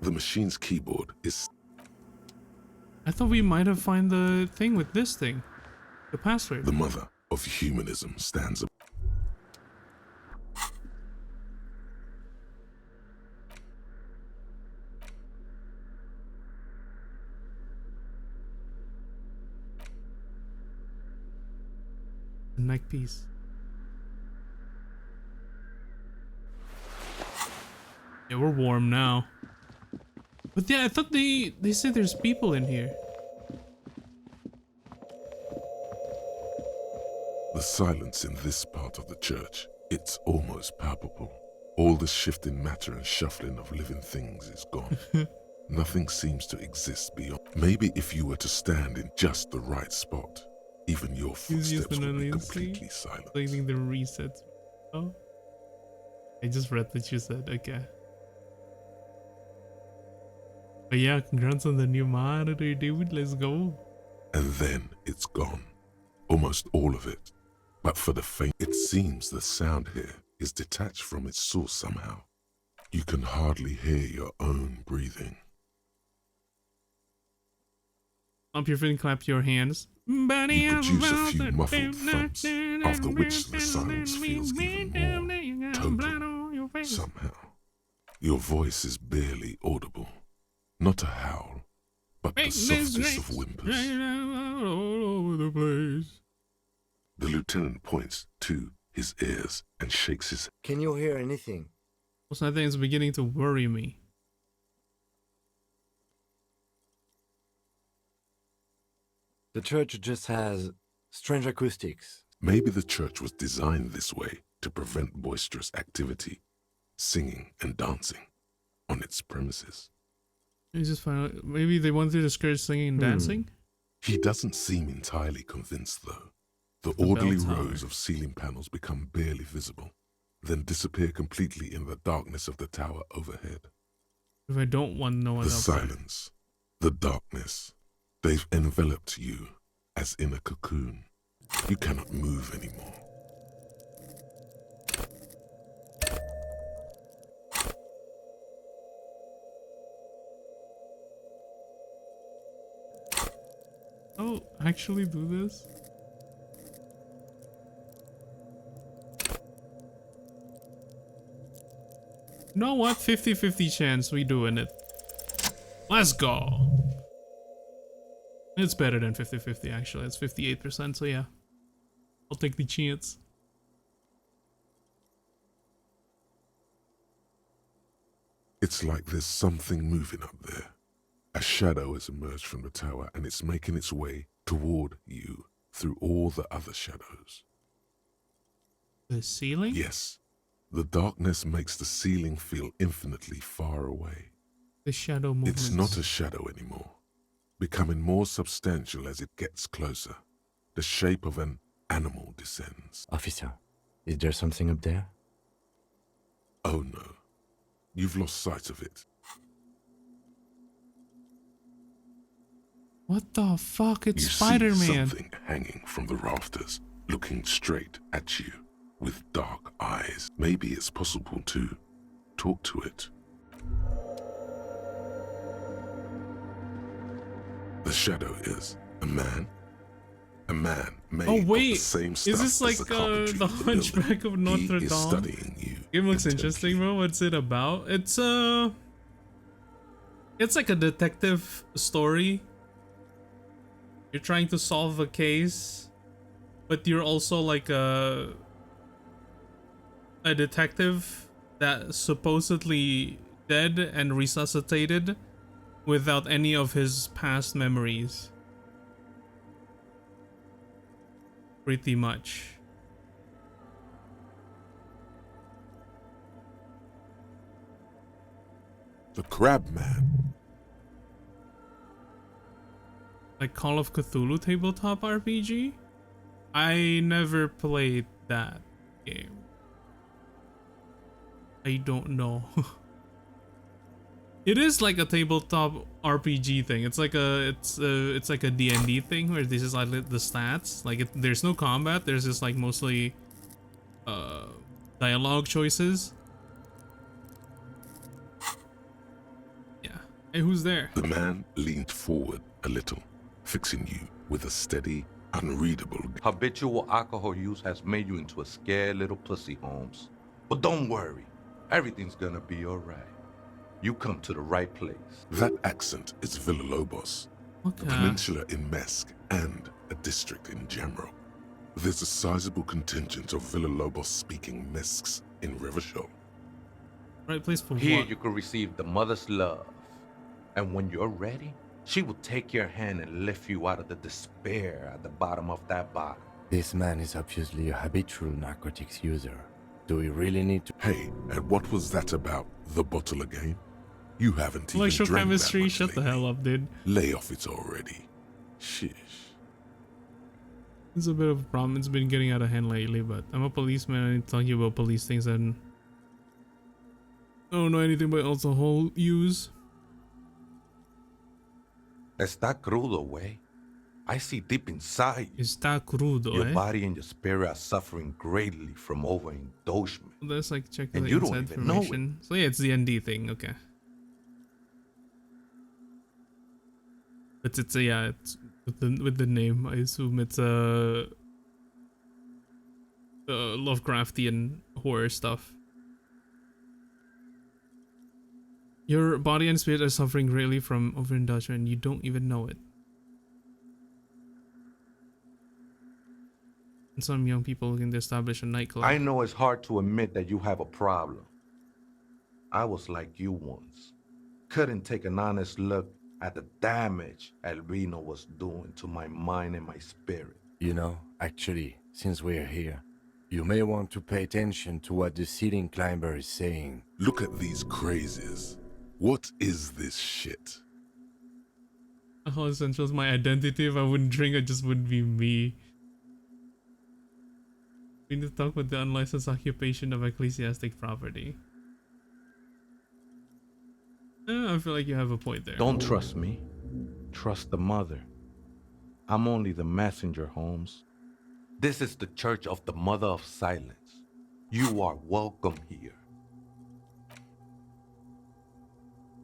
The machine's keyboard is... I thought we might have found the thing with this thing. The password. The mother of humanism stands up. The neck piece. Yeah, we're warm now. But yeah, I thought they said there's people in here. The silence in this part of the church, it's almost palpable. All the shifting matter and shuffling of living things is gone. Nothing seems to exist beyond. Maybe if you were to stand in just the right spot, even your footsteps would be completely silent. Cleaning the reset. Oh. I just read what you said, okay. But yeah, congrats on the new monitor, dude. Let's go. And then it's gone. Almost all of it. But for the faint, it seems the sound here is detached from its source somehow. You can hardly hear your own breathing. Stomp your feet and clap your hands. You produce a few muffled thumps, after which the silence feels even more total somehow. Your voice is barely audible. Not a howl, but the softest of whimpers. All over the place. The lieutenant points to his ears and shakes his head. Can you hear anything? Well, something is beginning to worry me. The church just has strange acoustics. Maybe the church was designed this way to prevent boisterous activity, singing and dancing on its premises. Maybe they wanted to discourage singing and dancing? He doesn't seem entirely convinced, though. The The orderly bell tower. rows of ceiling panels become barely visible, then disappear completely in the darkness of the tower overhead. If I don't want no one The else there. silence, the darkness, they've enveloped you as in a cocoon. You cannot move anymore. Oh, actually do this? You know what? 50-50 chance we doing it. Let's go. It's better than 50-50 actually. It's 58%, so yeah. I'll take the chance. It's like there's something moving up there. A shadow has emerged from the tower and it's making its way toward you through all the other shadows. The ceiling? Yes. The darkness makes the ceiling feel infinitely far away. The shadow movements. It's not a shadow anymore, becoming more substantial as it gets closer. The shape of an animal descends. Officer, is there something up there? Oh no, you've lost sight of it. What the fuck? It's You see Spider-Man. something hanging from the rafters, looking straight at you with dark eyes. Maybe it's possible to talk to it. The shadow is a man. A man made Oh wait, of the same stuff is this like as the carpentry the of the building. Hunchback of Notre He Dame? is studying you. Game looks interesting, bro. What's it about? It's like a detective story. You're trying to solve a case, but you're also like a detective that supposedly dead and resuscitated without any of his past memories. Pretty much. The Crab Man. Like Call of Cthulhu tabletop RPG? I never played that game. I don't know. It is like a tabletop RPG thing. It's like a D&D thing where this is like the stats. Like there's no combat. There's just like mostly dialogue choices. Yeah. Hey, who's there? The man leaned forward a little, fixing you with a steady, unreadable. Habitual alcohol use has made you into a scared little pussy, Holmes. But don't worry, everything's gonna be alright. You come to the right place. That accent is Villalobos, a peninsula in Mesk and a district in general. There's a sizable contingent of Villalobos-speaking Mesks in Rivershoal. Right place for Here what? you can receive the mother's love. And when you're ready, she will take your hand and lift you out of the despair at the bottom of that bottle. This man is obviously a habitual narcotics user. Do we really need to? Hey, and what was that about? The bottle again? You haven't even Electro drank chemistry, that much shut the hell up, dude. Lay off it already. Shish. It's a bit of a problem. It's been getting out of hand lately, but I'm a policeman. I need to talk to you about police things and I don't know anything about alcohol use. Está crudo, way. I see deep inside you. Está crudo, Your eh? body and your spirit are suffering greatly from overindulgence. Let's like check And the you don't inside even know it. information. So yeah, it's the ND thing. Okay. But it's with the name. I assume it's Lovecraftian horror stuff. Your body and spirit are suffering greatly from overindulgence and you don't even know it. And some young people looking to establish a nightclub. I know it's hard to admit that you have a problem. I was like you once. Couldn't take an honest look at the damage Albino was doing to my mind and my spirit. You know, actually, since we're here, you may want to pay attention to what the ceiling climber is saying. Look at these crazies. What is this shit? Alcohol essential is my identity. If I wouldn't drink, I just wouldn't be me. We need to talk about the unlicensed occupation of ecclesiastic property. I feel like you have a point there. Don't trust me. Trust the mother. I'm only the messenger, Holmes. This is the Church of the Mother of Silence. You are welcome here.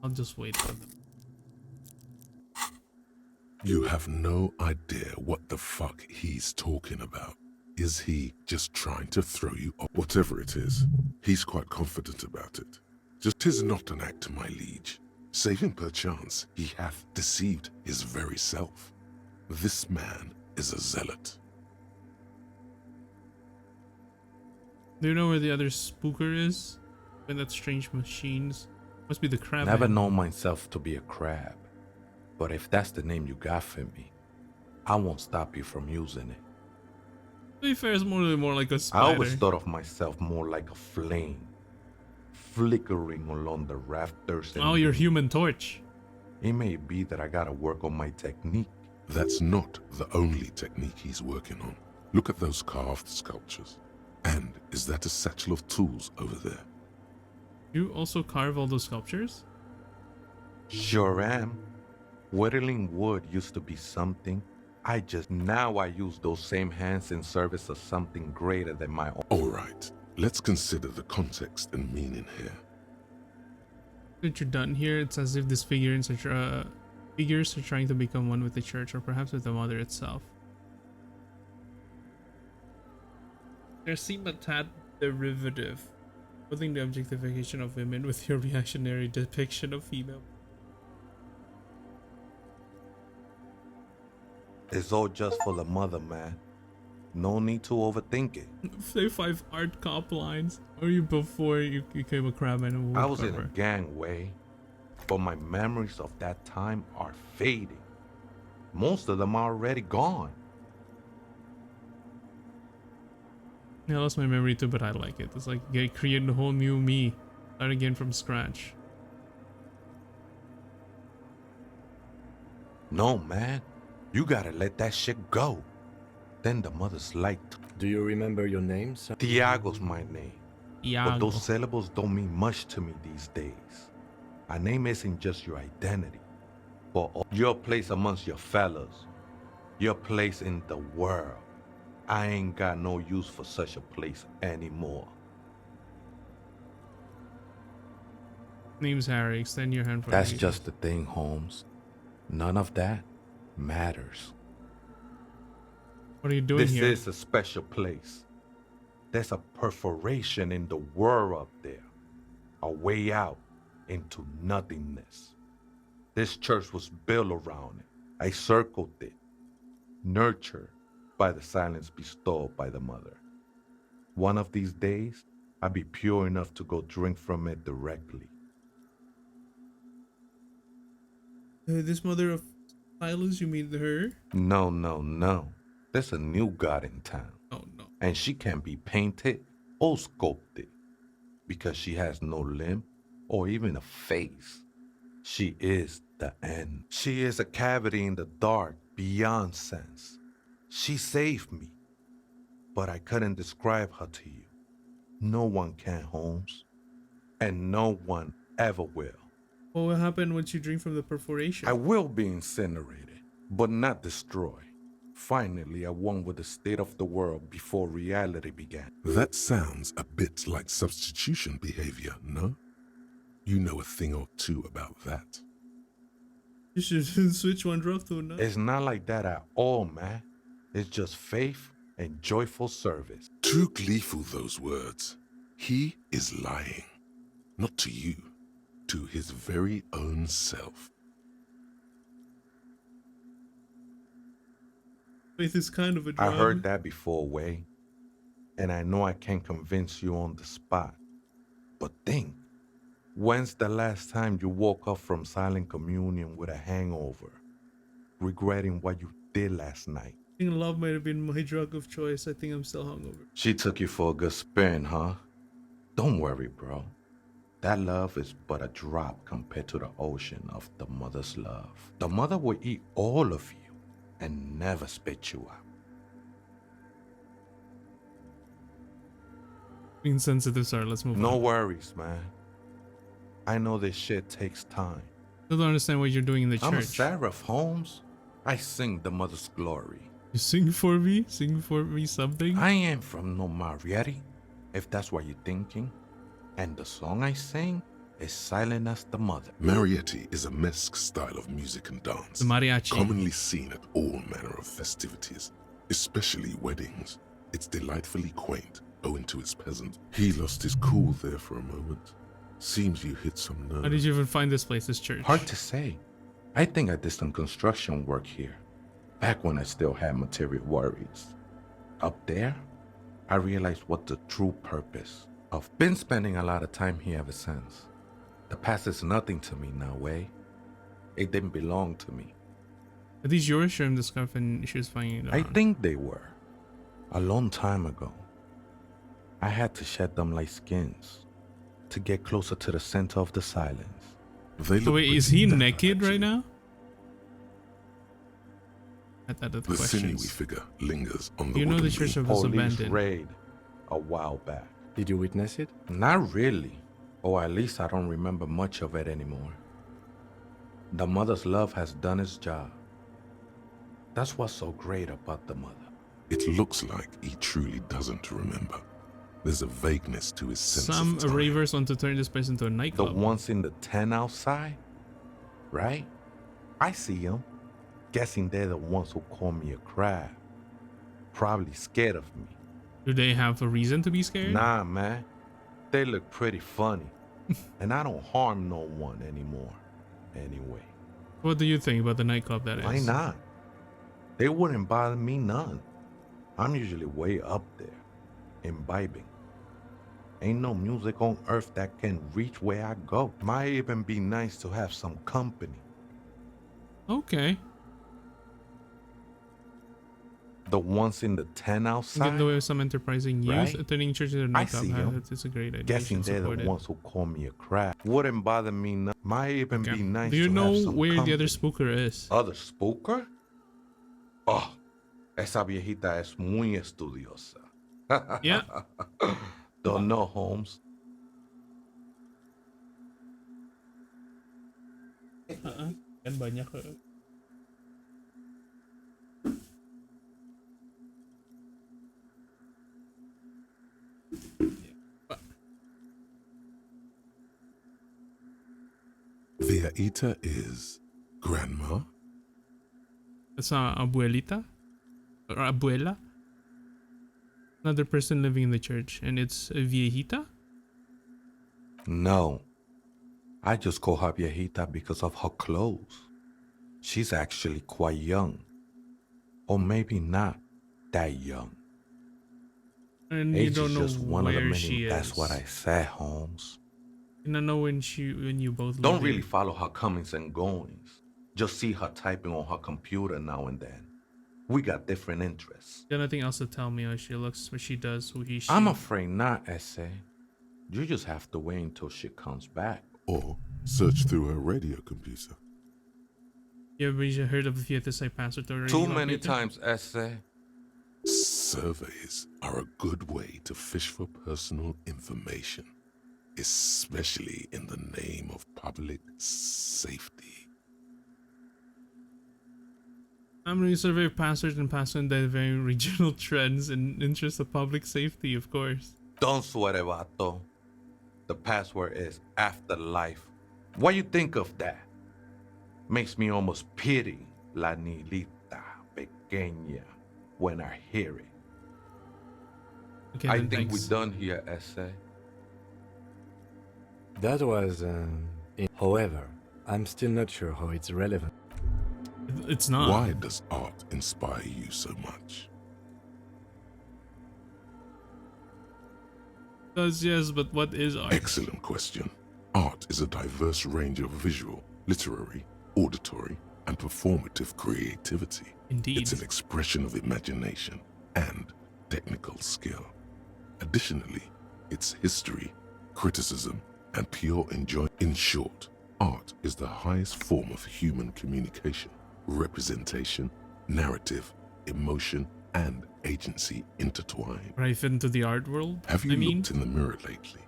I'll just wait for them. You have no idea what the fuck he's talking about. Is he just trying to throw you off? Whatever it is, he's quite confident about it. Just 'tis not an act, my liege. Save him perchance he hath deceived his very self. This man is a zealot. Do you know where the other spooker is? When that strange machines? Must be the crab. Never man. known myself to be a crab. But if that's the name you got for me, I won't stop you from using it. To be fair, it's more like a I spider. always thought of myself more like a flame, flickering along the rafters. Oh, your Human Torch. It may be that I gotta work on my technique. That's not the only technique he's working on. Look at those carved sculptures. And is that a satchel of tools over there? You also carve all those sculptures? Sure am. Whittling wood used to be something. Now I use those same hands in service of something greater than my own. All right, let's consider the context and meaning here. That you're done here, it's as if these figures are trying to become one with the church, or perhaps with the mother itself. There seem a tad derivative, putting the objectification of women with your reactionary depiction of female. It's all just for the mother, man. No need to overthink it. Say 5 art cop lines. Or you before you became a crab and a wood I was in a carver. gangway, but my memories of that time are fading. Most of them are already gone. Yeah, I lost my memory too, but I like it. It's like creating a whole new me. Start again from scratch. No, man. You gotta let that shit go. Then the mother's like... Do you remember your name, sir? Tiago's my name. But Iago. those syllables don't mean much to me these days. A name isn't just your identity, but your place amongst your fellows. Your place in the world. I ain't got no use for such a place anymore. Name's Harry. Extend your hand for That's me. just the thing, Holmes. None of that matters. What are you doing here? This is a special place. There's a perforation in the world up there. A way out into nothingness. This church was built around it. I circled it. Nurtured by the silence bestowed by the mother. One of these days, I'll be pure enough to go drink from it directly. This mother of Silas, you mean her? No, no, no. There's a new god in town. Oh no. And she can be painted or sculpted because she has no limb or even a face. She is the end. She is a cavity in the dark beyond sense. She saved me, but I couldn't describe her to you. No one can, Holmes, and no one ever will. What will happen once you drink from the perforation? I will be incinerated, but not destroyed. Finally, I won with the state of the world before reality began. That sounds a bit like substitution behavior, no? You know a thing or two about that. You should switch one drug to another. It's not like that at all, man. It's just faith and joyful service. Too gleeful, those words. He is lying. Not to you, to his very own self. Faith is kind of a drug. I heard that before, Way. And I know I can't convince you on the spot. But think, when's the last time you woke up from silent communion with a hangover, regretting what you did last night? I think love might have been my drug of choice. I think I'm still hungover. She took you for a good spin, huh? Don't worry, bro. That love is but a drop compared to the ocean of the mother's love. The mother will eat all of you and never spit you out. Being sensitive, sorry, let's move on. No worries, man. I know this shit takes time. I don't understand what you're doing in the I'm a church. seraph, Holmes. I sing the mother's glory. You sing for me? Sing for me something? I ain't from no Marietti, if that's what you're thinking. And the song I sing is silent as the mother. Marietti is a mesque style of music and dance. The mariachi. Commonly seen at all manner of festivities, especially weddings. It's delightfully quaint, owing to its peasant. He lost his cool there for a moment. Seems you hit some nerve. How did you even find this place, this church? Hard to say. I think I did some construction work here, back when I still had material worries. Up there, I realized what the true purpose. I've been spending a lot of time here ever since. The past is nothing to me now, Way. It didn't belong to me. Are these yours? Or I'm discovering issues finding it I around? think they were. A long time ago. I had to shed them like skins to get closer to the center of the silence. So wait, is he naked right now? That are the The questions. sinewy figure lingers on the You know wooden the church beam. was Police abandoned. raid a while back. Did you witness it? Not really. Or at least I don't remember much of it anymore. The mother's love has done its job. That's what's so great about the mother. It looks like he truly doesn't remember. There's a vagueness to his sense Some of time. ravers want to turn this place into a The nightclub. ones in the tent outside, right? I see them. Guessing they're the ones who call me a crab. Probably scared of me. Do they have a reason to be scared? Nah, man. They look pretty funny. And I don't harm no one anymore. Anyway. What do you think about the nightclub that is? Why not? They wouldn't bother me none. I'm usually way up there, imbibing. Ain't no music on earth that can reach where I go. Might even be nice to have some company. Okay. The ones in the tent outside. Getting away with some enterprising youth, right? turning church into a nightclub. see them. It's a great idea. Guessing they're the ones who call me a crab. Wouldn't bother me none. Might even be nice Do you to know have some where company. the other spooker is? ¿Other spooker? Oh, esa viejita es muy estudiosa. Yeah. Don't know, Holmes. Kan banyak. Viejita is grandma? That's abuelita? Or abuela? Another person living in the church, and it's a viejita? No. I just call her viejita because of her clothes. She's actually quite young. Or maybe not that young. And Age you don't is know just one of the where many. she is. That's what I said, Holmes. You don't know when you both Don't live really here. follow her comings and goings. Just see her typing on her computer now and then. We got different interests. You got nothing else to tell me how she looks, what she does, who she. I'm afraid not, Essay. You just have to wait until she comes back. Or search through her radio computer. You ever heard of the Theater password already? Too many times, Essay. Surveys are a good way to fish for personal information, especially in the name of public safety. I'm going to survey passwords and password varying regional trends in interest of public safety, of course. Don't sweat it, vato. The password is afterlife. What you think of that? Makes me almost pity La Nilita Pequeña when I hear it. Okay, I then think thanks. we're done here, Essay. That was, however, I'm still not sure how it's relevant. It's not. Why does art inspire you so much? Does yes, but what is art? Excellent question. Art is a diverse range of visual, literary, auditory, and performative creativity. Indeed. It's an expression of imagination and technical skill. Additionally, it's history, criticism, and pure enjoyment. In short, art is the highest form of human communication, representation, narrative, emotion, and agency intertwined. Right into the art world? Have you I mean, looked in the mirror lately?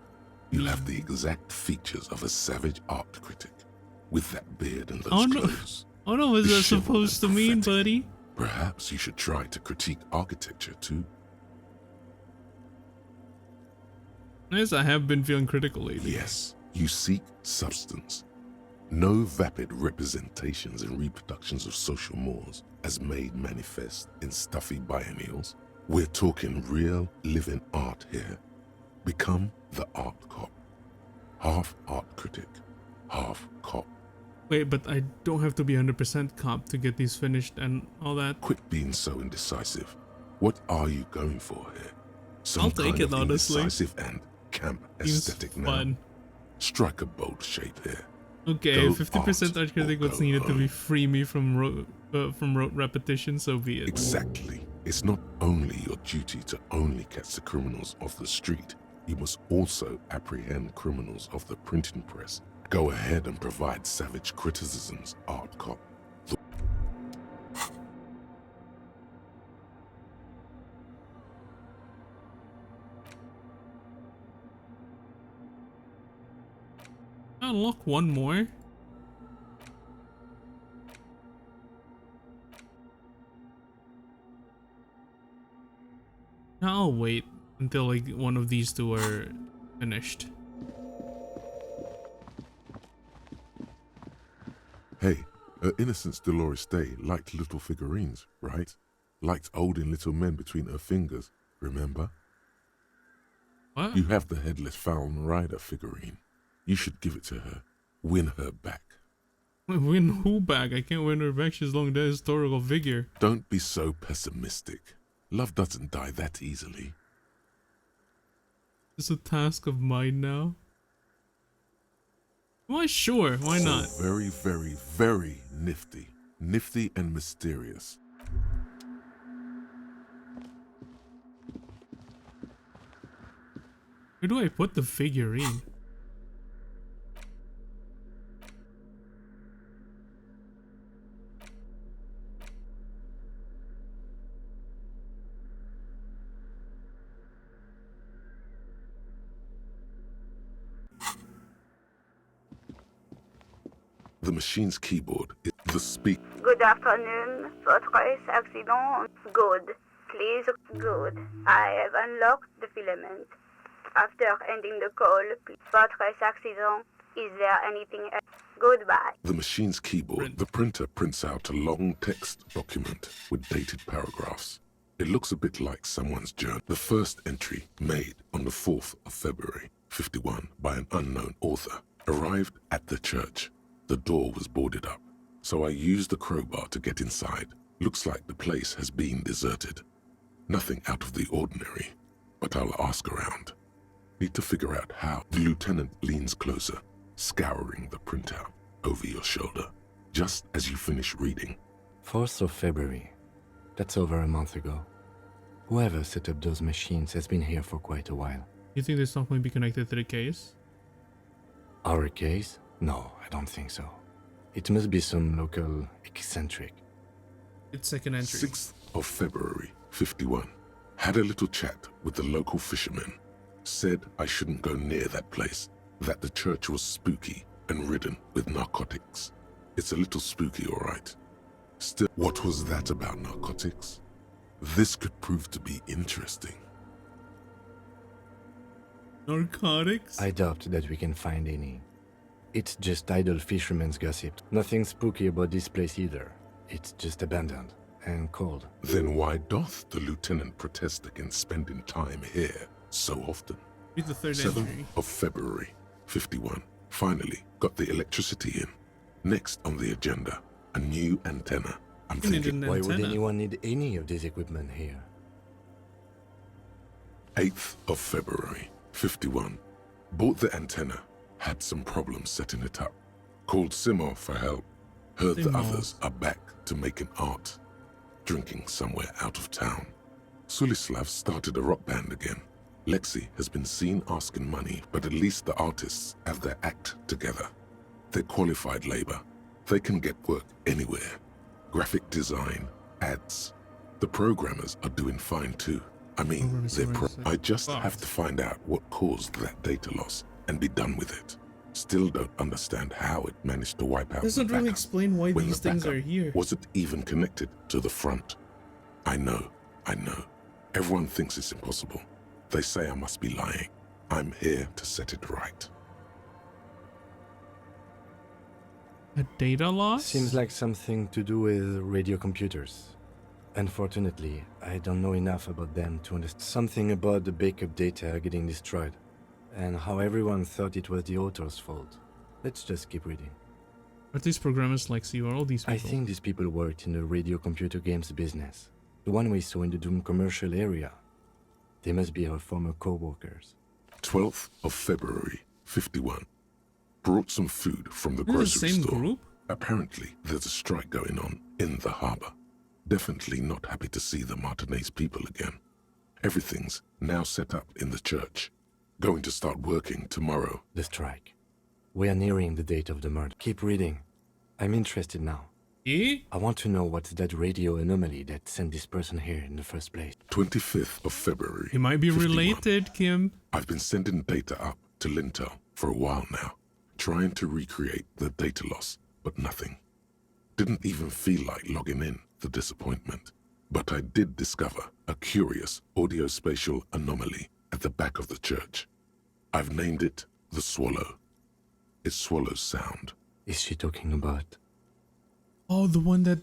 You have the exact features of a savage art critic, with that beard and those oh no, clothes. oh no, what's that Disheveled supposed to and mean, pathetic. buddy? Perhaps you should try to critique architecture too. Yes, I have been feeling critical lately. Yes, you seek substance. No vapid representations and reproductions of social mores as made manifest in stuffy biennials. We're talking real, living art here. Become the art cop. Half art critic, half cop. Wait, but I don't have to be 100% cop to get these finished and all that. Quit being so indecisive. What are you going for here? Some I'll take kind it, of honestly. indecisive and camp Seems aesthetic now. fun. Strike a bold shape here. Okay, Go 50% art critic was needed to be free me from rote repetition, so be it. Exactly. It's not only your duty to only catch the criminals off the street, you must also apprehend criminals of the printing press. Go ahead and provide savage criticisms, art cop. Unlock one more. I'll wait until like one of these two are finished. Hey, her Innocence Dolores Day liked little figurines, right? Liked holding little men between her fingers, remember? What? You have the headless Fallen Rider figurine. You should give it to her. Win her back. Win who back? I can't win her back. She's long dead historical figure. Don't be so pessimistic. Love doesn't die that easily. It's a task of mine now. Why, sure, why not? So very, very, very nifty. Nifty and mysterious. Where do I put the figurine? The machine's keyboard is the speak. Good afternoon. Fortress accident. Good. Please, good. I have unlocked the filament. After ending the call, please. Fortress accident. Is there anything else? Goodbye. The machine's keyboard. The printer prints out a long text document with dated paragraphs. It looks a bit like someone's journal. The first entry, made on the 4th of February, 51, by an unknown author, arrived at the church. The door was boarded up, so I used the crowbar to get inside. Looks like the place has been deserted. Nothing out of the ordinary, but I'll ask around. Need to figure out how. The lieutenant leans closer, scouring the printout over your shoulder, just as you finish reading. 4th of February. That's over a month ago. Whoever set up those machines has been here for quite a while. You think this stuff might be connected to the case? Our case? No, I don't think so. It must be some local eccentric. It's second entry. 6th of February, 51. Had a little chat with the local fishermen. Said I shouldn't go near that place, that the church was spooky and ridden with narcotics. It's a little spooky, all right. Still, what was that about narcotics? This could prove to be interesting. Narcotics? I doubt that we can find any. It's just idle fishermen's gossip. Nothing spooky about this place either. It's just abandoned and cold. Then why doth the lieutenant protest against spending time here so often? Read the third 7th entry. of February, 51. Finally got the electricity in. Next on the agenda, a new antenna. I'm thinking, why would anyone need any of this equipment here? 8th of February, 51. Bought the antenna. Had some problems setting it up. Called Simon for help. Heard the others are back to making art. Drinking somewhere out of town. Sulislav started a rock band again. Lexi has been seen asking money, but at least the artists have their act together. They're qualified labor. They can get work anywhere. Graphic design, ads. The programmers are doing fine too. I mean, I just have to find out what caused that data loss and be done with it. Still don't understand how it managed to wipe out. Doesn't really explain why when these the things backup are here. wasn't even connected to the front. I know. Everyone thinks it's impossible. They say I must be lying. I'm here to set it right. A data loss? Seems like something to do with radio computers. Unfortunately, I don't know enough about them to understand something about the backup data getting destroyed, and how everyone thought it was the author's fault. Let's just keep reading. Are these programmers like you or all these people? I think these people worked in the radio computer games business. The one we saw in the Doom commercial area. They must be our former co-workers. 12th of February, 51. Brought some food from the They're the grocery same store. group? Apparently, there's a strike going on in the harbor. Definitely not happy to see the Martinez people again. Everything's now set up in the church. Going to start working tomorrow. The strike. We are nearing the date of the murder. Keep reading. I'm interested now. I want to know what's that radio anomaly that sent this person here in the first place. 25th of February. It might be 51. related, Kim. I've been sending data up to Lintel for a while now. trying to recreate the data loss, but nothing. Didn't even feel like logging in, the disappointment. But I did discover a curious audio-spatial anomaly at the back of the church. I've named it the Swallow. It swallows sound. Is she talking about? Oh, the one that,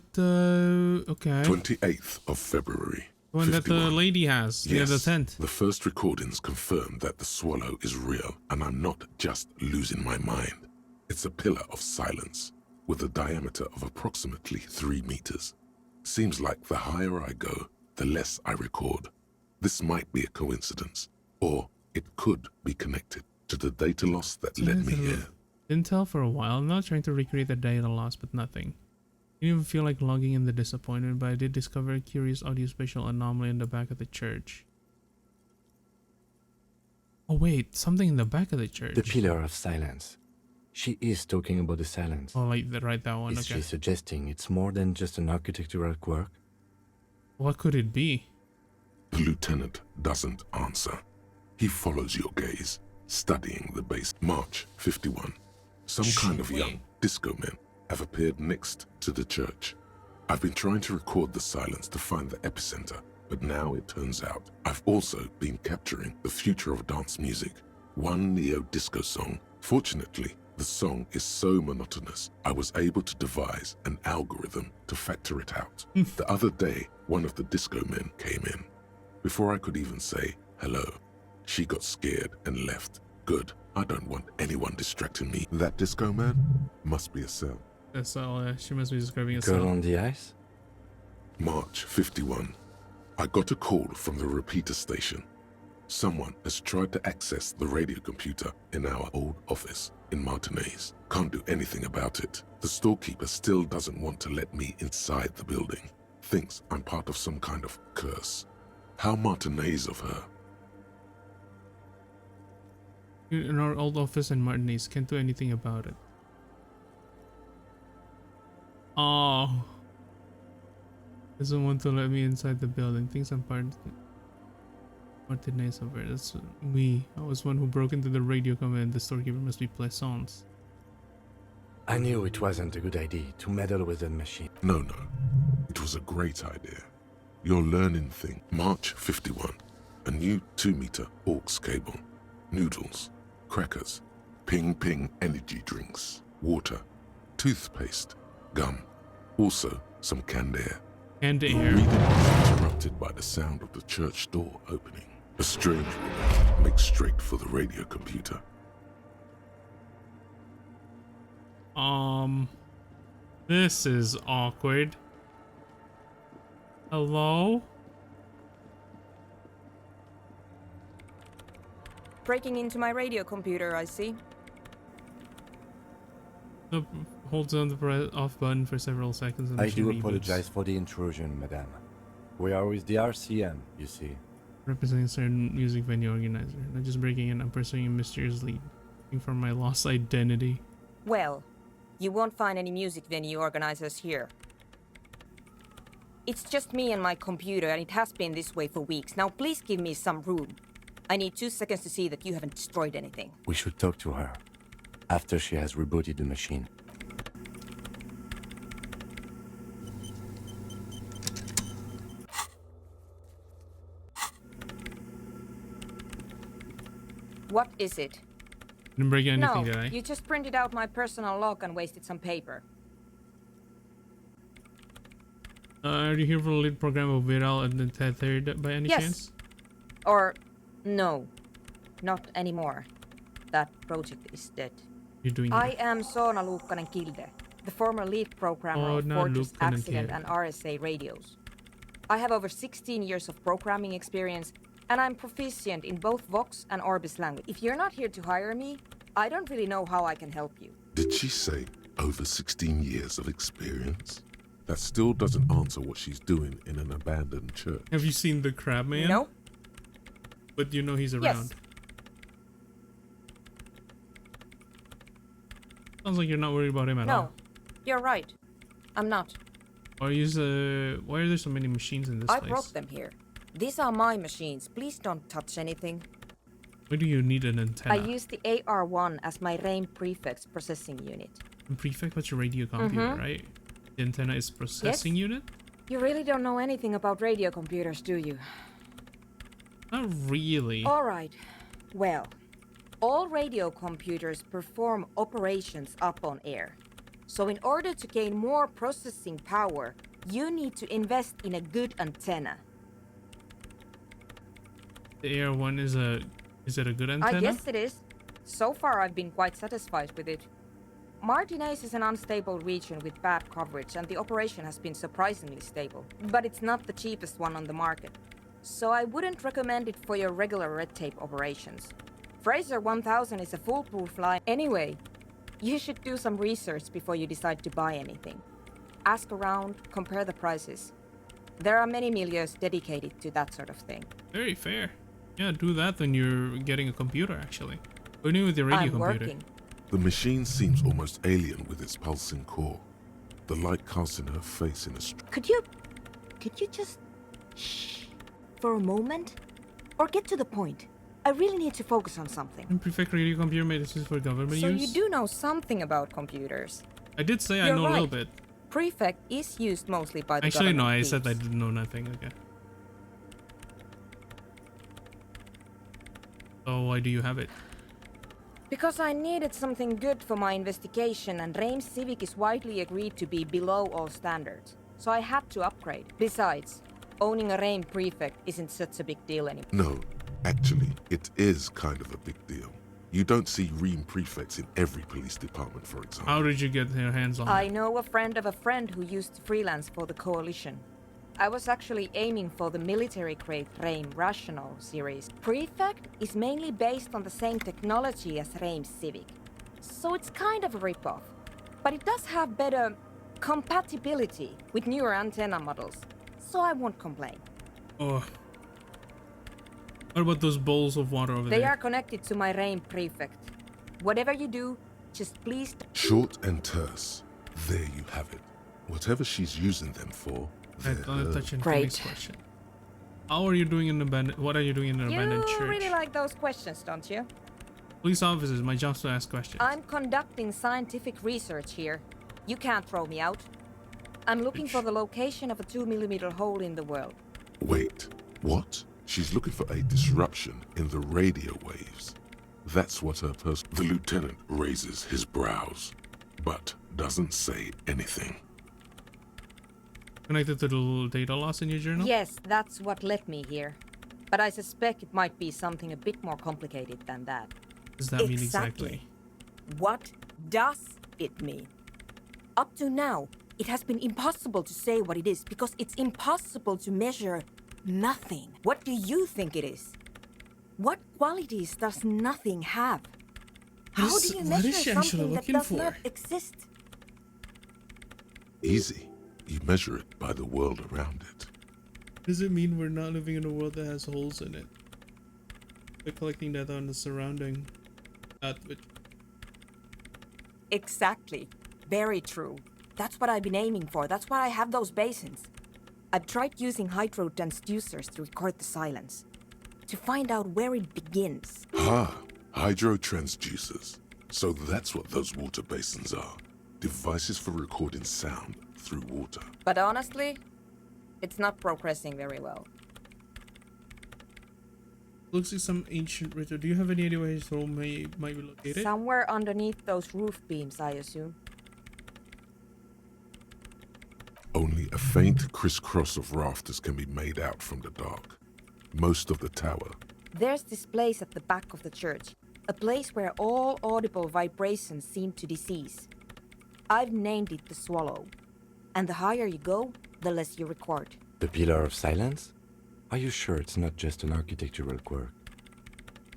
okay. 28th of February. The one that the lady has near the tent. The first recordings confirm that the Swallow is real, and I'm not just losing my mind. It's a pillar of silence, with a diameter of approximately 3 meters. Seems like the higher I go, the less I record. This might be a coincidence, or it could be connected to the data loss that led me here. Didn't tell for a while. I'm not trying to recreate the data loss, but nothing. Didn't even feel like logging in the disappointment, but I did discover a curious audio-spatial anomaly in the back of the church. Oh wait, something in the back of the church. The pillar of silence. She is talking about the silence. Oh, like right, that one. Is Okay. she suggesting it's more than just an architectural quirk? What could it be? The lieutenant doesn't answer. He follows your gaze, studying the base. March 51. Some kind of young disco men have appeared next to the church. I've been trying to record the silence to find the epicenter, but now it turns out I've also been capturing the future of dance music. One neo-disco song. Fortunately, the song is so monotonous, I was able to devise an algorithm to factor it out. The other day, one of the disco men came in. Before I could even say hello, she got scared and left. Good. I don't want anyone distracting me. That disco man must be a cell. That's all. She must be describing a Girl cell. on the ice? March 51. I got a call from the repeater station. Someone has tried to access the radio computer in our old office in Martinez. Can't do anything about it. The storekeeper still doesn't want to let me inside the building. Thinks I'm part of some kind of curse. How Martinez of her. In our old office in Martinez, can't do anything about it. Oh. Doesn't want to let me inside the building. Thinks I'm part of Martinez of her. That's me. I was one who broke into the radio command. The storekeeper must be Plaisance. I knew it wasn't a good idea to meddle with the machine. No. It was a great idea. Your learning thing. March 51. A new 2-meter aux cable. Noodles. Crackers. Ping energy drinks. Water. Toothpaste. Gum. Also some canned air. Canned air. Reading was interrupted by the sound of the church door opening. A strange woman makes straight for the radio computer. This is awkward. Hello? Breaking into my radio computer, I see. Nope. Holds down the off button for several seconds. And I machine do reboots. apologize for the intrusion, madame. We are with the RCM, you see. Representing a certain music venue organizer. Not just breaking in, I'm pursuing a mysterious lead. Looking for my lost identity. Well, you won't find any music venue organizers here. It's just me and my computer, and it has been this way for weeks. Now please give me some room. I need 2 seconds to see that you haven't destroyed anything. We should talk to her after she has rebooted the machine. What is it? Didn't break anything, No, did I? you just printed out my personal log and wasted some paper. Are you here for the lead program of Viral and Untethered by any Yes. chance? Or, no, not anymore. That project is dead. You're doing I am Soona Luukkanen-Kilde, the former lead programmer of Soona Fortress Luukkanen-Kilde. Accident and RSA radios. I have over 16 years of programming experience, and I'm proficient in both Vox and Orbis language. If you're not here to hire me, I don't really know how I can help you. Did she say over 16 years of experience? That still doesn't answer what she's doing in an abandoned church. Have you seen the Crab Man? No. But you know he's around. Sounds like you're not worried about him at all. No, you're right. I'm not. Why are there so many machines in this I place? brought them here. These are my machines. Please don't touch anything. Why do you need an I antenna? use the AR1 as my RAIN prefix processing unit. And Prefect, what's your radio computer, Mhm. right? The antenna is processing unit? You really don't know anything about radio computers, do you? Not really. All right. Well, all radio computers perform operations up on air. So in order to gain more processing power, you need to invest in a good antenna. The AR1 is it a good antenna? I guess it is. So far I've been quite satisfied with it. Martinez is an unstable region with bad coverage and the operation has been surprisingly stable. But it's not the cheapest one on the market. So I wouldn't recommend it for your regular red tape operations. Fraser 1000 is a foolproof line. Anyway, you should do some research before you decide to buy anything. Ask around, compare the prices. There are many milieus dedicated to that sort of thing. Very fair. Yeah, do that when you're getting a computer, actually. What are you doing with your radio I'm computer? working. The machine seems almost alien with its pulsing core. The light casting her face in a Could you just shh for a moment? Or get to the point? I really need to focus on something. And Prefect radio computer made this for government So use? you do know something about computers. I did say I You're know a little right. bit. Prefect is used mostly by the Actually, no, government I teams. said I didn't know nothing. Okay. So why do you have it? Because I needed something good for my investigation and Reims Civic is widely agreed to be below all standards. So I had to upgrade. Besides, owning a Reims prefect isn't such a big deal anymore. No, actually, it is kind of a big deal. You don't see Ream prefects in every police department, for example. How did you get your hands on I it? know a friend of a friend who used to freelance for the Coalition. I was actually aiming for the military-grade RAIM Rational series. Prefect is mainly based on the same technology as RAIM Civic, so it's kind of a rip-off. But it does have better compatibility with newer antenna models, so I won't complain. Oh. What about those bowls of water over They there? are connected to my RAIM Prefect. Whatever you do, just please... Short and terse. There you have it. Whatever she's using them for, I they're don't her. touch Great. next question. How are you doing in an abandoned? What are you doing in an abandoned You church? really like those questions, don't you? Police officers, my job's to ask questions. I'm conducting scientific research here. You can't throw me out. I'm looking for the location of a 2mm hole in the world. Wait, what? She's looking for a disruption in the radio waves. That's what her person... The lieutenant raises his brows, but doesn't say anything. Connected to the little data loss in your journal? Yes, that's what led me here. But I suspect it might be something a bit more complicated than that. Does that mean exactly? What does it mean? Up to now, it has been impossible to say what it is because it's impossible to measure nothing. What do you think it is? What qualities does nothing have? How do you what measure is she actually something that looking does for? not exist? Easy. You measure it by the world around it. Does it mean we're not living in a world that has holes in it? We're collecting data on the surrounding. Exactly. Very true. That's what I've been aiming for. That's why I have those basins. I've tried using hydro transducers to record the silence. To find out where it begins. Hydro transducers. So that's what those water basins are. Devices for recording sound through water. But honestly, it's not progressing very well. Looks like some ancient ritual. Do you have any idea where his home might be located? Somewhere underneath those roof beams, I assume. Only a faint crisscross of rafters can be made out from the dark. Most of the tower. There's this place at the back of the church. A place where all audible vibrations seem to decease. I've named it the Swallow. And the higher you go, the less you record. The Pillar of Silence? Are you sure it's not just an architectural quirk?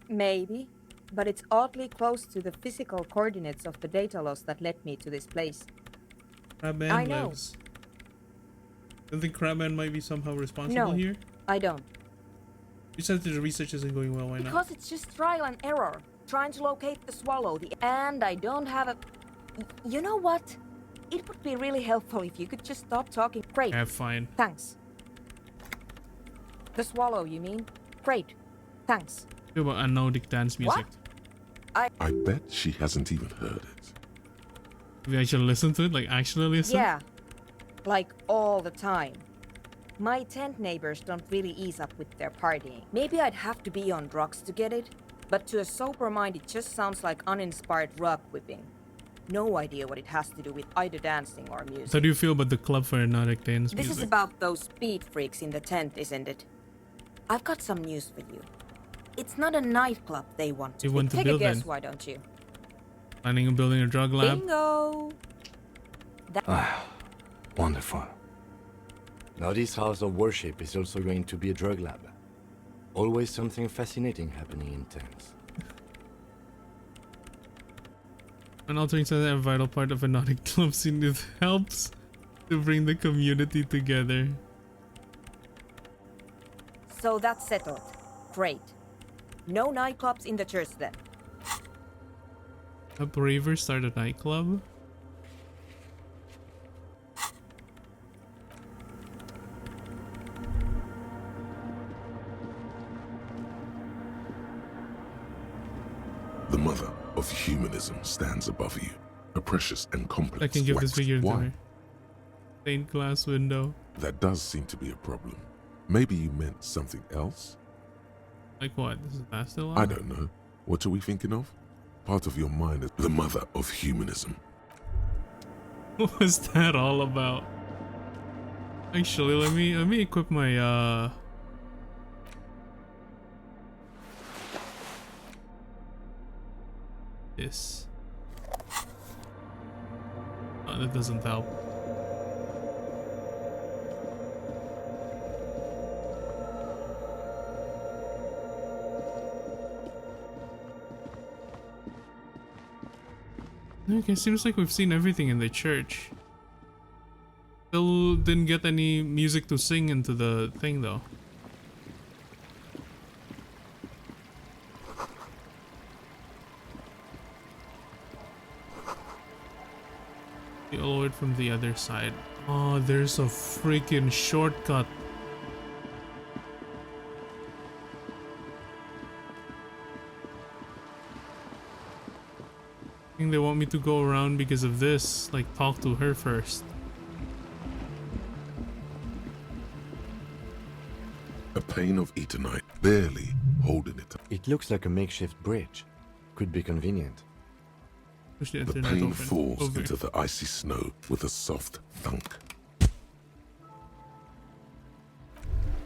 Maybe, but it's oddly close to the physical coordinates of the data loss that led me to this place. Crabman I know. lives. Do you think Crabman might be somehow responsible No, here? I don't. You said that the research isn't going well, why not? Because it's just trial and error, trying to locate the Swallow, and I don't have a... You know what? It would be really helpful if you could just stop talking. Great. Yeah, fine. Thanks. The Swallow, you mean? Great. Thanks. About anodic dance music. I bet she hasn't even heard it. Have you actually listened to it? Like actually listen? Yeah, like all the time. My tent neighbors don't really ease up with their partying. Maybe I'd have to be on drugs to get it, but to a sober mind it just sounds like uninspired rug whipping. No idea what it has to do with either dancing or music. How do you feel about the club for anodic dance This music? is about those speed freaks in the tent, isn't it? I've got some news for you. It's not a nightclub they want to You want to Take build a guess, then? why don't you? Planning on building a drug lab? Bingo! Wonderful. Now this house of worship is also going to be a drug lab. Always something fascinating happening in tents. An altering is a vital part of anodic club scene. It helps to bring the community together. So that's settled. Great. No nightclubs in the church then. A braver start a nightclub? The mother of humanism stands above you, a precious and complex I can give this waxed figure to wine. her. Stained glass window. That does seem to be a problem. Maybe you meant something else? Like what? This is that still on? I don't know. What are we thinking of? Part of your mind is the mother of humanism. What was that all about? Actually, let me equip my this. Oh, that doesn't help. Okay, seems like we've seen everything in the church. Still didn't get any music to sing into the thing though. You lower it from the other side. Oh, there's a freaking shortcut. I think they want me to go around because of this. Like, talk to her first. A pane of Eternite, barely holding it up. It looks like a makeshift bridge. Could be convenient. Push the The internet pane open. falls Over. into the icy snow with a soft thunk.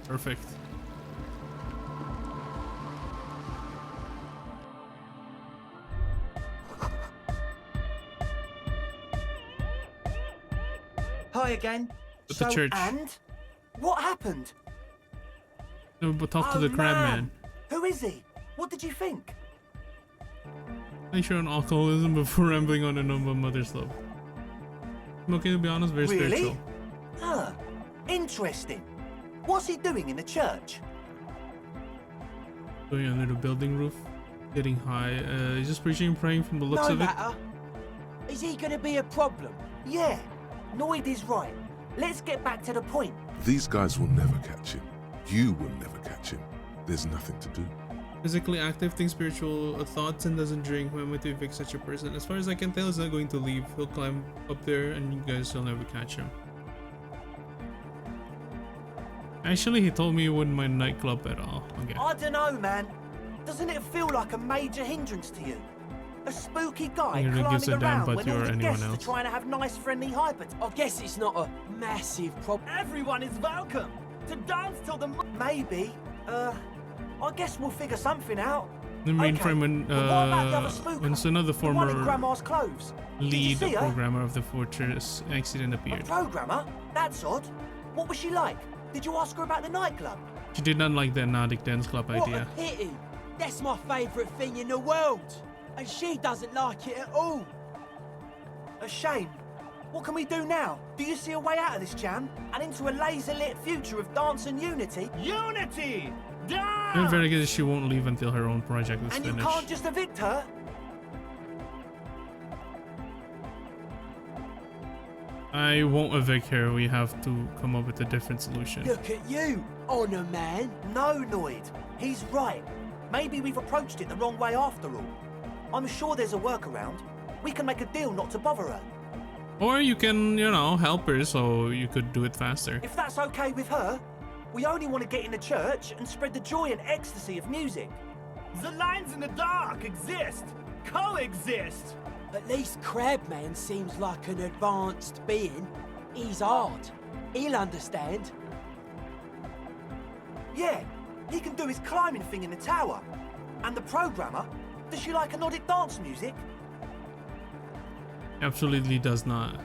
Perfect. Hi again. At the church. And? What happened? No, but talk to the crab man. Who is he? What did you think? I show on alcoholism before rambling on a number of mother's love. I'm okay to be honest, very Really? spiritual. Huh. Interesting. What's he doing in the church? Going under the building roof, getting high. He's just preaching and praying from the looks No of it. matter. Is he gonna be a problem? Yeah. Noid is right. Let's get back to the point. These guys will never catch him. You will never catch him. There's nothing to do. Physically active, thinks spiritual thoughts, and doesn't drink. When to evict such a person? As far as I can tell, he's not going to leave. He'll climb up there, and you guys will never catch him. Actually, he told me he wouldn't mind nightclub at all. Okay. I don't know, man. Doesn't it feel like a major hindrance to you? A spooky guy He really gives climbing a damn around about when you all or the anyone guests else. are trying to have nice, friendly hybrids. I guess it's not a massive problem. Everyone is welcome to dance till the Maybe. I guess we'll figure something out. The mainframe when but what about the other spooker? when another The one in former Grandma's clothes. Did you lead see her? programmer of the fortress accident A appeared. programmer? That's odd. What was she like? Did you ask her about the nightclub? She did not like the Nordic dance club What idea. a pity. That's my favourite thing in the world. And she doesn't like it at all. A shame. What can we do now? Do you see a way out of this jam? And into a laser-lit future of dance and unity? Unity! I'm very good that she won't leave until her own project is And you finished. can't just evict her? I won't evict her. We have to come up with a different solution. Look at you, honour man. No, Noid. He's right. Maybe we've approached it the wrong way after all. I'm sure there's a workaround. We can make a deal not to bother her. Or you can, you know, help her so you could do it faster. If that's okay with her, we only want to get in the church and spread the joy and ecstasy of music. The lines in the dark exist, coexist. At least Crabman seems like an advanced being. He's hard. He'll understand. Yeah, he can do his climbing thing in the tower. And the programmer, does she like Nordic dance music? Absolutely does not.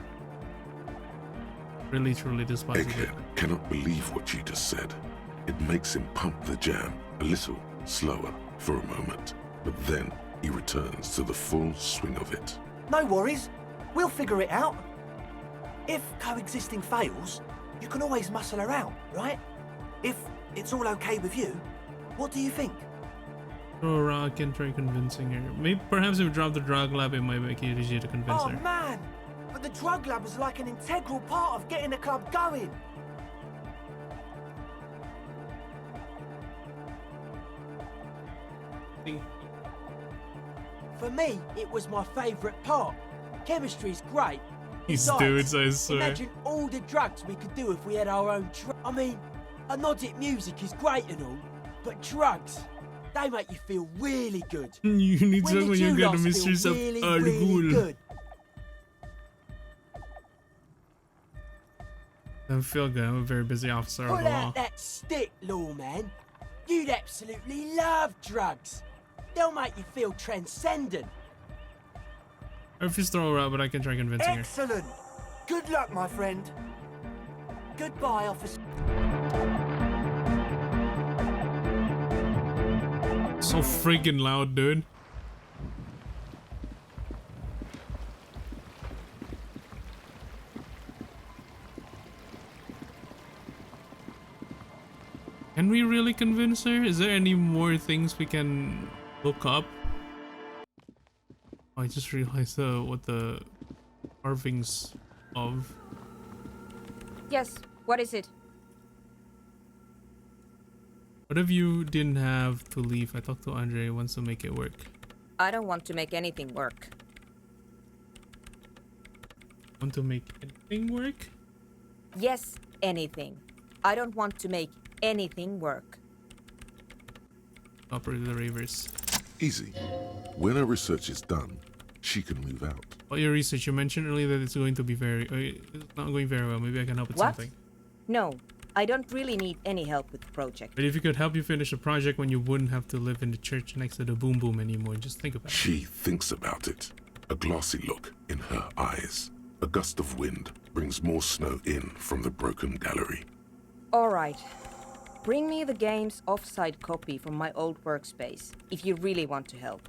Really, truly despises it. Egghead cannot believe what you just said. It makes him pump the jam a little slower for a moment, but then he returns to the full swing of it. No worries. We'll figure it out. If coexisting fails, you can always muscle her out, right? If it's all okay with you, what do you think? Or I can try convincing her. Maybe perhaps if we drop the drug lab, it might make it easier to convince Oh her. man! But the drug lab was like an integral part of getting the club going. For me, it was my favourite part. Chemistry's great. These Besides, dudes, I swear. imagine all the drugs we could do if we had our own I mean, Nordic music is great and all, but drugs, they make you feel really good. You need When to did when you get the last feel mysteries of really, Al really Ghul. good? I feel good. I'm a very busy officer of Pull the law. out that stick, lawman. You'd absolutely love drugs. They'll make you feel transcendent. Or if you throw her out, but I can try convincing her. Excellent. Good luck, my friend. Goodbye, officer. So freaking loud, dude. Can we really convince her? Is there any more things we can look up? Oh, I just realized what the carvings of. Yes, what is it? What if you didn't have to leave? I talked to Andre, wants to make it work. I don't want to make anything work. Want to make anything work? Yes, anything. I don't want to make anything work. Operate the ravers. Easy. When her research is done, she can move out. Well, your research, you mentioned earlier that it's going to be it's not going very well. Maybe I can help with What? something. No, I don't really need any help with the project. But if you could help you finish a project when you wouldn't have to live in the church next to the boom boom anymore, just think about it. She thinks about it. A glassy look in her eyes. A gust of wind brings more snow in from the broken gallery. All right. Bring me the game's offsite copy from my old workspace, if you really want to help.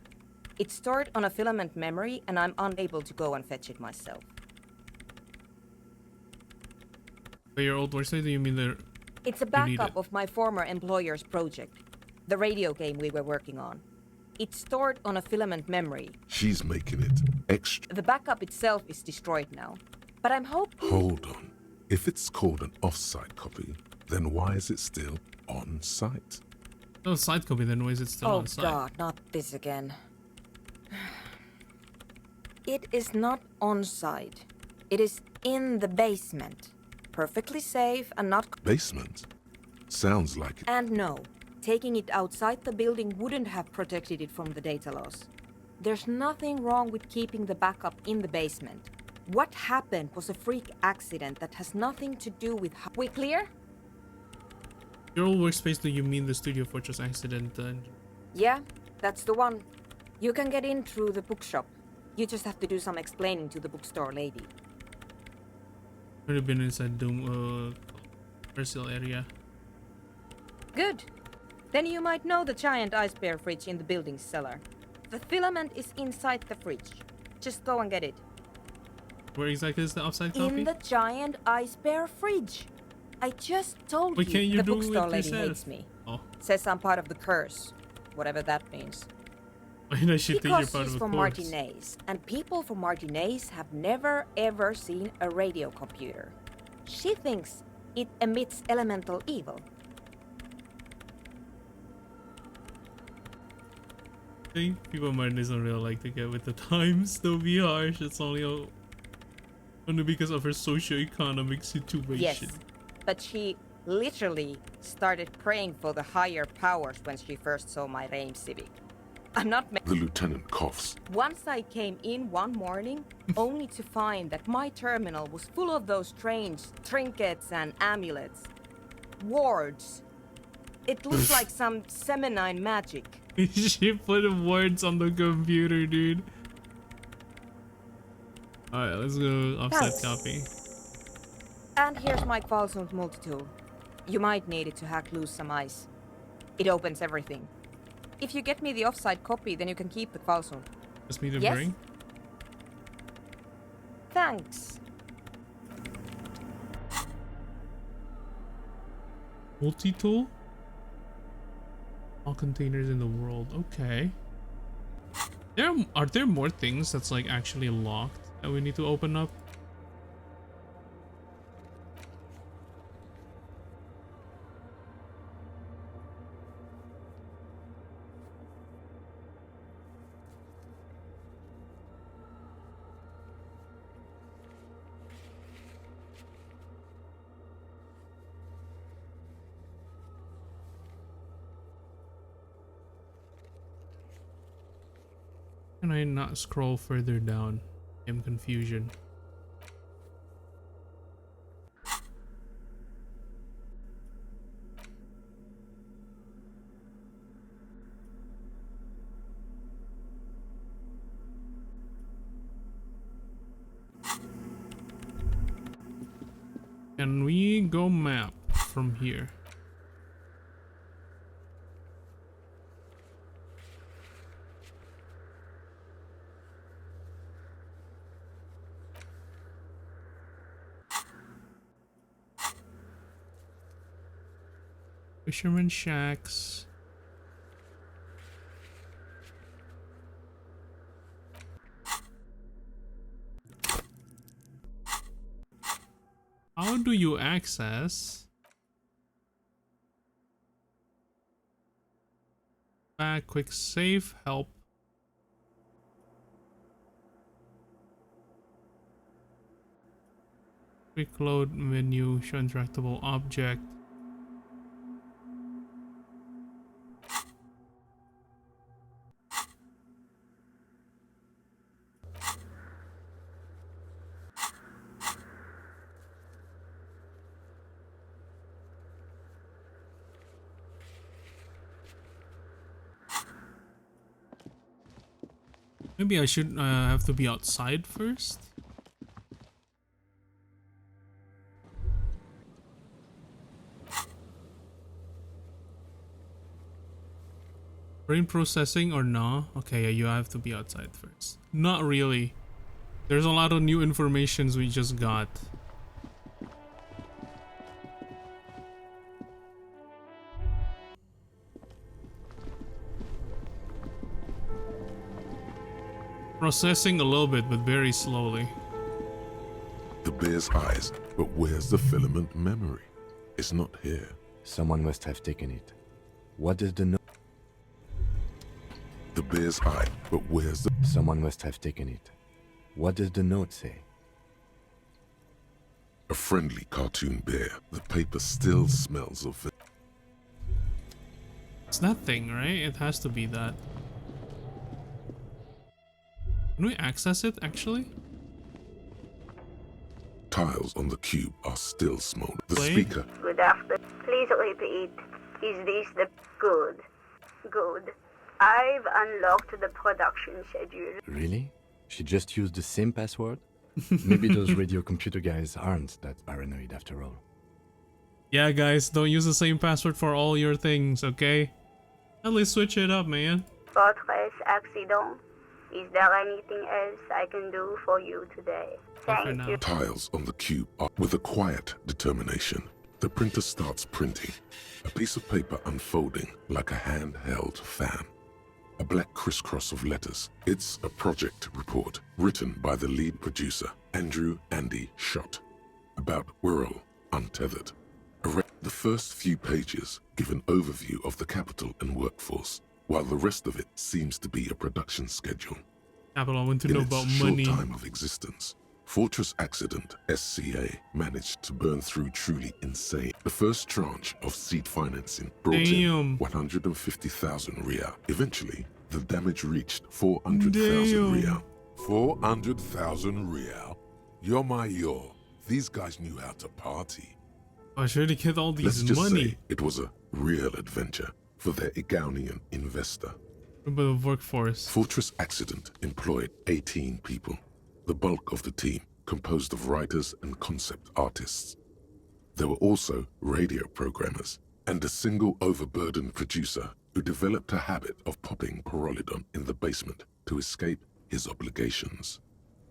It's stored on a filament memory, and I'm unable to go and fetch it myself. By your old workspace, do you mean the... It's a backup of my former employer's project, the radio game we were working on. It's stored on a filament memory. She's making it extra. The backup itself is destroyed now, but I'm hoping... Hold on. If it's called an off-site copy, then why is it still on site? No site copy, then why is it still Oh on site? God, not this again. It is not on site. It is in the basement. Perfectly safe and not... Basement? Sounds like it. And no, taking it outside the building wouldn't have protected it from the data loss. There's nothing wrong with keeping the backup in the basement. What happened was a freak accident that has nothing to do with... We clear? Your old workspace, do you mean the Studio Fortress accident? Yeah, that's the one. You can get in through the bookshop. You just have to do some explaining to the bookstore lady. Could have been inside Doom, commercial area. Good. Then you might know the giant ice bear fridge in the building's cellar. The filament is inside the fridge. Just go and get it. Where exactly is the offsite copy? In the giant ice bear fridge. I just told Why can't you the do it bookstore lady yourself? hates me. Oh. Says I'm part of the curse. Whatever that means. Why does she think you're Because part she's of the from force? Martinez, and people from Martinez have never ever seen a radio computer. She thinks it emits elemental evil. think people might doesn't really like to get with the times. Don't be harsh. It's only because of her socio-economic situation. Yes, but she literally started praying for the higher powers when she first saw my Reim Civic. I'm not. The lieutenant coughs. Once I came in one morning, only to find that my terminal was full of those strange trinkets and amulets. Wards. It looked like some Semenine magic. She put words on the computer, dude. Alright, let's go offset copy. And here's my Kvalsund multi-tool. You might need it to hack loose some ice. It opens everything. If you get me the offside copy, then you can keep the Kvalsund. Just me to Yes? bring? Thanks. Multi-tool? All containers in the world. Okay. Are there more things that's like actually locked that we need to open up? Can I not scroll further down? I'm confusion. Can we go map from here? Fisherman shacks. How do you access? Back, quick save, help. Quick load menu, show interactable object. Maybe I should have to be outside first. Brain processing or no? Okay, yeah, you have to be outside first. Not really. There's a lot of new informations we just got. Processing a little bit, but very slowly. The bear's eyes, but where's the filament memory? It's not here. Someone must have taken it. What does the note? The bear's eye, but where's the... Someone must have taken it. What does the note say? A friendly cartoon bear. The paper still smells of it. It's that thing, right? It has to be that. Can we access it, actually? Tiles on the cube are still smoldering. The Play? speaker. Good afternoon. Please repeat. Is this the... Good. Good. I've unlocked the production schedule. Really? She just used the same password? Maybe those radio computer guys aren't that paranoid after all. Yeah, guys, don't use the same password for all your things, okay? At least switch it up, man. Fortress accident. Is there anything else I can do for you today? Thank you. Tiles on the cube are with a quiet determination. The printer starts printing. A piece of paper unfolding like a handheld fan. A black crisscross of letters. It's a project report written by the lead producer, Andrew Andy Schott, about Wirral Untethered. The first few pages give an overview of the capital and workforce. while the rest of it seems to be a production schedule. Capital, I want to In know its about short money. time of existence, Fortress Accident SCA managed to burn through truly insane. The first tranche of seed financing brought in 150,000 Riyal. Eventually, the damage reached 400,000 Riyal. 400,000 Riyal? Yo. These guys knew how to party. I should have get all Let's these just money. say it was a real adventure for their Igaunian investor. About the workforce. Fortress Accident employed 18 people. The bulk of the team composed of writers and concept artists. There were also radio programmers and a single overburdened producer who developed a habit of popping Pyrrolidon in the basement to escape his obligations.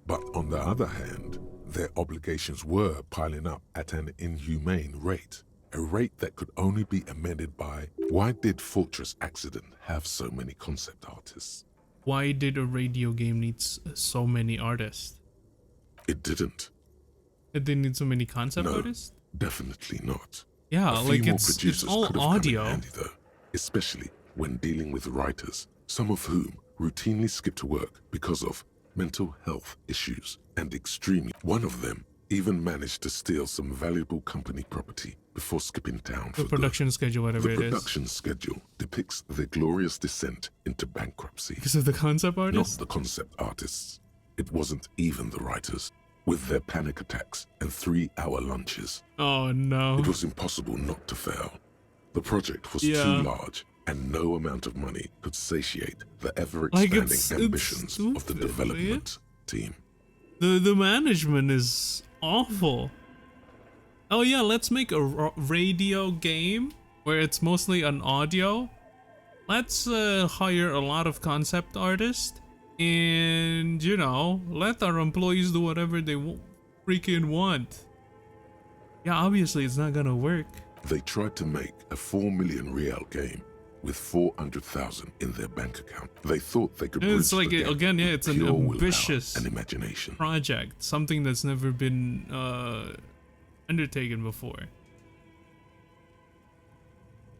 But on the other hand, their obligations were piling up at an inhumane rate, a rate that could only be amended by, why did Fortress Accident have so many concept artists? Why did a radio game need so many artists? It didn't. It didn't need so many concept No, artists? definitely not. Yeah, a few like more it's producers all could have audio. come in handy though, especially when dealing with writers, some of whom routinely skip to work because of mental health issues and extremely. One of them even managed to steal some valuable company property before skipping town for The production schedule, whatever The it is. production schedule depicts their glorious descent into bankruptcy. Because of the concept artists? Not the concept artists. It wasn't even the writers. With their panic attacks and 3-hour lunches. Oh no. It was impossible not to fail. The project was Yeah. too large, and no amount of money could satiate the ever-expanding ambitions of the development team. The management is awful. Oh yeah, let's make a radio game where it's mostly an audio. Let's hire a lot of concept artists and, you know, let our employees do whatever they freaking want. Yeah, obviously it's not gonna work. They tried to make a 4 million Riyal game with 400,000 in their bank account. They thought they could bridge It's like, the gap again, yeah, with it's an pure willpower ambitious and imagination. project. Something that's never been undertaken before.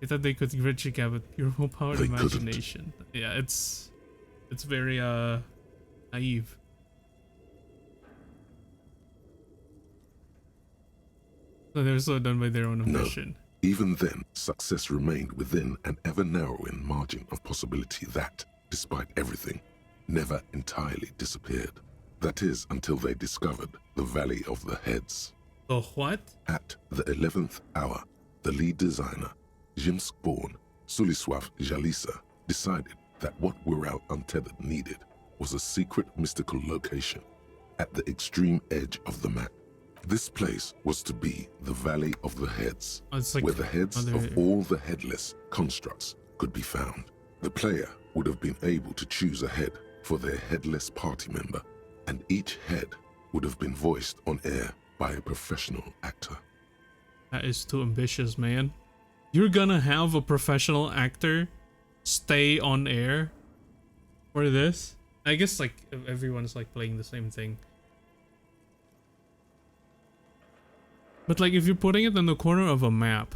They thought they could bridge the gap with pure willpower and They couldn't. imagination. Yeah, it's very naive. So they're so done by their own ambition. No. Even then, success remained within an ever-narrowing margin of possibility that, despite everything, never entirely disappeared. That is, until they discovered the Valley of the Heads. The what? At the 11th hour, the lead designer, Jimsk-born Suliswaf Jalisa, decided that what Wirral Untethered needed was a secret mystical location at the extreme edge of the map. This place was to be the Valley of the Heads, Like where the heads of all the headless constructs could be found. The player would have been able to choose a head for their headless party member, and each head would have been voiced on air by a professional actor. That is too ambitious, man. You're gonna have a professional actor stay on air for this? I guess like everyone's like playing the same thing. But like if you're putting it in the corner of a map,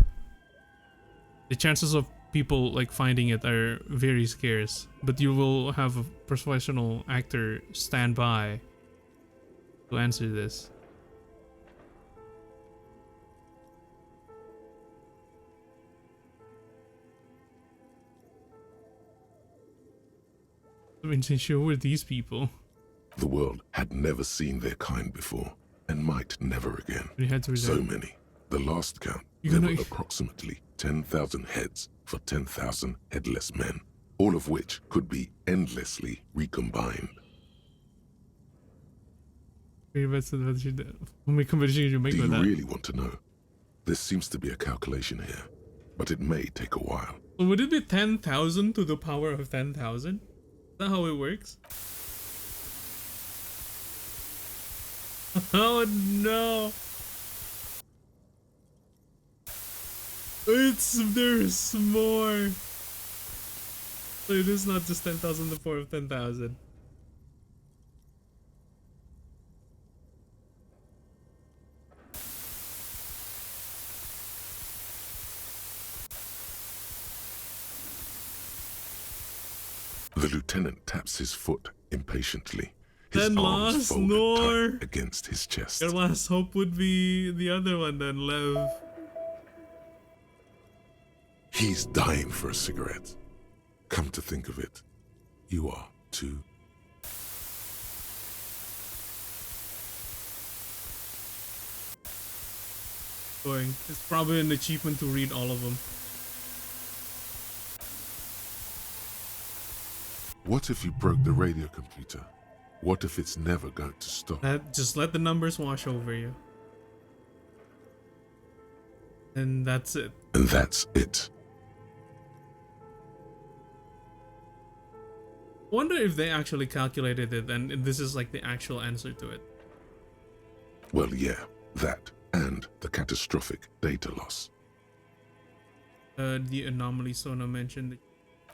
the chances of people like finding it are very scarce. But you will have a professional actor stand by to answer this. I mean, who were these people? The world had never seen their kind before, and might never again. We had to So resign. many. The last count, You're there gonna- were approximately 10,000 heads for 10,000 headless men, all of which could be endlessly recombined. How many combinations you make Do with you that? really want to know? There seems to be a calculation here, but it may take a while. So would it be 10,000 to the power of 10,000? Is that how it works? Oh no! There's more! So it is not just 10,000 to the power of 10,000. The lieutenant taps his foot impatiently, his Then arms lost, folded nor. tight against his chest. Your last hope would be the other one then, Lev. He's dying for a cigarette. Come to think of it, you are too. Going. It's probably an achievement to read all of them. What if you broke the radio computer? What if it's never going to stop? Just let the numbers wash over you. And that's it. And that's it. Wonder if they actually calculated it and this is like the actual answer to it. Well, yeah, that and the catastrophic data loss. The anomaly Sona mentioned.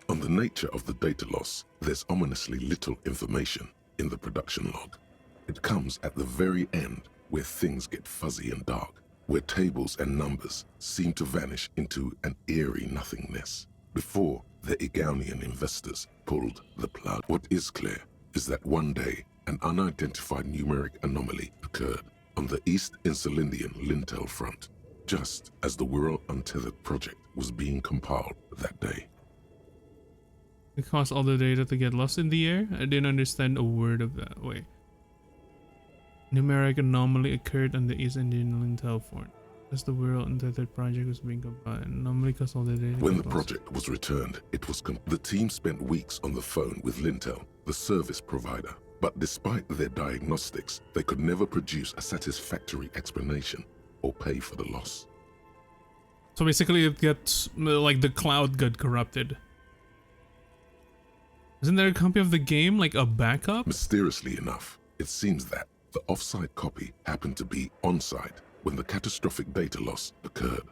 On the nature of the data loss, there's ominously little information in the production log. It comes at the very end where things get fuzzy and dark, where tables and numbers seem to vanish into an eerie nothingness before the Igaunian investors pulled the plug. What is clear is that one day an unidentified numeric anomaly occurred on the East Insulindian Lintel front, just as the World Untethered project was being compiled that day. It caused all the data to get lost in the air? I didn't understand a word of that. Wait. Numeric anomaly occurred on the East Indian Lintel front. As the World Untethered project was being compiled, anomaly caused all the data. When the project was returned, it was the team spent weeks on the phone with Lintel, the service provider. But despite their diagnostics, they could never produce a satisfactory explanation or pay for the loss. So basically it gets, like the cloud got corrupted. Isn't there a copy of the game, like a backup? Mysteriously enough, it seems that the off-site copy happened to be on-site when the catastrophic data loss occurred.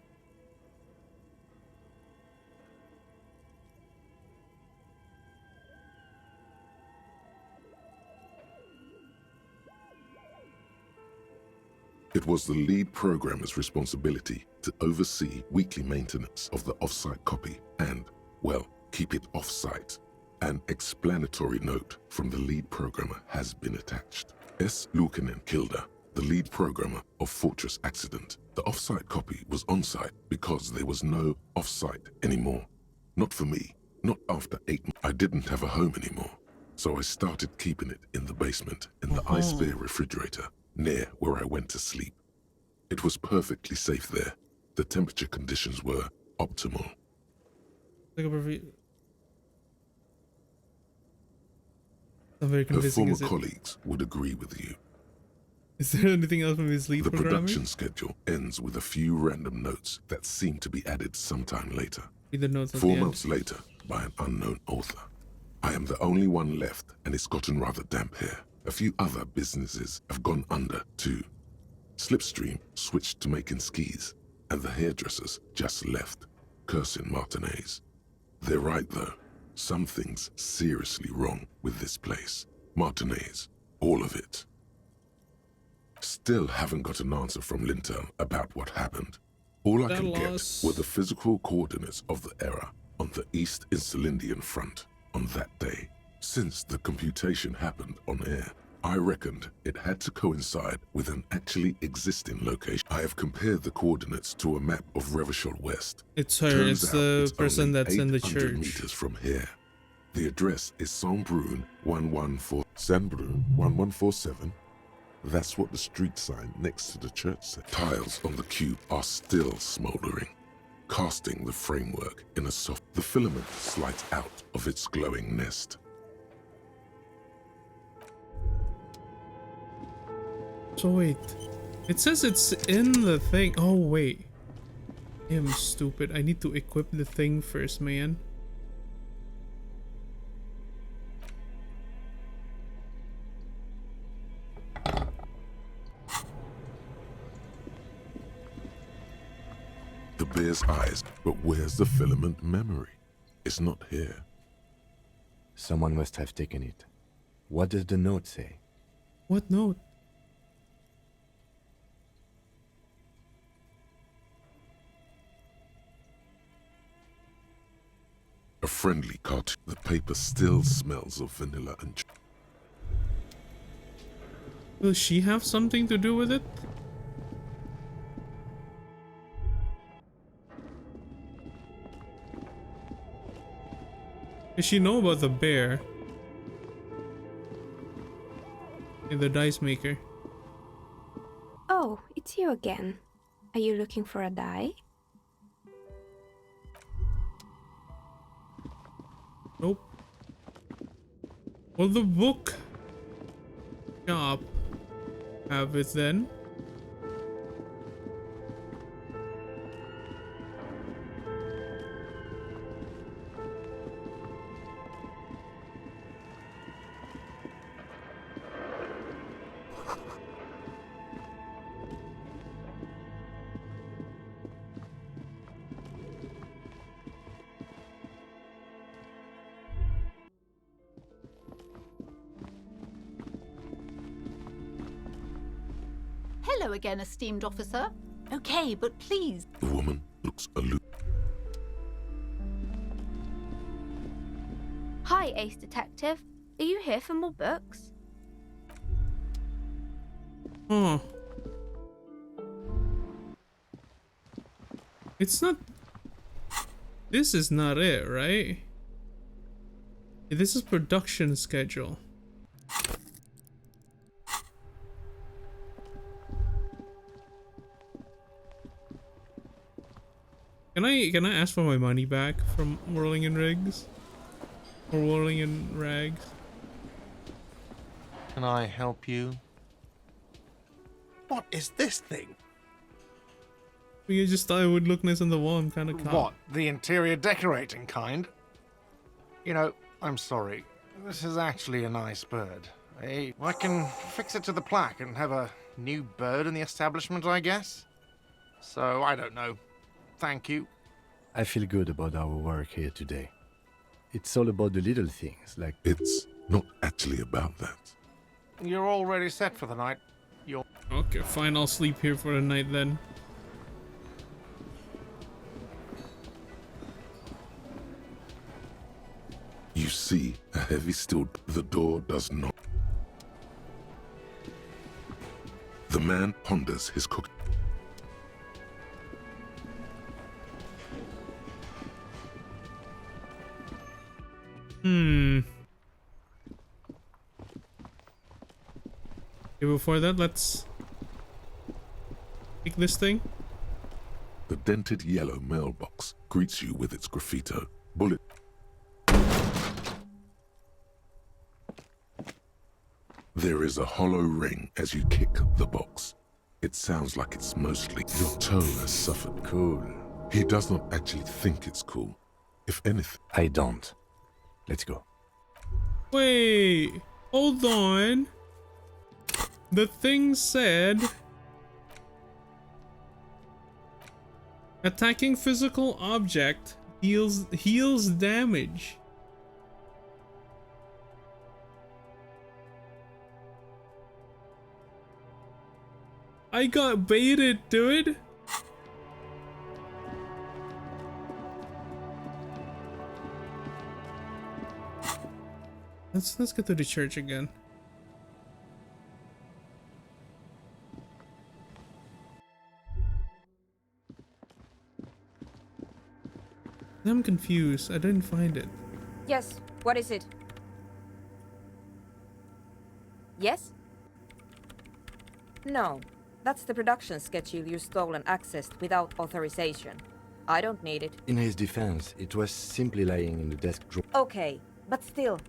It was the lead programmer's responsibility to oversee weekly maintenance of the off-site copy and, well, keep it off-site. An explanatory note from the lead programmer has been attached. S. Luukinen Kilda, the lead programmer of Fortress Accident. The off-site copy was on-site because there was no off-site anymore. Not for me, not after 8 months. I didn't have a home anymore, so I started keeping it in the basement in the ice-bear refrigerator, near where I went to sleep. It was perfectly safe there. The temperature conditions were optimal. Her former colleagues would agree with you. Is there anything else from his lead The programming? production schedule ends with a few random notes that seem to be added sometime later. Read the notes at 4 the end. months later, by an unknown author. I am the only one left, and it's gotten rather damp here. A few other businesses have gone under, too. Slipstream switched to making skis, and the hairdressers just left, cursing Martinez. They're right, though. Something's seriously wrong with this place. Martinez, all of it. Still haven't got an answer from Lintel about what happened. All I can get were the physical coordinates of the error on the East Insulindian front on that day. Since the computation happened on air, I reckoned it had to coincide with an actually existing location. I have compared the coordinates to a map of Revachol West. It's her, Turns it's out the person only that's in the 800 church. meters from here. The address is Saint-Brun 114. Saint-Brun 1147. That's what the street sign next to the church said. Tiles on the cube are still smoldering, casting the framework in a soft... The filament slides out of its glowing nest. So wait, it says it's in the thing. Oh wait, I'm stupid. I need to equip the thing first, man. The bear's eyes, but where's the filament memory? It's not here. Someone must have taken it. What does the note say? What note? A friendly cartoon. The paper still smells of vanilla and Will she have something to do with it? Does she know about the bear? And the dice maker. Oh, it's you again. Are you looking for a die? Nope. Will the book shop have it then? Hello again, esteemed officer. Okay, but please. the woman looks aloof. Hi, Ace Detective. Are you here for more books? Huh. It's not... This is not it, right? This is production schedule. Can I ask for my money back from Whirling in Rigs? Or Whirling in Rags? Can I help you? What is this thing? You just thought it would look nice on the wall. I'm kind of What? The interior decorating kind? You know, I'm sorry. This is actually a nice bird. I can fix it to the plaque and have a new bird in the establishment, I guess. So, I don't know. Thank you. I feel good about our work here today. It's all about the little things, like... It's not actually about that. You're already set for the night. You're... Okay, fine. I'll sleep here for the night then. You see a heavy steel. The door does not. The man ponders his cooking. Okay, before that, let's take this thing. The dented yellow mailbox greets you with its graffito. Bullet. There is a hollow ring as you kick the box. It sounds like it's mostly your toe has suffered. Cool. He does not actually think it's cool. If anything. I don't. Let's go. Wait, hold on. The thing said... Attacking physical object heals damage. I got baited, dude. Let's get to the church again. I'm confused. I didn't find it. Yes, what is it? Yes? No, that's the production schedule you stole and accessed without authorization. I don't need it. In his defense, it was simply lying in the desk drawer. Okay, but still.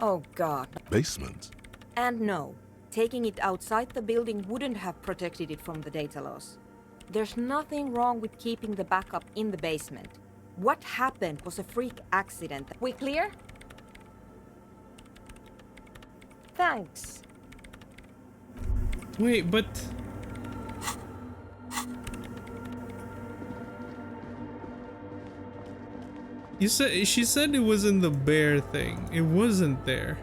Oh god. Basement? And no, taking it outside the building wouldn't have protected it from the data loss. There's nothing wrong with keeping the backup in the basement. What happened was a freak accident. We clear? Thanks. Wait, but... She said it was in the bear thing. It wasn't there.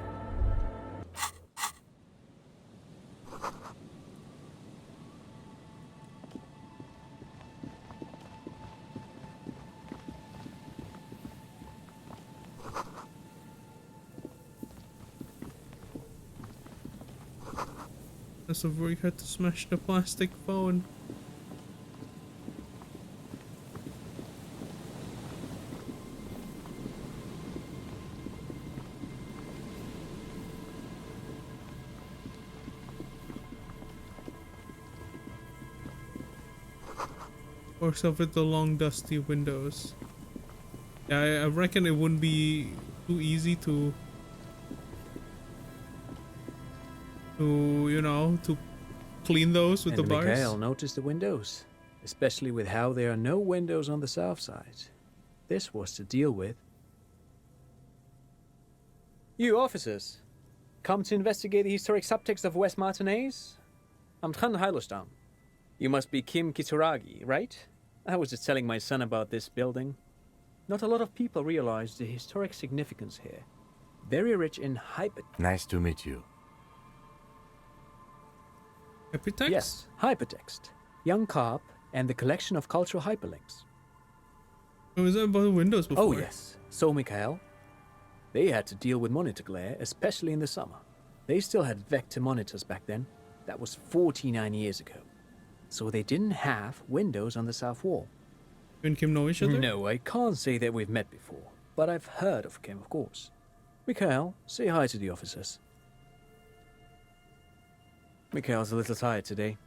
Must have really had to smash the plastic phone. Works out with the long dusty windows. Yeah, I reckon it wouldn't be too easy to you know, to clean those with And the bars. Mikhail noticed the windows, especially with how there are no windows on the south side. This was to deal with. You officers, come to investigate the historic subtext of West Martinez? I'm Tran Heilostam. You must be Kim Kituragi, right? I was just telling my son about this building. Not a lot of people realize the historic significance here. Very rich in hyper... Nice to meet you. Hypertext? Yes, hypertext. Young Carp and the collection of cultural hyperlinks. Oh, was that about the windows before? Oh, yes. So, Mikhail, they had to deal with monitor glare, especially in the summer. They still had vector monitors back then. That was 49 years ago. So they didn't have windows on the south wall. You and Kim know each other? No, I can't say that we've met before, but I've heard of Kim, of course. Mikhail, say hi to the officers. Mikhail's a little tired today.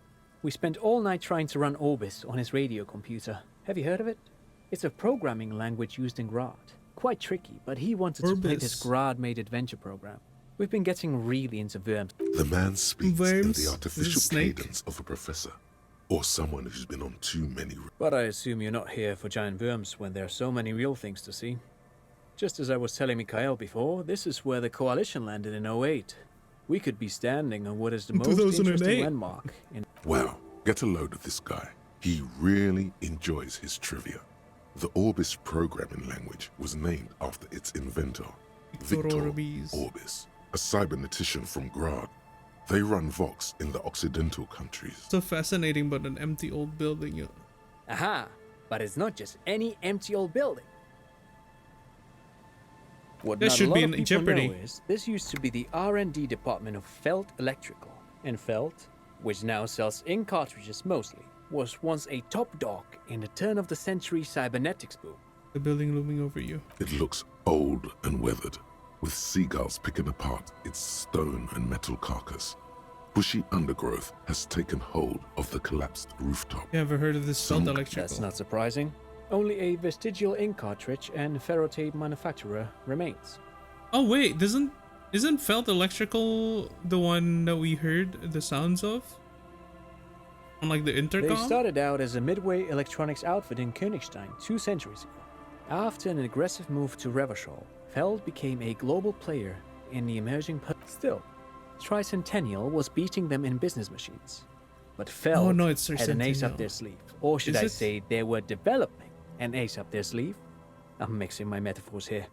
We spent all night trying to run Orbis on his radio computer. Have you heard of it? It's a programming language used in Grad. Quite tricky, but he wanted to play this Grad-made adventure program. We've been getting really into Worms. The man speaks in Worms? the artificial cadence of a professor, or someone who's been on too many. But I assume you're not here for giant worms when there are so many real things to see. Just as I was telling Mikhail before, this is where the Coalition landed in 08. We could be standing on what is the most 2008. interesting landmark in... Wow, get a load of this guy. He really enjoys his trivia. The Orbis programming language was named after its inventor, Victor Orbis, a cybernetician from Grad. They run Vox in the Occidental countries. So fascinating, but an empty old building. Yeah. Aha! But it's not just any empty old building. What That not should a lot be of in people jeopardy. know is this used to be the R&D department of Felt Electrical. And Felt, which now sells ink cartridges mostly, was once a top dog in the turn-of-the-century cybernetics boom. The building looming over you. It looks old and weathered, with seagulls picking apart its stone and metal carcass. Bushy undergrowth has taken hold of the collapsed rooftop. You ever heard of this Felt Electrical? That's not surprising. Only a vestigial ink cartridge and ferrotape manufacturer remains. Oh wait, isn't Felt Electrical the one that we heard the sounds of? On like the intercom? They started out as a midway electronics outfit in Königstein 2 centuries ago. After an aggressive move to Revachol, Feld became a global player in the emerging... Still, Tricentennial was beating them in business machines. But Feld Oh, no, it's had an ace up Tricentennial. their sleeve. Or should Is I it? say they were developing an ace up their sleeve? I'm mixing my metaphors here.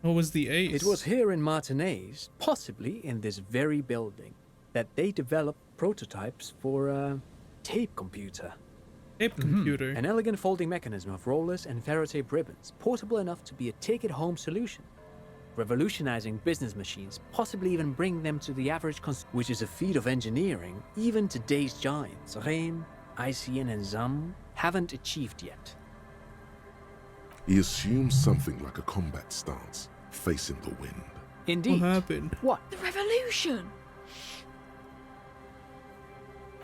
What was the ace? It was here in Martinez, possibly in this very building, that they developed prototypes for a tape computer. Tape computer? An elegant folding mechanism of rollers and ferrotape ribbons, portable enough to be a take-it-home solution. Revolutionizing business machines, possibly even bring them to the average which is a feat of engineering even today's giants, Rehm, ICN and ZAM, haven't achieved yet. He assumes something like a combat stance, facing the wind. Indeed. What happened? What? The revolution!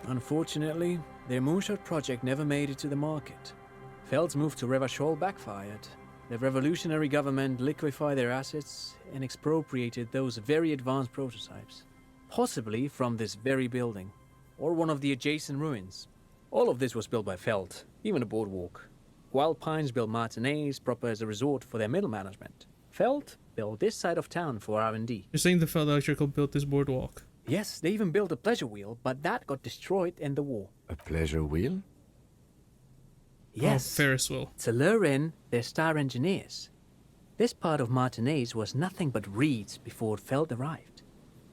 Unfortunately, their moonshot project never made it to the market. Feld's move to Revachol backfired. The revolutionary government liquefied their assets and expropriated those very advanced prototypes, possibly from this very building, or one of the adjacent ruins. All of this was built by Feld, even the boardwalk. Wild Pines built Martinez proper as a resort for their middle management. Feld built this side of town for R&D. You're saying the Felt Electrical built this boardwalk? Yes, they even built a pleasure wheel, but that got destroyed in the war. A pleasure wheel? Yes. Oh, Ferris wheel. To lure in their star engineers. This part of Martinez was nothing but reeds before Feld arrived.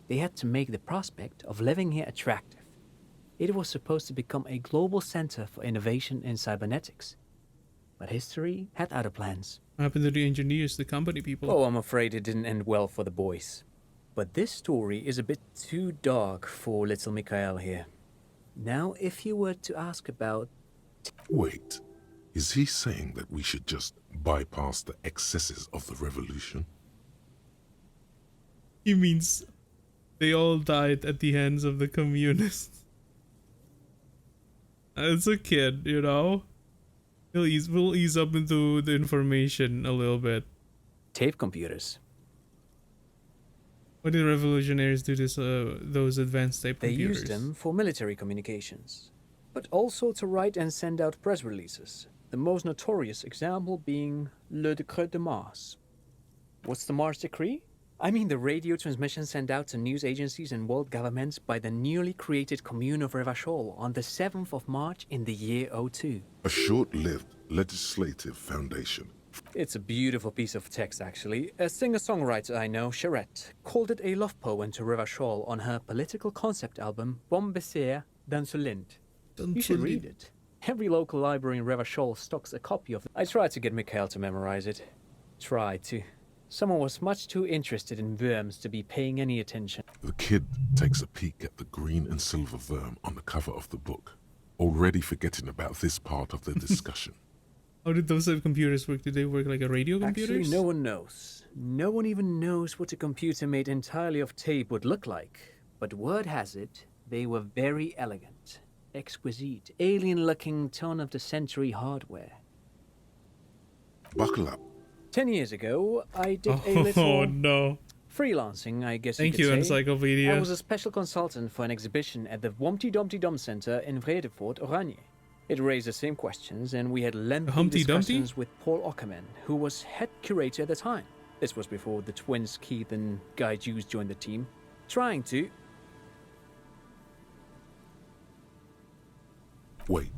They had to make the prospect of living here attractive. It was supposed to become a global center for innovation in cybernetics. But history had other plans. What happened to the engineers, the company people? Oh, I'm afraid it didn't end well for the boys. But this story is a bit too dark for little Mikhail here. Now, if you were to ask about... Wait, is he saying that we should just bypass the excesses of the revolution? He means they all died at the hands of the communists. As a kid, you know? We'll ease up into the information a little bit. Tape computers. What did revolutionaries do to those advanced tape They computers? used them for military communications, but also to write and send out press releases. The most notorious example being Le Décret de Mars. What's the Mars Decree? I mean the radio transmission sent out to news agencies and world governments by the newly created Commune of Revachol on the 7th of March in the year 02. A short-lived legislative foundation. It's a beautiful piece of text, actually. A singer-songwriter I know, Charette, called it a love poem to Revachol on her political concept album, Bombessier d'Insolente. You should read it. Every local library in Revachol stocks a copy of it. I tried to get Mikhail to memorize it. Tried to. Someone was much too interested in worms to be paying any attention. The kid takes a peek at the green and silver worm on the cover of the book, already forgetting about this part of the discussion. How did those type of computers work? Did they work like a radio computer? Actually, no one knows. No one even knows what a computer made entirely of tape would look like. But word has it, they were very elegant, exquisite, alien-looking turn-of-the-century hardware. Buckle up. 10 years ago, I did a little no. freelancing, I guess Thank you you, could say. Encyclopedia. I was a special consultant for an exhibition at the Humpty Dumpty Dum Center in Vredefort, Oranje. It raised the same questions, and we had lengthy Humpty Dumpty? discussions with Paul Ockerman, who was head curator at the time. This was before the twins Keith and Guy Jews joined the team, trying to... Wait,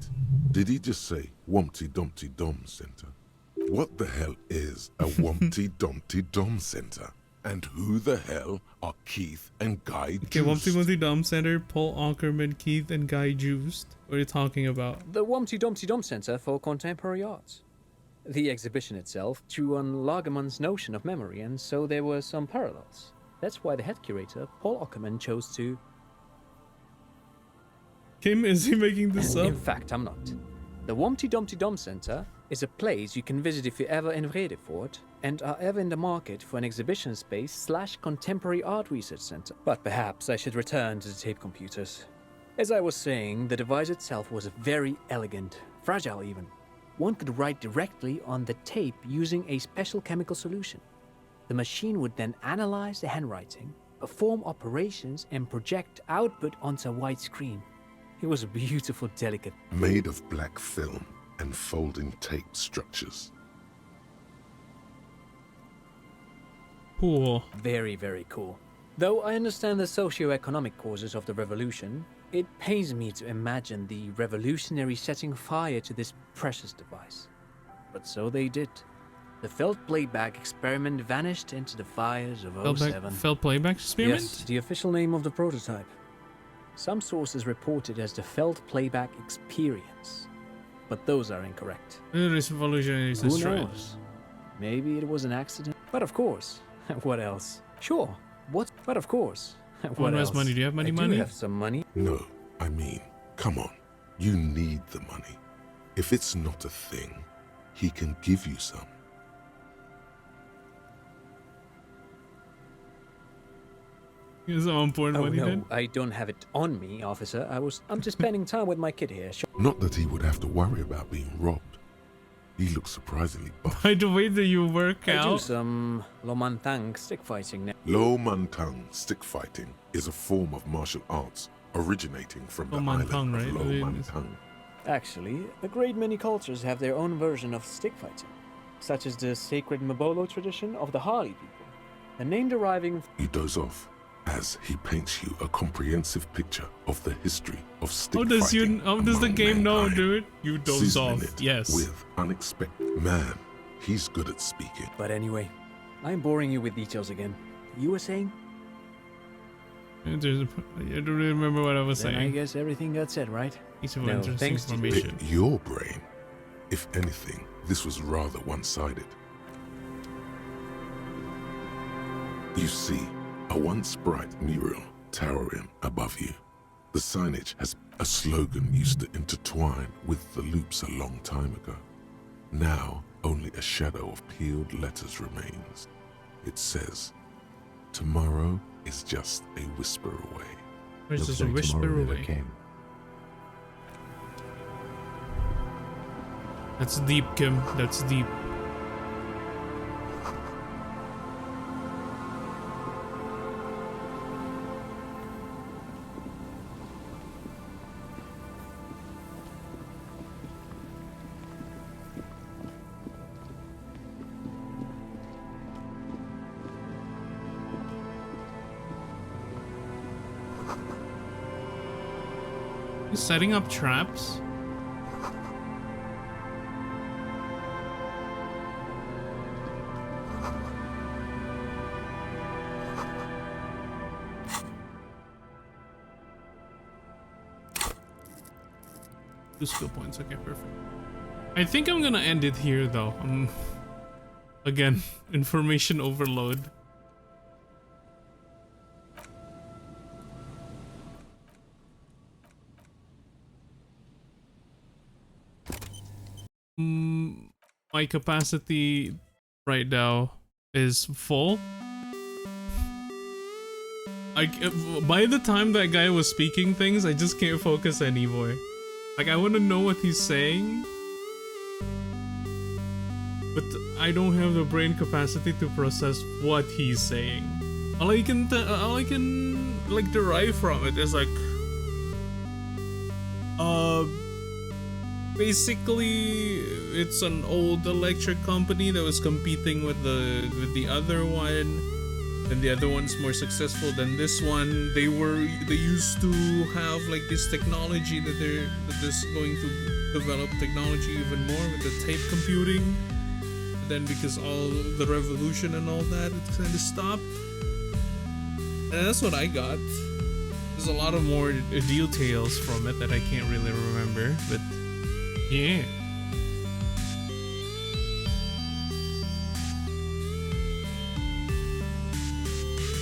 did he just say Wumpty Dumpty Dum Center? What the hell is a Wumpty Dumpty Dum Center? And who the hell are Keith and Guy Okay, Juiced? Wumpty Dum Center, Paul Ackerman, Keith, and Guy Juiced. What are you talking about? The Humpty Dumpty Dum Center for Contemporary Arts. The exhibition itself drew on Lagerman's notion of memory, and so there were some parallels. That's why the head curator, Paul Ockerman, chose to... Kim, is he making this up? In fact, I'm not. The Humpty Dumpty Dum Center is a place you can visit if you're ever in Vredefort and are ever in the market for an exhibition space / contemporary art research center. But perhaps I should return to the tape computers. As I was saying, the device itself was very elegant, fragile even. One could write directly on the tape using a special chemical solution. The machine would then analyze the handwriting, perform operations, and project output onto a white screen. It was a beautiful, delicate... Made of black film and folding tape structures. Cool. Very, very cool. Though I understand the socio-economic causes of the revolution, it pains me to imagine the revolutionaries setting fire to this precious device. But so they did. The felt playback experiment vanished into the fires of 07. Felt playback experiment? Yes, the official name of the prototype. Some sources report it as the felt playback experience, but those are incorrect. Revolutionaries Who destroyed. knows? Maybe it was an accident. But of course, what else? Sure. What? But of course, what One has else? money. Do you have I money? do have some money. No, I mean, come on. You need the money. If it's not a thing, he can give you some. You have some important money no, then? I don't have it on me, officer. I'm just spending time with my kid here. Not that he would have to worry about being robbed. He looks surprisingly buff. By the way that you work I do out. some Lomantang stick fighting now. Lo Mantang stick fighting is a form of martial arts originating from the Lomantang, island right? of Lo I mean, Mantang. Actually, a great many cultures have their own version of stick fighting, such as the sacred Mabolo tradition of the Harli people. The name deriving... You doze off as he paints you a comprehensive picture of the history of stick How does fighting. how does the among game know, mankind, dude? You doze seasoning off. it Yes. with unexpected. Man, he's good at speaking. But anyway, I'm boring you with details again. You were saying? I don't really remember what I was Then I saying. guess everything got said, right? Piece of No, interesting thanks to information. Your brain. If anything, this was rather one-sided. You see, A once bright mural towering above you. The signage has a slogan used to intertwine with the loops a long time ago. Now, only a shadow of peeled letters remains. It says, "Tomorrow is just a whisper away." There's Looks just a like whisper tomorrow never away. came. That's deep, Kim. That's deep. He's setting up traps. Two skill points. Okay, perfect. I think I'm gonna end it here, though. Again, information overload. My capacity right now is full. By the time that guy was speaking things, I just can't focus anymore. Like, I want to know what he's saying, but I don't have the brain capacity to process what he's saying. All I can like derive from it is like, basically it's an old electric company that was competing with the other one, and the other one's more successful than this one. They used to have like this technology that they're going to develop technology even more with the tape computing. But then because all the revolution and all that, it kind of stopped. And that's what I got. There's a lot of more details from it that I can't really remember, but yeah.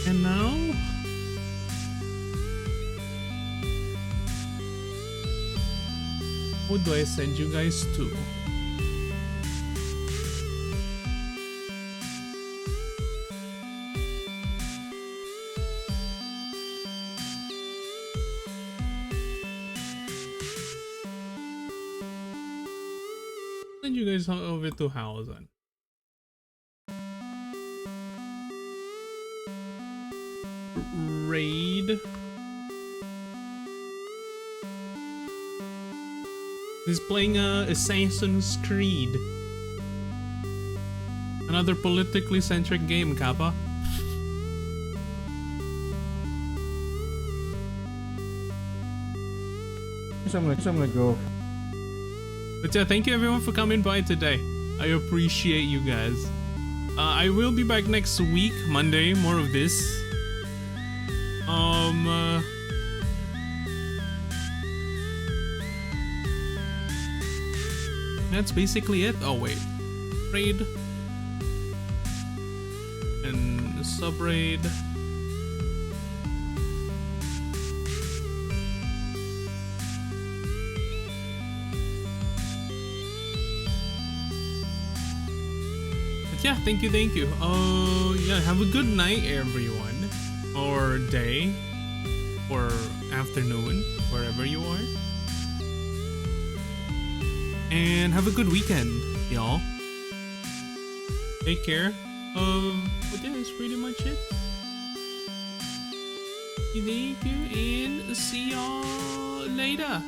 And now, what do I send you guys to? Send you guys over to Hausen. Raid. He's playing Assassin's Creed. Another politically centric game, Kappa. I'm gonna go. But yeah, thank you everyone for coming by today. I appreciate you guys. I will be back next week, Monday, more of this. That's basically it. Oh wait, raid and sub raid. But yeah, thank you. Yeah, have a good night, everyone, or day, or afternoon, wherever you are. And have a good weekend, y'all. Take care. But yeah, that's pretty much it. Thank you, and see y'all later.